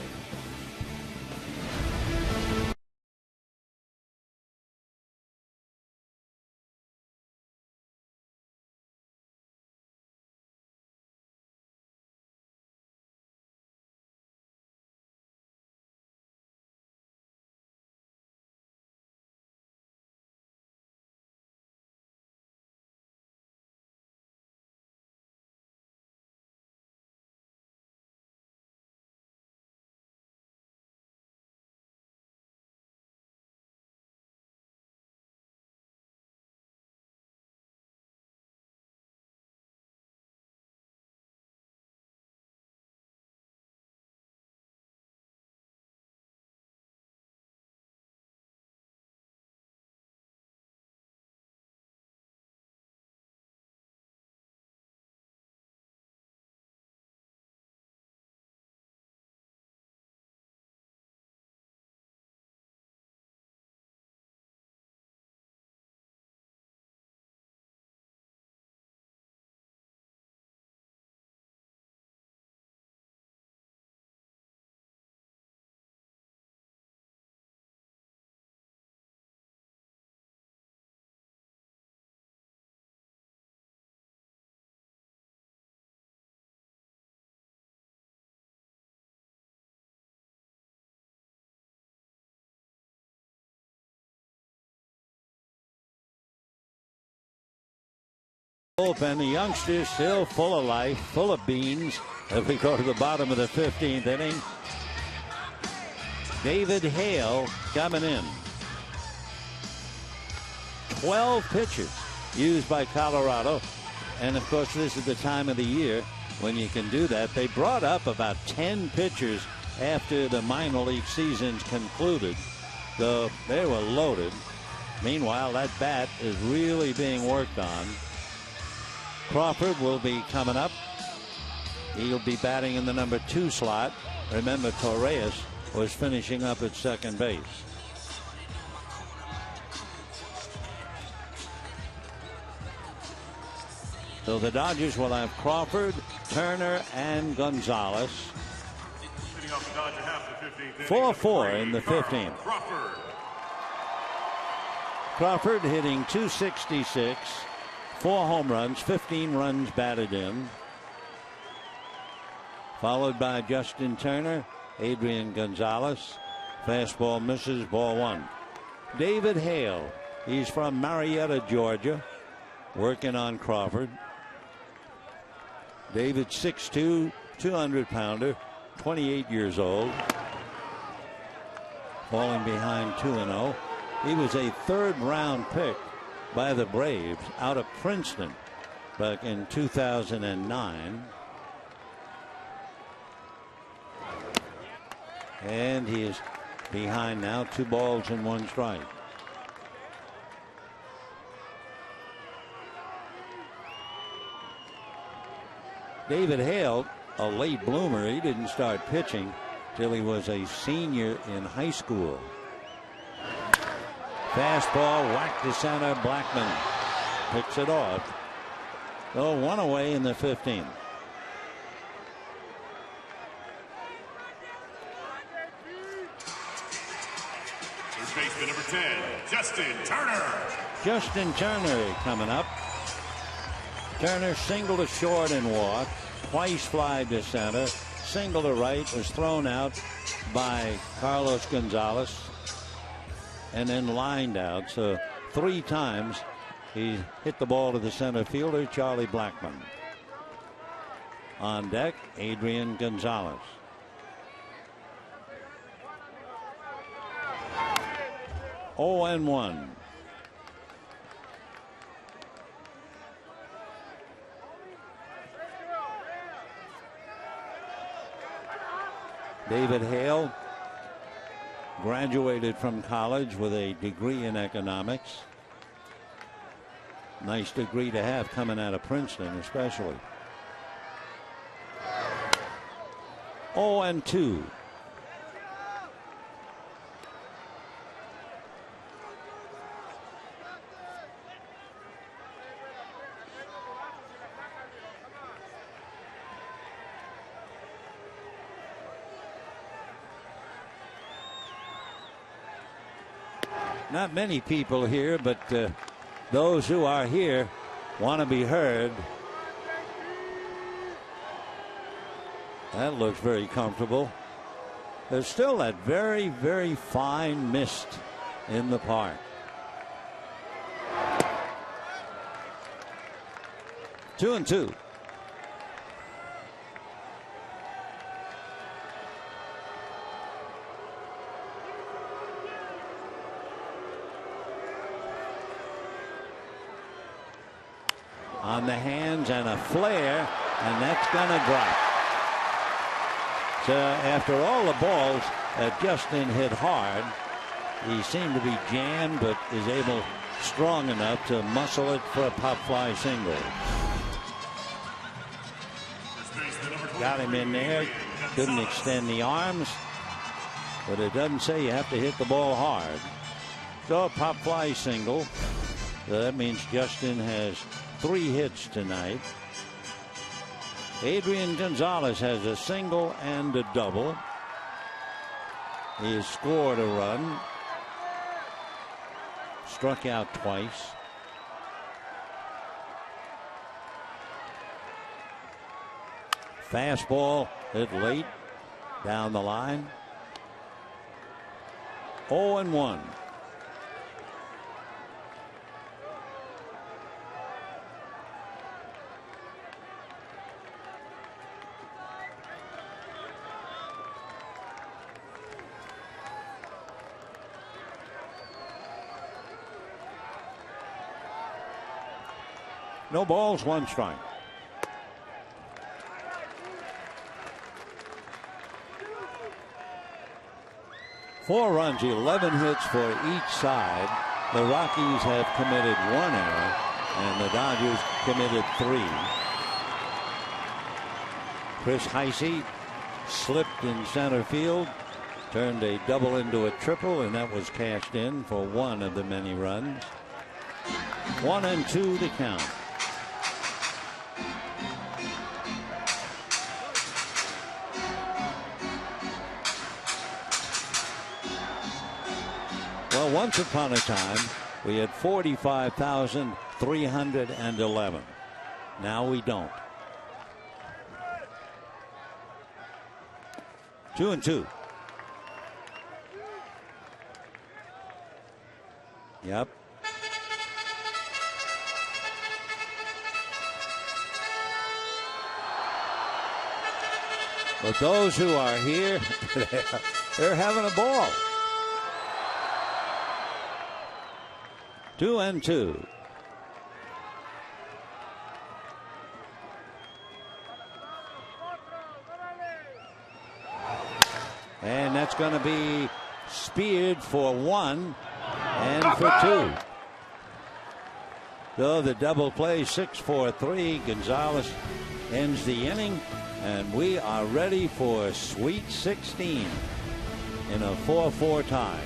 Speaker 1: Bullpen, the youngsters still full of life, full of beans as we go to the bottom of the 15th inning. David Hale coming in. 12 pitches used by Colorado. And of course, this is the time of the year when you can do that. They brought up about 10 pitchers after the minor league seasons concluded, so they were loaded. Meanwhile, that bat is really being worked on. Crawford will be coming up. He'll be batting in the number 2 slot. Remember, Torres was finishing up at second base. So the Dodgers will have Crawford, Turner, and Gonzalez. 4-4 in the 15th. Crawford hitting .266. 4 home runs, 15 runs batted in. Followed by Justin Turner, Adrian Gonzalez. Fastball misses, ball 1. David Hale, he's from Marietta, Georgia, working on Crawford. David 6'2", 200-pounder, 28 years old. Falling behind 2-0. He was a 3rd-round pick by the Braves out of Princeton back in 2009. And he is behind now, 2 balls and 1 strike. David Hale, a late bloomer. He didn't start pitching till he was a senior in high school. Fastball whacked to center. Blackman picks it off. So 1 away in the 15th.
Speaker 2: Third baseman number 10, Justin Turner.
Speaker 1: Justin Turner coming up. Turner single to short and walk. Twice fly to center. Single to right, was thrown out by Carlos Gonzalez and then lined out. So 3 times he hit the ball to the center fielder, Charlie Blackmon. On deck, Adrian Gonzalez. Oh, and 1. David Hale graduated from college with a degree in economics. Nice degree to have coming out of Princeton, especially. 0-2. Not many people here, but those who are here want to be heard. That looks very comfortable. There's still that very, very fine mist in the park. Two and two. On the hands and a flare, and that's gonna drop. So after all the balls that Justin hit hard, he seemed to be jammed, but is able, strong enough to muscle it for a pop fly single. Got him in there, couldn't extend the arms, but it doesn't say you have to hit the ball hard. So a pop fly single. So that means Justin has 3 hits tonight. Adrian Gonzalez has a single and a double. He has scored a run. Struck out twice. Fastball hit late down the line. 0-1. No balls, 1 strike. Four runs, 11 hits for each side. The Rockies have committed 1 error, and the Dodgers committed 3. Chris Heisey slipped in center field, turned a double into a triple, and that was cashed in for 1 of the many runs. 1-2 the count. Well, once upon a time, we had 45,311. Now we don't. 2-2. Yep. But those who are here, they're having a ball. 2-2. And that's going to be speared for 1 and for 2. So the double play, 6-4-3. Gonzalez ends the inning, and we are ready for Sweet 16 in a 4-4 tie.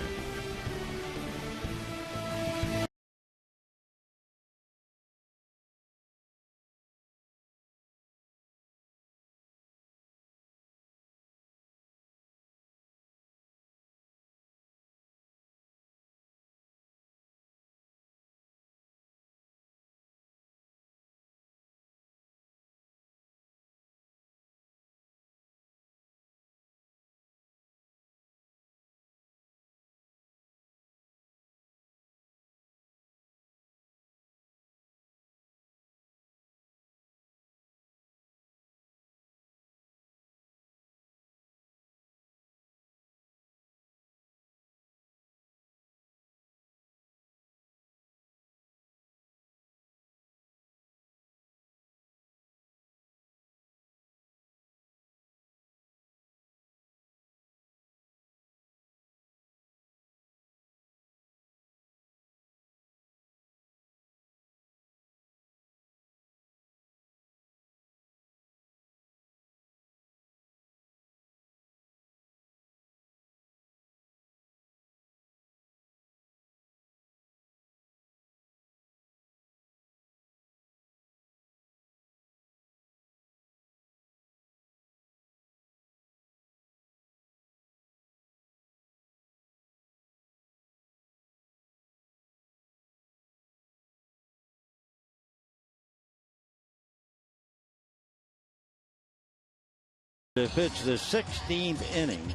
Speaker 1: To pitch the 16th inning.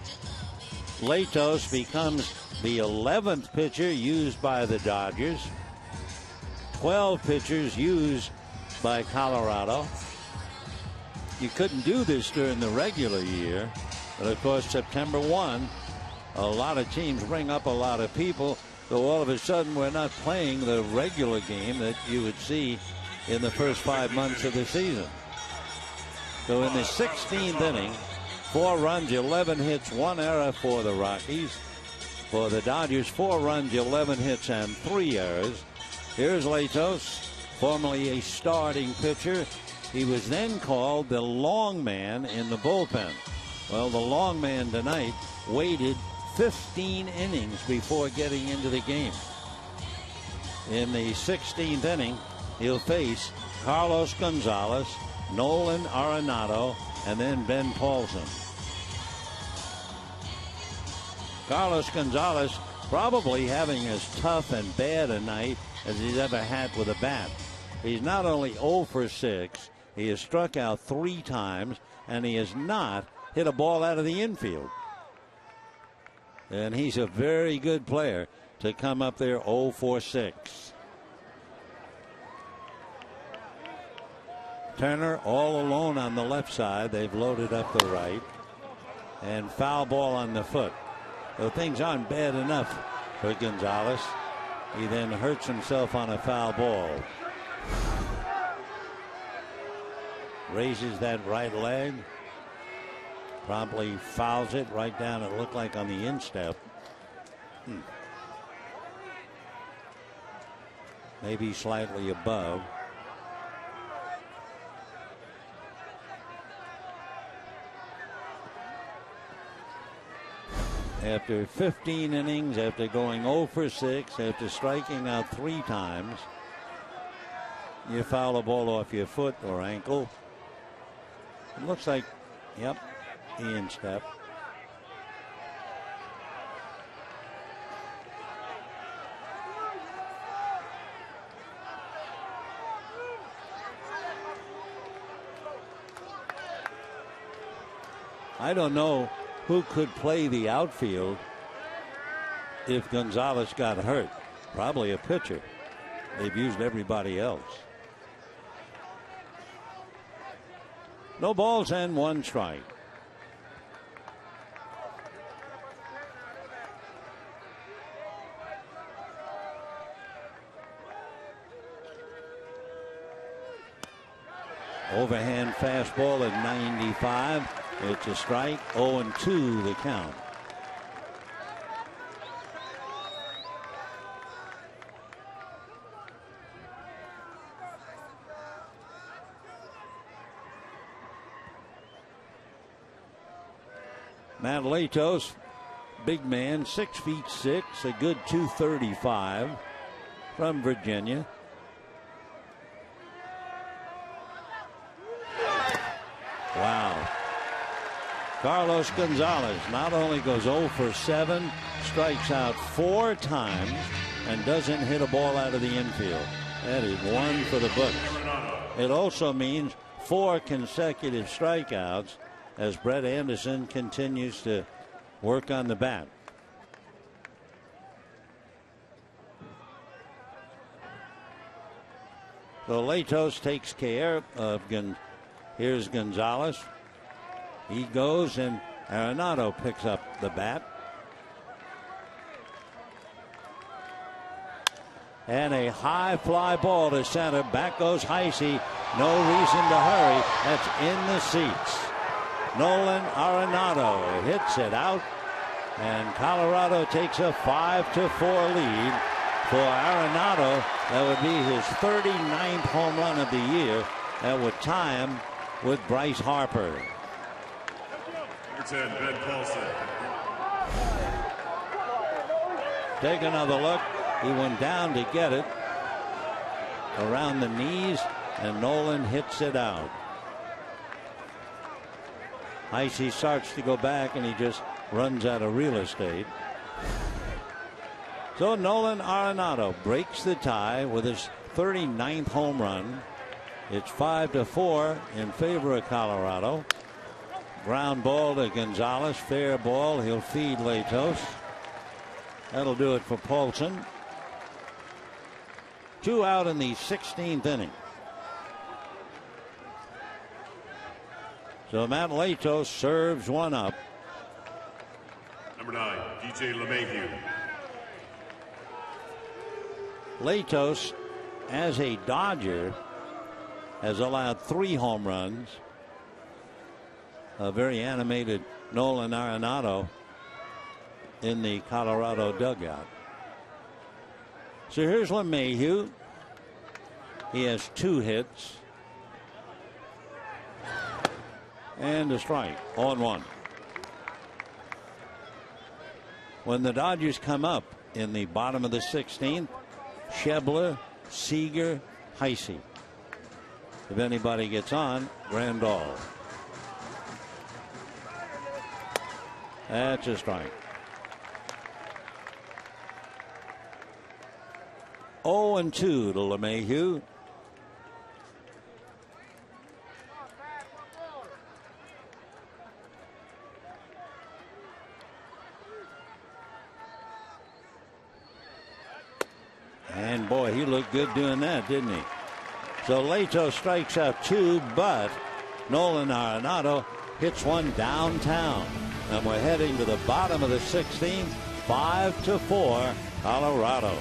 Speaker 1: Latos becomes the 11th pitcher used by the Dodgers. 12 pitchers used by Colorado. You couldn't do this during the regular year, but of course September 1, a lot of teams bring up a lot of people, so all of a sudden we're not playing the regular game that you would see in the first 5 months of the season. So in the 16th inning, 4 runs, 11 hits, 1 error for the Rockies. For the Dodgers, 4 runs, 11 hits, and 3 errors. Here's Latos, formerly a starting pitcher. He was then called the long man in the bullpen. Well, the long man tonight waited 15 innings before getting into the game. In the 16th inning, he'll face Carlos Gonzalez, Nolan Arenado, and then Ben Paulson. Carlos Gonzalez probably having as tough and bad a night as he's ever had with a bat. He's not only 0 for 6, he has struck out 3 times, and he has not hit a ball out of the infield. And he's a very good player to come up there 0 for 6. Turner all alone on the left side. They've loaded up the right. And foul ball on the foot. So things aren't bad enough for Gonzalez. He then hurts himself on a foul ball. Raises that right leg. Promptly fouls it right down. It looked like on the instep. Maybe slightly above. After 15 innings, after going 0 for 6, after striking out 3 times, you foul a ball off your foot or ankle. It looks like, yep, the instep. I don't know who could play the outfield if Gonzalez got hurt. Probably a pitcher. They've used everybody else. No balls and 1 strike. Overhand fastball at 95. It's a strike. 0-2 the count. Matt Latos, big man, 6'6", a good 235 from Virginia. Wow. Carlos Gonzalez not only goes 0 for 7, strikes out 4 times, and doesn't hit a ball out of the infield. That is 1 for the books. It also means 4 consecutive strikeouts as Brett Anderson continues to work on the bat. So Latos takes care of here's Gonzalez. He goes, and Arenado picks up the bat. And a high fly ball to center. Back goes Heisey. No reason to hurry. That's in the seats. Nolan Arenado hits it out. And Colorado takes a 5-4 lead. For Arenado, that would be his 39th home run of the year. That would tie him with Bryce Harper.
Speaker 2: Ben Paulson.
Speaker 1: Take another look. He went down to get it around the knees, and Nolan hits it out. Heisey starts to go back, and he just runs out of real estate. So Nolan Arenado breaks the tie with his 39th home run. It's 5-4 in favor of Colorado. Ground ball to Gonzalez. Fair ball. He'll feed Latos. That'll do it for Paulson. 2 out in the 16th inning. So Matt Latos serves one up.
Speaker 2: Number 9, DJ LeMahieu.
Speaker 1: Latos, as a Dodger, has allowed 3 home runs. A very animated Nolan Arenado in the Colorado dugout. So here's LeMahieu. He has 2 hits and a strike on 1. When the Dodgers come up in the bottom of the 16th, Schebler, Seager, Heisey. If anybody gets on, Grandal. That's a strike. 0-2 to LeMahieu. And boy, he looked good doing that, didn't he? So Latos strikes out 2, but Nolan Arenado hits one downtown. And we're heading to the bottom of the 16th, 5-4, Colorado.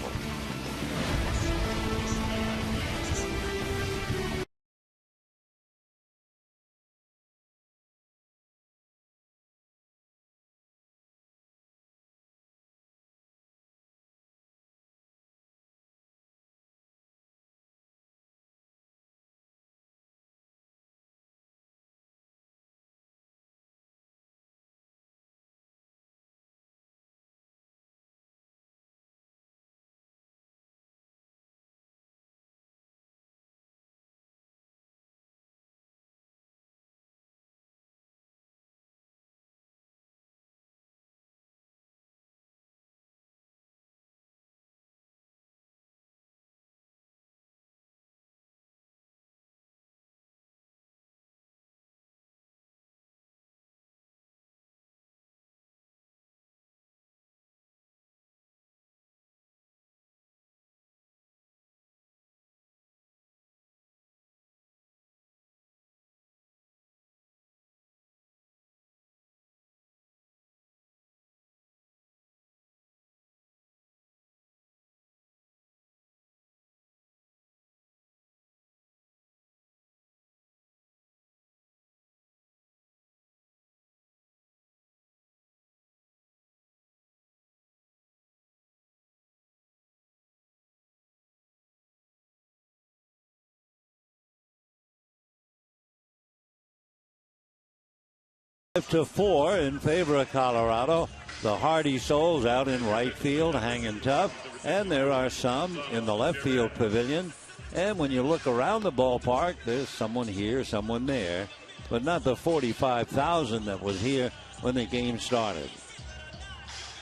Speaker 1: To 4 in favor of Colorado. The Hardy Souls out in right field hanging tough, and there are some in the left field pavilion. And when you look around the ballpark, there's someone here, someone there, but not the 45,000 that was here when the game started.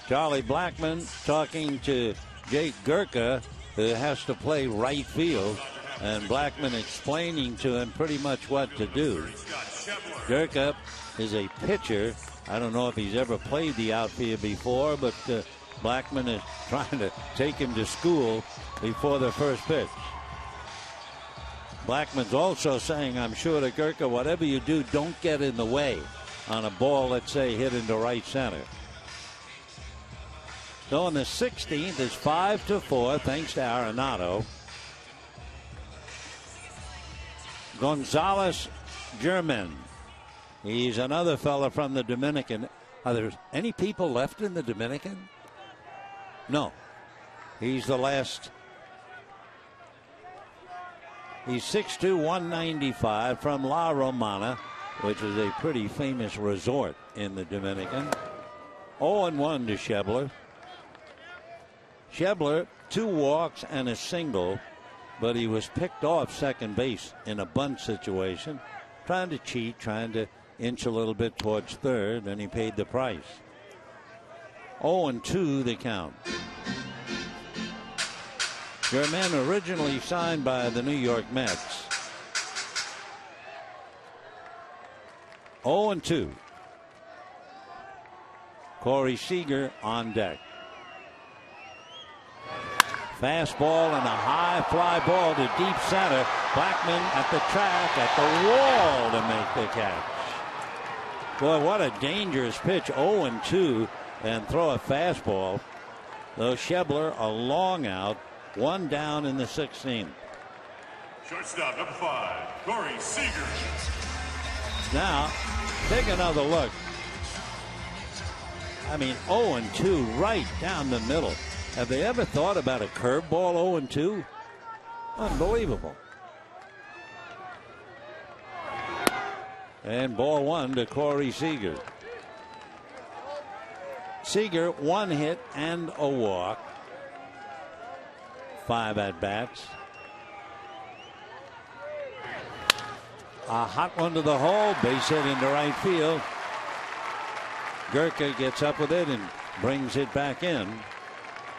Speaker 1: Charlie Blackmon talking to Jake Gurka, who has to play right field, and Blackmon explaining to him pretty much what to do. Gurka is a pitcher. I don't know if he's ever played the outfield before, but Blackmon is trying to take him to school before the first pitch. Blackman's also saying, I'm sure, to Gurka, whatever you do, don't get in the way on a ball, let's say, hit into right center. So in the 16th, it's 5-4, thanks to Arenado. Gonzalez German. He's another fella from the Dominican. Are there any people left in the Dominican? No. He's the last. He's 6'2", 195 from La Romana, which is a pretty famous resort in the Dominican. 0-1 to Schebler. Schebler, 2 walks and a single, but he was picked off second base in a bunt situation, trying to cheat, trying to inch a little bit towards third, and he paid the price. 0-2 the count. Germain originally signed by the New York Mets. 0-2. Corey Seager on deck. Fastball and a high fly ball to deep center. Blackman at the track, at the wall to make the catch. Boy, what a dangerous pitch. 0-2 and throw a fastball. Though Schebler a long out, one down in the 16th.
Speaker 2: Shortstop, number 5, Corey Seager.
Speaker 1: Now, take another look. I mean, 0-2 right down the middle. Have they ever thought about a curveball 0-2? Unbelievable. And ball 1 to Corey Seager. Seager, 1 hit and a walk. 5 at bats. A hot one to the hole, base hit into right field. Gurka gets up with it and brings it back in.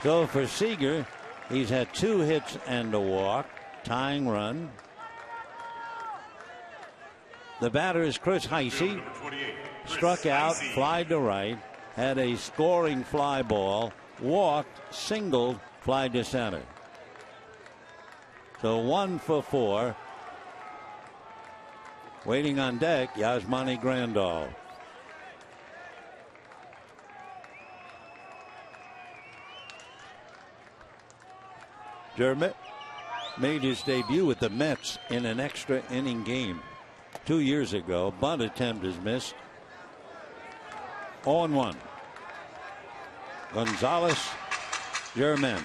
Speaker 1: So for Seager, he's had 2 hits and a walk, tying run. The batter is Chris Heisey. Struck out, flied to right, had a scoring fly ball, walked, singled, fly to center. So 1 for 4. Waiting on deck, Yasmani Grandal. Dermott made his debut with the Mets in an extra inning game 2 years ago. Bunt attempt is missed. 0-1. Gonzalez, Germain.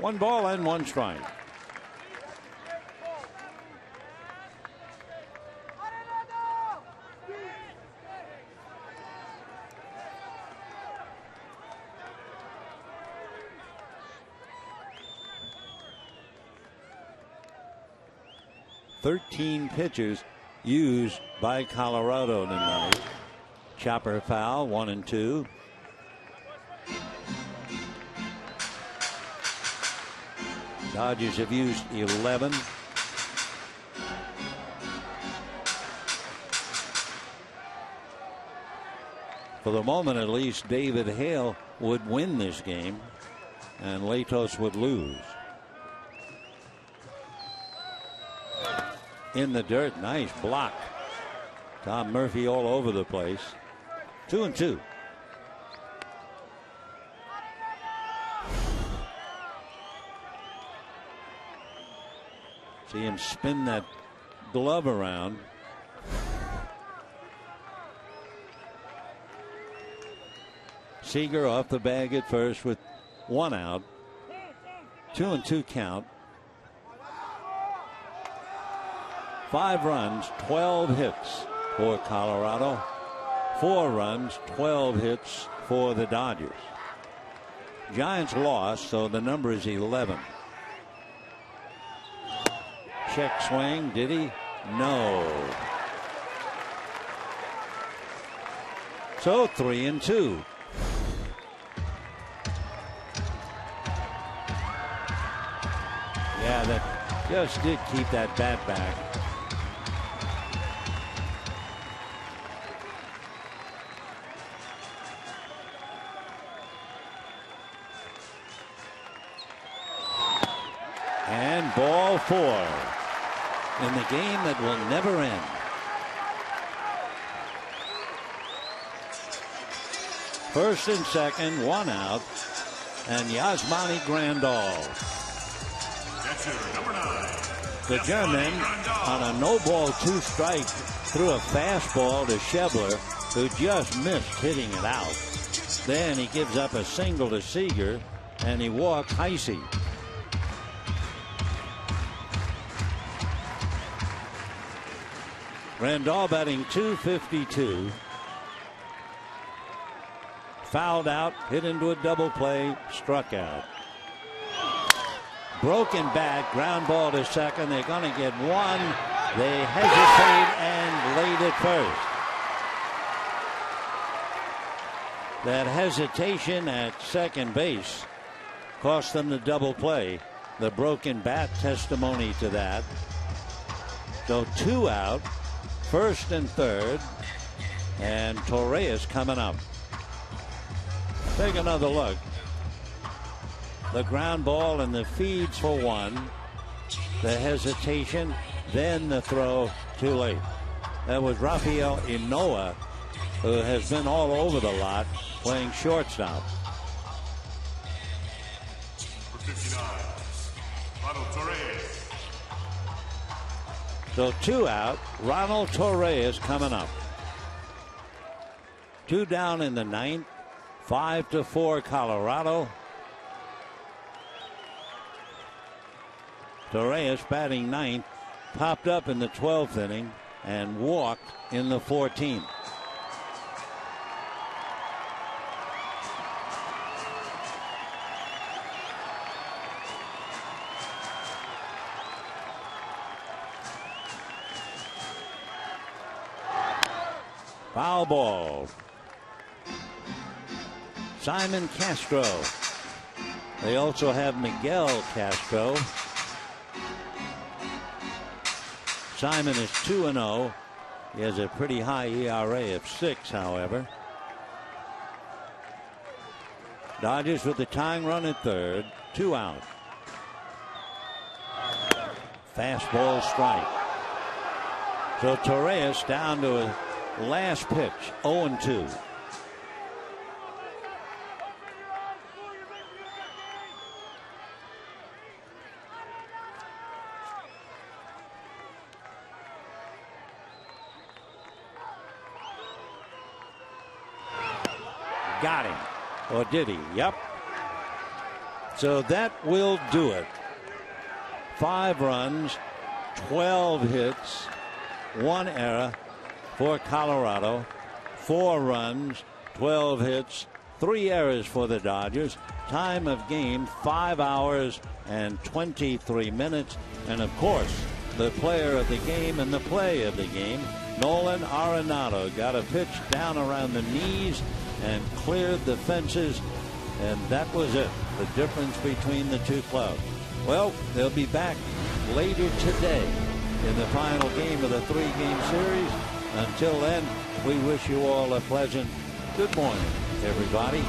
Speaker 1: One ball and 1 strike. Thirteen pitchers used by Colorado tonight. Chopper foul, 1-2. Dodgers have used 11. For the moment, at least, David Hale would win this game, and Latos would lose. In the dirt, nice block. Tom Murphy all over the place. 2-2. See him spin that glove around. Seager off the bag at first with 1 out. 2-2 count. 5 runs, 12 hits for Colorado. 4 runs, 12 hits for the Dodgers. Giants lost, so the number is 11. Check swing, did he? No. So 3-2. Yeah, that just did keep that bat back. And ball 4 in the game that will never end. First and second, 1 out, and Yasmani Grandal.
Speaker 2: Number 9.
Speaker 1: The German on a no-ball 2 strike threw a fastball to Schebler, who just missed hitting it out. Then he gives up a single to Seager, and he walks Heisey. Grandal batting .252. Fouled out, hit into a double play, struck out. Broken bat, ground ball to second. They're going to get 1. They hesitate and laid it first. That hesitation at second base cost them the double play. The broken bat testimony to that. So 2 out, first and third, and Torres coming up. Take another look. The ground ball and the feeds for 1. The hesitation, then the throw too late. That was Rafael Inoa, who has been all over the lot playing shortstop.
Speaker 2: For 59, Ronald Torres.
Speaker 1: So 2 out, Ronald Torres coming up. 2 down in the 9th, 5-4 Colorado. Torres batting 9th, popped up in the 12th inning and walked in the 14th. Foul ball. Simon Castro. They also have Miguel Castro. Simon is 2-0. He has a pretty high ERA of 6, however. Dodgers with the tying run at third. 2 out. Fastball strike. So Torres down to a last pitch, 0-2. Got him. Or did he? Yep. So that will do it. 5 runs, 12 hits, 1 error for Colorado. 4 runs, 12 hits, 3 errors for the Dodgers. Time of game 5 hours and 23 minutes. And of course, the player of the game and the play of the game, Nolan Arenado, got a pitch down around the knees and cleared the fences, and that was it. The difference between the two clubs. Well, they'll be back later today in the final game of the 3-game series. Until then, we wish you all a pleasant good morning, everybody.